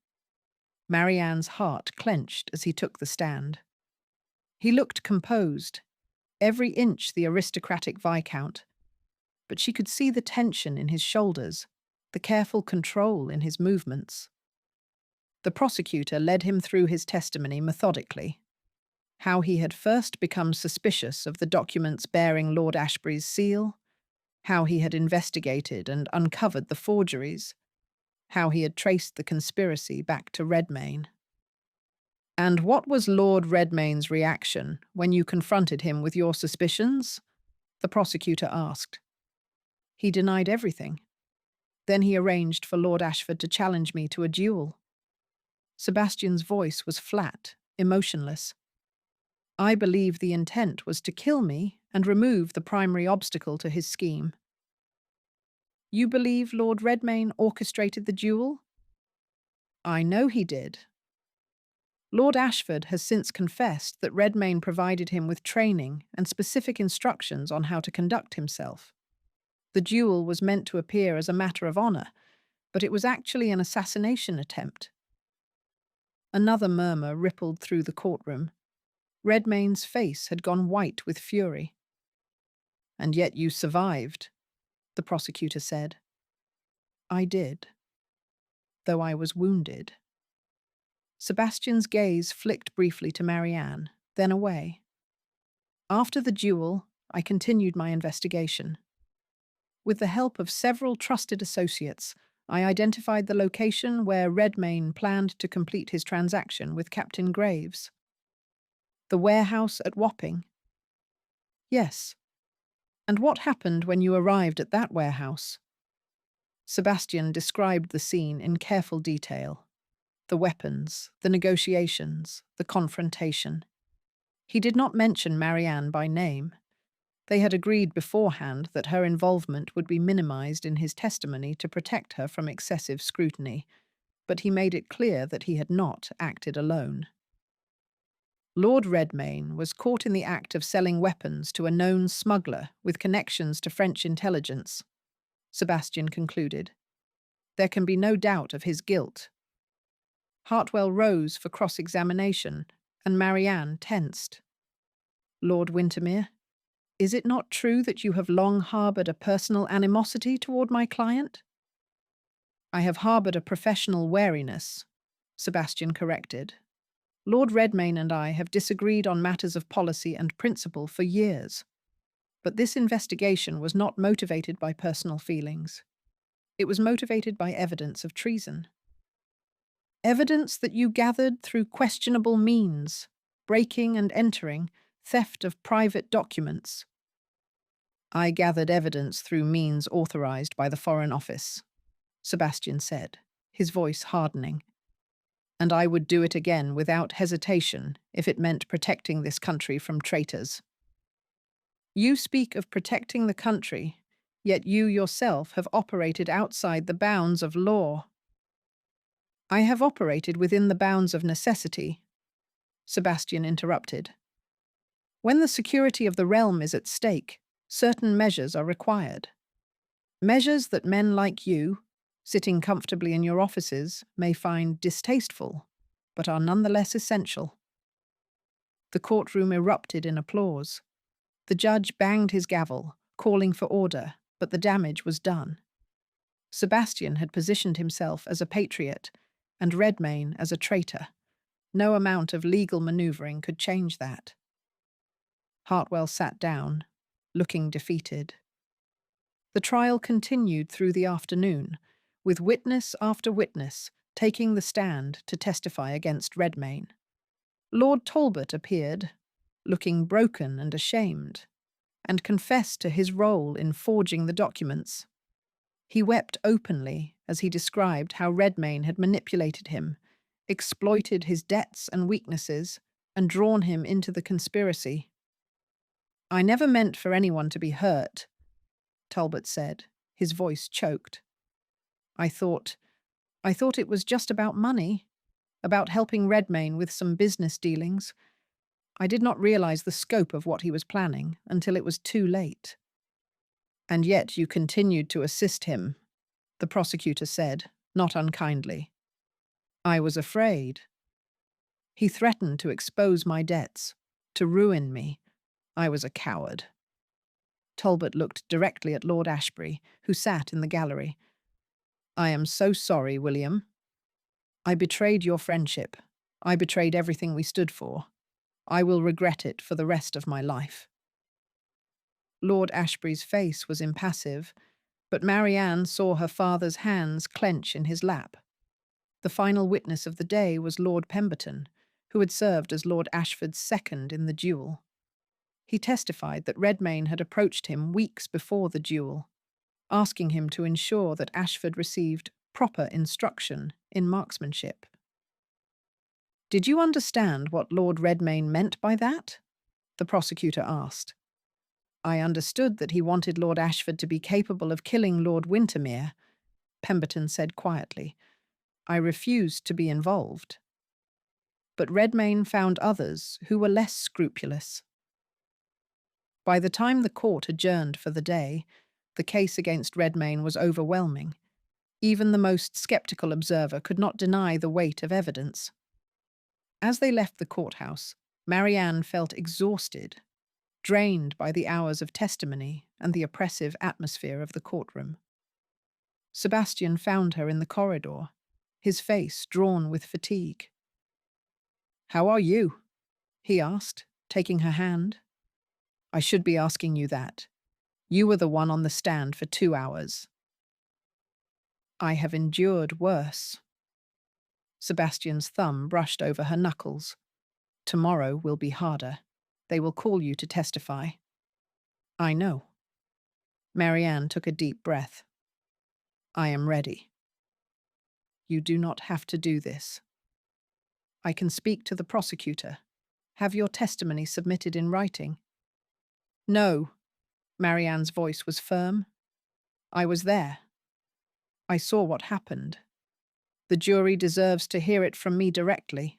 Speaker 1: Marianne's heart clenched as he took the stand. He looked composed, every inch the aristocratic viscount, but she could see the tension in his shoulders, the careful control in his movements. The prosecutor led him through his testimony methodically. How he had first become suspicious of the documents bearing Lord Ashbury's seal, how he had investigated and uncovered the forgeries, how he had traced the conspiracy back to Redmayne. And what was Lord Redmayne's reaction when you confronted him with your suspicions? The prosecutor asked. He denied everything. Then he arranged for Lord Ashford to challenge me to a duel. Sebastian's voice was flat, emotionless. I believe the intent was to kill me and remove the primary obstacle to his scheme. You believe Lord Redmayne orchestrated the duel? I know he did. Lord Ashford has since confessed that Redmayne provided him with training and specific instructions on how to conduct himself. The duel was meant to appear as a matter of honor, but it was actually an assassination attempt. Another murmur rippled through the courtroom. Redmayne's face had gone white with fury. And yet you survived, the prosecutor said. I did, though I was wounded. Sebastian's gaze flicked briefly to Marianne, then away. After the duel, I continued my investigation. With the help of several trusted associates, I identified the location where Redmayne planned to complete his transaction with Captain Graves. The warehouse at Wapping? Yes. And what happened when you arrived at that warehouse? Sebastian described the scene in careful detail. The weapons, the negotiations, the confrontation. He did not mention Marianne by name. They had agreed beforehand that her involvement would be minimized in his testimony to protect her from excessive scrutiny, but he made it clear that he had not acted alone. Lord Redmayne was caught in the act of selling weapons to a known smuggler with connections to French intelligence, Sebastian concluded. There can be no doubt of his guilt. Hartwell rose for cross-examination, and Marianne tensed. Lord Wintermere, is it not true that you have long harboured a personal animosity toward my client? I have harboured a professional wariness, Sebastian corrected. Lord Redmayne and I have disagreed on matters of policy and principle for years. But this investigation was not motivated by personal feelings. It was motivated by evidence of treason. Evidence that you gathered through questionable means, breaking and entering, theft of private documents. I gathered evidence through means authorized by the Foreign Office, Sebastian said, his voice hardening. And I would do it again without hesitation if it meant protecting this country from traitors. You speak of protecting the country, yet you yourself have operated outside the bounds of law. I have operated within the bounds of necessity, Sebastian interrupted. When the security of the realm is at stake, certain measures are required. Measures that men like you, sitting comfortably in your offices, may find distasteful, but are nonetheless essential. The courtroom erupted in applause. The judge banged his gavel, calling for order, but the damage was done. Sebastian had positioned himself as a patriot and Redmayne as a traitor. No amount of legal manoeuvring could change that. Hartwell sat down, looking defeated. The trial continued through the afternoon, with witness after witness taking the stand to testify against Redmayne. Lord Talbot appeared, looking broken and ashamed, and confessed to his role in forging the documents. He wept openly as he described how Redmayne had manipulated him, exploited his debts and weaknesses, and drawn him into the conspiracy. I never meant for anyone to be hurt, Talbot said, his voice choked. I thought it was just about money, about helping Redmayne with some business dealings. I did not realize the scope of what he was planning until it was too late. And yet you continued to assist him, the prosecutor said, not unkindly. I was afraid. He threatened to expose my debts, to ruin me. I was a coward. Talbot looked directly at Lord Ashbury, who sat in the gallery. I am so sorry, William. I betrayed your friendship. I betrayed everything we stood for. I will regret it for the rest of my life. Lord Ashbury's face was impassive, but Marianne saw her father's hands clench in his lap. The final witness of the day was Lord Pemberton, who had served as Lord Ashford's second in the duel. He testified that Redmayne had approached him weeks before the duel, asking him to ensure that Ashford received proper instruction in marksmanship. Did you understand what Lord Redmayne meant by that? The prosecutor asked. I understood that he wanted Lord Ashford to be capable of killing Lord Wintermere, Pemberton said quietly. I refused to be involved. But Redmayne found others who were less scrupulous. By the time the court adjourned for the day, the case against Redmayne was overwhelming. Even the most sceptical observer could not deny the weight of evidence. As they left the courthouse, Marianne felt exhausted, drained by the hours of testimony and the oppressive atmosphere of the courtroom. Sebastian found her in the corridor, his face drawn with fatigue. How are you? He asked, taking her hand. I should be asking you that. You were the one on the stand for 2 hours. I have endured worse. Sebastian's thumb brushed over her knuckles. Tomorrow will be harder. They will call you to testify. I know. Marianne took a deep breath. I am ready. You do not have to do this. I can speak to the prosecutor. Have your testimony submitted in writing. No. Marianne's voice was firm. I was there. I saw what happened. The jury deserves to hear it from me directly.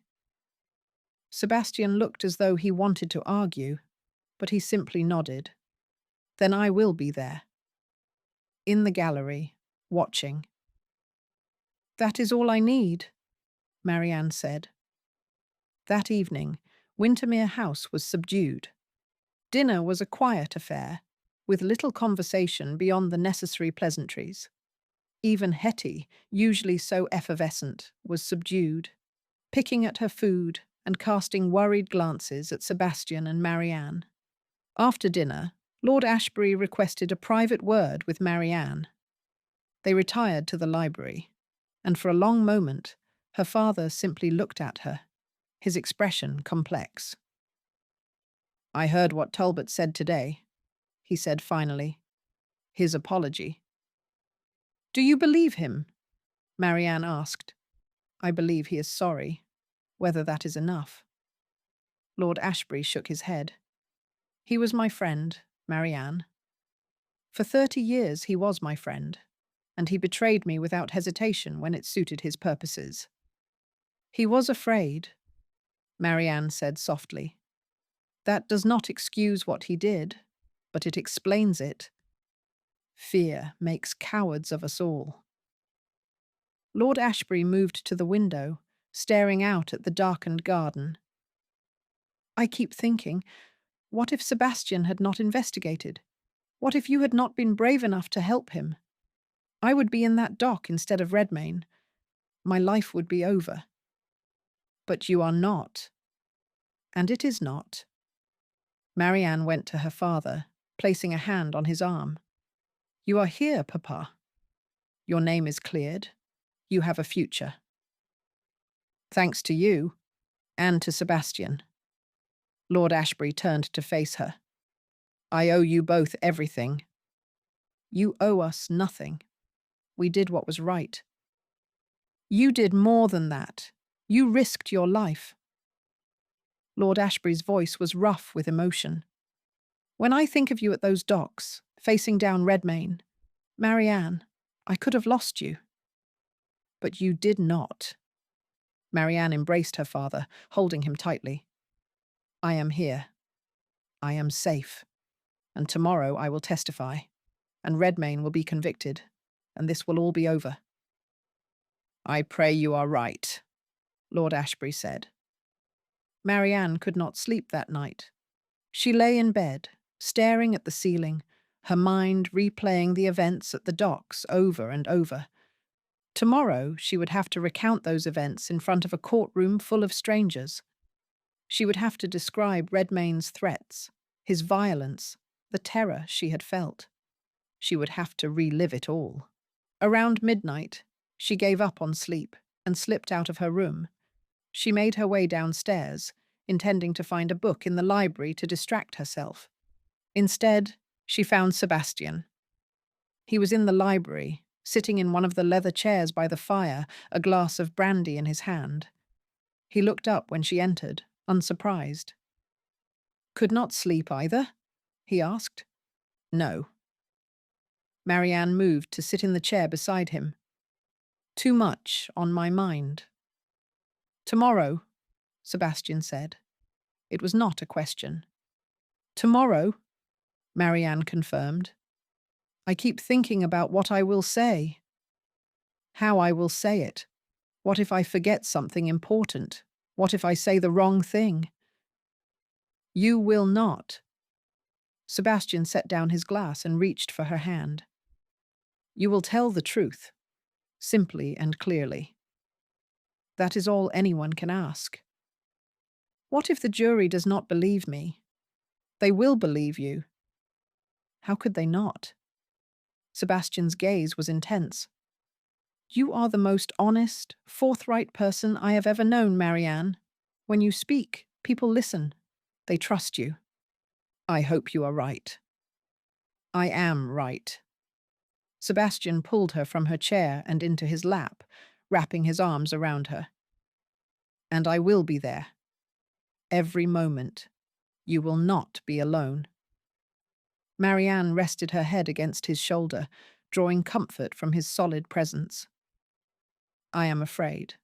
Speaker 1: Sebastian looked as though he wanted to argue, but he simply nodded. Then I will be there. In the gallery, watching. That is all I need, Marianne said. That evening, Wintermere House was subdued. Dinner was a quiet affair, with little conversation beyond the necessary pleasantries. Even Hetty, usually so effervescent, was subdued, picking at her food and casting worried glances at Sebastian and Marianne. After dinner, Lord Ashbury requested a private word with Marianne. They retired to the library, and for a long moment, her father simply looked at her, his expression complex. "I heard what Talbot said today," he said finally. "His apology." "Do you believe him?" Marianne asked. "I believe he is sorry. Whether that is enough." Lord Ashbury shook his head. "He was my friend, Marianne. For 30 years he was my friend, and he betrayed me without hesitation when it suited his purposes." "He was afraid," Marianne said softly. "That does not excuse what he did, but it explains it. Fear makes cowards of us all." Lord Ashbury moved to the window, staring out at the darkened garden. "I keep thinking, what if Sebastian had not investigated? What if you had not been brave enough to help him? I would be in that dock instead of Redmayne. My life would be over." "But you are not." "And it is not." Marianne went to her father, placing a hand on his arm. "You are here, Papa. Your name is cleared. You have a future. Thanks to you, and to Sebastian." Lord Ashbury turned to face her. "I owe you both everything." "You owe us nothing. We did what was right." "You did more than that. You risked your life." Lord Ashbury's voice was rough with emotion. "When I think of you at those docks, facing down Redmayne, Marianne, I could have lost you." "But you did not." Marianne embraced her father, holding him tightly. "I am here. I am safe. And tomorrow I will testify, and Redmayne will be convicted, and this will all be over." "I pray you are right," Lord Ashbury said. Marianne could not sleep that night. She lay in bed, staring at the ceiling, her mind replaying the events at the docks over and over. Tomorrow she would have to recount those events in front of a courtroom full of strangers. She would have to describe Redmayne's threats, his violence, the terror she had felt. She would have to relive it all. Around midnight, she gave up on sleep and slipped out of her room. She made her way downstairs, intending to find a book in the library to distract herself. Instead, she found Sebastian. He was in the library, sitting in one of the leather chairs by the fire, a glass of brandy in his hand. He looked up when she entered, unsurprised. "Could not sleep either?" he asked. "No." Marianne moved to sit in the chair beside him. "Too much on my mind." "Tomorrow," Sebastian said. It was not a question. "Tomorrow," Marianne confirmed. "I keep thinking about what I will say. How I will say it. What if I forget something important? What if I say the wrong thing?" "You will not." Sebastian set down his glass and reached for her hand. "You will tell the truth, simply and clearly. That is all anyone can ask." "What if the jury does not believe me?" "They will believe you." "How could they not?" Sebastian's gaze was intense. "You are the most honest, forthright person I have ever known, Marianne. When you speak, people listen. They trust you." "I hope you are right." "I am right." Sebastian pulled her from her chair and into his lap, wrapping his arms around her. "And I will be there. Every moment. You will not be alone." Marianne rested her head against his shoulder, drawing comfort from his solid presence. "I am afraid,"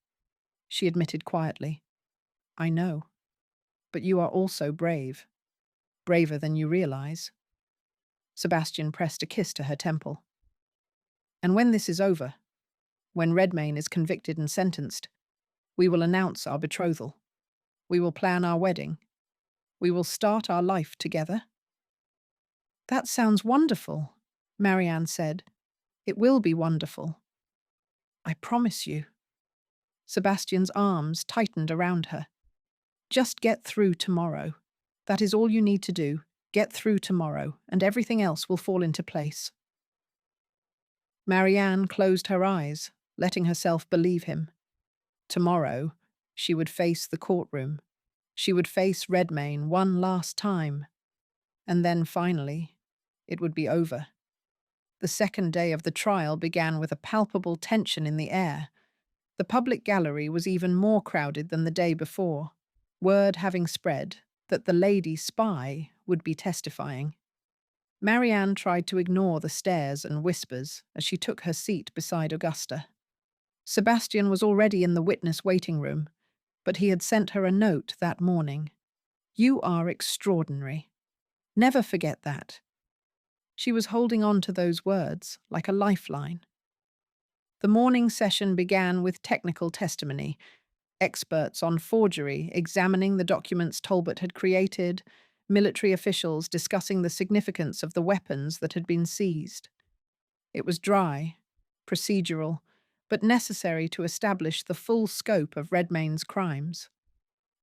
Speaker 1: she admitted quietly. "I know. But you are also brave. Braver than you realize." Sebastian pressed a kiss to her temple. "And when this is over, when Redmayne is convicted and sentenced, we will announce our betrothal. We will plan our wedding. We will start our life together." "That sounds wonderful," Marianne said. "It will be wonderful. I promise you. Sebastian's arms tightened around her. Just get through tomorrow. That is all you need to do. Get through tomorrow, and everything else will fall into place. Marianne closed her eyes, letting herself believe him. Tomorrow, she would face the courtroom. She would face Redmayne one last time. And then, finally, it would be over. The second day of the trial began with a palpable tension in the air. The public gallery was even more crowded than the day before, word having spread that the lady spy would be testifying. Marianne tried to ignore the stares and whispers as she took her seat beside Augusta. Sebastian was already in the witness waiting room, but he had sent her a note that morning. "You are extraordinary. Never forget that." She was holding on to those words like a lifeline. The morning session began with technical testimony, experts on forgery examining the documents Talbot had created, military officials discussing the significance of the weapons that had been seized. It was dry, procedural, but necessary to establish the full scope of Redmayne's crimes.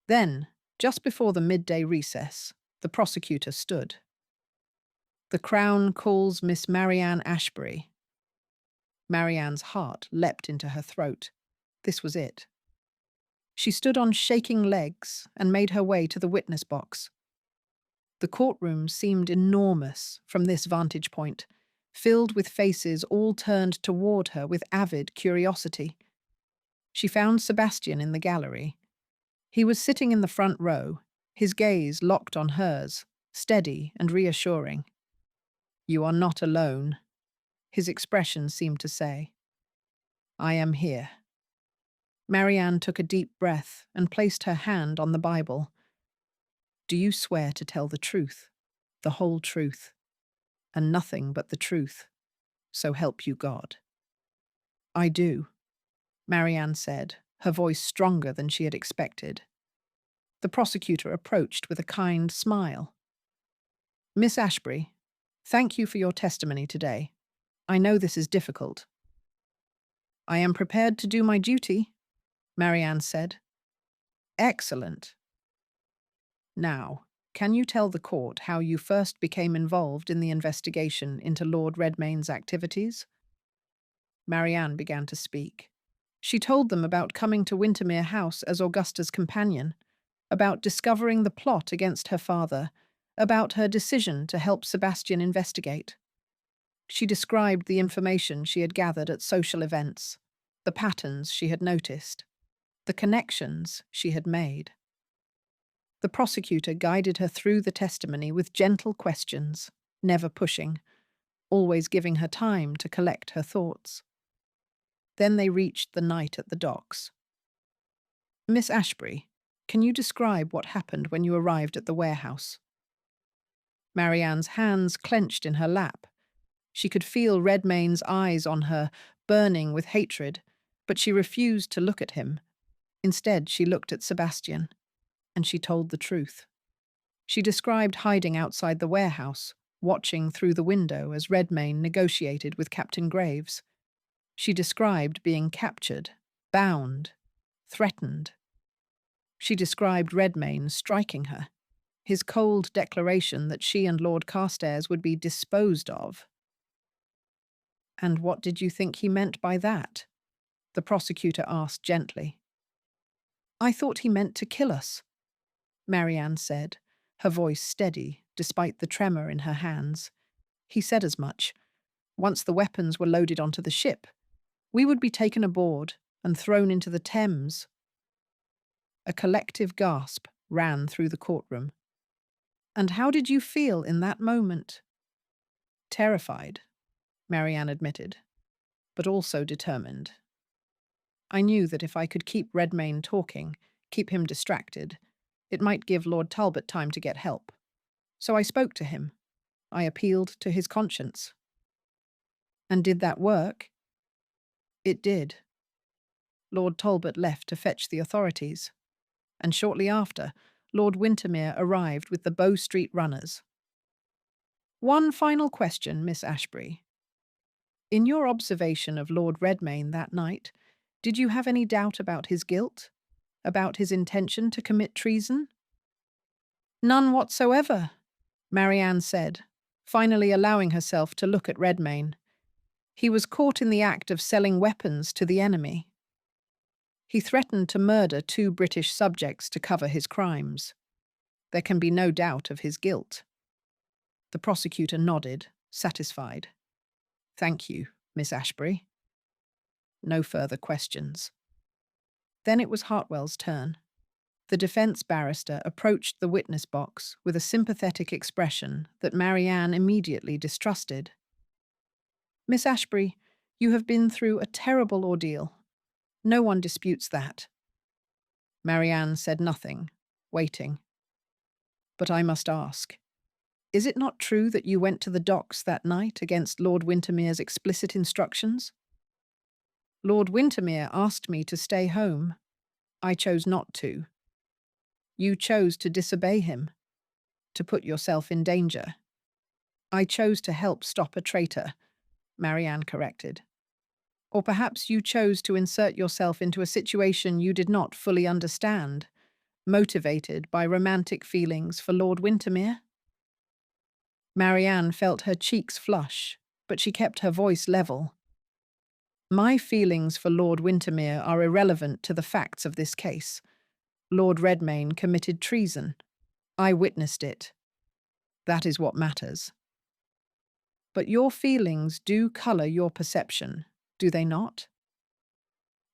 Speaker 1: Then, just before the midday recess, the prosecutor stood. "The Crown calls Miss Marianne Ashbury." Marianne's heart leapt into her throat. This was it. She stood on shaking legs and made her way to the witness box. The courtroom seemed enormous from this vantage point, filled with faces all turned toward her with avid curiosity. She found Sebastian in the gallery. He was sitting in the front row, his gaze locked on hers, steady and reassuring. "You are not alone," his expression seemed to say. "I am here." Marianne took a deep breath and placed her hand on the Bible. "Do you swear to tell the truth, the whole truth, and nothing but the truth, so help you God?" "I do," Marianne said, her voice stronger than she had expected. The prosecutor approached with a kind smile. "Miss Ashbury, thank you for your testimony today. I know this is difficult." "I am prepared to do my duty," Marianne said. "Excellent. Now, can you tell the court how you first became involved in the investigation into Lord Redmayne's activities?" Marianne began to speak. She told them about coming to Wintermere House as Augusta's companion, about discovering the plot against her father, about her decision to help Sebastian investigate. She described the information she had gathered at social events, the patterns she had noticed, the connections she had made. The prosecutor guided her through the testimony with gentle questions, never pushing, always giving her time to collect her thoughts. Then they reached the night at the docks. "Miss Ashbury, can you describe what happened when you arrived at the warehouse?" Marianne's hands clenched in her lap. She could feel Redmayne's eyes on her, burning with hatred, but she refused to look at him. Instead, she looked at Sebastian, and she told the truth. She described hiding outside the warehouse, watching through the window as Redmayne negotiated with Captain Graves. She described being captured, bound, threatened. She described Redmayne striking her, his cold declaration that she and Lord Carstairs would be disposed of. "And what did you think he meant by that?" the prosecutor asked gently. "I thought he meant to kill us," Marianne said, her voice steady despite the tremor in her hands. "He said as much. Once the weapons were loaded onto the ship, we would be taken aboard and thrown into the Thames." A collective gasp ran through the courtroom. "And how did you feel in that moment?" "Terrified," Marianne admitted, "but also determined. I knew that if I could keep Redmayne talking, keep him distracted, it might give Lord Talbot time to get help. So I spoke to him. I appealed to his conscience." "And did that work?" "It did." Lord Talbot left to fetch the authorities, and shortly after, Lord Wintermere arrived with the Bow Street runners. "One final question, Miss Ashbury. In your observation of Lord Redmayne that night, did you have any doubt about his guilt? About his intention to commit treason? None whatsoever, Marianne said, finally allowing herself to look at Redmayne. He was caught in the act of selling weapons to the enemy. He threatened to murder 2 British subjects to cover his crimes. There can be no doubt of his guilt. The prosecutor nodded, satisfied. Thank you, Miss Ashbury. No further questions. Then it was Hartwell's turn. The defence barrister approached the witness box with a sympathetic expression that Marianne immediately distrusted. Miss Ashbury, you have been through a terrible ordeal. No one disputes that. Marianne said nothing, waiting. But I must ask, is it not true that you went to the docks that night against Lord Wintermere's explicit instructions? Lord Wintermere asked me to stay home. I chose not to. You chose to disobey him, to put yourself in danger. I chose to help stop a traitor, Marianne corrected. Or perhaps you chose to insert yourself into a situation you did not fully understand, motivated by romantic feelings for Lord Wintermere? Marianne felt her cheeks flush, but she kept her voice level. My feelings for Lord Wintermere are irrelevant to the facts of this case. Lord Redmayne committed treason. I witnessed it. That is what matters. But your feelings do colour your perception, do they not?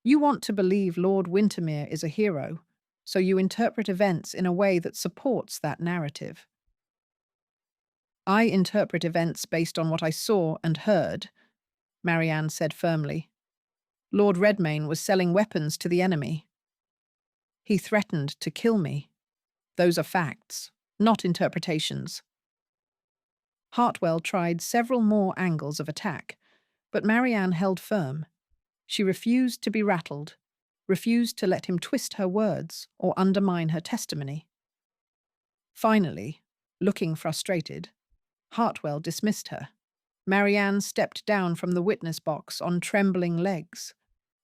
Speaker 1: You want to believe Lord Wintermere is a hero, so you interpret events in a way that supports that narrative. I interpret events based on what I saw and heard, Marianne said firmly. Lord Redmayne was selling weapons to the enemy. He threatened to kill me. Those are facts, not interpretations. Hartwell tried several more angles of attack, but Marianne held firm. She refused to be rattled, refused to let him twist her words or undermine her testimony. Finally, looking frustrated, Hartwell dismissed her. Marianne stepped down from the witness box on trembling legs.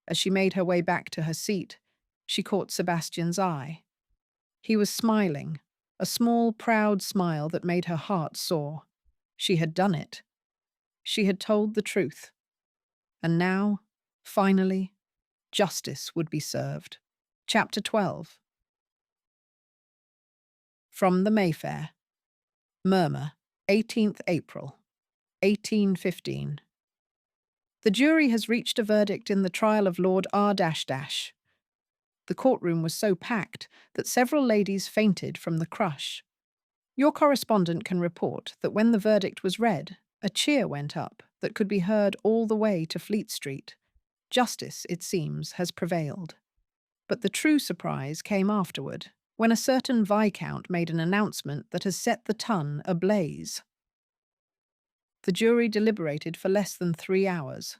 Speaker 1: As she made her way back to her seat, she caught Sebastian's eye. He was smiling, a small, proud smile that made her heart soar. She had done it. She had told the truth. And now, finally, justice would be served. Chapter 12. From the Mayfair. Murmur, 18th April, 1815. The jury has reached a verdict in the trial of Lord R. The courtroom was so packed that several ladies fainted from the crush. Your correspondent can report that when the verdict was read, a cheer went up that could be heard all the way to Fleet Street. Justice, it seems, has prevailed. But the true surprise came afterward, when a certain Viscount made an announcement that has set the Tun ablaze. The jury deliberated for less than 3 hours.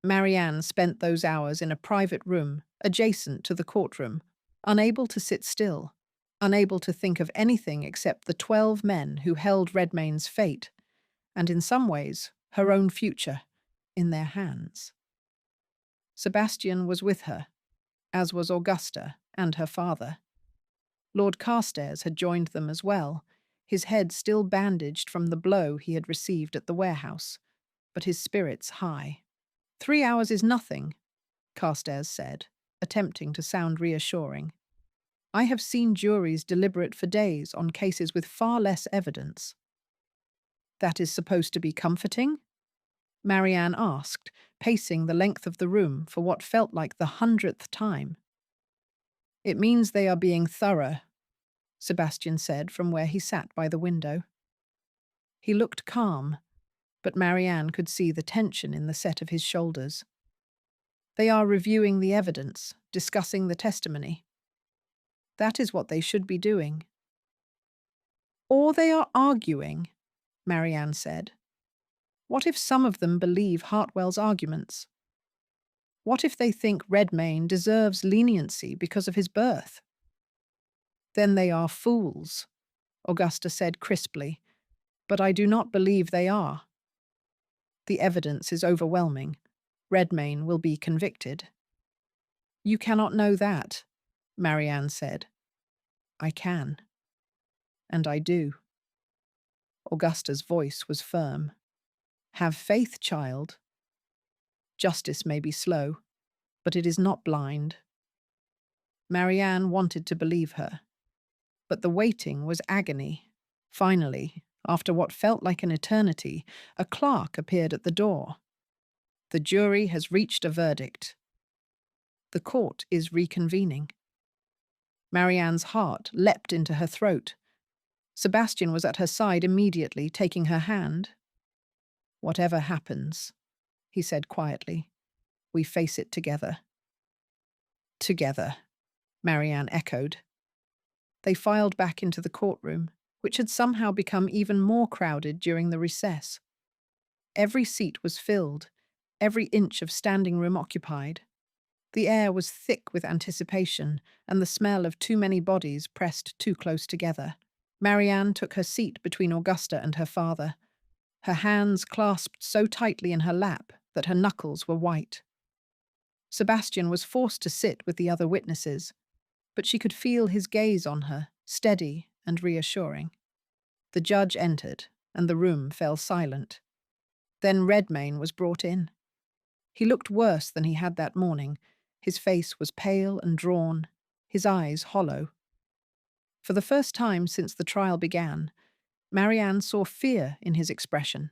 Speaker 1: Marianne spent those hours in a private room adjacent to the courtroom, unable to sit still, unable to think of anything except the 12 men who held Redmayne's fate, and in some ways, her own future, in their hands. Sebastian was with her, as was Augusta and her father. Lord Carstairs had joined them as well, his head still bandaged from the blow he had received at the warehouse, but his spirits high. 3 hours is nothing, Carstairs said, attempting to sound reassuring. I have seen juries deliberate for days on cases with far less evidence. That is supposed to be comforting? Marianne asked, pacing the length of the room for what felt like the 100th time. It means they are being thorough, Sebastian said from where he sat by the window. He looked calm, but Marianne could see the tension in the set of his shoulders. They are reviewing the evidence, discussing the testimony. That is what they should be doing. Or they are arguing, Marianne said. What if some of them believe Hartwell's arguments? What if they think Redmayne deserves leniency because of his birth? Then they are fools, Augusta said crisply, but I do not believe they are. The evidence is overwhelming. Redmayne will be convicted. You cannot know that, Marianne said. I can. And I do. Augusta's voice was firm. Have faith, child. Justice may be slow, but it is not blind. Marianne wanted to believe her, but the waiting was agony. Finally, after what felt like an eternity, a clerk appeared at the door. The jury has reached a verdict. The court is reconvening. Marianne's heart leapt into her throat. Sebastian was at her side immediately, taking her hand. Whatever happens, he said quietly, we face it together. Together, Marianne echoed. They filed back into the courtroom, which had somehow become even more crowded during the recess. Every seat was filled, every inch of standing room occupied. The air was thick with anticipation, and the smell of too many bodies pressed too close together. Marianne took her seat between Augusta and her father, her hands clasped so tightly in her lap that her knuckles were white. Sebastian was forced to sit with the other witnesses, but she could feel his gaze on her, steady and reassuring. The judge entered, and the room fell silent. Then Redmayne was brought in. He looked worse than he had that morning. His face was pale and drawn, his eyes hollow. For the first time since the trial began, Marianne saw fear in his expression.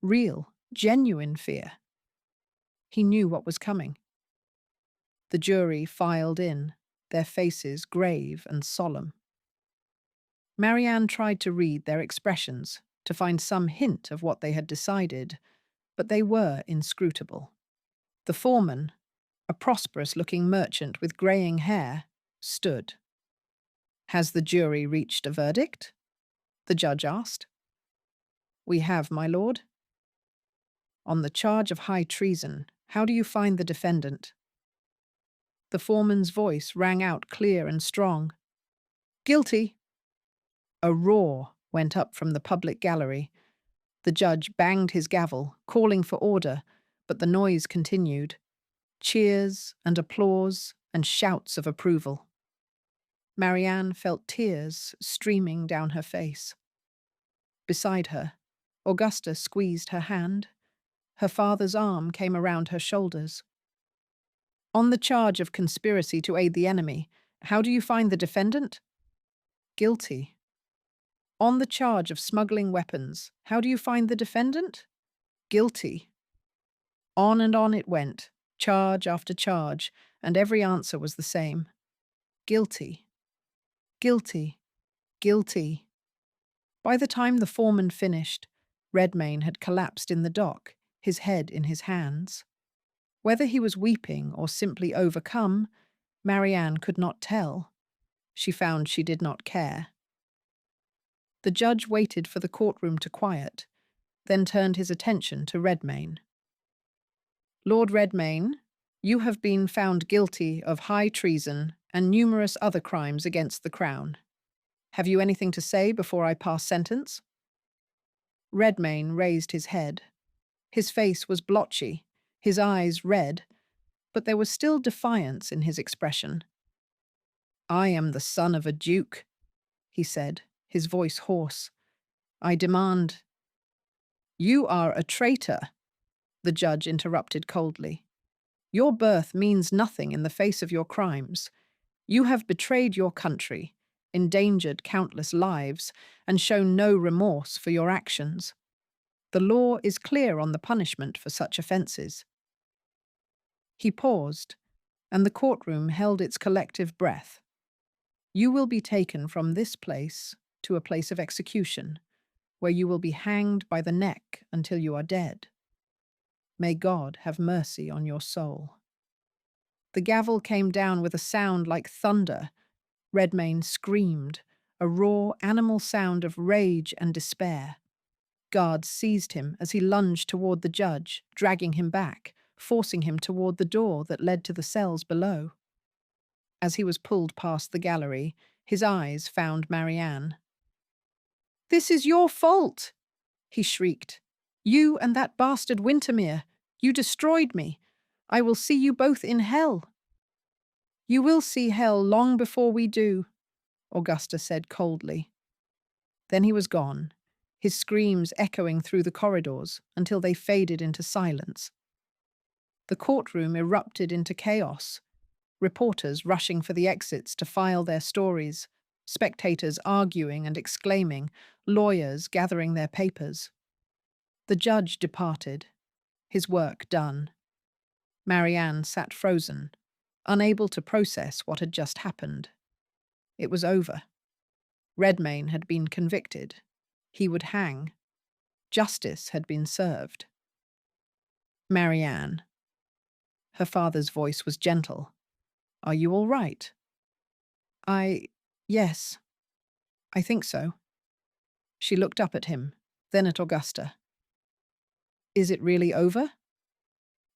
Speaker 1: Real, genuine fear. He knew what was coming. The jury filed in, their faces grave and solemn. Marianne tried to read their expressions, to find some hint of what they had decided, but they were inscrutable. The foreman, a prosperous-looking merchant with greying hair, stood. Has the jury reached a verdict? The judge asked. We have, my lord. On the charge of high treason, how do you find the defendant? The foreman's voice rang out clear and strong. Guilty. A roar went up from the public gallery. The judge banged his gavel, calling for order, but the noise continued. Cheers and applause and shouts of approval. Marianne felt tears streaming down her face. Beside her, Augusta squeezed her hand. Her father's arm came around her shoulders. On the charge of conspiracy to aid the enemy, how do you find the defendant? Guilty. On the charge of smuggling weapons, how do you find the defendant? Guilty. On and on it went, charge after charge, and every answer was the same. Guilty. Guilty. Guilty. By the time the foreman finished, Redmayne had collapsed in the dock, his head in his hands. Whether he was weeping or simply overcome, Marianne could not tell. She found she did not care. The judge waited for the courtroom to quiet, then turned his attention to Redmayne. Lord Redmayne, you have been found guilty of high treason and numerous other crimes against the Crown. Have you anything to say before I pass sentence? Redmayne raised his head. His face was blotchy, his eyes red, but there was still defiance in his expression. I am the son of a duke, he said, his voice hoarse. I demand— You are a traitor, the judge interrupted coldly. Your birth means nothing in the face of your crimes. You have betrayed your country, endangered countless lives, and shown no remorse for your actions. The law is clear on the punishment for such offences. He paused, and the courtroom held its collective breath. You will be taken from this place to a place of execution, where you will be hanged by the neck until you are dead. May God have mercy on your soul. The gavel came down with a sound like thunder. Redmayne screamed, a raw animal sound of rage and despair. Guards seized him as he lunged toward the judge, dragging him back, forcing him toward the door that led to the cells below. As he was pulled past the gallery, his eyes found Marianne. This is your fault, he shrieked. You and that bastard Wintermere, you destroyed me. I will see you both in hell. You will see hell long before we do, Augusta said coldly. Then he was gone, his screams echoing through the corridors until they faded into silence. The courtroom erupted into chaos, reporters rushing for the exits to file their stories, spectators arguing and exclaiming, lawyers gathering their papers. The judge departed, his work done. Marianne sat frozen, unable to process what had just happened. It was over. Redmayne had been convicted. He would hang. Justice had been served. Marianne. Her father's voice was gentle. Are you all right? Yes, I think so. She looked up at him, then at Augusta. Is it really over?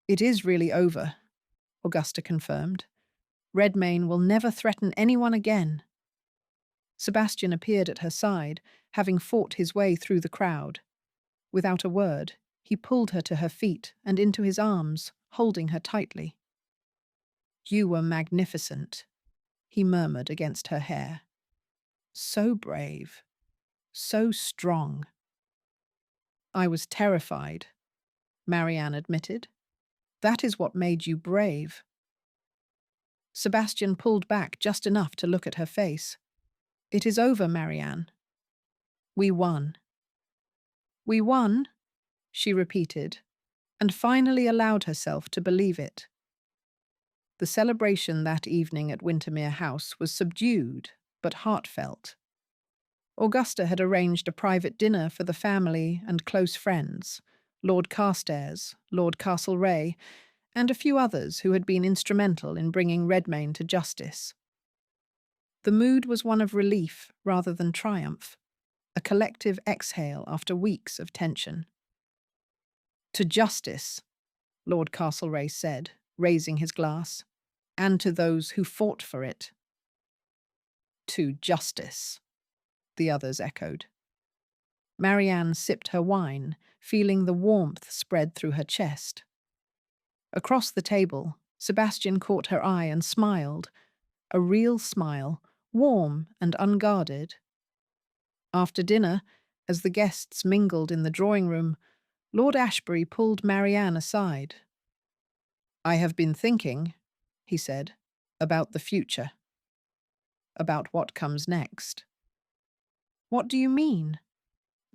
Speaker 1: It is really over, Augusta confirmed. Redmayne will never threaten anyone again. Sebastian appeared at her side, having fought his way through the crowd. Without a word, he pulled her to her feet and into his arms, holding her tightly. You were magnificent, he murmured against her hair. So brave, so strong. I was terrified, Marianne admitted. That is what made you brave. Sebastian pulled back just enough to look at her face. It is over, Marianne. We won. We won, she repeated, and finally allowed herself to believe it. The celebration that evening at Wintermere House was subdued but heartfelt. Augusta had arranged a private dinner for the family and close friends, Lord Carstairs, Lord Castlereagh, and a few others who had been instrumental in bringing Redmayne to justice. The mood was one of relief rather than triumph, a collective exhale after weeks of tension. To justice, Lord Castlereagh said, raising his glass, and to those who fought for it. To justice, the others echoed. Marianne sipped her wine, feeling the warmth spread through her chest. Across the table, Sebastian caught her eye and smiled, a real smile, warm and unguarded. After dinner, as the guests mingled in the drawing room, Lord Ashbury pulled Marianne aside. I have been thinking, he said, about the future. About what comes next. What do you mean?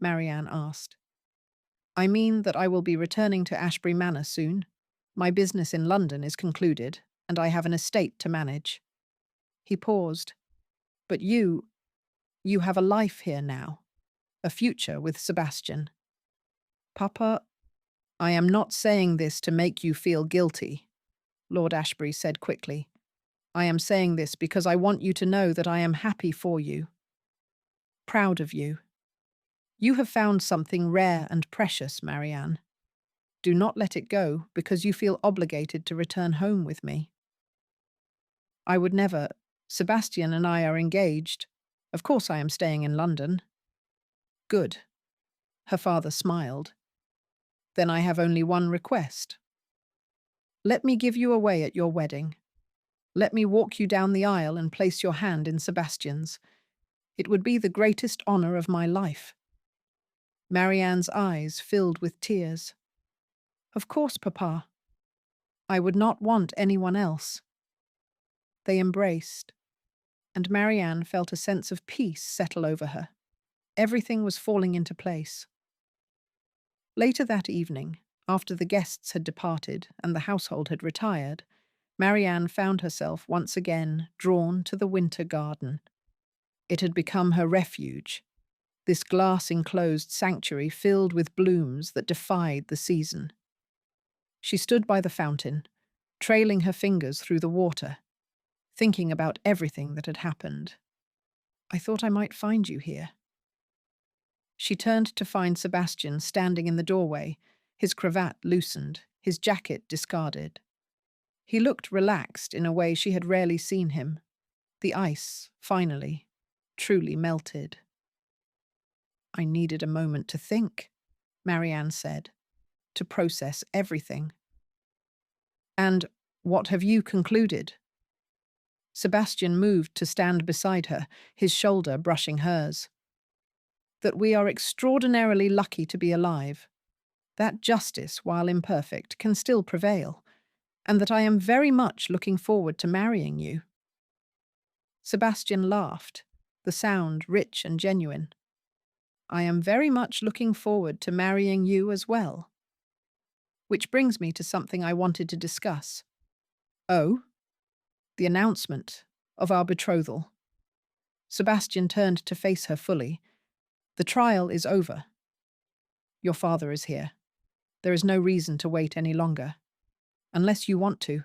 Speaker 1: Marianne asked. I mean that I will be returning to Ashbury Manor soon. My business in London is concluded, and I have an estate to manage. He paused. But you have a life here now, a future with Sebastian. Papa, I am not saying this to make you feel guilty, Lord Ashbury said quickly. I am saying this because I want you to know that I am happy for you. Proud of you. You have found something rare and precious, Marianne. Do not let it go because you feel obligated to return home with me. I would never. Sebastian and I are engaged. Of course I am staying in London. Good. Her father smiled. Then I have only one request. Let me give you away at your wedding. Let me walk you down the aisle and place your hand in Sebastian's. It would be the greatest honour of my life. Marianne's eyes filled with tears. Of course, Papa. I would not want anyone else. They embraced, and Marianne felt a sense of peace settle over her. Everything was falling into place. Later that evening, after the guests had departed and the household had retired, Marianne found herself once again drawn to the winter garden. It had become her refuge, this glass-enclosed sanctuary filled with blooms that defied the season. She stood by the fountain, trailing her fingers through the water, thinking about everything that had happened. I thought I might find you here. She turned to find Sebastian standing in the doorway, his cravat loosened, his jacket discarded. He looked relaxed in a way she had rarely seen him. The ice, finally, truly melted. I needed a moment to think, Marianne said, to process everything. And what have you concluded? Sebastian moved to stand beside her, his shoulder brushing hers. That we are extraordinarily lucky to be alive, that justice, while imperfect, can still prevail, and that I am very much looking forward to marrying you. Sebastian laughed, the sound rich and genuine. I am very much looking forward to marrying you as well. Which brings me to something I wanted to discuss. Oh? The announcement of our betrothal. Sebastian turned to face her fully. The trial is over. Your father is here. There is no reason to wait any longer. Unless you want to.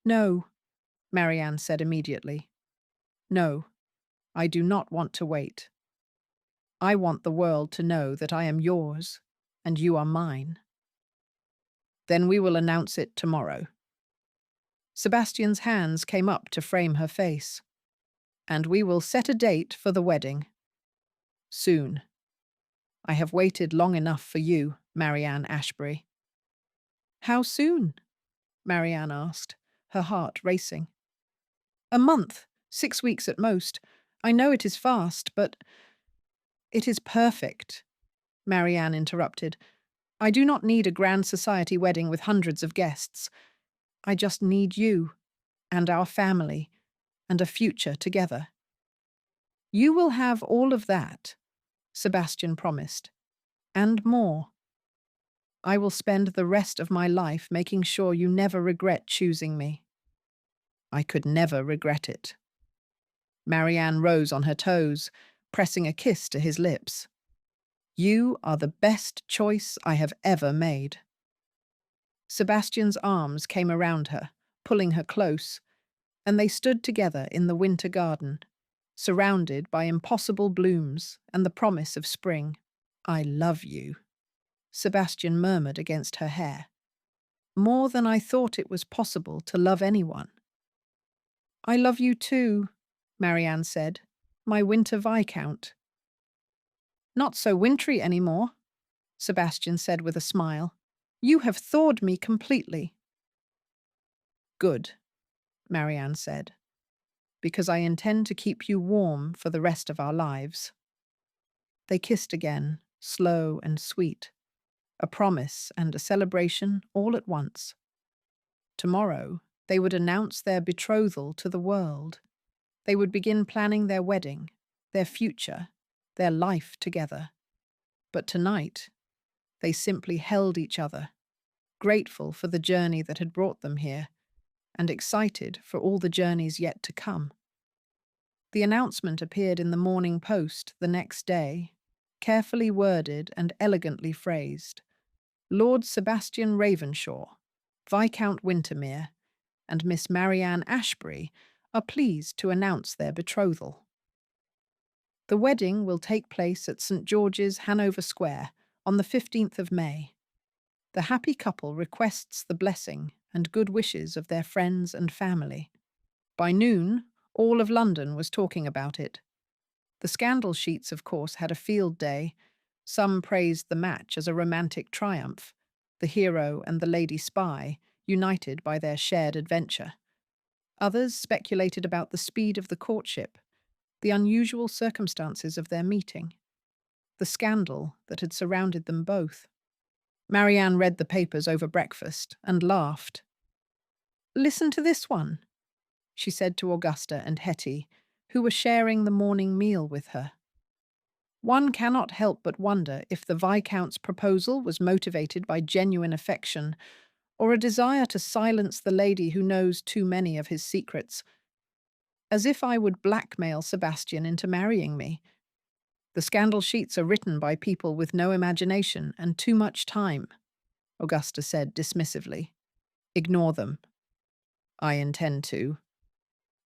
Speaker 1: No, Marianne said immediately. No, I do not want to wait. I want the world to know that I am yours and you are mine. Then we will announce it tomorrow. Sebastian's hands came up to frame her face. And we will set a date for the wedding. Soon. I have waited long enough for you, Marianne Ashbury. How soon? Marianne asked, her heart racing. A month, 6 weeks at most. I know it is fast, but... It is perfect, Marianne interrupted. I do not need a grand society wedding with hundreds of guests. I just need you, and our family, and a future together. You will have all of that, Sebastian promised, and more. I will spend the rest of my life making sure you never regret choosing me. I could never regret it. Marianne rose on her toes, pressing a kiss to his lips. You are the best choice I have ever made. Sebastian's arms came around her, pulling her close, and they stood together in the winter garden, surrounded by impossible blooms and the promise of spring. I love you, Sebastian murmured against her hair. More than I thought it was possible to love anyone. I love you too, Marianne said, my winter viscount. Not so wintry anymore, Sebastian said with a smile. You have thawed me completely. Good, Marianne said, because I intend to keep you warm for the rest of our lives. They kissed again, slow and sweet, a promise and a celebration all at once. Tomorrow, they would announce their betrothal to the world. They would begin planning their wedding, their future, their life together. But tonight, they simply held each other, grateful for the journey that had brought them here, and excited for all the journeys yet to come. The announcement appeared in the Morning Post the next day, carefully worded and elegantly phrased. Lord Sebastian Ravenshaw, Viscount Wintermere, and Miss Marianne Ashbury are pleased to announce their betrothal. The wedding will take place at St. George's, Hanover Square, on the 15th of May. The happy couple requests the blessing and good wishes of their friends and family. By noon, all of London was talking about it. The scandal sheets, of course, had a field day. Some praised the match as a romantic triumph, the hero and the lady spy, united by their shared adventure. Others speculated about the speed of the courtship, the unusual circumstances of their meeting, the scandal that had surrounded them both. Marianne read the papers over breakfast and laughed. Listen to this one, she said to Augusta and Hetty, who were sharing the morning meal with her. One cannot help but wonder if the Viscount's proposal was motivated by genuine affection or a desire to silence the lady who knows too many of his secrets. As if I would blackmail Sebastian into marrying me. The scandal sheets are written by people with no imagination and too much time, Augusta said dismissively. Ignore them. I intend to.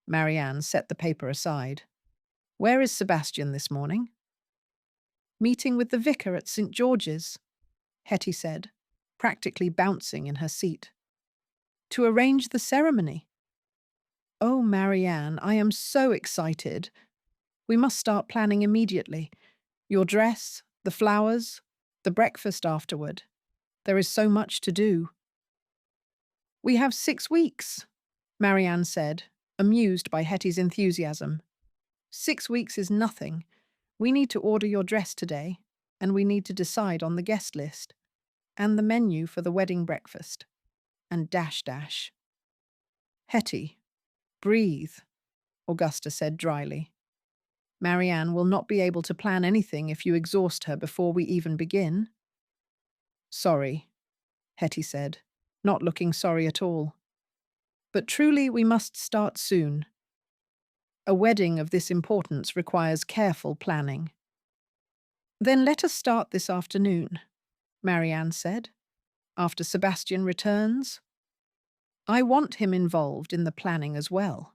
Speaker 1: Marianne set the paper aside. Where is Sebastian this morning? Meeting with the vicar at St. George's, Hetty said, practically bouncing in her seat. To arrange the ceremony. Oh, Marianne, I am so excited. We must start planning immediately. Your dress, the flowers, The breakfast afterward. There is so much to do. We have 6 weeks, Marianne said, amused by Hetty's enthusiasm. 6 weeks is nothing. We need to order your dress today, and we need to decide on the guest list, and the menu for the wedding breakfast, and dash dash. Hetty, breathe, Augusta said dryly. Marianne will not be able to plan anything if you exhaust her before we even begin. Sorry, Hetty said, not looking sorry at all. But truly we must start soon. A wedding of this importance requires careful planning. Then let us start this afternoon, Marianne said, after Sebastian returns. I want him involved in the planning as well.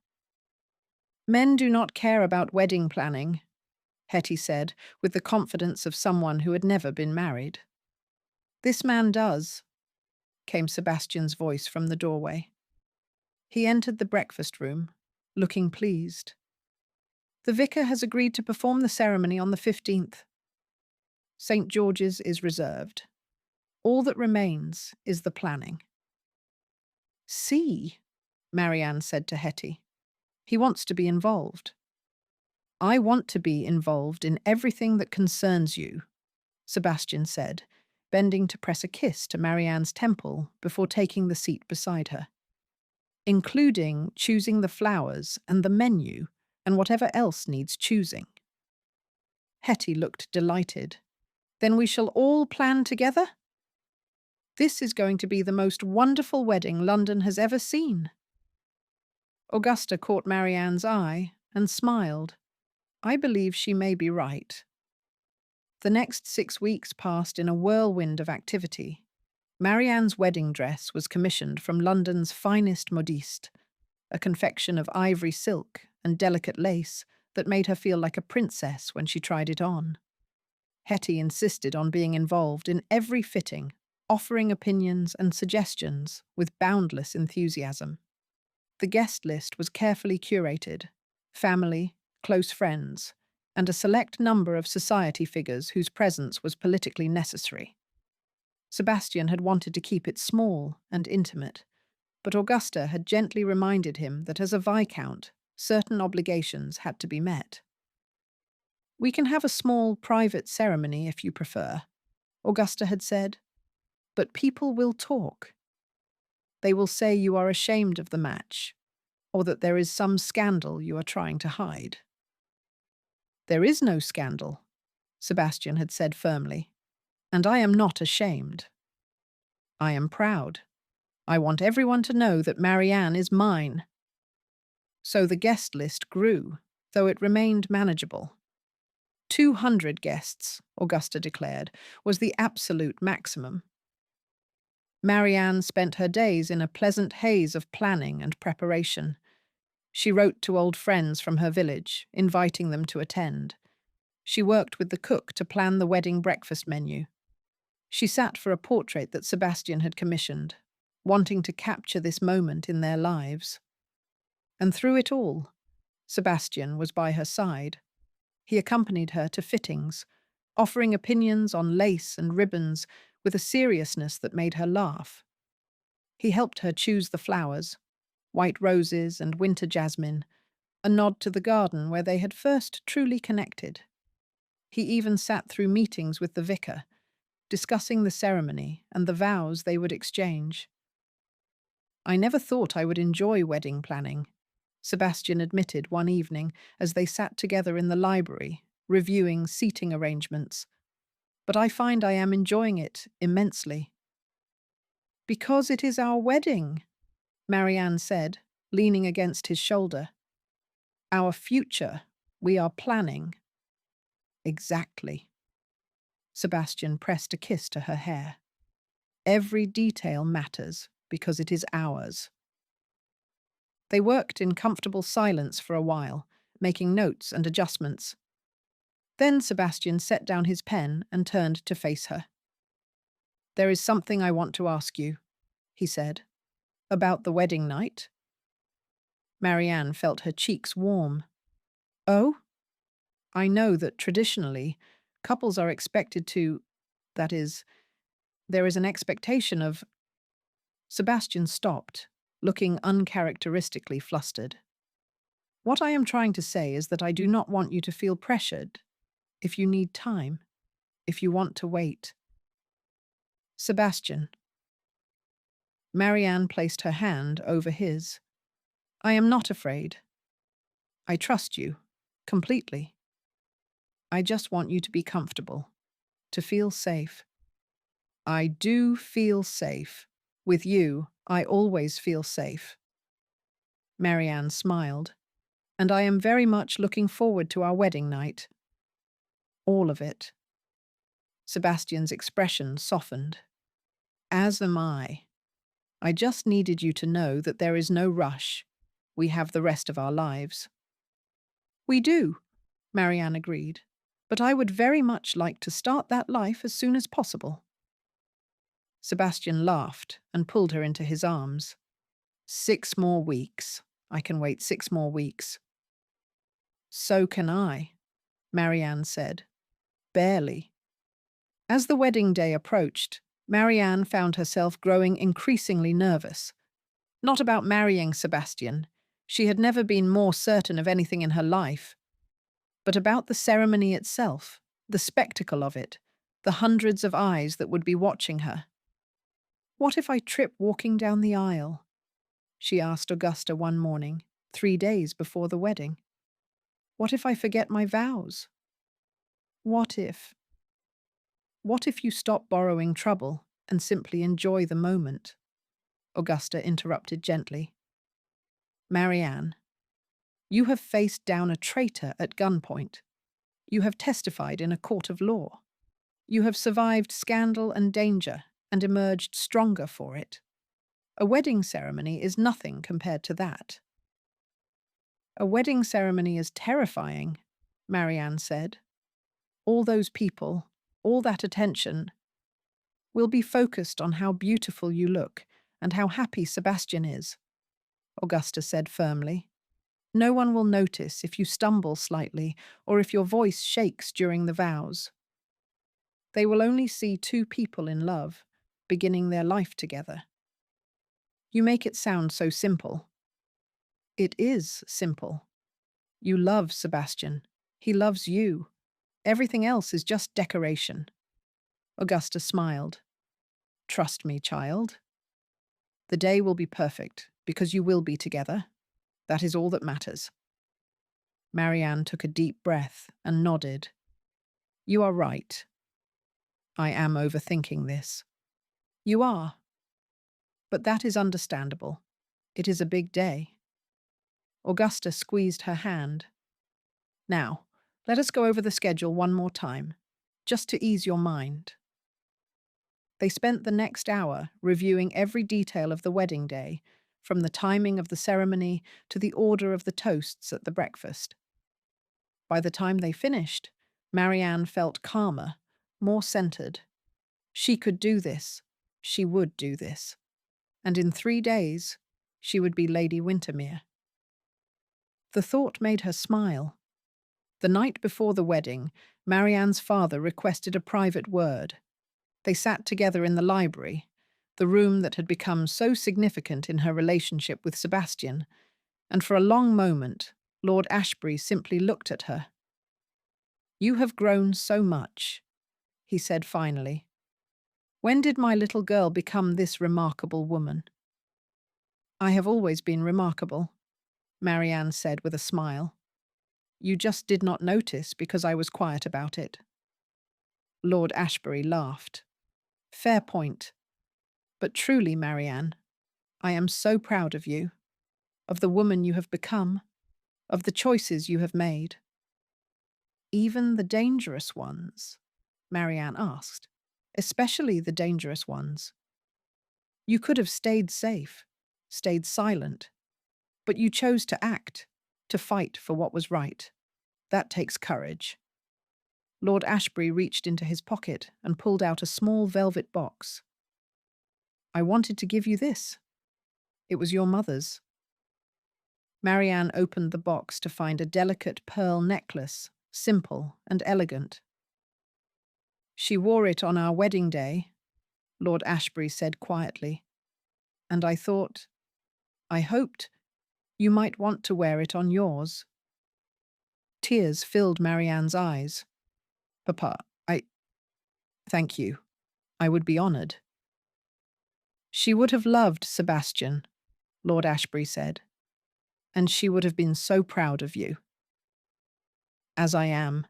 Speaker 1: Men do not care about wedding planning, Hetty said, with the confidence of someone who had never been married. This man does, came Sebastian's voice from the doorway. He entered the breakfast room, looking pleased. The vicar has agreed to perform the ceremony on the 15th. St. George's is reserved. All that remains is the planning. See, Marianne said to Hetty. He wants to be involved. I want to be involved in everything that concerns you, Sebastian said, bending to press a kiss to Marianne's temple before taking the seat beside her, including choosing the flowers and the menu and whatever else needs choosing. Hetty looked delighted. Then we shall all plan together? This is going to be the most wonderful wedding London has ever seen. Augusta caught Marianne's eye and smiled. I believe she may be right. The next 6 weeks passed in a whirlwind of activity. Marianne's wedding dress was commissioned from London's finest modiste, a confection of ivory silk and delicate lace that made her feel like a princess when she tried it on. Hetty insisted on being involved in every fitting, offering opinions and suggestions with boundless enthusiasm. The guest list was carefully curated: family, close friends, and a select number of society figures whose presence was politically necessary. Sebastian had wanted to keep it small and intimate, but Augusta had gently reminded him that as a viscount, certain obligations had to be met. We can have a small, private ceremony if you prefer, Augusta had said, but people will talk. They will say you are ashamed of the match, or that there is some scandal you are trying to hide. There is no scandal, Sebastian had said firmly, and I am not ashamed. I am proud. I want everyone to know that Marianne is mine. So the guest list grew, though it remained manageable. 200 guests, Augusta declared, was the absolute maximum. Marianne spent her days in a pleasant haze of planning and preparation. She wrote to old friends from her village, inviting them to attend. She worked with the cook to plan the wedding breakfast menu. She sat for a portrait that Sebastian had commissioned, wanting to capture this moment in their lives. And through it all, Sebastian was by her side. He accompanied her to fittings, offering opinions on lace and ribbons with a seriousness that made her laugh. He helped her choose the flowers, white roses and winter jasmine, a nod to the garden where they had first truly connected. He even sat through meetings with the vicar, discussing the ceremony and the vows they would exchange. I never thought I would enjoy wedding planning, Sebastian admitted one evening as they sat together in the library, reviewing seating arrangements. But I find I am enjoying it immensely. Because it is our wedding, Marianne said, leaning against his shoulder. Our future, we are planning. Exactly. Sebastian pressed a kiss to her hair. Every detail matters because it is ours. They worked in comfortable silence for a while, making notes and adjustments. Then Sebastian set down his pen and turned to face her. There is something I want to ask you, he said. About the wedding night? Marianne felt her cheeks warm. Oh? I know that traditionally, couples are expected to... That is, there is an expectation of... Sebastian stopped, looking uncharacteristically flustered. What I am trying to say is that I do not want you to feel pressured. If you need time, if you want to wait. Sebastian. Marianne placed her hand over his. I am not afraid. I trust you, completely. I just want you to be comfortable, to feel safe. I do feel safe. With you, I always feel safe. Marianne smiled. And I am very much looking forward to our wedding night. All of it. Sebastian's expression softened. As am I. I just needed you to know that there is no rush. We have the rest of our lives. We do, Marianne agreed. But I would very much like to start that life as soon as possible. Sebastian laughed and pulled her into his arms. 6 more weeks. I can wait 6 more weeks. So can I, Marianne said. Barely. As the wedding day approached, Marianne found herself growing increasingly nervous. Not about marrying Sebastian. She had never been more certain of anything in her life. But about the ceremony itself, the spectacle of it, the hundreds of eyes that would be watching her. What if I trip walking down the aisle? She asked Augusta one morning, 3 days before the wedding. What if I forget my vows? What if you stop borrowing trouble and simply enjoy the moment? Augusta interrupted gently. Marianne, you have faced down a traitor at gunpoint. You have testified in a court of law. You have survived scandal and danger and emerged stronger for it. A wedding ceremony is nothing compared to that. A wedding ceremony is terrifying, Marianne said. All those people, all that attention, will be focused on how beautiful you look and how happy Sebastian is, Augusta said firmly. No one will notice if you stumble slightly or if your voice shakes during the vows. They will only see 2 people in love, beginning their life together. You make it sound so simple. It is simple. You love Sebastian. He loves you. Everything else is just decoration. Augusta smiled. Trust me, child. The day will be perfect, because you will be together. That is all that matters. Marianne took a deep breath and nodded. You are right. I am overthinking this. You are. But that is understandable. It is a big day. Augusta squeezed her hand. Now, let us go over the schedule one more time, just to ease your mind. They spent the next hour reviewing every detail of the wedding day, from the timing of the ceremony to the order of the toasts at the breakfast. By the time they finished, Marianne felt calmer, more centered. She could do this. She would do this. And in 3 days, she would be Lady Wintermere. The thought made her smile. The night before the wedding, Marianne's father requested a private word. They sat together in the library, the room that had become so significant in her relationship with Sebastian, and for a long moment, Lord Ashbury simply looked at her. You have grown so much, he said finally. When did my little girl become this remarkable woman? I have always been remarkable, Marianne said with a smile. You just did not notice because I was quiet about it. Lord Ashbury laughed. Fair point. But truly, Marianne, I am so proud of you, of the woman you have become, of the choices you have made. Even the dangerous ones, Marianne asked, especially the dangerous ones. You could have stayed safe, stayed silent, but you chose to act, to fight for what was right. That takes courage. Lord Ashbury reached into his pocket and pulled out a small velvet box. I wanted to give you this. It was your mother's. Marianne opened the box to find a delicate pearl necklace, simple and elegant. She wore it on our wedding day, Lord Ashbury said quietly, and I hoped you might want to wear it on yours. Tears filled Marianne's eyes. Papa, thank you. I would be honoured. She would have loved Sebastian, Lord Ashbury said, and she would have been so proud of you. As I am.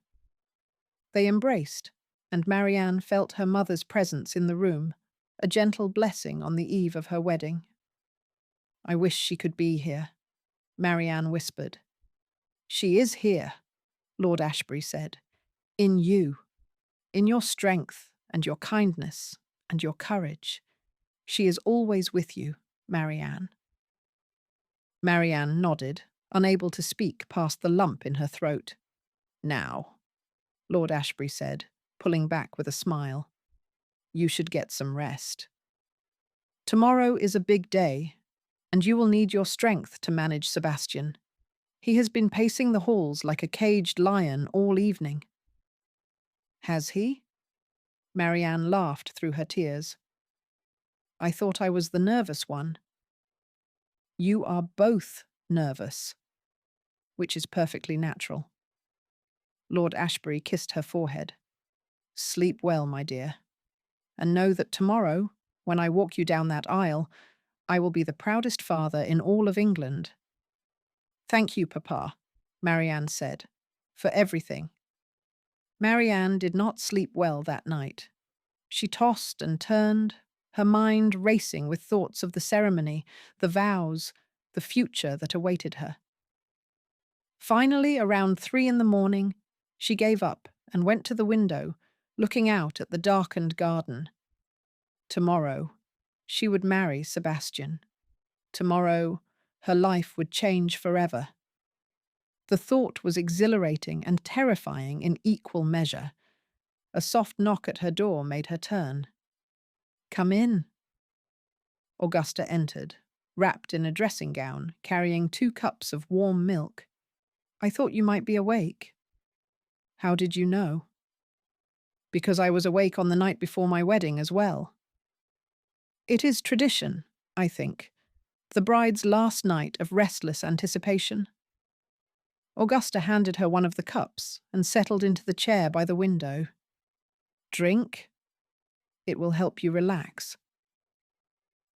Speaker 1: They embraced, and Marianne felt her mother's presence in the room, a gentle blessing on the eve of her wedding. I wish she could be here, Marianne whispered. She is here, Lord Ashbury said, in you, in your strength and your kindness and your courage. She is always with you, Marianne. Marianne nodded, unable to speak past the lump in her throat. Now, Lord Ashbury said, pulling back with a smile, you should get some rest. Tomorrow is a big day, and you will need your strength to manage Sebastian. He has been pacing the halls like a caged lion all evening. Has he? Marianne laughed through her tears. I thought I was the nervous one. You are both nervous, which is perfectly natural. Lord Ashbury kissed her forehead. Sleep well, my dear, and know that tomorrow, when I walk you down that aisle, I will be the proudest father in all of England. Thank you, Papa, Marianne said, for everything. Marianne did not sleep well that night. She tossed and turned, her mind racing with thoughts of the ceremony, the vows, the future that awaited her. Finally, around 3 a.m, she gave up and went to the window, looking out at the darkened garden. Tomorrow, she would marry Sebastian. Tomorrow, her life would change forever. The thought was exhilarating and terrifying in equal measure. A soft knock at her door made her turn. Come in. Augusta entered, wrapped in a dressing gown, carrying 2 cups of warm milk. I thought you might be awake. How did you know? Because I was awake on the night before my wedding as well. It is tradition, I think, the bride's last night of restless anticipation. Augusta handed her one of the cups and settled into the chair by the window. Drink. It will help you relax.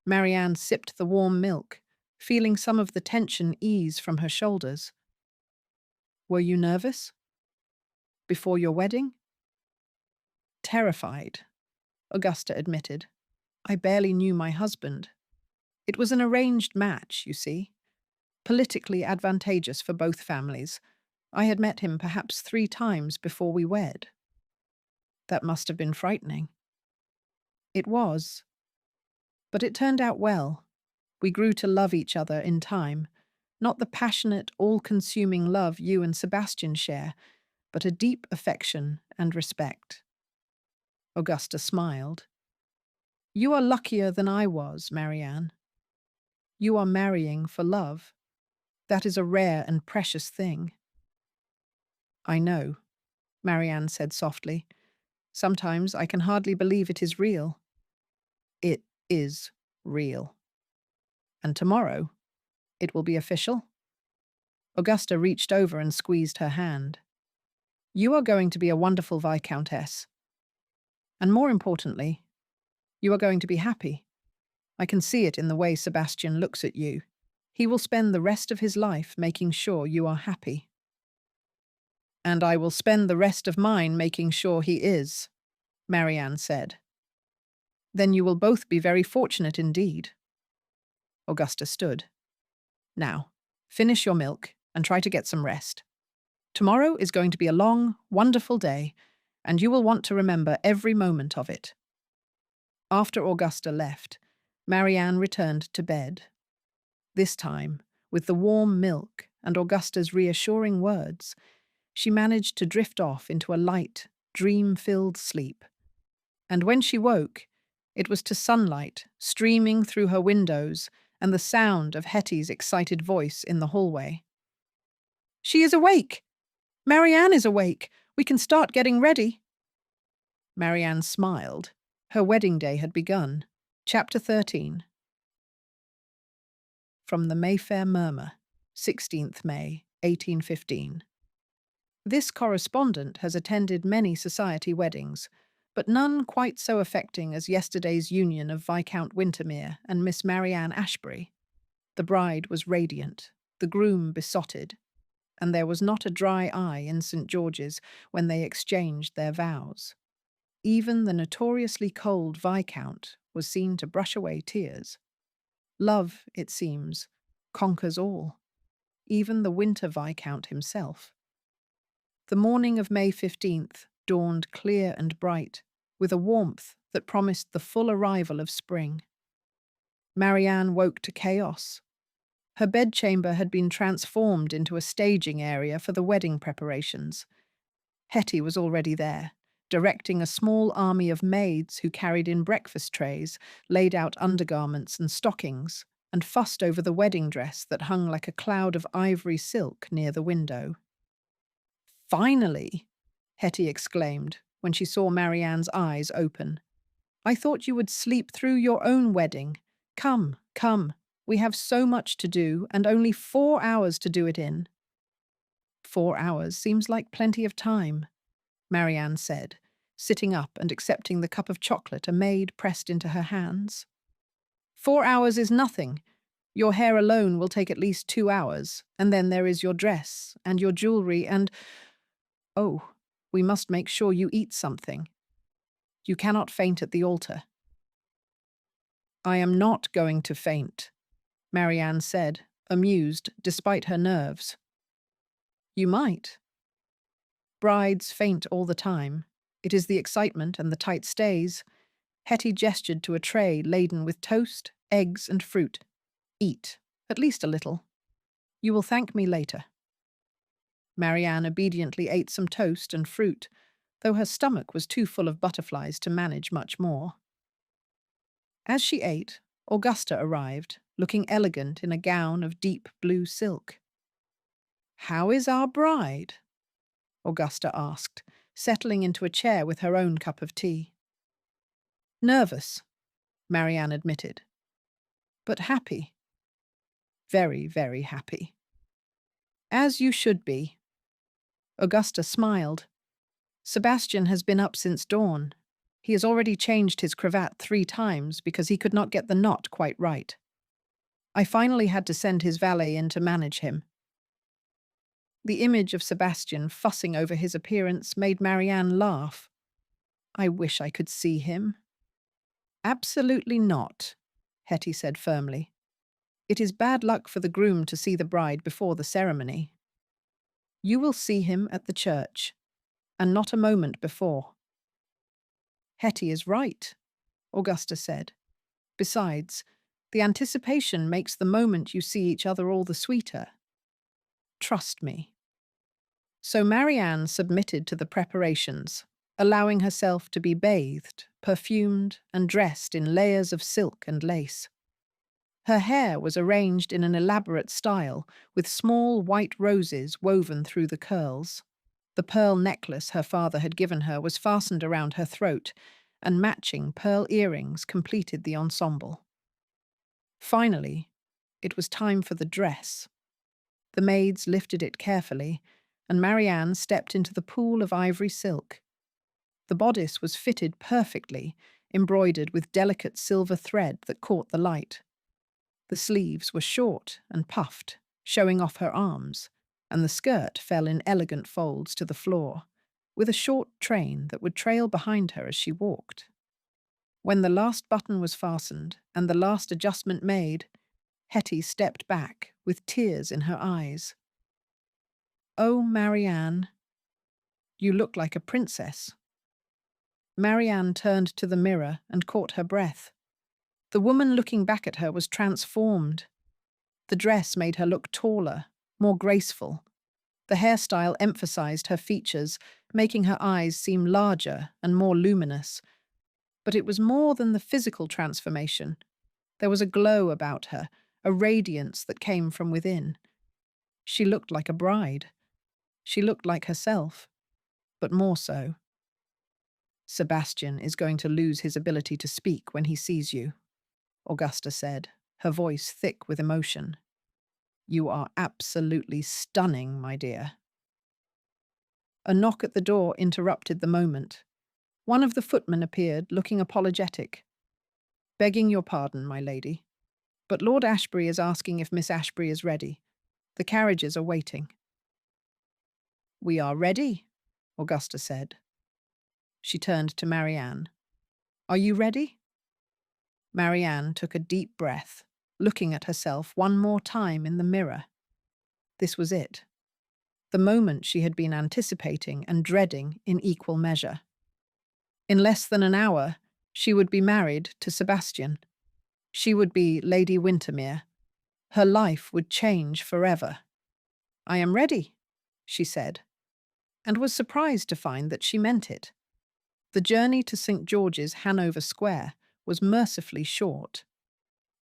Speaker 1: Marianne sipped the warm milk, feeling some of the tension ease from her shoulders. Were you nervous? Before your wedding? Terrified, Augusta admitted. I barely knew my husband. It was an arranged match, you see. Politically advantageous for both families. I had met him perhaps 3 times before we wed. That must have been frightening. It was. But it turned out well. We grew to love each other in time. Not the passionate, all-consuming love you and Sebastian share, but a deep affection and respect. Augusta smiled. You are luckier than I was, Marianne. You are marrying for love. That is a rare and precious thing. I know, Marianne said softly. Sometimes I can hardly believe it is real. It is real. And tomorrow, it will be official? Augusta reached over and squeezed her hand. You are going to be a wonderful Viscountess. And more importantly, you are going to be happy. I can see it in the way Sebastian looks at you. He will spend the rest of his life making sure you are happy. And I will spend the rest of mine making sure he is, Marianne said. Then you will both be very fortunate indeed. Augusta stood. Now, finish your milk and try to get some rest. Tomorrow is going to be a long, wonderful day, and you will want to remember every moment of it. After Augusta left, Marianne returned to bed. This time, with the warm milk and Augusta's reassuring words, she managed to drift off into a light, dream-filled sleep. And when she woke, it was to sunlight streaming through her windows and the sound of Hetty's excited voice in the hallway. She is awake! Marianne is awake! We can start getting ready! Marianne smiled. Her wedding day had begun. Chapter 13. From the Mayfair Murmur, 16th May, 1815. This correspondent has attended many society weddings, but none quite so affecting as yesterday's union of Viscount Wintermere and Miss Marianne Ashbury. The bride was radiant, the groom besotted, and there was not a dry eye in St. George's when they exchanged their vows. Even the notoriously cold Viscount was seen to brush away tears. Love, it seems, conquers all, even the winter Viscount himself. The morning of May 15th dawned clear and bright, with a warmth that promised the full arrival of spring. Marianne woke to chaos. Her bedchamber had been transformed into a staging area for the wedding preparations. Hetty was already there, directing a small army of maids who carried in breakfast trays, laid out undergarments and stockings, and fussed over the wedding dress that hung like a cloud of ivory silk near the window. "Finally!" Hetty exclaimed when she saw Marianne's eyes open. "I thought you would sleep through your own wedding. Come, come, we have so much to do, and only 4 hours to do it in." 4 hours seems like plenty of time, Marianne said, sitting up and accepting the cup of chocolate a maid pressed into her hands. 4 hours is nothing. Your hair alone will take at least 2 hours, and then there is your dress, and your jewelry, and— Oh, we must make sure you eat something. You cannot faint at the altar. "I am not going to faint," Marianne said, amused despite her nerves. "You might." Brides faint all the time. It is the excitement and the tight stays. Hetty gestured to a tray laden with toast, eggs, and fruit. "Eat, at least a little. You will thank me later." Marianne obediently ate some toast and fruit, though her stomach was too full of butterflies to manage much more. As she ate, Augusta arrived, looking elegant in a gown of deep blue silk. "How is our bride?" Augusta asked, settling into a chair with her own cup of tea. "Nervous," Marianne admitted, "but happy. Very, very happy." "As you should be." Augusta smiled. "Sebastian has been up since dawn. He has already changed his cravat 3 times because he could not get the knot quite right. I finally had to send his valet in to manage him." The image of Sebastian fussing over his appearance made Marianne laugh. "I wish I could see him." "Absolutely not," Hetty said firmly. "It is bad luck for the groom to see the bride before the ceremony. You will see him at the church, and not a moment before." "Hetty is right," Augusta said. "Besides, the anticipation makes the moment you see each other all the sweeter. Trust me." So Marianne submitted to the preparations, allowing herself to be bathed, perfumed, and dressed in layers of silk and lace. Her hair was arranged in an elaborate style, with small white roses woven through the curls. The pearl necklace her father had given her was fastened around her throat, and matching pearl earrings completed the ensemble. Finally, it was time for the dress. The maids lifted it carefully, and Marianne stepped into the pool of ivory silk. The bodice was fitted perfectly, embroidered with delicate silver thread that caught the light. The sleeves were short and puffed, showing off her arms, and the skirt fell in elegant folds to the floor, with a short train that would trail behind her as she walked. When the last button was fastened and the last adjustment made, Hetty stepped back with tears in her eyes. "Oh, Marianne, you look like a princess." Marianne turned to the mirror and caught her breath. The woman looking back at her was transformed. The dress made her look taller, more graceful. The hairstyle emphasized her features, making her eyes seem larger and more luminous. But it was more than the physical transformation. There was a glow about her, a radiance that came from within. She looked like a bride. She looked like herself, but more so. Sebastian is going to lose his ability to speak when he sees you, Augusta said, her voice thick with emotion. You are absolutely stunning, my dear. A knock at the door interrupted the moment. One of the footmen appeared, looking apologetic. Begging your pardon, my lady, but Lord Ashbury is asking if Miss Ashbury is ready. The carriages are waiting. We are ready, Augusta said. She turned to Marianne. Are you ready? Marianne took a deep breath, looking at herself one more time in the mirror. This was it. The moment she had been anticipating and dreading in equal measure. In less than an hour, she would be married to Sebastian. She would be Lady Wintermere. Her life would change forever. I am ready, she said, and was surprised to find that she meant it. The journey to St. George's, Hanover Square, was mercifully short.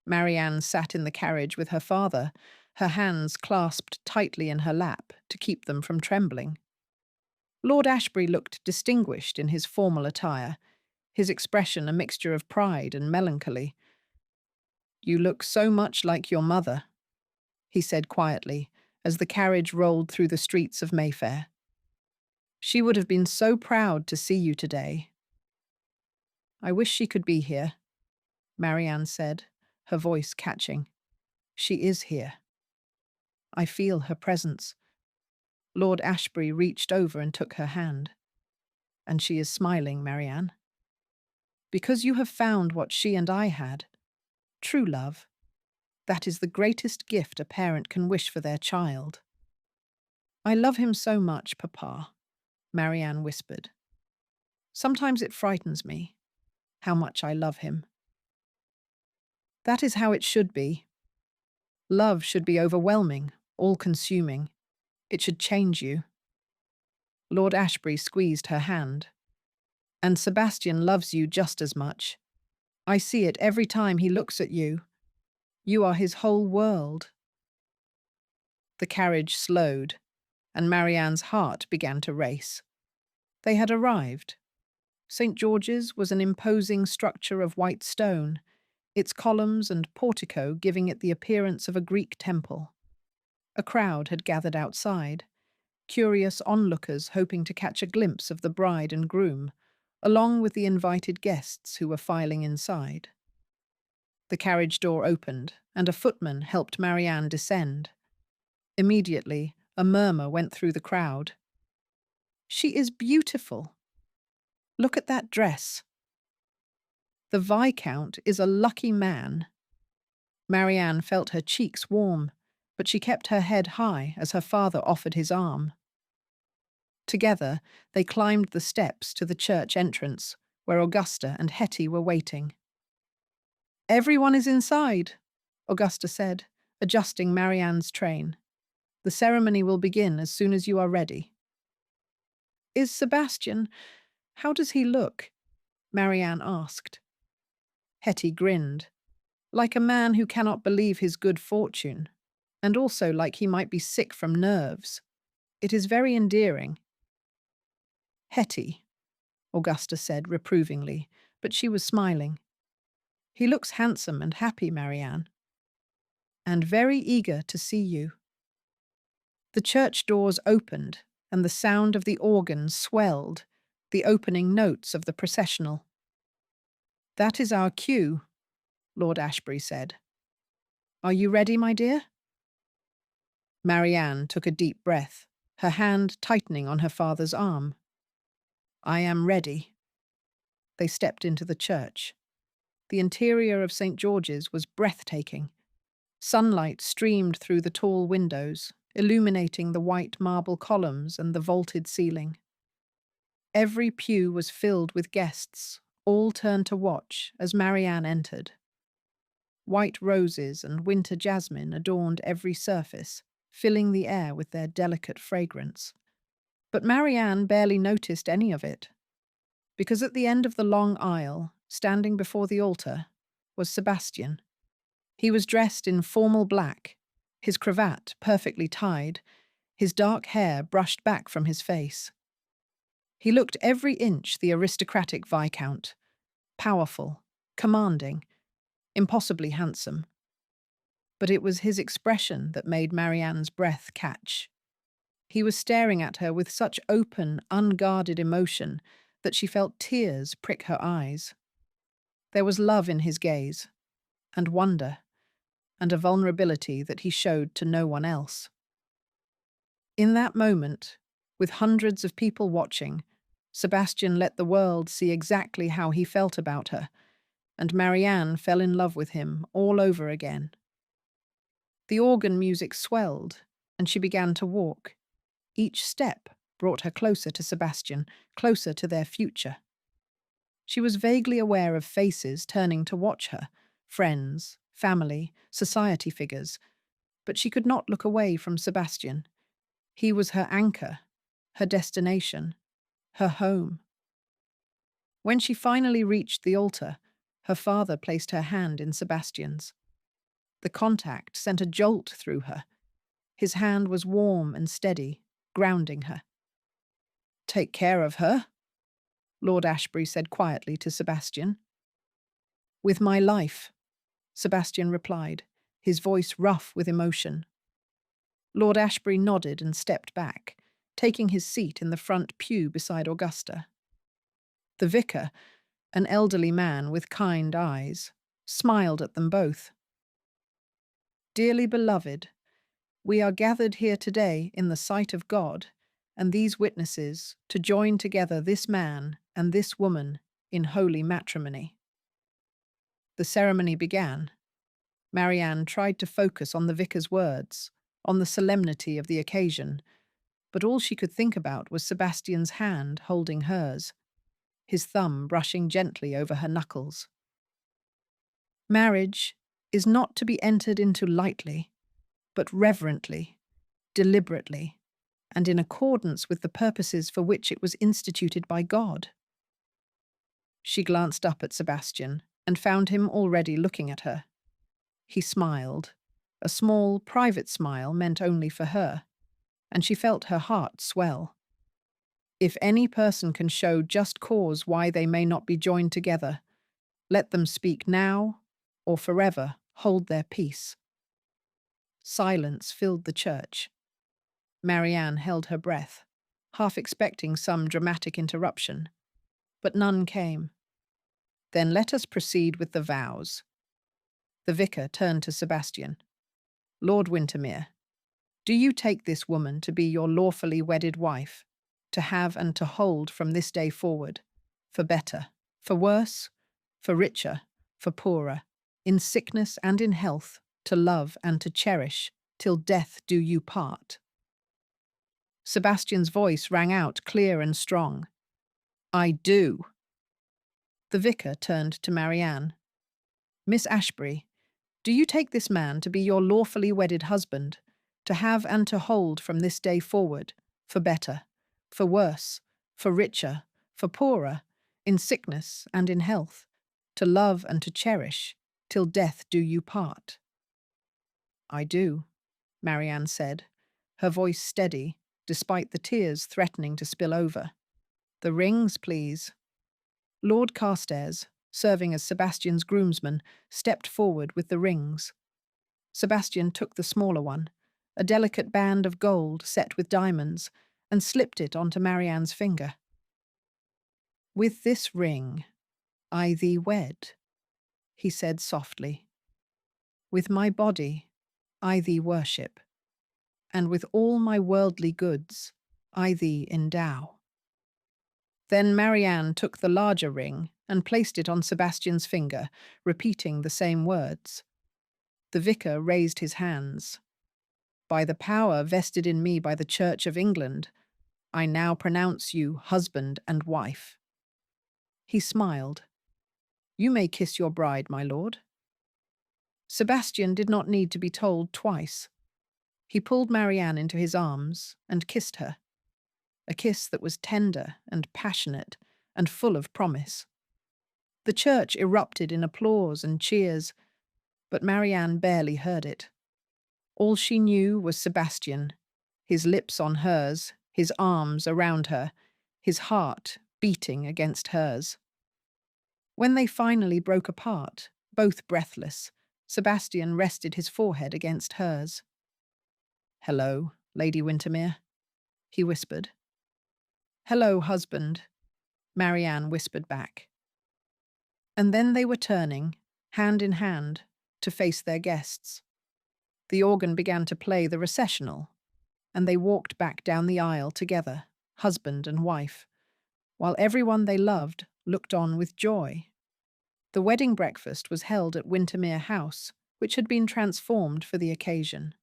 Speaker 1: Marianne sat in the carriage with her father, her hands clasped tightly in her lap to keep them from trembling. Lord Ashbury looked distinguished in his formal attire, his expression a mixture of pride and melancholy. You look so much like your mother, he said quietly, as the carriage rolled through the streets of Mayfair. She would have been so proud to see you today. I wish she could be here, Marianne said, her voice catching. She is here. I feel her presence. Lord Ashbury reached over and took her hand. And she is smiling, Marianne. Because you have found what she and I had. True love. That is the greatest gift a parent can wish for their child. I love him so much, Papa, Marianne whispered. Sometimes it frightens me, how much I love him. That is how it should be. Love should be overwhelming, all-consuming. It should change you. Lord Ashbury squeezed her hand. And Sebastian loves you just as much. I see it every time he looks at you. You are his whole world. The carriage slowed, and Marianne's heart began to race. They had arrived. St. George's was an imposing structure of white stone, its columns and portico giving it the appearance of a Greek temple. A crowd had gathered outside, curious onlookers hoping to catch a glimpse of the bride and groom, along with the invited guests who were filing inside. The carriage door opened, and a footman helped Marianne descend. Immediately, a murmur went through the crowd. She is beautiful. Look at that dress. The Viscount is a lucky man. Marianne felt her cheeks warm, but she kept her head high as her father offered his arm. Together, they climbed the steps to the church entrance, where Augusta and Hetty were waiting. Everyone is inside, Augusta said, adjusting Marianne's train. The ceremony will begin as soon as you are ready. Is Sebastian? How does he look? Marianne asked. Hetty grinned, like a man who cannot believe his good fortune, and also like he might be sick from nerves. It is very endearing. Hetty, Augusta said reprovingly, but she was smiling. He looks handsome and happy, Marianne. And very eager to see you. The church doors opened, and the sound of the organ swelled, the opening notes of the processional. That is our cue, Lord Ashbury said. Are you ready, my dear? Marianne took a deep breath, her hand tightening on her father's arm. I am ready. They stepped into the church. The interior of St. George's was breathtaking. Sunlight streamed through the tall windows, illuminating the white marble columns and the vaulted ceiling. Every pew was filled with guests, all turned to watch as Marianne entered. White roses and winter jasmine adorned every surface, filling the air with their delicate fragrance. But Marianne barely noticed any of it, because at the end of the long aisle, standing before the altar, was Sebastian. He was dressed in formal black, his cravat perfectly tied, his dark hair brushed back from his face. He looked every inch the aristocratic Viscount, powerful, commanding, impossibly handsome. But it was his expression that made Marianne's breath catch. He was staring at her with such open, unguarded emotion that she felt tears prick her eyes. There was love in his gaze, and wonder, and a vulnerability that he showed to no one else. In that moment, with hundreds of people watching, Sebastian let the world see exactly how he felt about her, and Marianne fell in love with him all over again. The organ music swelled, and she began to walk. Each step brought her closer to Sebastian, closer to their future. She was vaguely aware of faces turning to watch her, friends, family, society figures, but she could not look away from Sebastian. He was her anchor, her destination, her home. When she finally reached the altar, her father placed her hand in Sebastian's. The contact sent a jolt through her. His hand was warm and steady, grounding her. "Take care of her," Lord Ashbury said quietly to Sebastian. "With my life," Sebastian replied, his voice rough with emotion. Lord Ashbury nodded and stepped back, taking his seat in the front pew beside Augusta. The vicar, an elderly man with kind eyes, smiled at them both. "Dearly beloved, we are gathered here today in the sight of God and these witnesses to join together this man and this woman in holy matrimony." The ceremony began. Marianne tried to focus on the vicar's words, on the solemnity of the occasion, but all she could think about was Sebastian's hand holding hers, his thumb brushing gently over her knuckles. Marriage is not to be entered into lightly, but reverently, deliberately, and in accordance with the purposes for which it was instituted by God. She glanced up at Sebastian and found him already looking at her. He smiled, a small, private smile meant only for her, and she felt her heart swell. If any person can show just cause why they may not be joined together, let them speak now or forever hold their peace. Silence filled the church. Marianne held her breath, half expecting some dramatic interruption, but none came. "Then let us proceed with the vows." The vicar turned to Sebastian. "Lord Wintermere, do you take this woman to be your lawfully wedded wife, to have and to hold from this day forward, for better, for worse, for richer, for poorer, in sickness and in health, to love and to cherish, till death do you part?" Sebastian's voice rang out clear and strong. "I do." The vicar turned to Marianne. "Miss Ashbury, do you take this man to be your lawfully wedded husband, to have and to hold from this day forward, for better, for worse, for richer, for poorer, in sickness and in health, to love and to cherish, till death do you part?" "I do," Marianne said, her voice steady, despite the tears threatening to spill over. "The rings, please." Lord Carstairs, serving as Sebastian's groomsman, stepped forward with the rings. Sebastian took the smaller one, a delicate band of gold set with diamonds, and slipped it onto Marianne's finger. "With this ring, I thee wed," he said softly. "With my body, I thee worship, and with all my worldly goods, I thee endow." Then Marianne took the larger ring and placed it on Sebastian's finger, repeating the same words. The vicar raised his hands. "By the power vested in me by the Church of England, I now pronounce you husband and wife." He smiled. "You may kiss your bride, my lord." Sebastian did not need to be told twice. He pulled Marianne into his arms and kissed her, a kiss that was tender and passionate and full of promise. The church erupted in applause and cheers, but Marianne barely heard it. All she knew was Sebastian, his lips on hers, his arms around her, his heart beating against hers. When they finally broke apart, both breathless, Sebastian rested his forehead against hers. "Hello, Lady Wintermere," he whispered. "Hello, husband," Marianne whispered back. And then they were turning, hand in hand, to face their guests. The organ began to play the recessional, and they walked back down the aisle together, husband and wife, while everyone they loved looked on with joy. The wedding breakfast was held at Wintermere House, which had been transformed for the occasion.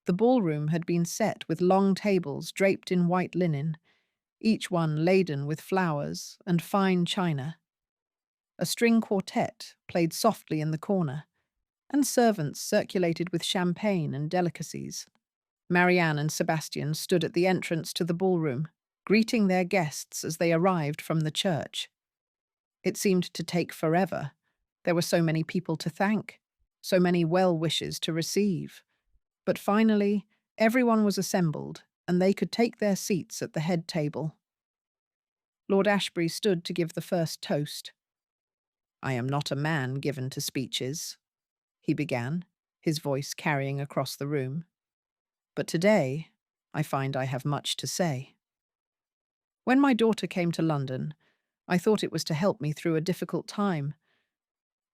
Speaker 1: The ballroom had been set with long tables draped in white linen, each one laden with flowers and fine china. A string quartet played softly in the corner, and servants circulated with champagne and delicacies. Marianne and Sebastian stood at the entrance to the ballroom, greeting their guests as they arrived from the church. It seemed to take forever. There were so many people to thank, so many well-wishes to receive. But finally, everyone was assembled, and they could take their seats at the head table. Lord Ashbury stood to give the first toast. "I am not a man given to speeches," he began, his voice carrying across the room. "But today, I find I have much to say. When my daughter came to London, I thought it was to help me through a difficult time.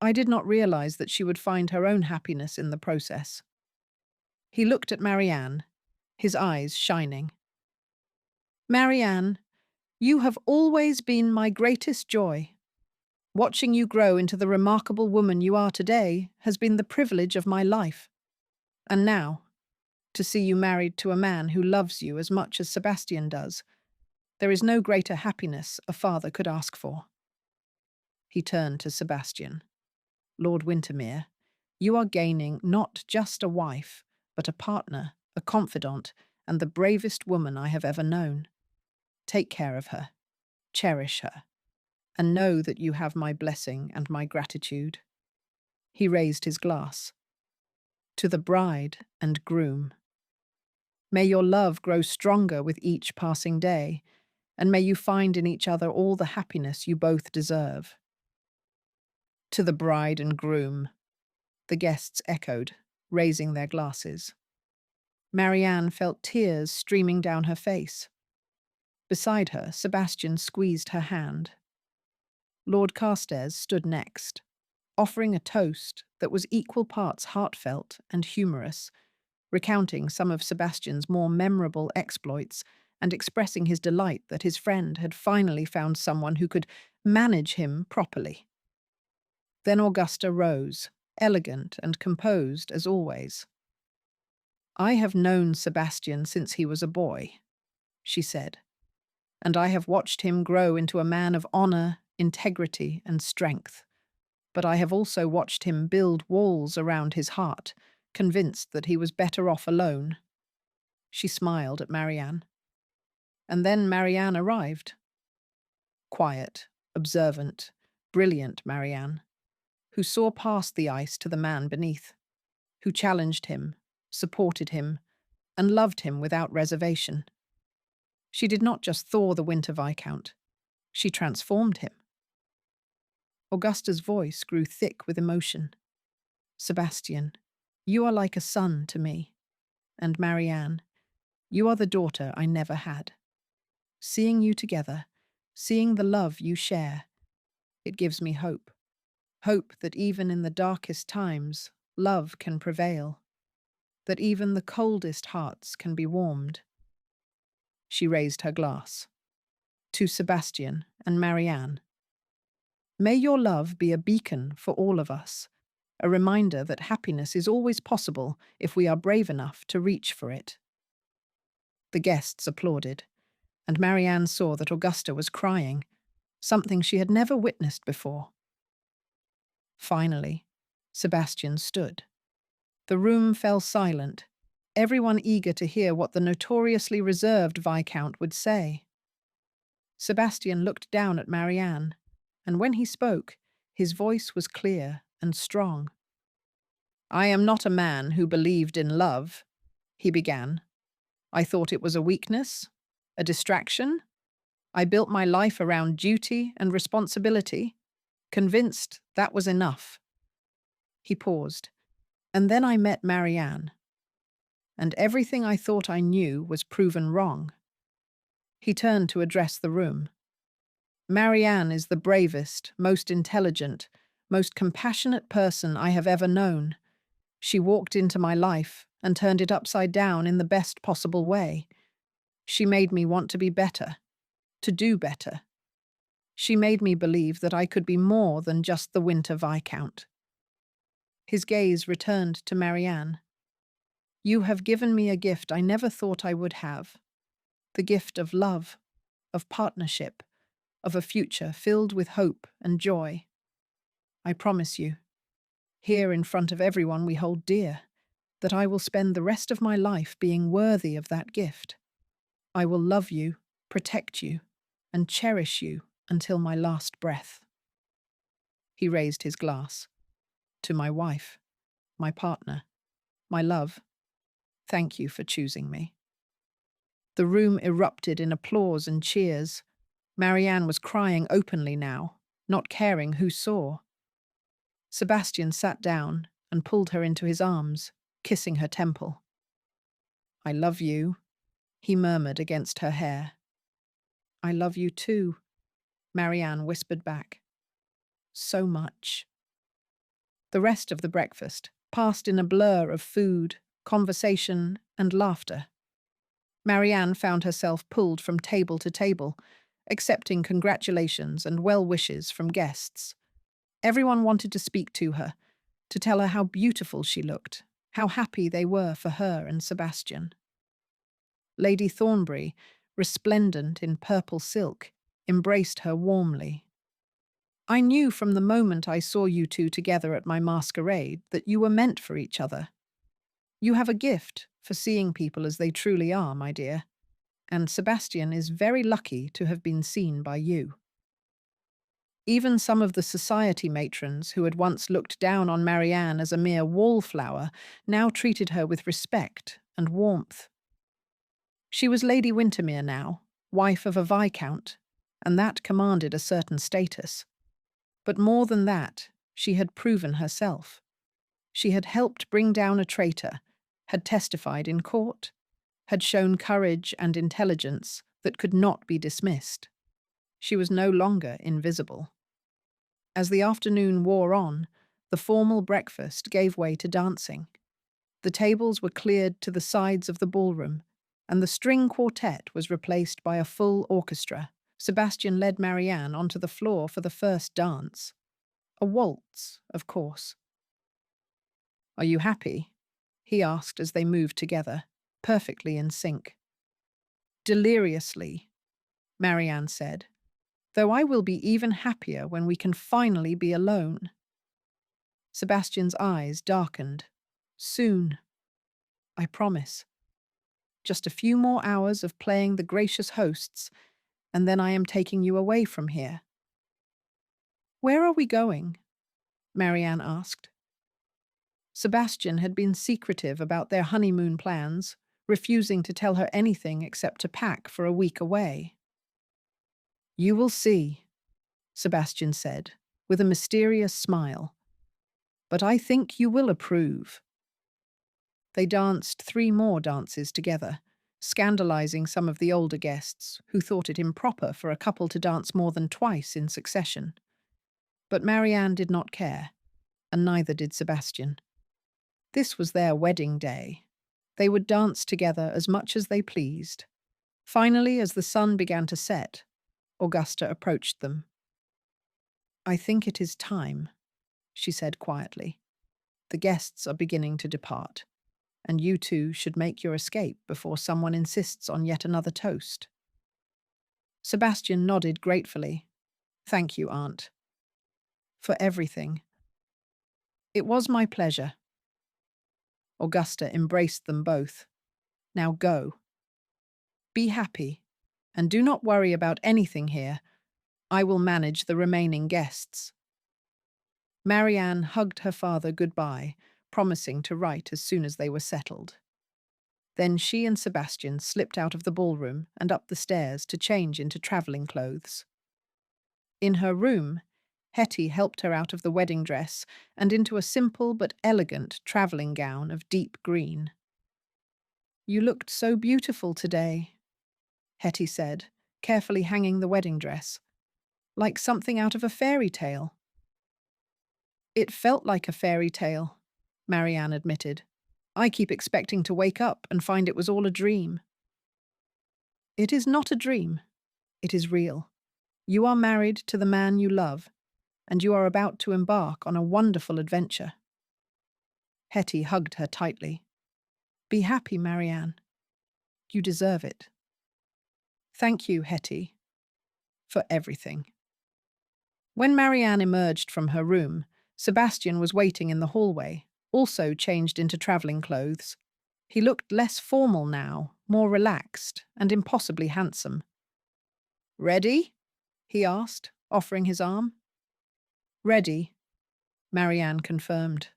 Speaker 1: I did not realize that she would find her own happiness in the process." He looked at Marianne, his eyes shining. "Marianne, you have always been my greatest joy. Watching you grow into the remarkable woman you are today has been the privilege of my life. And now, to see you married to a man who loves you as much as Sebastian does, there is no greater happiness a father could ask for." He turned to Sebastian. "Lord Wintermere, you are gaining not just a wife, but a partner, a confidant, and the bravest woman I have ever known. Take care of her, cherish her, and know that you have my blessing and my gratitude." He raised his glass. "To the bride and groom. May your love grow stronger with each passing day, and may you find in each other all the happiness you both deserve." "To the bride and groom," the guests echoed, raising their glasses. Marianne felt tears streaming down her face. Beside her, Sebastian squeezed her hand. Lord Carstairs stood next, offering a toast that was equal parts heartfelt and humorous, recounting some of Sebastian's more memorable exploits and expressing his delight that his friend had finally found someone who could manage him properly. Then Augusta rose, elegant and composed as always. "I have known Sebastian since he was a boy," she said, "and I have watched him grow into a man of honor, integrity, and strength. But I have also watched him build walls around his heart, convinced that he was better off alone." She smiled at Marianne. And then Marianne arrived. Quiet, observant, brilliant Marianne, who saw past the ice to the man beneath, who challenged him, supported him, and loved him without reservation. She did not just thaw the Winter Viscount, she transformed him. Augusta's voice grew thick with emotion. "Sebastian, you are like a son to me. And Marianne, you are the daughter I never had. Seeing you together, seeing the love you share, it gives me hope. Hope that even in the darkest times, love can prevail. That even the coldest hearts can be warmed." She raised her glass. "To Sebastian and Marianne. May your love be a beacon for all of us, a reminder that happiness is always possible if we are brave enough to reach for it." The guests applauded, and Marianne saw that Augusta was crying, something she had never witnessed before. Finally, Sebastian stood. The room fell silent, everyone eager to hear what the notoriously reserved Viscount would say. Sebastian looked down at Marianne, and when he spoke, his voice was clear and strong. "I am not a man who believed in love," he began. "I thought it was a weakness, a distraction, I built my life around duty and responsibility, convinced that was enough. He paused. And then I met Marianne, and everything I thought I knew was proven wrong. He turned to address the room. Marianne is the bravest, most intelligent, most compassionate person I have ever known. She walked into my life and turned it upside down in the best possible way. She made me want to be better, to do better. She made me believe that I could be more than just the Winter Viscount. His gaze returned to Marianne. You have given me a gift I never thought I would have. The gift of love, of partnership, of a future filled with hope and joy. I promise you, here in front of everyone we hold dear, that I will spend the rest of my life being worthy of that gift. I will love you, protect you, and cherish you until my last breath. He raised his glass. To my wife, my partner, my love, thank you for choosing me. The room erupted in applause and cheers. Marianne was crying openly now, not caring who saw. Sebastian sat down and pulled her into his arms, kissing her temple. I love you, he murmured against her hair. I love you too, Marianne whispered back. So much. The rest of the breakfast passed in a blur of food, conversation, and laughter. Marianne found herself pulled from table to table, accepting congratulations and well wishes from guests. Everyone wanted to speak to her, to tell her how beautiful she looked, how happy they were for her and Sebastian. Lady Thornbury, resplendent in purple silk, embraced her warmly. I knew from the moment I saw you two together at my masquerade that you were meant for each other. You have a gift for seeing people as they truly are, my dear, and Sebastian is very lucky to have been seen by you. Even some of the society matrons who had once looked down on Marianne as a mere wallflower now treated her with respect and warmth. She was Lady Wintermere now, wife of a viscount, and that commanded a certain status. But more than that, she had proven herself. She had helped bring down a traitor, had testified in court, had shown courage and intelligence that could not be dismissed. She was no longer invisible. As the afternoon wore on, the formal breakfast gave way to dancing. The tables were cleared to the sides of the ballroom, and the string quartet was replaced by a full orchestra. Sebastian led Marianne onto the floor for the first dance. A waltz, of course. Are you happy? He asked as they moved together, perfectly in sync. Deliriously, Marianne said, though I will be even happier when we can finally be alone. Sebastian's eyes darkened. Soon. I promise. Just a few more hours of playing the gracious hosts, and then I am taking you away from here. Where are we going? Marianne asked. Sebastian had been secretive about their honeymoon plans, refusing to tell her anything except to pack for a week away. You will see, Sebastian said, with a mysterious smile. But I think you will approve. They danced 3 more dances together, scandalizing some of the older guests who thought it improper for a couple to dance more than twice in succession. But Marianne did not care, and neither did Sebastian. This was their wedding day. They would dance together as much as they pleased. Finally, as the sun began to set, Augusta approached them. I think it is time, she said quietly. The guests are beginning to depart, and you two should make your escape before someone insists on yet another toast. Sebastian nodded gratefully. Thank you, Aunt. For everything. It was my pleasure. Augusta embraced them both. Now go. Be happy, and do not worry about anything here. I will manage the remaining guests. Marianne hugged her father goodbye, promising to write as soon as they were settled. Then she and Sebastian slipped out of the ballroom and up the stairs to change into travelling clothes. In her room, Hetty helped her out of the wedding dress and into a simple but elegant travelling gown of deep green. "You looked so beautiful today," Hetty said, carefully hanging the wedding dress, "like something out of a fairy tale." "It felt like a fairy tale," Marianne admitted. "I keep expecting to wake up and find it was all a dream." "It is not a dream. It is real. You are married to the man you love, and you are about to embark on a wonderful adventure." Hetty hugged her tightly. "Be happy, Marianne. You deserve it." "Thank you, Hetty, for everything." When Marianne emerged from her room, Sebastian was waiting in the hallway, also changed into travelling clothes. He looked less formal now, more relaxed, and impossibly handsome. "Ready?" he asked, offering his arm. "Ready," Marianne confirmed.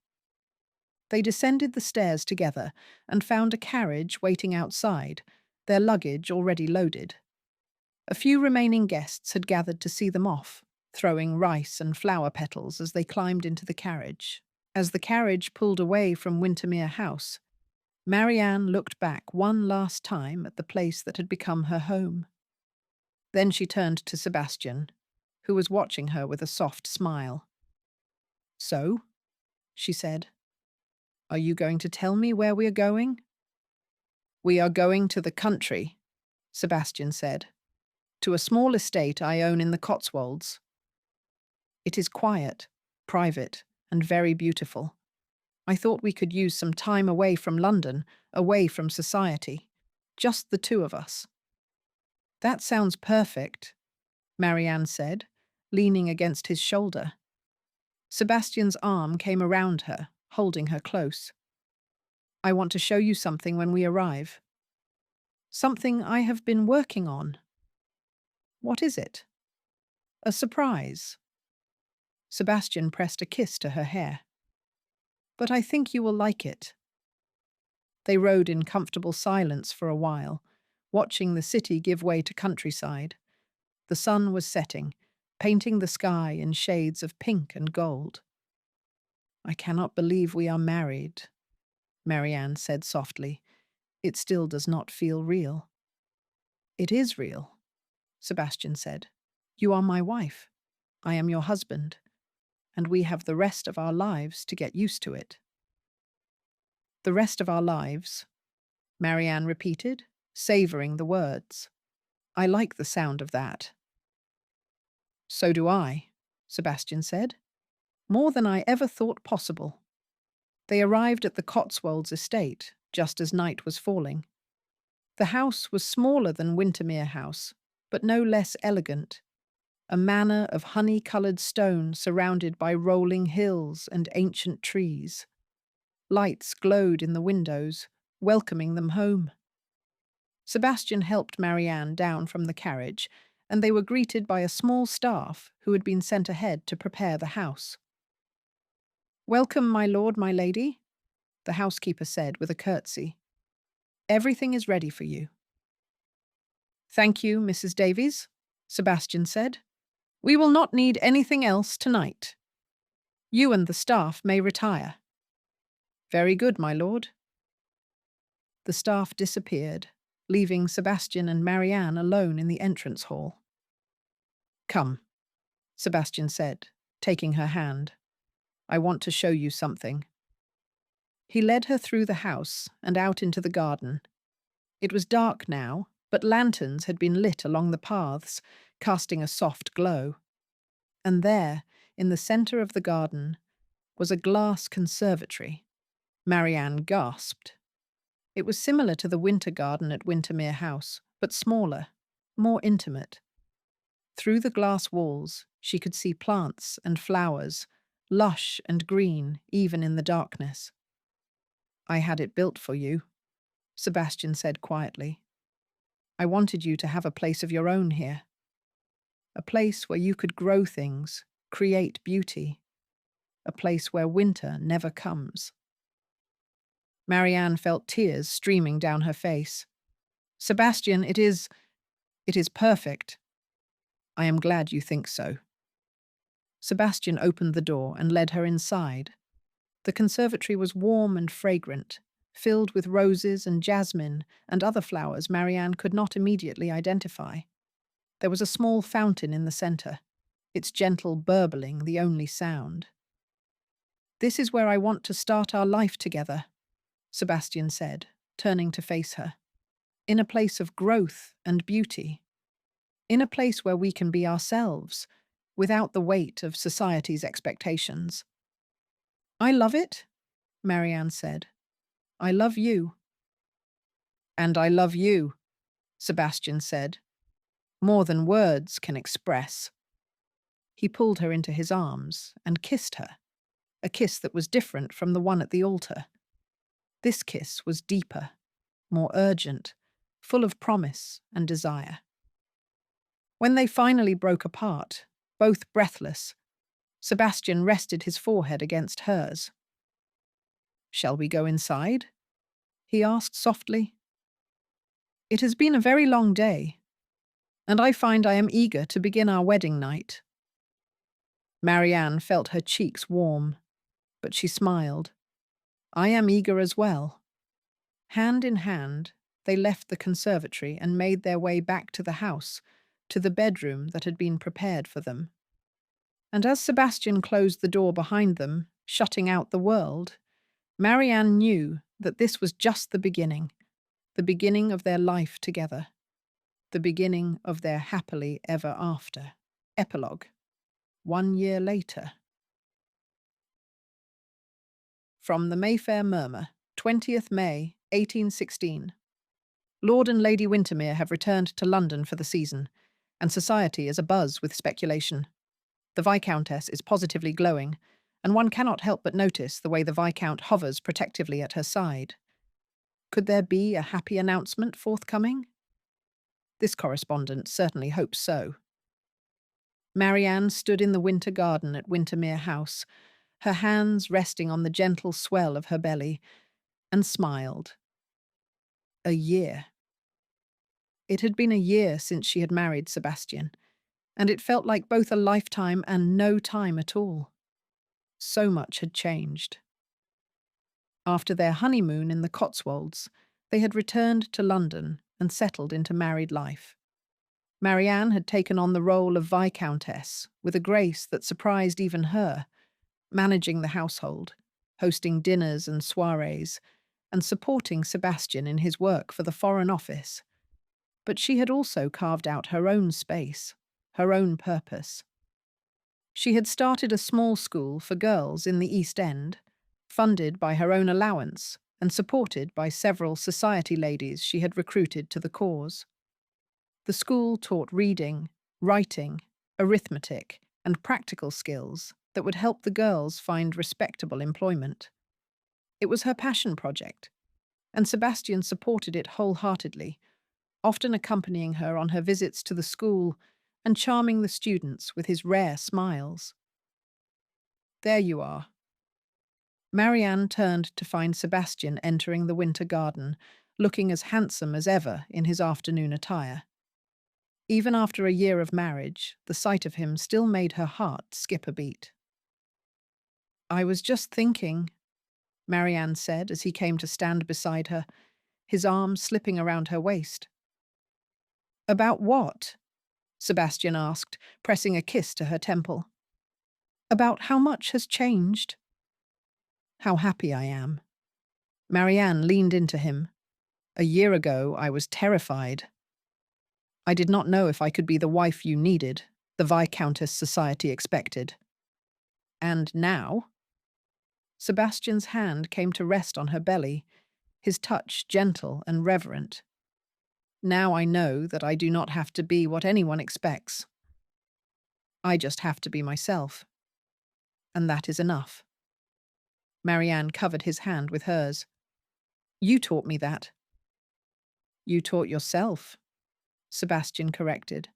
Speaker 1: They descended the stairs together and found a carriage waiting outside, their luggage already loaded. A few remaining guests had gathered to see them off, throwing rice and flower petals as they climbed into the carriage. As the carriage pulled away from Wintermere House, Marianne looked back one last time at the place that had become her home. Then she turned to Sebastian, who was watching her with a soft smile. "So," she said, "are you going to tell me where we are going?" "We are going to the country," Sebastian said, "to a small estate I own in the Cotswolds. It is quiet, private, and very beautiful. I thought we could use some time away from London, away from society. Just the two of us." "That sounds perfect," Marianne said, leaning against his shoulder. Sebastian's arm came around her, holding her close. "I want to show you something when we arrive. Something I have been working on." "What is it?" "A surprise." Sebastian pressed a kiss to her hair. "But I think you will like it." They rode in comfortable silence for a while, watching the city give way to countryside. The sun was setting, painting the sky in shades of pink and gold. "I cannot believe we are married," Marianne said softly. "It still does not feel real." "It is real," Sebastian said. "You are my wife. I am your husband. And we have the rest of our lives to get used to it." "The rest of our lives," Marianne repeated, savouring the words. "I like the sound of that." "So do I," Sebastian said. "More than I ever thought possible." They arrived at the Cotswolds estate, just as night was falling. The house was smaller than Wintermere House, but no less elegant. A manor of honey-coloured stone surrounded by rolling hills and ancient trees. Lights glowed in the windows, welcoming them home. Sebastian helped Marianne down from the carriage, and they were greeted by a small staff who had been sent ahead to prepare the house. "Welcome, my lord, my lady," the housekeeper said with a curtsy. "Everything is ready for you." "Thank you, Mrs. Davies," Sebastian said. "We will not need anything else tonight. You and the staff may retire." "Very good, my lord." The staff disappeared, leaving Sebastian and Marianne alone in the entrance hall. "Come," Sebastian said, taking her hand. "I want to show you something." He led her through the house and out into the garden. It was dark now, but lanterns had been lit along the paths, casting a soft glow. And there, in the centre of the garden, was a glass conservatory. Marianne gasped. It was similar to the winter garden at Wintermere House, but smaller, more intimate. Through the glass walls, she could see plants and flowers, lush and green even in the darkness. "I had it built for you," Sebastian said quietly. "I wanted you to have a place of your own here. A place where you could grow things, create beauty. A place where winter never comes." Marianne felt tears streaming down her face. Sebastian, it is perfect. I am glad you think so. Sebastian opened the door and led her inside. The conservatory was warm and fragrant, filled with roses and jasmine and other flowers Marianne could not immediately identify. There was a small fountain in the centre, its gentle burbling the only sound. This is where I want to start our life together, Sebastian said, turning to face her. In a place of growth and beauty. In a place where we can be ourselves, without the weight of society's expectations. I love it, Marianne said. I love you. And I love you, Sebastian said. More than words can express. He pulled her into his arms and kissed her, a kiss that was different from the one at the altar. This kiss was deeper, more urgent, full of promise and desire. When they finally broke apart, both breathless, Sebastian rested his forehead against hers. Shall we go inside? He asked softly. It has been a very long day, and I find I am eager to begin our wedding night. Marianne felt her cheeks warm, but she smiled. I am eager as well. Hand in hand, they left the conservatory and made their way back to the house, to the bedroom that had been prepared for them. And as Sebastian closed the door behind them, shutting out the world, Marianne knew that this was just the beginning of their life together, the beginning of their happily ever after. Epilogue. 1 year later. From the Mayfair Murmur, 20th May, 1816. Lord and Lady Wintermere have returned to London for the season, and society is abuzz with speculation. The Viscountess is positively glowing, and one cannot help but notice the way the Viscount hovers protectively at her side. Could there be a happy announcement forthcoming? This correspondent certainly hopes so. Marianne stood in the winter garden at Wintermere House, her hands resting on the gentle swell of her belly, and smiled. A year. It had been a year since she had married Sebastian, and it felt like both a lifetime and no time at all. So much had changed. After their honeymoon in the Cotswolds, they had returned to London and settled into married life. Marianne had taken on the role of Viscountess with a grace that surprised even her, managing the household, hosting dinners and soirees, and supporting Sebastian in his work for the Foreign Office. But she had also carved out her own space, her own purpose. She had started a small school for girls in the East End, funded by her own allowance and supported by several society ladies she had recruited to the cause. The school taught reading, writing, arithmetic, and practical skills that would help the girls find respectable employment. It was her passion project, and Sebastian supported it wholeheartedly, often accompanying her on her visits to the school and charming the students with his rare smiles. There you are. Marianne turned to find Sebastian entering the winter garden, looking as handsome as ever in his afternoon attire. Even after a year of marriage, the sight of him still made her heart skip a beat. I was just thinking, Marianne said as he came to stand beside her, his arm slipping around her waist. About what? Sebastian asked, pressing a kiss to her temple. About how much has changed. How happy I am. Marianne leaned into him. A year ago, I was terrified. I did not know if I could be the wife you needed, the Viscountess society expected. And now? Sebastian's hand came to rest on her belly, his touch gentle and reverent. Now I know that I do not have to be what anyone expects. I just have to be myself. And that is enough. Marianne covered his hand with hers. You taught me that. You taught yourself, Sebastian corrected.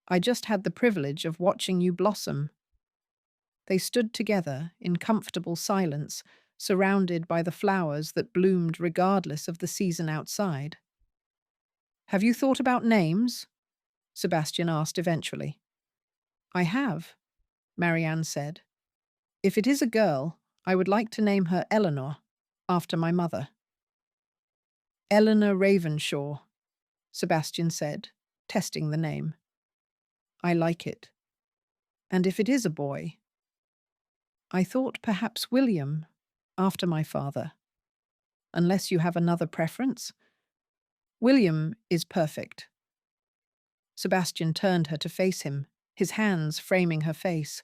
Speaker 1: I just had the privilege of watching you blossom. They stood together in comfortable silence, surrounded by the flowers that bloomed regardless of the season outside. "Have you thought about names?" Sebastian asked eventually. "I have," Marianne said. "If it is a girl, I would like to name her Eleanor, after my mother." "Eleanor Ravenshaw," Sebastian said, testing the name. "I like it. And if it is a boy, I thought perhaps William, after my father. Unless you have another preference?" "William is perfect." Sebastian turned her to face him, his hands framing her face.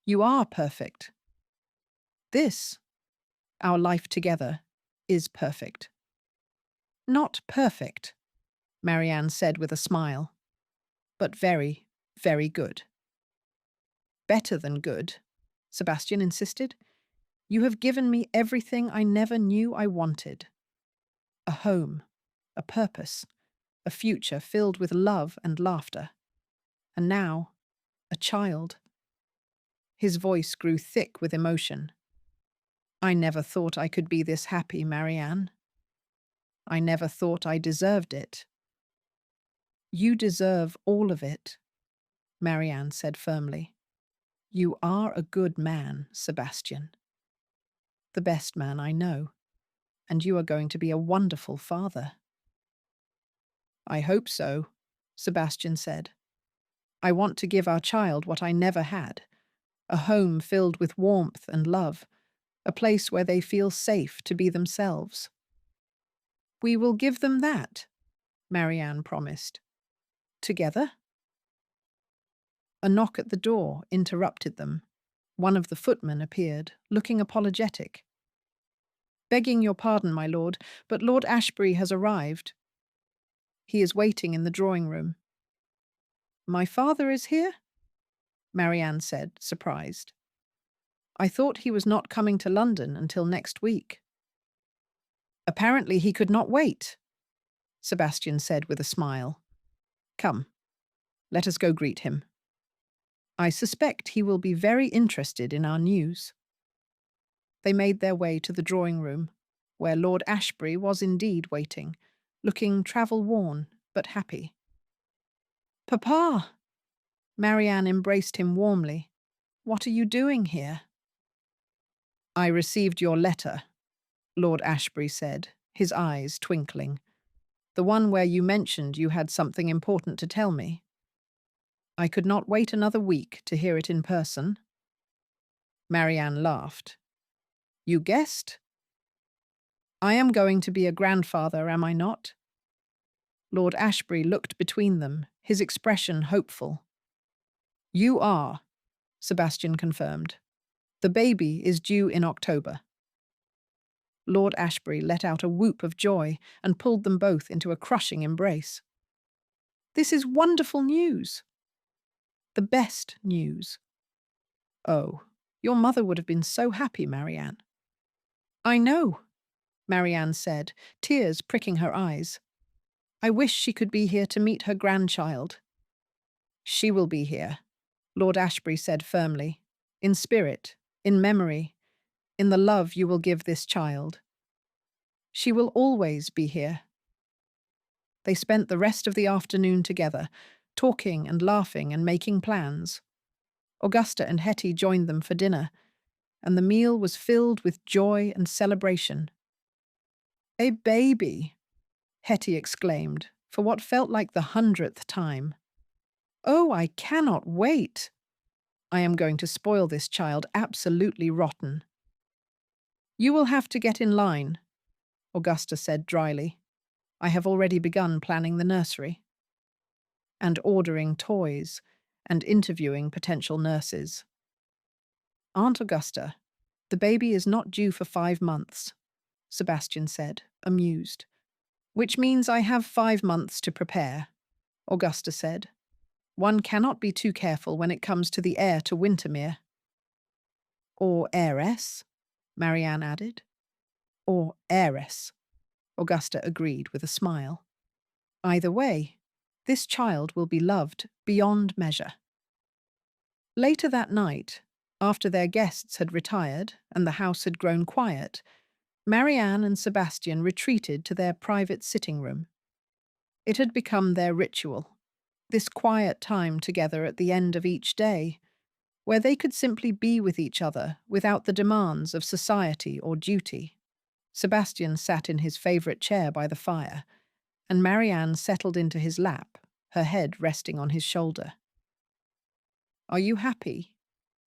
Speaker 1: "You are perfect. This, our life together, is perfect." "Not perfect," Marianne said with a smile, "but very, very good." "Better than good," Sebastian insisted. "You have given me everything I never knew I wanted. A home, a purpose, a future filled with love and laughter. And now, a child." His voice grew thick with emotion. "I never thought I could be this happy, Marianne. I never thought I deserved it." "You deserve all of it," Marianne said firmly. "You are a good man, Sebastian. The best man I know. And you are going to be a wonderful father." "I hope so," Sebastian said. "I want to give our child what I never had, a home filled with warmth and love, a place where they feel safe to be themselves." "We will give them that," Marianne promised. "Together?" A knock at the door interrupted them. One of the footmen appeared, looking apologetic. "Begging your pardon, my lord, but Lord Ashbury has arrived. He is waiting in the drawing room." "My father is here?" Marianne said, surprised. "I thought he was not coming to London until next week." "Apparently he could not wait," Sebastian said with a smile. "Come, let us go greet him. I suspect he will be very interested in our news." They made their way to the drawing room, where Lord Ashbury was indeed waiting, looking travel-worn but happy. "Papa!" Marianne embraced him warmly. "What are you doing here?" "I received your letter," Lord Ashbury said, his eyes twinkling. "The one where you mentioned you had something important to tell me. I could not wait another week to hear it in person." Marianne laughed. "You guessed? I am going to be a grandfather, am I not?" Lord Ashbury looked between them, his expression hopeful. "You are," Sebastian confirmed. "The baby is due in October." Lord Ashbury let out a whoop of joy and pulled them both into a crushing embrace. "This is wonderful news." "The best news." "Oh, your mother would have been so happy, Marianne." "I know," Marianne said, tears pricking her eyes. "I wish she could be here to meet her grandchild." "She will be here," Lord Ashbury said firmly, "in spirit, in memory, in the love you will give this child. She will always be here." They spent the rest of the afternoon together, talking and laughing and making plans. Augusta and Hetty joined them for dinner, and the meal was filled with joy and celebration. "A baby!" Hetty exclaimed, for what felt like the 100th time. "Oh, I cannot wait! I am going to spoil this child absolutely rotten." "You will have to get in line," Augusta said dryly. "I have already begun planning the nursery." And ordering toys and interviewing potential nurses. "Aunt Augusta, the baby is not due for 5 months," Sebastian said, amused. "Which means I have 5 months to prepare," Augusta said. "One cannot be too careful when it comes to the heir to Wintermere." "Or heiress," Marianne added. "Or heiress," Augusta agreed with a smile. "Either way, this child will be loved beyond measure." Later that night, After their guests had retired and the house had grown quiet, Marianne and Sebastian retreated to their private sitting room. It had become their ritual, this quiet time together at the end of each day, where they could simply be with each other without the demands of society or duty. Sebastian sat in his favourite chair by the fire, and Marianne settled into his lap, her head resting on his shoulder. "Are you happy?"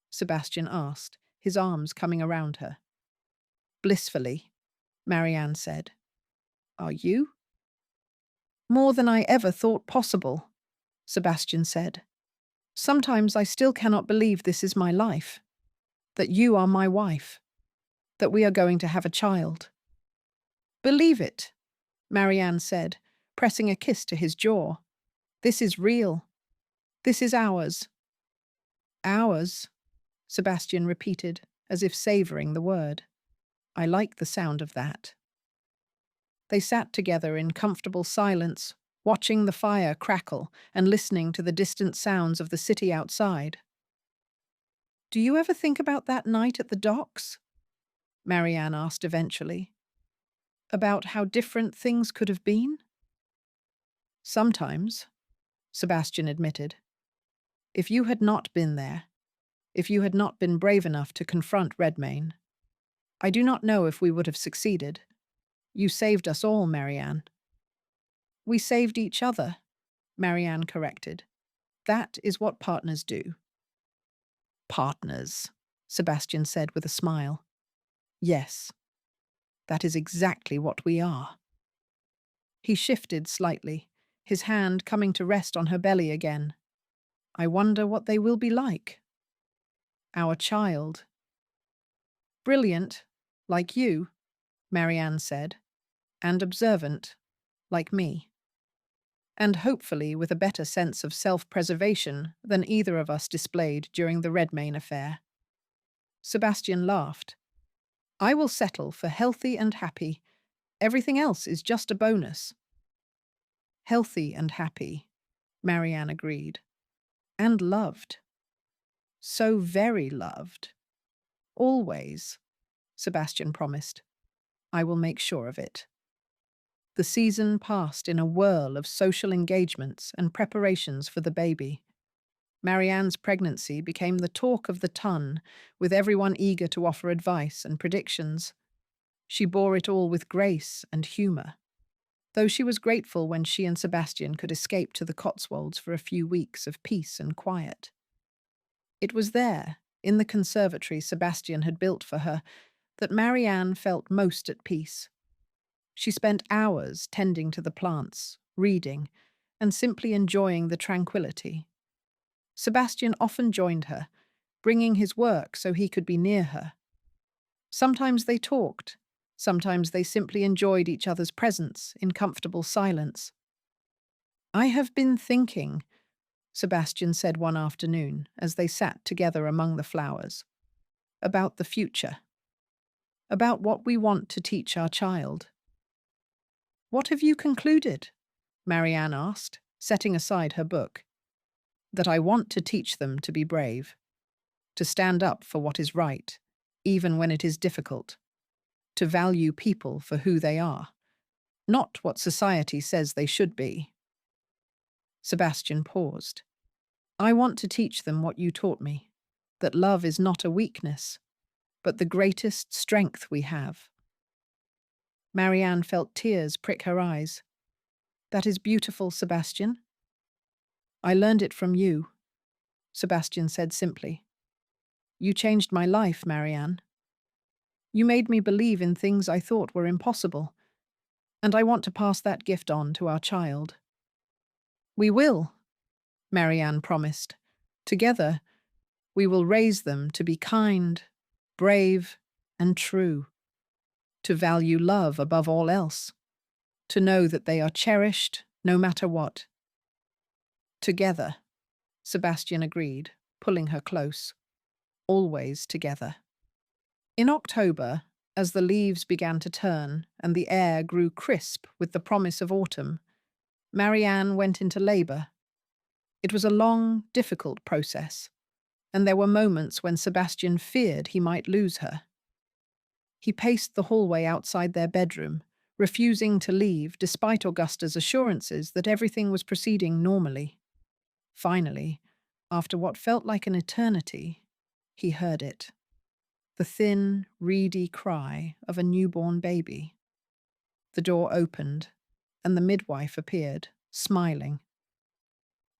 Speaker 1: Sebastian asked, his arms coming around her. "Blissfully," Marianne said. "Are you?" "More than I ever thought possible," Sebastian said. "Sometimes I still cannot believe this is my life, that you are my wife, that we are going to have a child." "Believe it," Marianne said, pressing a kiss to his jaw. "This is real. This is ours." "Ours," Sebastian repeated, as if savouring the word. "I like the sound of that." They sat together in comfortable silence, watching the fire crackle and listening to the distant sounds of the city outside. "Do you ever think about that night at the docks?" Marianne asked eventually. "About how different things could have been?" "Sometimes," Sebastian admitted. "If you had not been there, if you had not been brave enough to confront Redmayne, I do not know if we would have succeeded. You saved us all, Marianne." "We saved each other," Marianne corrected. "That is what partners do." "Partners," Sebastian said with a smile. "Yes, that is exactly what we are." He shifted slightly, his hand coming to rest on her belly again. "I wonder what they will be like." "Our child." "Brilliant, like you," Marianne said, "and observant, like me. And hopefully with a better sense of self-preservation than either of us displayed during the Redmayne affair." Sebastian laughed. "I will settle for healthy and happy. Everything else is just a bonus." "Healthy and happy," Marianne agreed. "And loved. So very loved. Always," Sebastian promised. "I will make sure of it." The season passed in a whirl of social engagements and preparations for the baby. Marianne's pregnancy became the talk of the ton, with everyone eager to offer advice and predictions. She bore it all with grace and humour, though she was grateful when she and Sebastian could escape to the Cotswolds for a few weeks of peace and quiet. It was there, in the conservatory Sebastian had built for her, that Marianne felt most at peace. She spent hours tending to the plants, reading, and simply enjoying the tranquility. Sebastian often joined her, bringing his work so he could be near her. Sometimes they talked, sometimes they simply enjoyed each other's presence in comfortable silence. "I have been thinking," Sebastian said one afternoon as they sat together among the flowers, "about the future, about what we want to teach our child." "What have you concluded?" Marianne asked, setting aside her book. "That I want to teach them to be brave, to stand up for what is right, even when it is difficult, to value people for who they are, not what society says they should be." Sebastian paused. "I want to teach them what you taught me, that love is not a weakness, but the greatest strength we have." Marianne felt tears prick her eyes. "That is beautiful, Sebastian." "I learned it from you," Sebastian said simply. "You changed my life, Marianne. You made me believe in things I thought were impossible, and I want to pass that gift on to our child." "We will," Marianne promised. "Together, we will raise them to be kind, brave, and true, to value love above all else, to know that they are cherished no matter what." "Together," Sebastian agreed, pulling her close. "Always together." In October, as the leaves began to turn and the air grew crisp with the promise of autumn, Marianne went into labour. It was a long, difficult process. and there were moments when Sebastian feared he might lose her. He paced the hallway outside their bedroom, refusing to leave despite Augusta's assurances that everything was proceeding normally. Finally, after what felt like an eternity, he heard it. The thin, reedy cry of a newborn baby. The door opened, and the midwife appeared, smiling.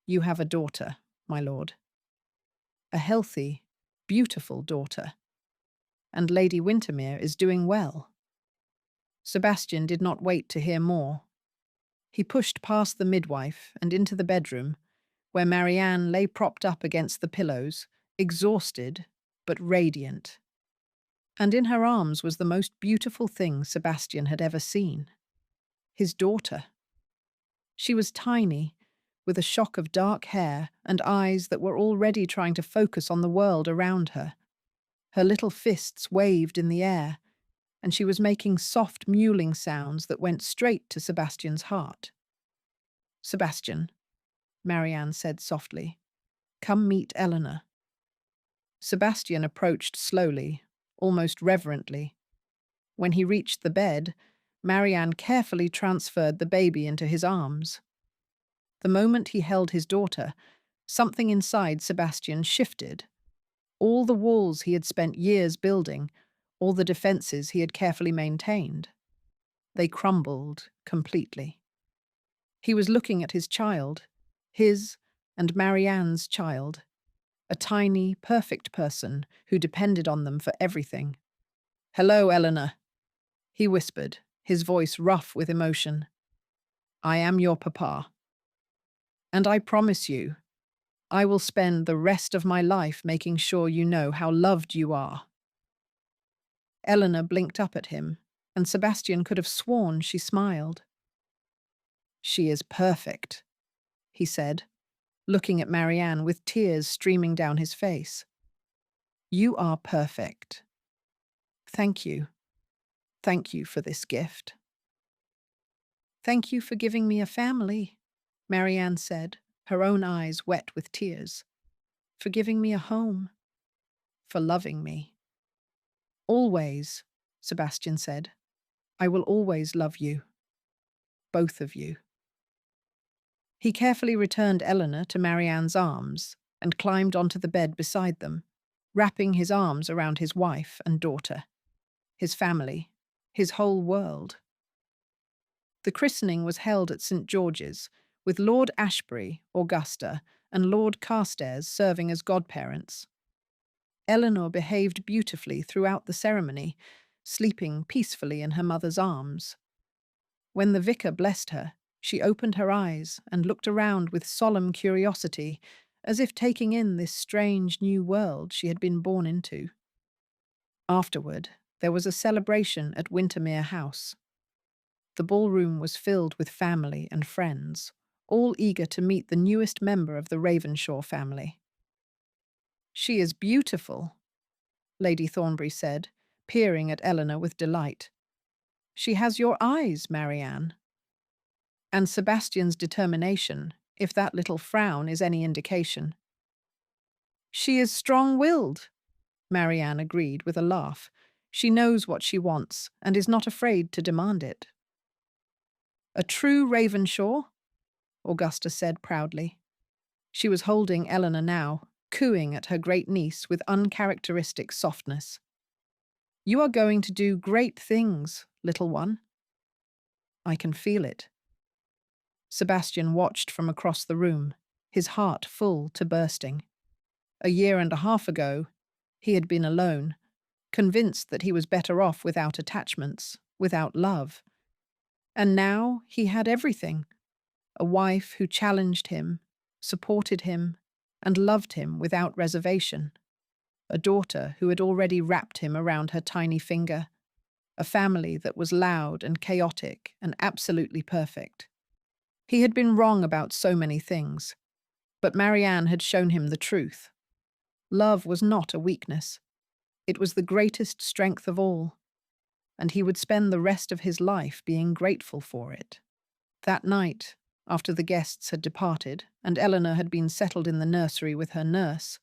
Speaker 1: "You have a daughter, my lord. A healthy, beautiful daughter. And Lady Wintermere is doing well." Sebastian did not wait to hear more. He pushed past the midwife and into the bedroom, where Marianne lay propped up against the pillows, exhausted but radiant. And in her arms was the most beautiful thing Sebastian had ever seen. His daughter. She was tiny, with a shock of dark hair and eyes that were already trying to focus on the world around her. Her little fists waved in the air, and she was making soft mewling sounds that went straight to Sebastian's heart. "Sebastian," Marianne said softly, "come meet Eleanor." Sebastian approached slowly, almost reverently. When he reached the bed, Marianne carefully transferred the baby into his arms. The moment he held his daughter, something inside Sebastian shifted. All the walls he had spent years building, all the defenses he had carefully maintained, they crumbled completely. He was looking at his child, his and Marianne's child, a tiny, perfect person who depended on them for everything. "Hello, Eleanor," he whispered, his voice rough with emotion. "I am your papa. And I promise you, I will spend the rest of my life making sure you know how loved you are." Eleanor blinked up at him, and Sebastian could have sworn she smiled. "She is perfect," he said, looking at Marianne with tears streaming down his face. "You are perfect. Thank you. Thank you for this gift." "Thank you for giving me a family," Marianne said, her own eyes wet with tears. "For giving me a home. For loving me." "Always," Sebastian said. "I will always love you. Both of you." He carefully returned Eleanor to Marianne's arms and climbed onto the bed beside them, wrapping his arms around his wife and daughter, his family, his whole world. The christening was held at St. George's, with Lord Ashbury, Augusta, and Lord Carstairs serving as godparents. Eleanor behaved beautifully throughout the ceremony, sleeping peacefully in her mother's arms. When the vicar blessed her, she opened her eyes and looked around with solemn curiosity, as if taking in this strange new world she had been born into. Afterward, there was a celebration at Wintermere House. The ballroom was filled with family and friends, all eager to meet the newest member of the Ravenshaw family. "She is beautiful," Lady Thornbury said, peering at Eleanor with delight. "She has your eyes, Marianne." And Sebastian's determination, if that little frown is any indication. "She is strong-willed," Marianne agreed with a laugh. "She knows what she wants and is not afraid to demand it." "A true Ravenshaw," Augusta said proudly. She was holding Eleanor now, cooing at her great niece with uncharacteristic softness. "You are going to do great things, little one." "I can feel it." Sebastian watched from across the room, his heart full to bursting. A year and a half ago, he had been alone, convinced that he was better off without attachments, without love. And now he had everything: a wife who challenged him, supported him, and loved him without reservation. A daughter who had already wrapped him around her tiny finger. A family that was loud and chaotic and absolutely perfect. He had been wrong about so many things, but Marianne had shown him the truth. Love was not a weakness. It was the greatest strength of all, and he would spend the rest of his life being grateful for it. That night, after the guests had departed and Eleanor had been settled in the nursery with her nurse,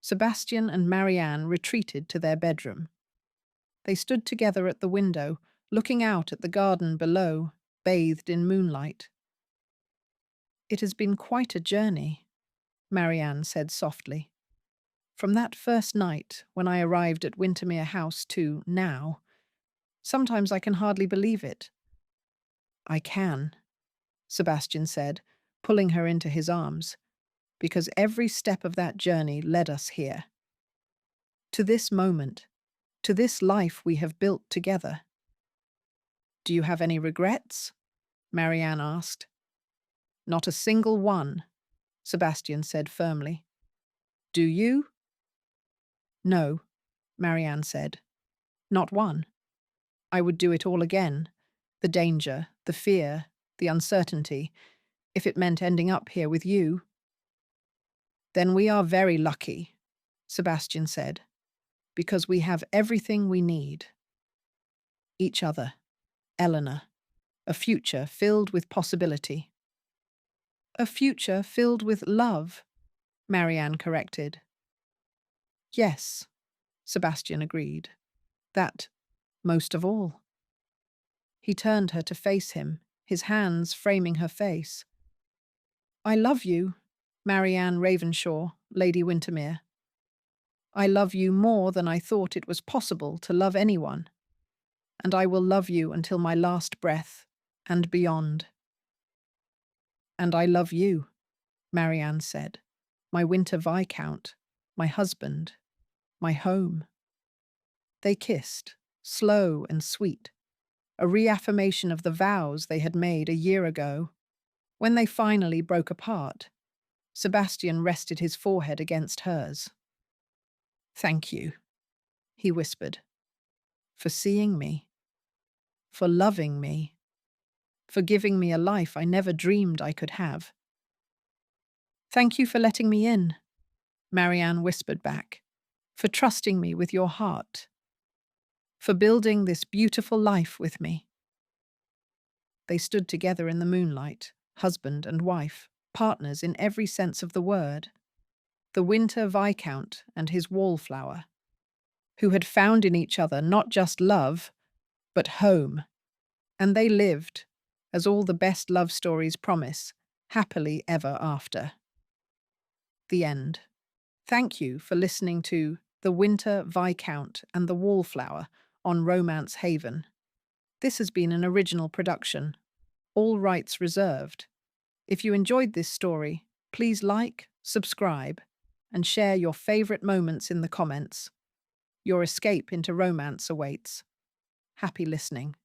Speaker 1: Sebastian and Marianne retreated to their bedroom. They stood together at the window, looking out at the garden below, bathed in moonlight. "It has been quite a journey," Marianne said softly. "From that first night when I arrived at Wintermere House to now. Sometimes I can hardly believe it." "I can," Sebastian said, pulling her into his arms, "because every step of that journey led us here. To this moment, to this life we have built together." "Do you have any regrets?" Marianne asked. "Not a single one," Sebastian said firmly. "Do you?" "No," Marianne said. "Not one. I would do it all again. The danger, the fear, the uncertainty, if it meant ending up here with you." "Then we are very lucky," Sebastian said, "because we have everything we need. Each other, Eleanor, a future filled with possibility." "A future filled with love," Marianne corrected. "Yes," Sebastian agreed. "That, most of all." He turned her to face him, his hands framing her face. "I love you, Marianne Ravenshaw, Lady Wintermere. I love you more than I thought it was possible to love anyone, and I will love you until my last breath, and beyond." "And I love you," Marianne said, "my Winter Viscount, my husband, my home." They kissed, slow and sweet, a reaffirmation of the vows they had made a year ago. When they finally broke apart, Sebastian rested his forehead against hers. "Thank you," he whispered, "for seeing me, for loving me, for giving me a life I never dreamed I could have." "Thank you for letting me in," Marianne whispered back, "for trusting me with your heart, for building this beautiful life with me." They stood together in the moonlight, husband and wife, partners in every sense of the word. The Winter Viscount and his Wallflower, who had found in each other not just love, but home. And they lived, as all the best love stories promise, happily ever after. The end. Thank you for listening to The Winter Viscount and the Wallflower on Romance Haven. This has been an original production, all rights reserved. If you enjoyed this story, please like, subscribe, and share your favorite moments in the comments. Your escape into romance awaits. Happy listening.